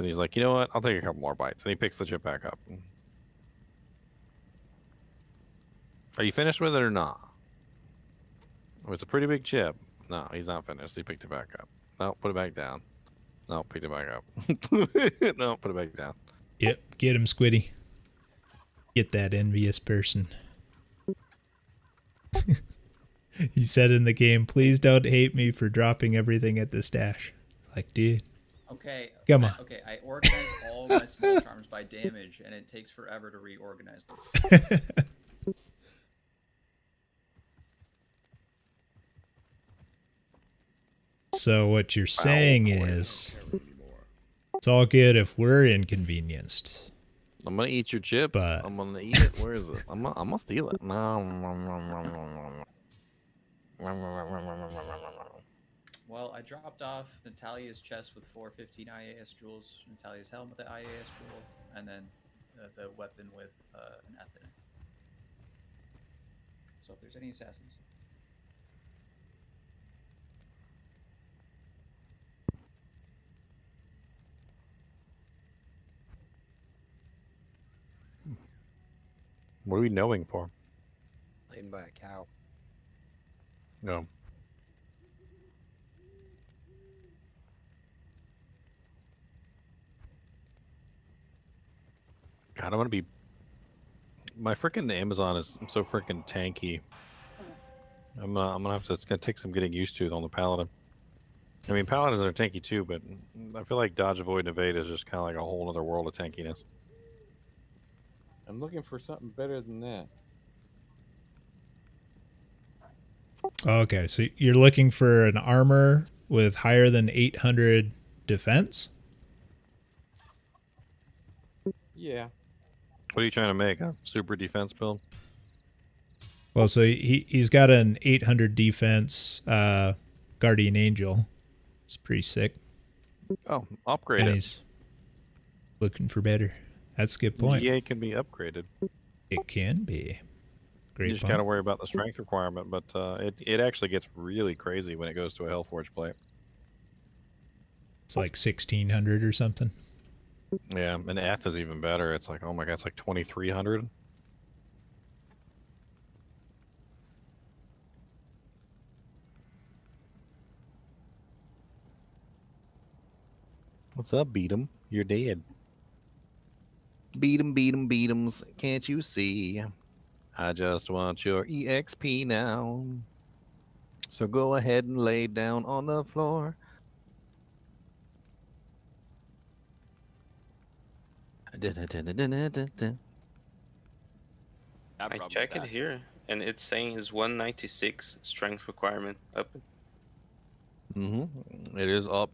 he's like, you know what? I'll take a couple more bites. And he picks the chip back up. Are you finished with it or not? Oh, it's a pretty big chip. No, he's not finished. He picked it back up. No, put it back down. No, picked it back up. No, put it back down.
Yep, get him, Squiddy. Get that envious person. He said in the game, please don't hate me for dropping everything at the stash. Like, dude.
Okay.
Come on.
Okay, I organized all my small charms by damage, and it takes forever to reorganize them.
So what you're saying is, it's all good if we're inconvenienced.
I'm gonna eat your chip.
But
I'm gonna eat it. Where is it? I'm gonna steal it.
Well, I dropped off Natalia's chest with 415 IAS jewels, Natalia's helmet with the IAS jewel, and then the weapon with an F in it. So if there's any assassins.
What are we knowing for?
Slain by a cow.
No. God, I'm gonna be. My freaking Amazon is so freaking tanky. I'm gonna have to. It's gonna take some getting used to on the Paladin. I mean, Paladins are tanky too, but I feel like dodge, avoid, and evade is just kind of like a whole other world of tankiness.
I'm looking for something better than that.
Okay, so you're looking for an armor with higher than 800 defense?
Yeah.
What are you trying to make? A super defense build?
Well, so he's got an 800 defense Guardian Angel. It's pretty sick.
Oh, upgrade
and
it.
He's looking for better. That's a good point.
GA can be upgraded.
It can be. Great
You just
point.
gotta worry about the strength requirement, but it actually gets really crazy when it goes to a Hellforge plate.
It's like 1600 or something.
Yeah, and F is even better. It's like, oh my god, it's like 2300. What's up, beat 'em? You're dead. Beat 'em, beat 'em, beat 'ems. Can't you see? I just want your EXP now. So go ahead and lay down on the floor.
I check it here, and it's saying it's 196 strength requirement up.
Mm-hmm. It is up.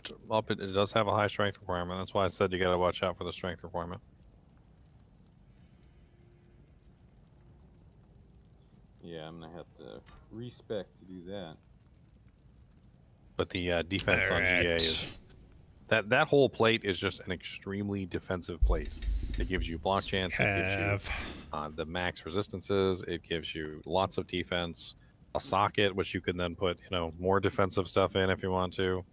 It does have a high strength requirement. That's why I said you got to watch out for the strength requirement.
Yeah, I'm gonna have to respec to do that.
But the defense on GA is that whole plate is just an extremely defensive plate. It gives you block chance. It gives you the max resistances. It gives you lots of defense. a socket, which you can then put, more defensive stuff in if you want to.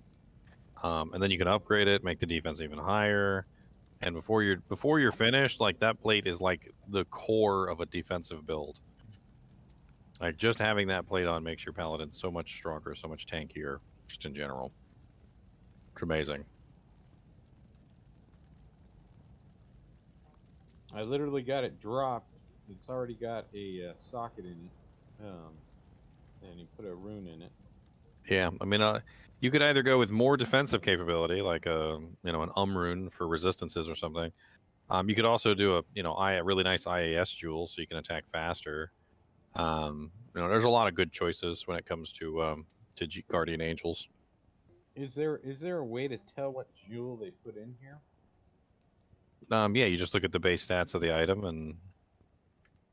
And then you can upgrade it, make the defense even higher. And before you're finished, like that plate is like the core of a defensive build. Like just having that plate on makes your paladin so much stronger, so much tankier, just in general. It's amazing.
I literally got it dropped. It's already got a socket in it, and you put a rune in it.
Yeah, I mean, you could either go with more defensive capability, like an rune for resistances or something. You could also do a really nice IAS jewel, so you can attack faster. There's a lot of good choices when it comes to Guardian Angels.
Is there a way to tell what jewel they put in here?
Yeah, you just look at the base stats of the item and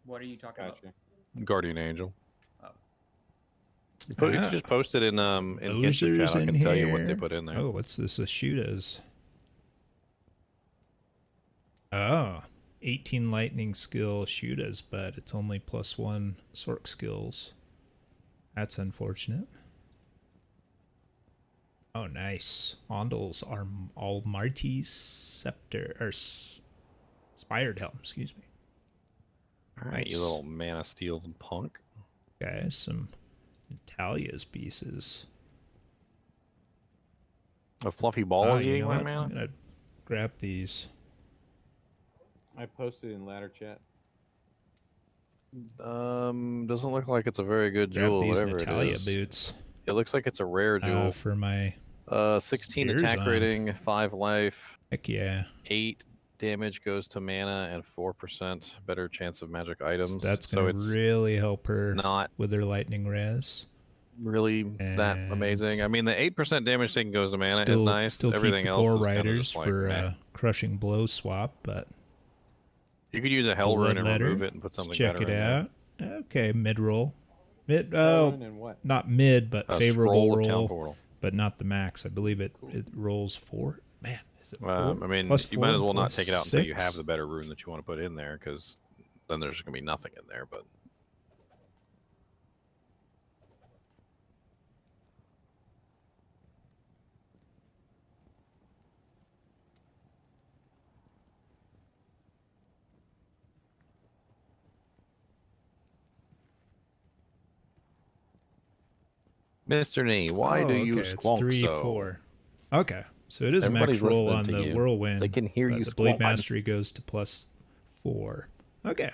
What are you talking about?
Guardian Angel.
Oh.
If you just post it in Kinship chat, I can tell you what they put in there.
Oh, what's this? Ashudas. Oh, 18 lightning skill Ashudas, but it's only +1 Sork skills. That's unfortunate. Oh, nice. Ondals are Almarti's Scepter, or Spired Helm, excuse me.
All right, you little Man of Steel punk.
Guys, some Natalia's pieces.
A fluffy ball is
you
eating
know
my
what?
man.
I'm gonna grab these.
I posted in ladder chat.
Doesn't look like it's a very good jewel.
Grab these
Whatever
Natalia
it is.
boots.
It looks like it's a rare jewel.
For my
16
spears
attack
on.
rating, 5 life.
Heck yeah.
8 damage goes to mana, and 4% better chance of magic items.
That's gonna really help her with her lightning res.
Really that amazing. I mean, the 8% damage taken goes to mana
Still,
is nice.
Still
Everything
keep the
else
core
is kinda
riders
just like,
for
meh.
crushing blow swap, but
You could use a hell rune and
Bloodletter.
remove it and put
Let's
something
check
better
it
in there.
out. Okay, mid roll. Mid
rune and what?
not mid, but
A
favorable
scroll of town
roll,
portal.
but not the max. I believe it rolls 4. Man, is it 4?
I mean,
Plus
you might
4,
as well not
plus
take it out until you
6?
have the better rune that you want to put in there, because then there's going to be nothing in there. But Mr. Nee, why do you
it's
squonk
3,
so?
4. Okay, so it is
Everybody's
a max roll on
listening to
the
you.
whirlwind.
They can hear
but
you
the blade
squonk.
mastery goes to +4. Okay,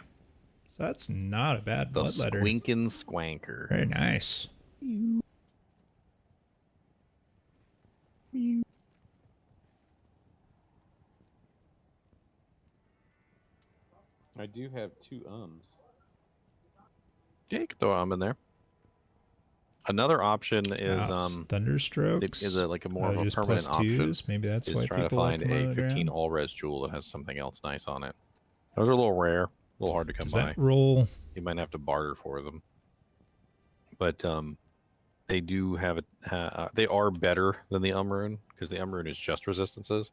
so that's not a bad
The
bloodletter.
squinkin' squanker.
Very nice.
I do have 2 ums.
Yeah, you can throw in there. Another option is
Thunderstrokes.
Is like a more of a
just
permanent option.
+2s. Maybe that's
is
why
trying to
people
find
like them
a
on the
15
ground.
all res jewel that has something else nice on it. Those are a little rare, a little hard to come
Does
by.
that roll?
You might have to barter for them, but they do have they are better than the rune, because the rune is just resistances,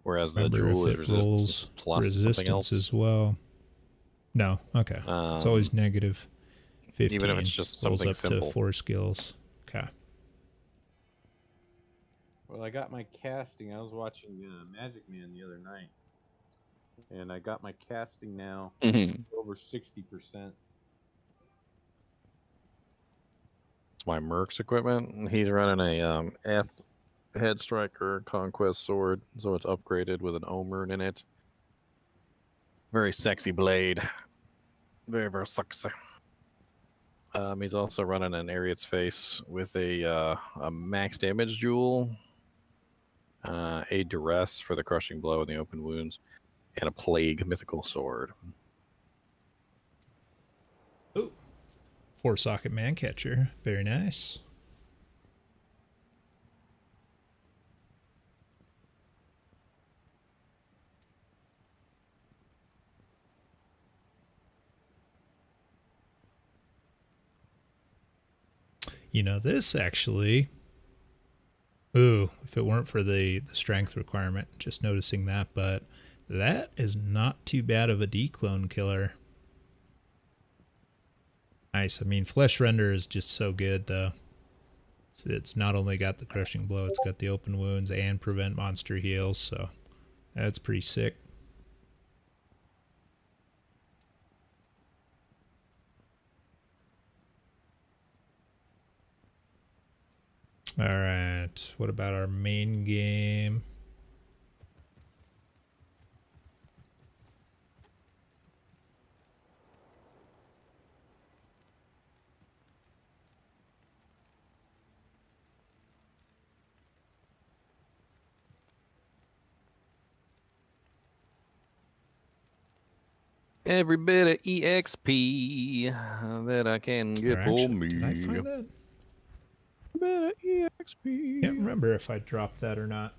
whereas the
Remember
jewel
if
is
it
resistance
rolls
plus
resistance
something else.
as well. No, okay. It's always negative 15.
even if it's just
rolls
something
up
simple.
to 4 skills. Okay.
Well, I got my casting. I was watching Magic Man the other night, and I got my casting now over 60%.
It's my Merc's equipment. He's running a F Head Striker Conquest Sword, so it's upgraded with an Omern in it. Very sexy blade. Very, very sexy. He's also running an Ariat's Face with a max damage jewel, a Duress for the crushing blow and the open wounds, and a Plague mythical sword.
4-socket man catcher. Very nice. You know, this actually... Ooh, if it weren't for the strength requirement, just noticing that, but that is not too bad of a declone killer. Nice. I mean, Flesh Render is just so good, though. It's not only got the crushing blow, it's got the open wounds and prevent monster heals, so that's pretty sick. All right, what about our main game?
Every bit of EXP that I can get for me.
Did I find that?
Bit of EXP.
Can't remember if I dropped that or not.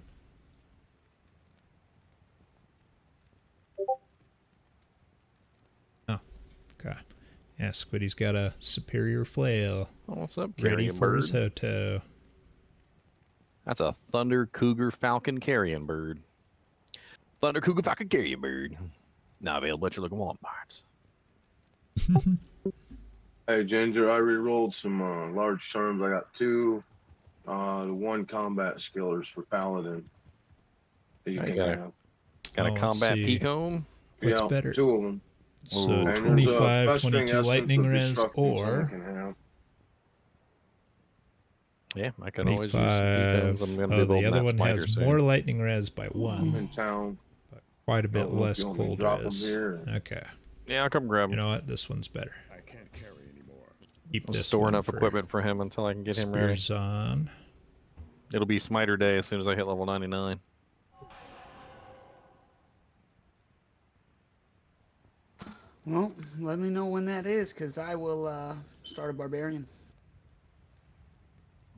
Oh, okay. Yeah, Squiddy's got a superior flail.
Oh, what's up,
ready
carrion
for
bird?
his hoto.
That's a Thunder Cougar Falcon Carrion Bird. Thunder Cougar Falcon Carrion Bird. Now available at your local Walmarts.
Hey Ginger, I re-rolled some large terms. I got 2. The 1 combat skillers for Paladin. That you
I
can
got
have.
Got a
let's
combat
see.
Pecome.
What's
Yeah,
better?
2 of them.
So
And there's a
25,
Festering
22
Essence
lightning
of
res,
Destructing someone
or
can have.
Yeah, I can always use some
25.
Pecums. I'm going to
Oh,
be
the
building
other
that
one
spider
has
soon.
more lightning res by
In
1,
town.
but quite a bit
Don't know if
less
you want me to
cold
drop 'em
res.
here.
Okay.
Yeah, I'll come grab
You
him.
know what? This one's better.
I can't carry anymore.
Keep
I'll
this
store
one
enough
for
equipment for him until I can get him ready.
Spears on.
It'll be Smiter Day as soon as I hit level 99.
Well, let me know when that is, because I will start a barbarian.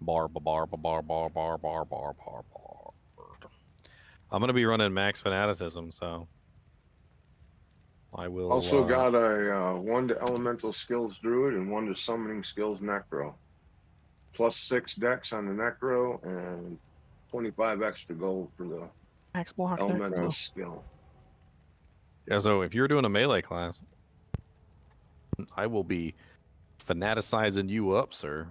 Bar, bar, bar, bar, bar, bar, bar, bar, bar, bar. I'm going to be running max fanaticism, so I will.
Also got a 1 to elemental skills druid and 1 to summoning skills necro. Plus 6 dex on the necro and 25 extra gold for the
max block
elemental
necro.
skill.
Yeah, so if you're doing a melee class, I will be fanaticizing you up, sir.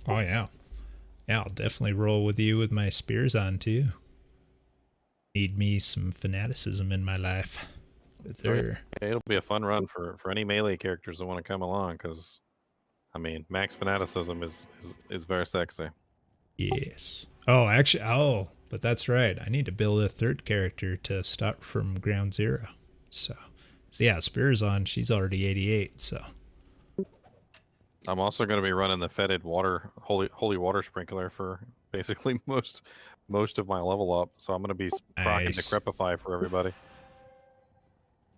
Oh, yeah. Yeah, I'll definitely roll with you with my spears on, too. Need me some fanaticism in my life.
Yeah, it'll be a fun run for any melee characters that want to come along, because, I mean, max fanaticism is very sexy.
Yes. Oh, actually, but that's right. I need to build a 3rd character to start from ground 0. So yeah, Spears on. She's already 88, so.
I'm also going to be running the fetid water, holy water sprinkler for basically most of my level up. So I'm going to be proccing Decrepify for everybody.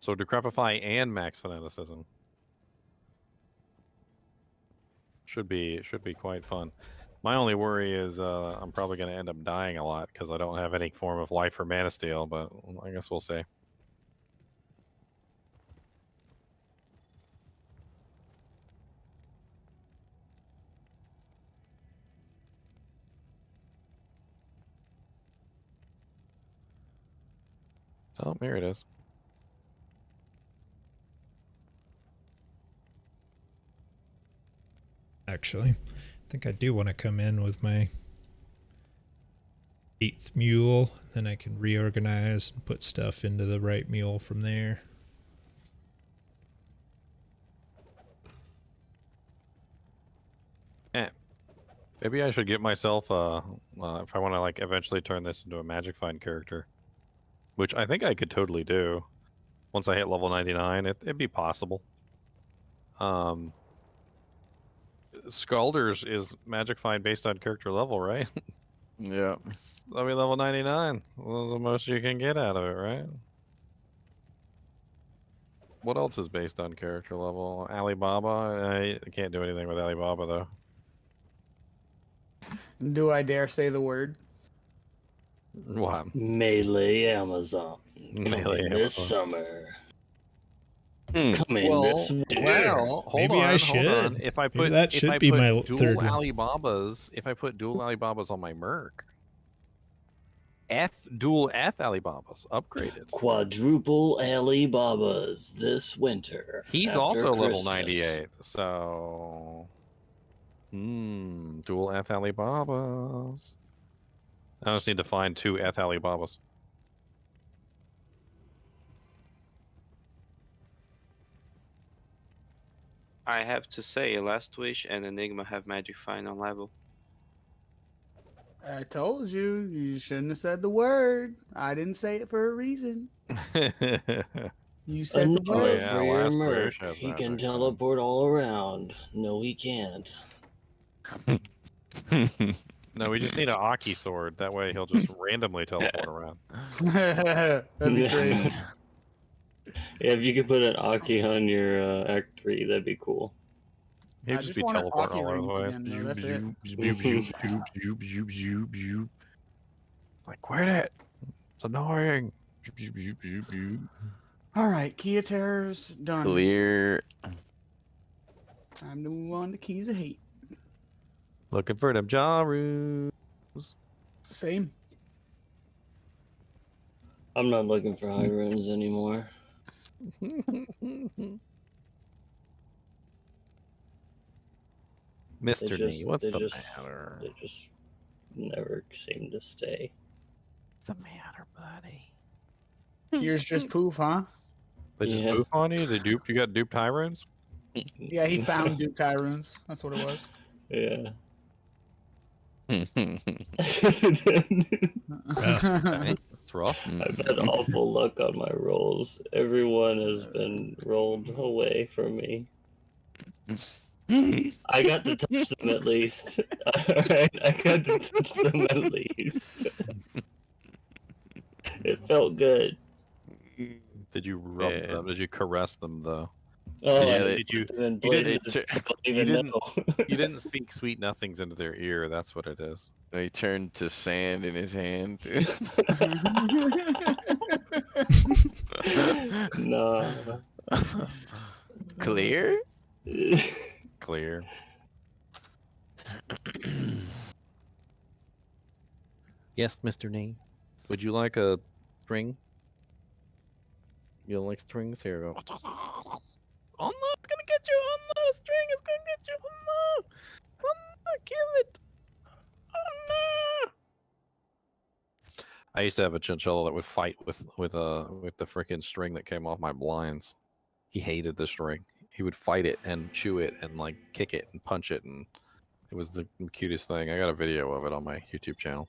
So Decrepify and max fanaticism should be quite fun. My only worry is I'm probably going to end up dying a lot because I don't have any form of life or mana steel, but I guess we'll see. Oh, here it is.
Actually, I think I do want to come in with my 8th mule. Then I can reorganize and put stuff into the right mule from there.
Maybe I should get myself, if I want to like eventually turn this into a Magic Find character, which I think I could totally do. Once I hit level 99, it'd be possible. Scalders is Magic Find based on character level, right?
Yeah.
I mean, level 99. That's the most you can get out of it, right? What else is based on character level? Alibaba? I can't do anything with Alibaba, though.
Do I dare say the word?
What?
Melee Amazon.
Melee
this
Amazon.
summer.
Hmm.
Coming this winter.
Well, hold
Maybe
on,
I should.
hold on. If I
Maybe
put
that
if
should
I
be
put
my
dual
third one.
Alibabas, if I put dual Alibabas on my Merc, Dual F Alibabas upgraded.
Quadruple Alibabas this winter.
He's
after
also level
Christmas.
98. So, dual F Alibabas. I just need to find 2 F Alibabas.
I have to say, Last Wish and Enigma have Magic Final level.
I told you, you shouldn't have said the word. I didn't say it for a reason. You said the
Enough
word.
for your
Last
merc.
Wish has
He can
magic.
teleport all around. No, he can't.
No, we just need an Aki sword. That way he'll just randomly teleport around.
That'd be crazy.
Yeah, if you could put an Aki on your Act 3, that'd be cool.
He'd
I
just
just
be
want an
teleporting
Aki
all over the
rings
place.
again, though. That's it.
Like, quit it. It's annoying.
All right, Key of Terror's done.
Clear.
Time to move on to Keys of Hate.
Looking for them Jarus.
Same.
I'm not looking for high runes anymore.
Mr. Knee, what's the
just,
matter?
They just never seem to stay.
What's the matter, buddy?
Yours just poof, huh?
They just
Yeah.
poof on you? They duped? You got duped high runes?
Yeah, he found Duke Tyroons. That's what it was.
Yeah.
That's rough.
I've had awful luck on my rolls. Everyone has been rolled away from me. I got to touch them at least. Alright, I got to touch them at least. It felt good.
Did you rub them? Did you caress them though?
Oh,
Did
I
you, did you,
in
you
places
didn't,
people
you
even
didn't,
know.
you didn't speak sweet nothings into their ear. That's what it is.
He turned to sand in his hand.
Nah.
Clear?
Clear. Yes, Mr. Knee. Would you like a string? You don't like strings? Here you go. Oh no, it's gonna get you! Oh no, the string is gonna get you! Oh no! Oh no, kill it! Oh no! I used to have a chinchilla that would fight with the freaking string that came off my blinds. He hated the string. He would fight it and chew it and like kick it and punch it, and it was the cutest thing. I got a video of it on my YouTube channel.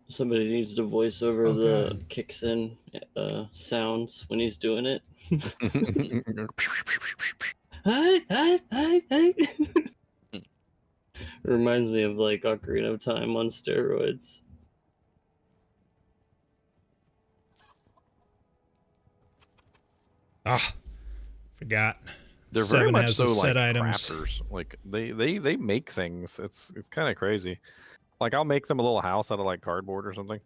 Somebody needs to voice over the kicks in sounds when he's doing it. Reminds me of like Ocarina of Time on steroids.
Ah, forgot.
They're
7
very much
has
so
the
like
set items.
crafters. Like they make things. It's kind of crazy. Like I'll make them a little house out of like cardboard or something,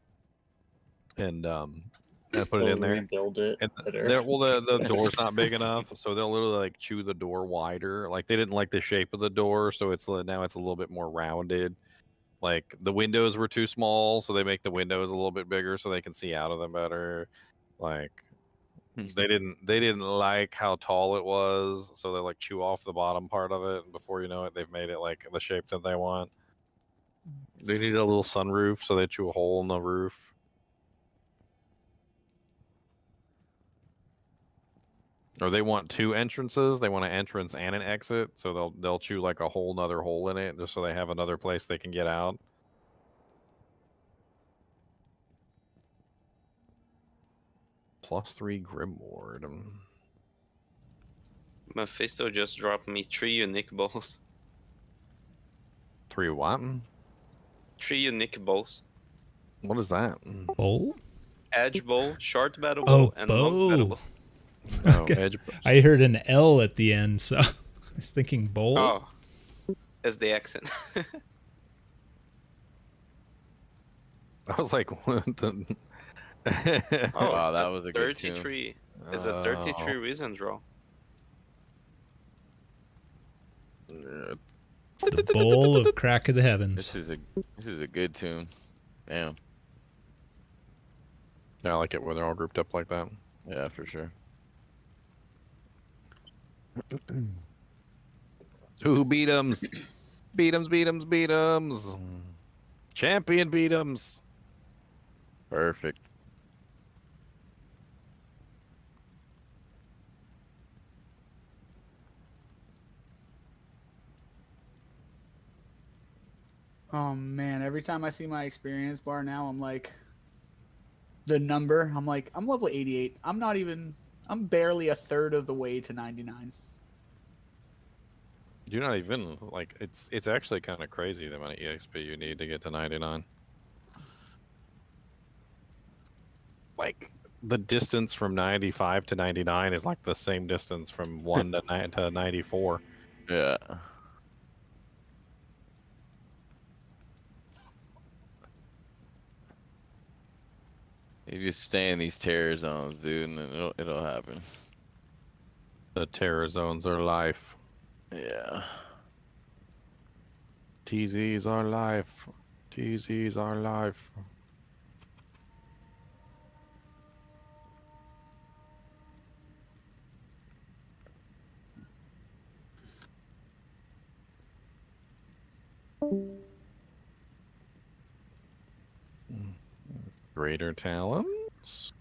and put it in there.
Rebuild it.
And
better.
the door's not big enough, so they'll literally like chew the door wider. Like they didn't like the shape of the door, so now it's a little bit more rounded. Like the windows were too small, so they make the windows a little bit bigger so they can see out of them better. Like they didn't like how tall it was, so they like chew off the bottom part of it, and before you know it, they've made it like the shape that they want. They need a little sunroof, so they chew a hole in the roof. Or they want 2 entrances. They want an entrance and an exit, so they'll chew like a whole nother hole in it, just so they have another place they can get out. +3 Grimward.
Mephisto just dropped me 3 unique balls.
3 what?
3 unique balls.
What is that?
Bowl?
Edge bow, short battle bow, and long battle bow.
Oh,
Okay.
edge.
I heard an L at the end, so I was thinking bowl.
Oh, as the accent.
I was like, what the...
Oh, wow, that was a good tune.
33. It's a 33 reasons roll.
The bowl of crack of the heavens.
This is a good tune. Damn.
Yeah, I like it when they're all grouped up like that.
Yeah, for sure.
Who beat 'ems? Beat 'ems, beat 'ems, beat 'ems. Champion beat 'ems.
Perfect.
Oh man, every time I see my experience bar now, I'm like, the number, I'm like, I'm level 88. I'm barely a third of the way to 99.
You're not even like it's actually kind of crazy the amount of EXP you need to get to 99. Like the distance from 95 to 99 is like the same distance from 1 to 94.
Yeah. You just stay in these terror zones, dude, and it'll happen.
The terror zones are life.
Yeah.
TZs are life. TZs are life. Greater talents.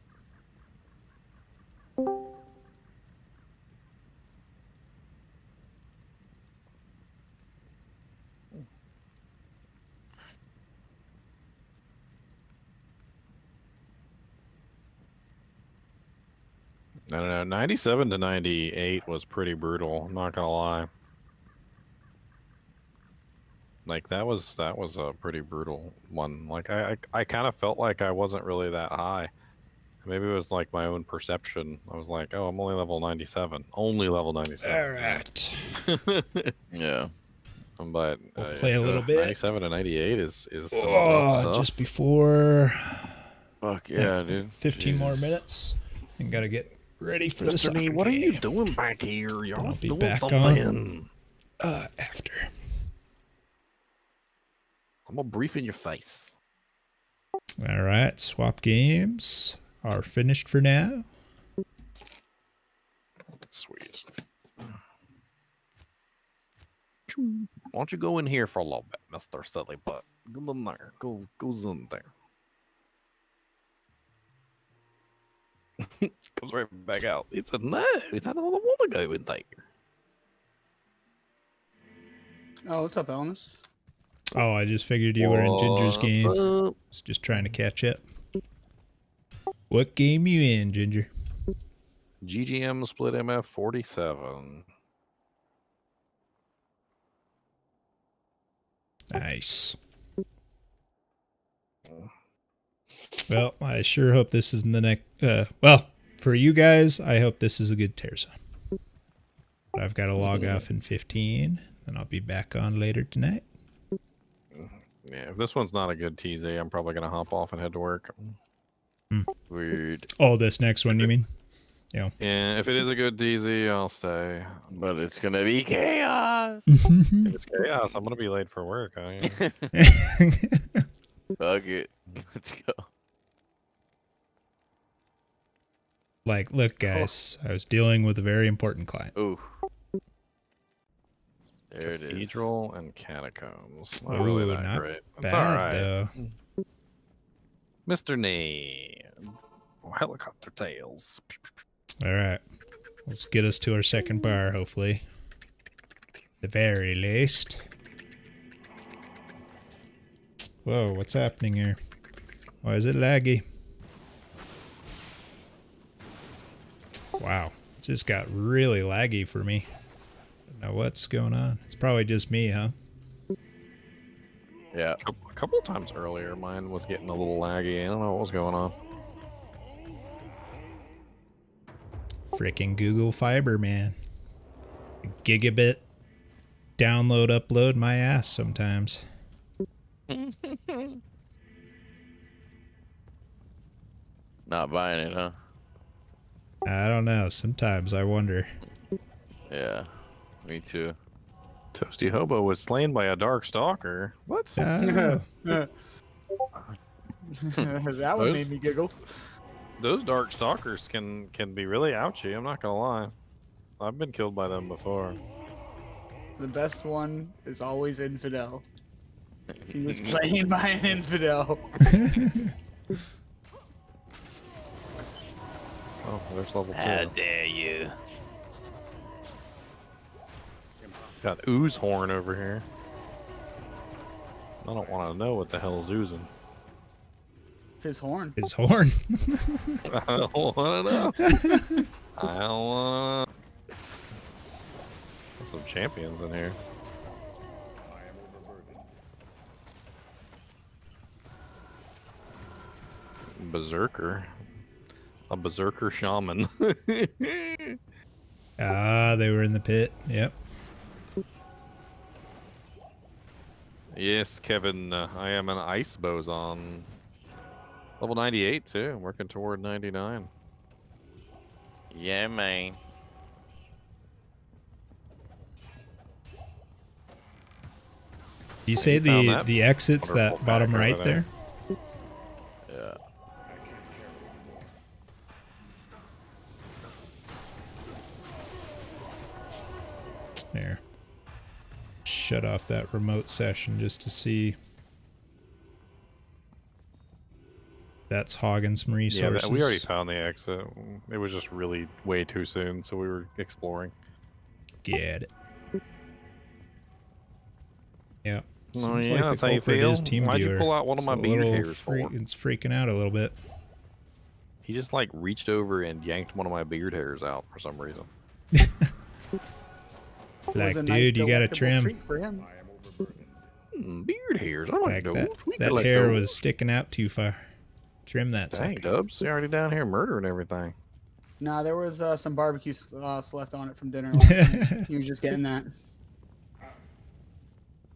I don't know. 97 to 98 was pretty brutal. I'm not gonna lie. Like that was a pretty brutal one. Like I kind of felt like I wasn't really that high. Maybe it was like my own perception. I was like, oh, I'm only level 97. Only level 97.
All right.
Yeah.
But
We'll play a little bit.
97 to 98 is some rough
Oh,
stuff.
just before.
Fuck yeah, dude.
15 more minutes. And gotta get ready for the
Mr.
soccer
Nee, what are you
game.
doing back here? Y'all
I'll be
doing
back
something.
on after.
I'm gonna brief in your face.
All right, swap games are finished for now.
Sweet. Why don't you go in here for a little bit, Mr. Silly Butt? Go in there. Goes in there. Comes right back out. He said, no, he said, I don't want to go in there.
Oh, what's up, Elmas?
Oh, I just figured you were in Ginger's
What's
game.
up?
Was just trying to catch up. What game you in, Ginger?
GGM split MF 47.
Nice. Well, I sure hope this isn't the next. Well, for you guys, I hope this is a good tear zone. But I've got to log off in 15, and I'll be back on later tonight.
Yeah, if this one's not a good TZ, I'm probably gonna hop off and head to work.
Weird.
Oh, this next one, you mean? Yeah.
Yeah, if it is a good TZ, I'll stay.
But it's gonna be chaos.
If it's chaos, I'm gonna be late for work.
Fuck it. Let's go.
Like, look, guys, I was dealing with a very important client.
Ooh. There it is.
Cathedral and catacombs. Not
Ooh,
really that
not
great. It's
bad,
all right.
though.
Mr. Nee. Helicopter tails.
All right. Let's get us to our second bar, hopefully. The very least. Whoa, what's happening here? Why is it laggy? Wow. It just got really laggy for me. Don't know what's going on. It's probably just me, huh?
Yeah.
A couple of times earlier, mine was getting a little laggy. I don't know what was going on.
Freaking Google Fiber, man. Gigabit download, upload my ass sometimes.
Not buying it, huh?
I don't know. Sometimes I wonder.
Yeah. Me too.
Toasty Hobo was slain by a dark stalker. What?
Oh.
That one made me giggle.
those dark stalkers can be really ouchy. I'm not gonna lie. I've been killed by them before.
The best one is always Infidel. He was slain by an Infidel.
Oh, there's level 2.
How dare you?
Got ooze horn over here. I don't want to know what the hell's oozing.
His horn.
His horn.
I don't want to know. I don't want to. There's some champions in here. Berserker. A berserker shaman.
Ah, they were in the pit. Yep.
Yes, Kevin. I am an ice boson. Level 98 too. I'm working toward 99.
Yeah, man.
Do you say the exits that bottom right there?
Yeah.
There. Shut off that remote session just to see. That's hogging some resources.
Yeah, we already found the exit. It was just really way too soon, so we were exploring.
Get it. Yeah.
Oh,
Seems
yeah,
like
that's
the
how you
culprit
feel?
is TeamViewer.
Why'd you pull out one of
It's
my
a
beard
little
hairs for?
It's freaking out a little bit.
He just like reached over and yanked one of my beard hairs out for some reason.
Like, dude, you gotta trim.
Beard hairs. I like those.
That hair was sticking out too far. Trim that
Dang,
sucker.
Dubs, you're already down here murdering everything.
Nah, there was some barbecue sauce left on it from dinner last night. He was just getting that.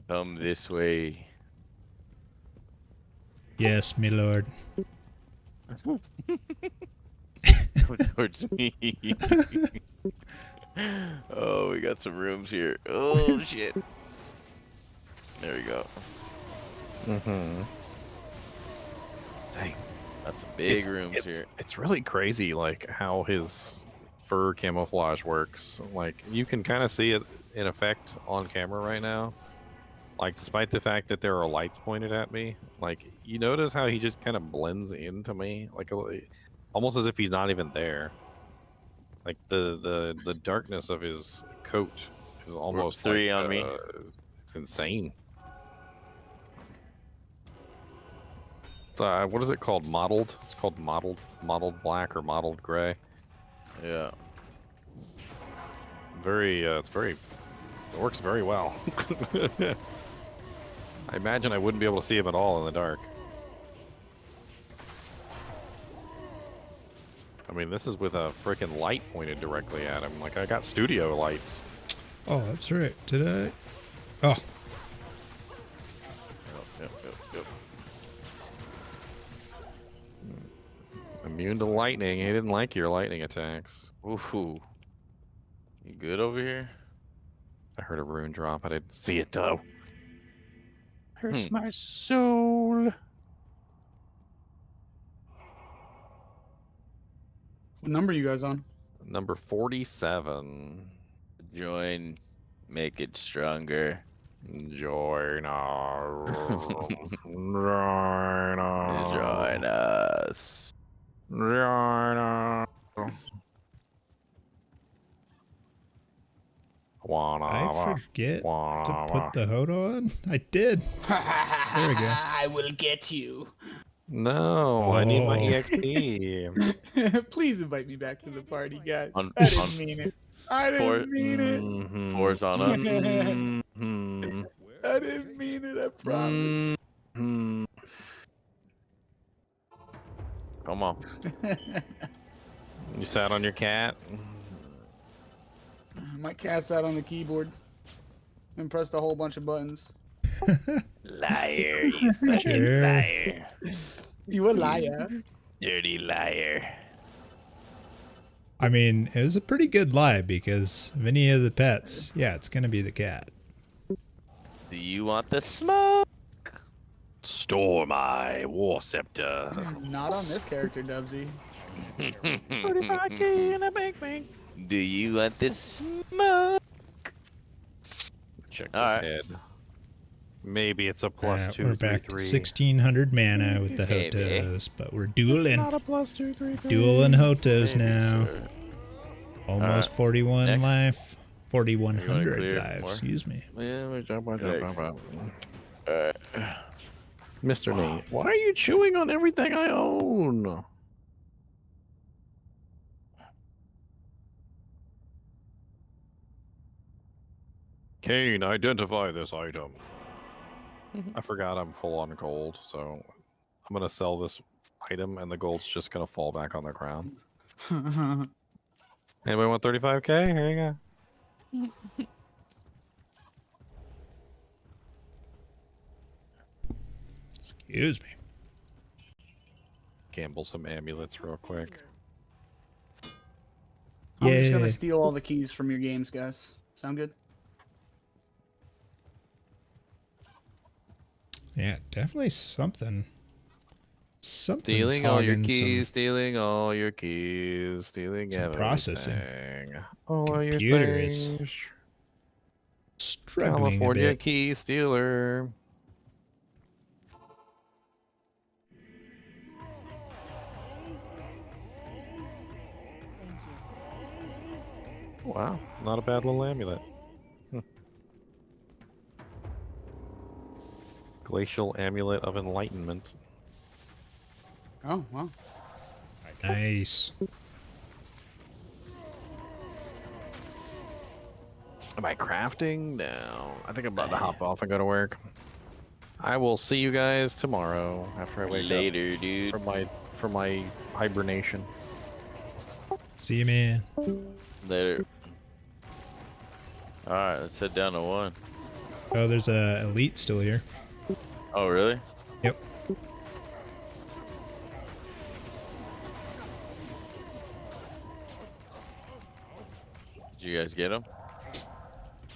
Come this way.
Yes, my lord.
Towards me. Oh, we got some rooms here. Oh, shit. There we go.
Mm-hmm.
Dang. Got some big rooms here.
It's really crazy, like, how his fur camouflage works. Like, you can kind of see it in effect on camera right now. Like, despite the fact that there are lights pointed at me, like, you notice how he just kind of blends into me, like, almost as if he's not even there. Like, the darkness of his coat is almost
three
like,
on me.
It's insane. What is it called? Mottled? It's called mottled black or mottled gray.
Yeah.
It works very well. I imagine I wouldn't be able to see him at all in the dark. I mean, this is with a freaking light pointed directly at him. Like, I got studio lights.
Oh, that's right. Did I? Oh.
Yep.
Immune to lightning. He didn't like your lightning attacks.
Ooh. You good over here?
I heard a rune drop. I didn't see it, though. Hurts my soul.
What number are you guys on?
Number 47.
Join. Make it stronger.
Join us.
Join us.
I forget to put the HODO on? I did. There we go.
I will get you.
No, I need my EXP.
Please invite me back to the party, guys.
I
didn't mean it. I didn't mean it.
Four's on us.
I didn't mean it, I promise.
Come on.
You sat on your cat?
My cat's out on the keyboard and pressed a whole bunch of buttons.
Liar, you fucking liar.
You a liar.
Dirty liar.
I mean, it was a pretty good lie because of any of the pets, yeah, it's gonna be the cat.
Do you want the smoke?
Store my war scepter.
Not on this character, Dubsy.
35K in a bank bank. Do you want this smoke?
Check
All
this
right.
head. Maybe it's a plus
We're back to
233.
1600 mana with the
Maybe.
Hotos, but we're dueling.
Not a plus 233.
Dueling Hotos
Maybe,
now.
sir.
Almost
Alright,
41
next.
life.
You wanna
4100
clear
life,
more?
excuse me.
Yeah, we jump.
Next.
Mr. Nate, why are you chewing on everything I own? Kane, identify this item. I forgot I'm full on gold, so I'm gonna sell this item and the gold's just gonna fall back on the ground. Anybody want 35K? Here you go.
Excuse me.
Gamble some amulets real quick.
I'm just
Yeah.
gonna steal all the keys from your games, guys. Sound good?
Yeah, definitely something. Something's
Stealing all your
hogging
keys, stealing all your keys, stealing
some
everything.
processing.
All your
Computer is
things.
struggling a
California
bit.
key stealer. Wow, not a bad little amulet. Glacial Amulet of Enlightenment.
Oh, wow.
Nice.
Am I crafting? No. I think I'm about to hop off and go to work. I will see you guys tomorrow after I wake
Later,
up
dude.
for my hibernation.
See you, man.
Later. All right, let's head down to 1.
Oh, there's a elite still here.
Oh, really?
Yep.
Did you guys get him?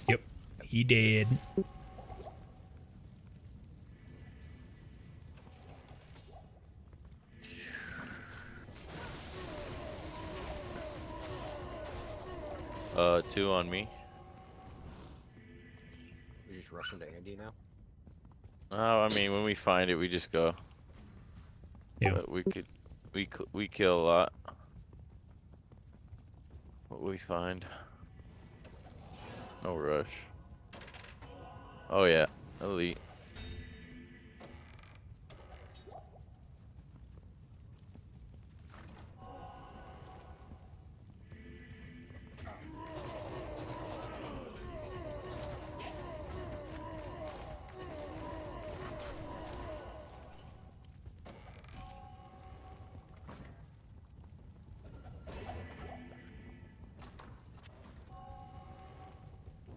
Yep. He did.
Two on me.
You're just rushing to Andy now?
Oh, I mean, when we find it, we just go.
Yeah.
But we kill a lot. What we find. No rush. Oh yeah, elite.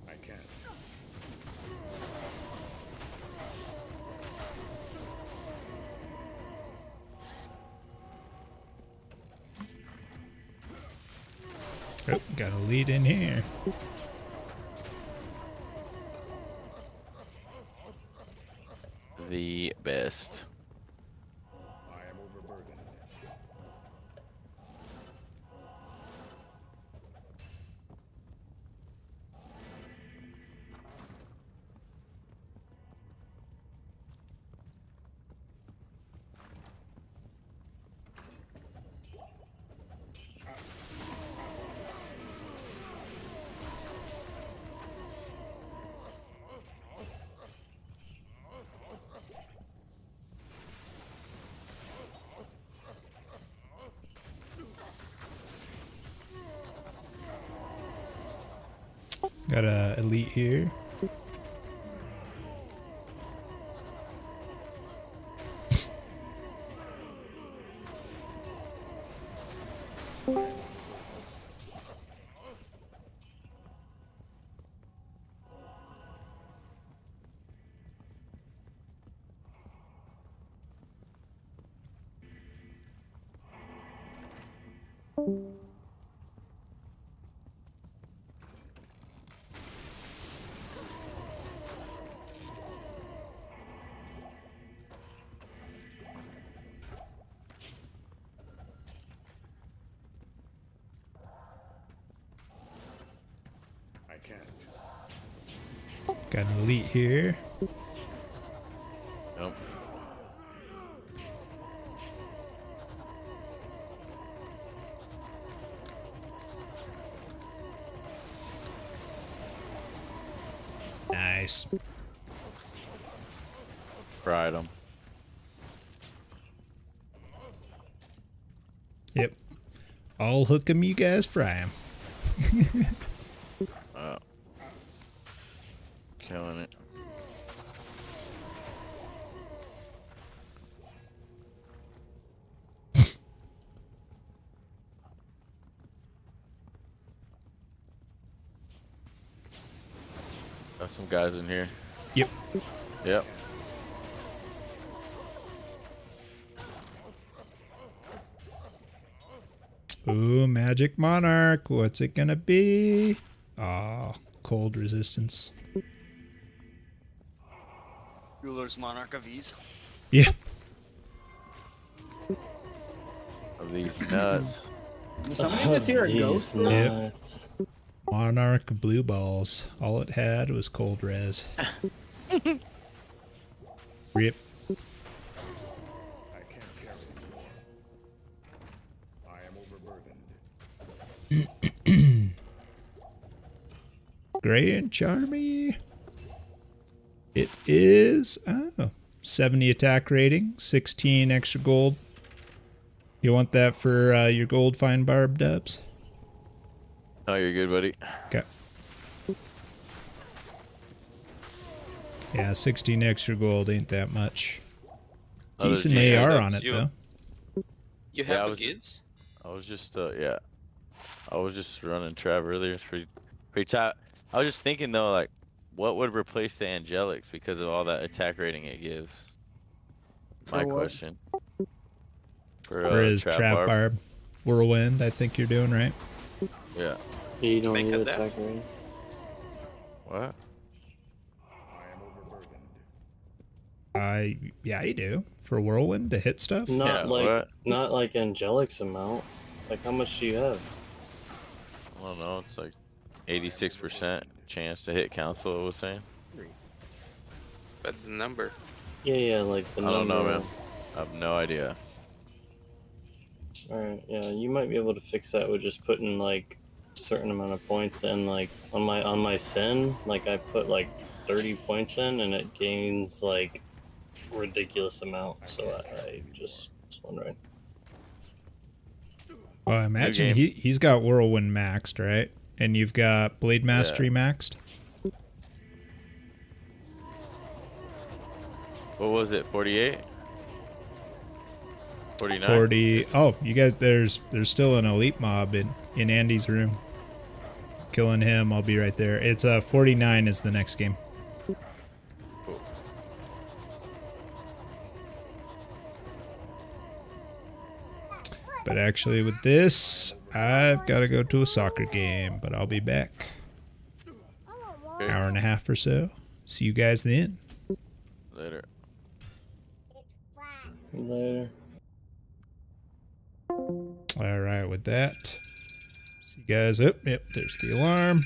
I can't.
Oh, got a lead in here.
The best.
I am overburdened.
Got a elite here.
can't.
Got an elite here.
Nope.
Nice.
Fried them.
Yep. I'll hook 'em, you guys fry 'em.
Wow. Killing it. Got some guys in here.
Yep.
Yep.
Ooh, Magic Monarch. What's it gonna be? Ah, cold resistance.
Ruler's Monarch of Ease.
Yeah.
Of these nuts.
Somebody just hear a ghost?
Yep. Monarch blue balls. All it had was cold res. Rip.
I can't carry anymore. I am overburdened.
Grand Charmy. It is 70 attack rating, 16 extra gold. You want that for your gold fine barb dubs?
Oh, you're good, buddy.
Okay. Yeah, 16 extra gold ain't that much. Decent AR on it though.
You have a kids?
I was just yeah. I was just running Trav earlier. It's pretty tight. I was just thinking though, like, what would replace the Angelics because of all that attack rating it gives? My question.
For his Trav barb. Whirlwind, I think you're doing right.
Yeah.
You don't
Make
need
it
attack
that.
rating.
What?
Yeah, you do. For Whirlwind to hit stuff?
Not not like Angelic's amount. Like how much do you have?
I don't know. It's like 86% chance to hit council. I was saying.
But the number.
Yeah, like the
I don't know,
number.
man. I have no idea.
Alright, yeah, you might be able to fix that with just putting like a certain amount of points in. Like on my sin, like I put like 30 points in and it gains like ridiculous amount. So I just wondering.
Well, I imagine he's got Whirlwind maxed, right? And you've got Blade Mastery maxed.
What was it? 48? 49?
40. Oh, you guys, there's still an elite mob in Andy's room. Killing him. I'll be right there. It's 49 is the next game.
Cool.
But actually, with this, I've got to go to a soccer game. But I'll be back.
Okay.
Hour and a half or so. See you guys then.
Later.
Later.
All right, with that, see you guys. Oh, yep, there's the alarm.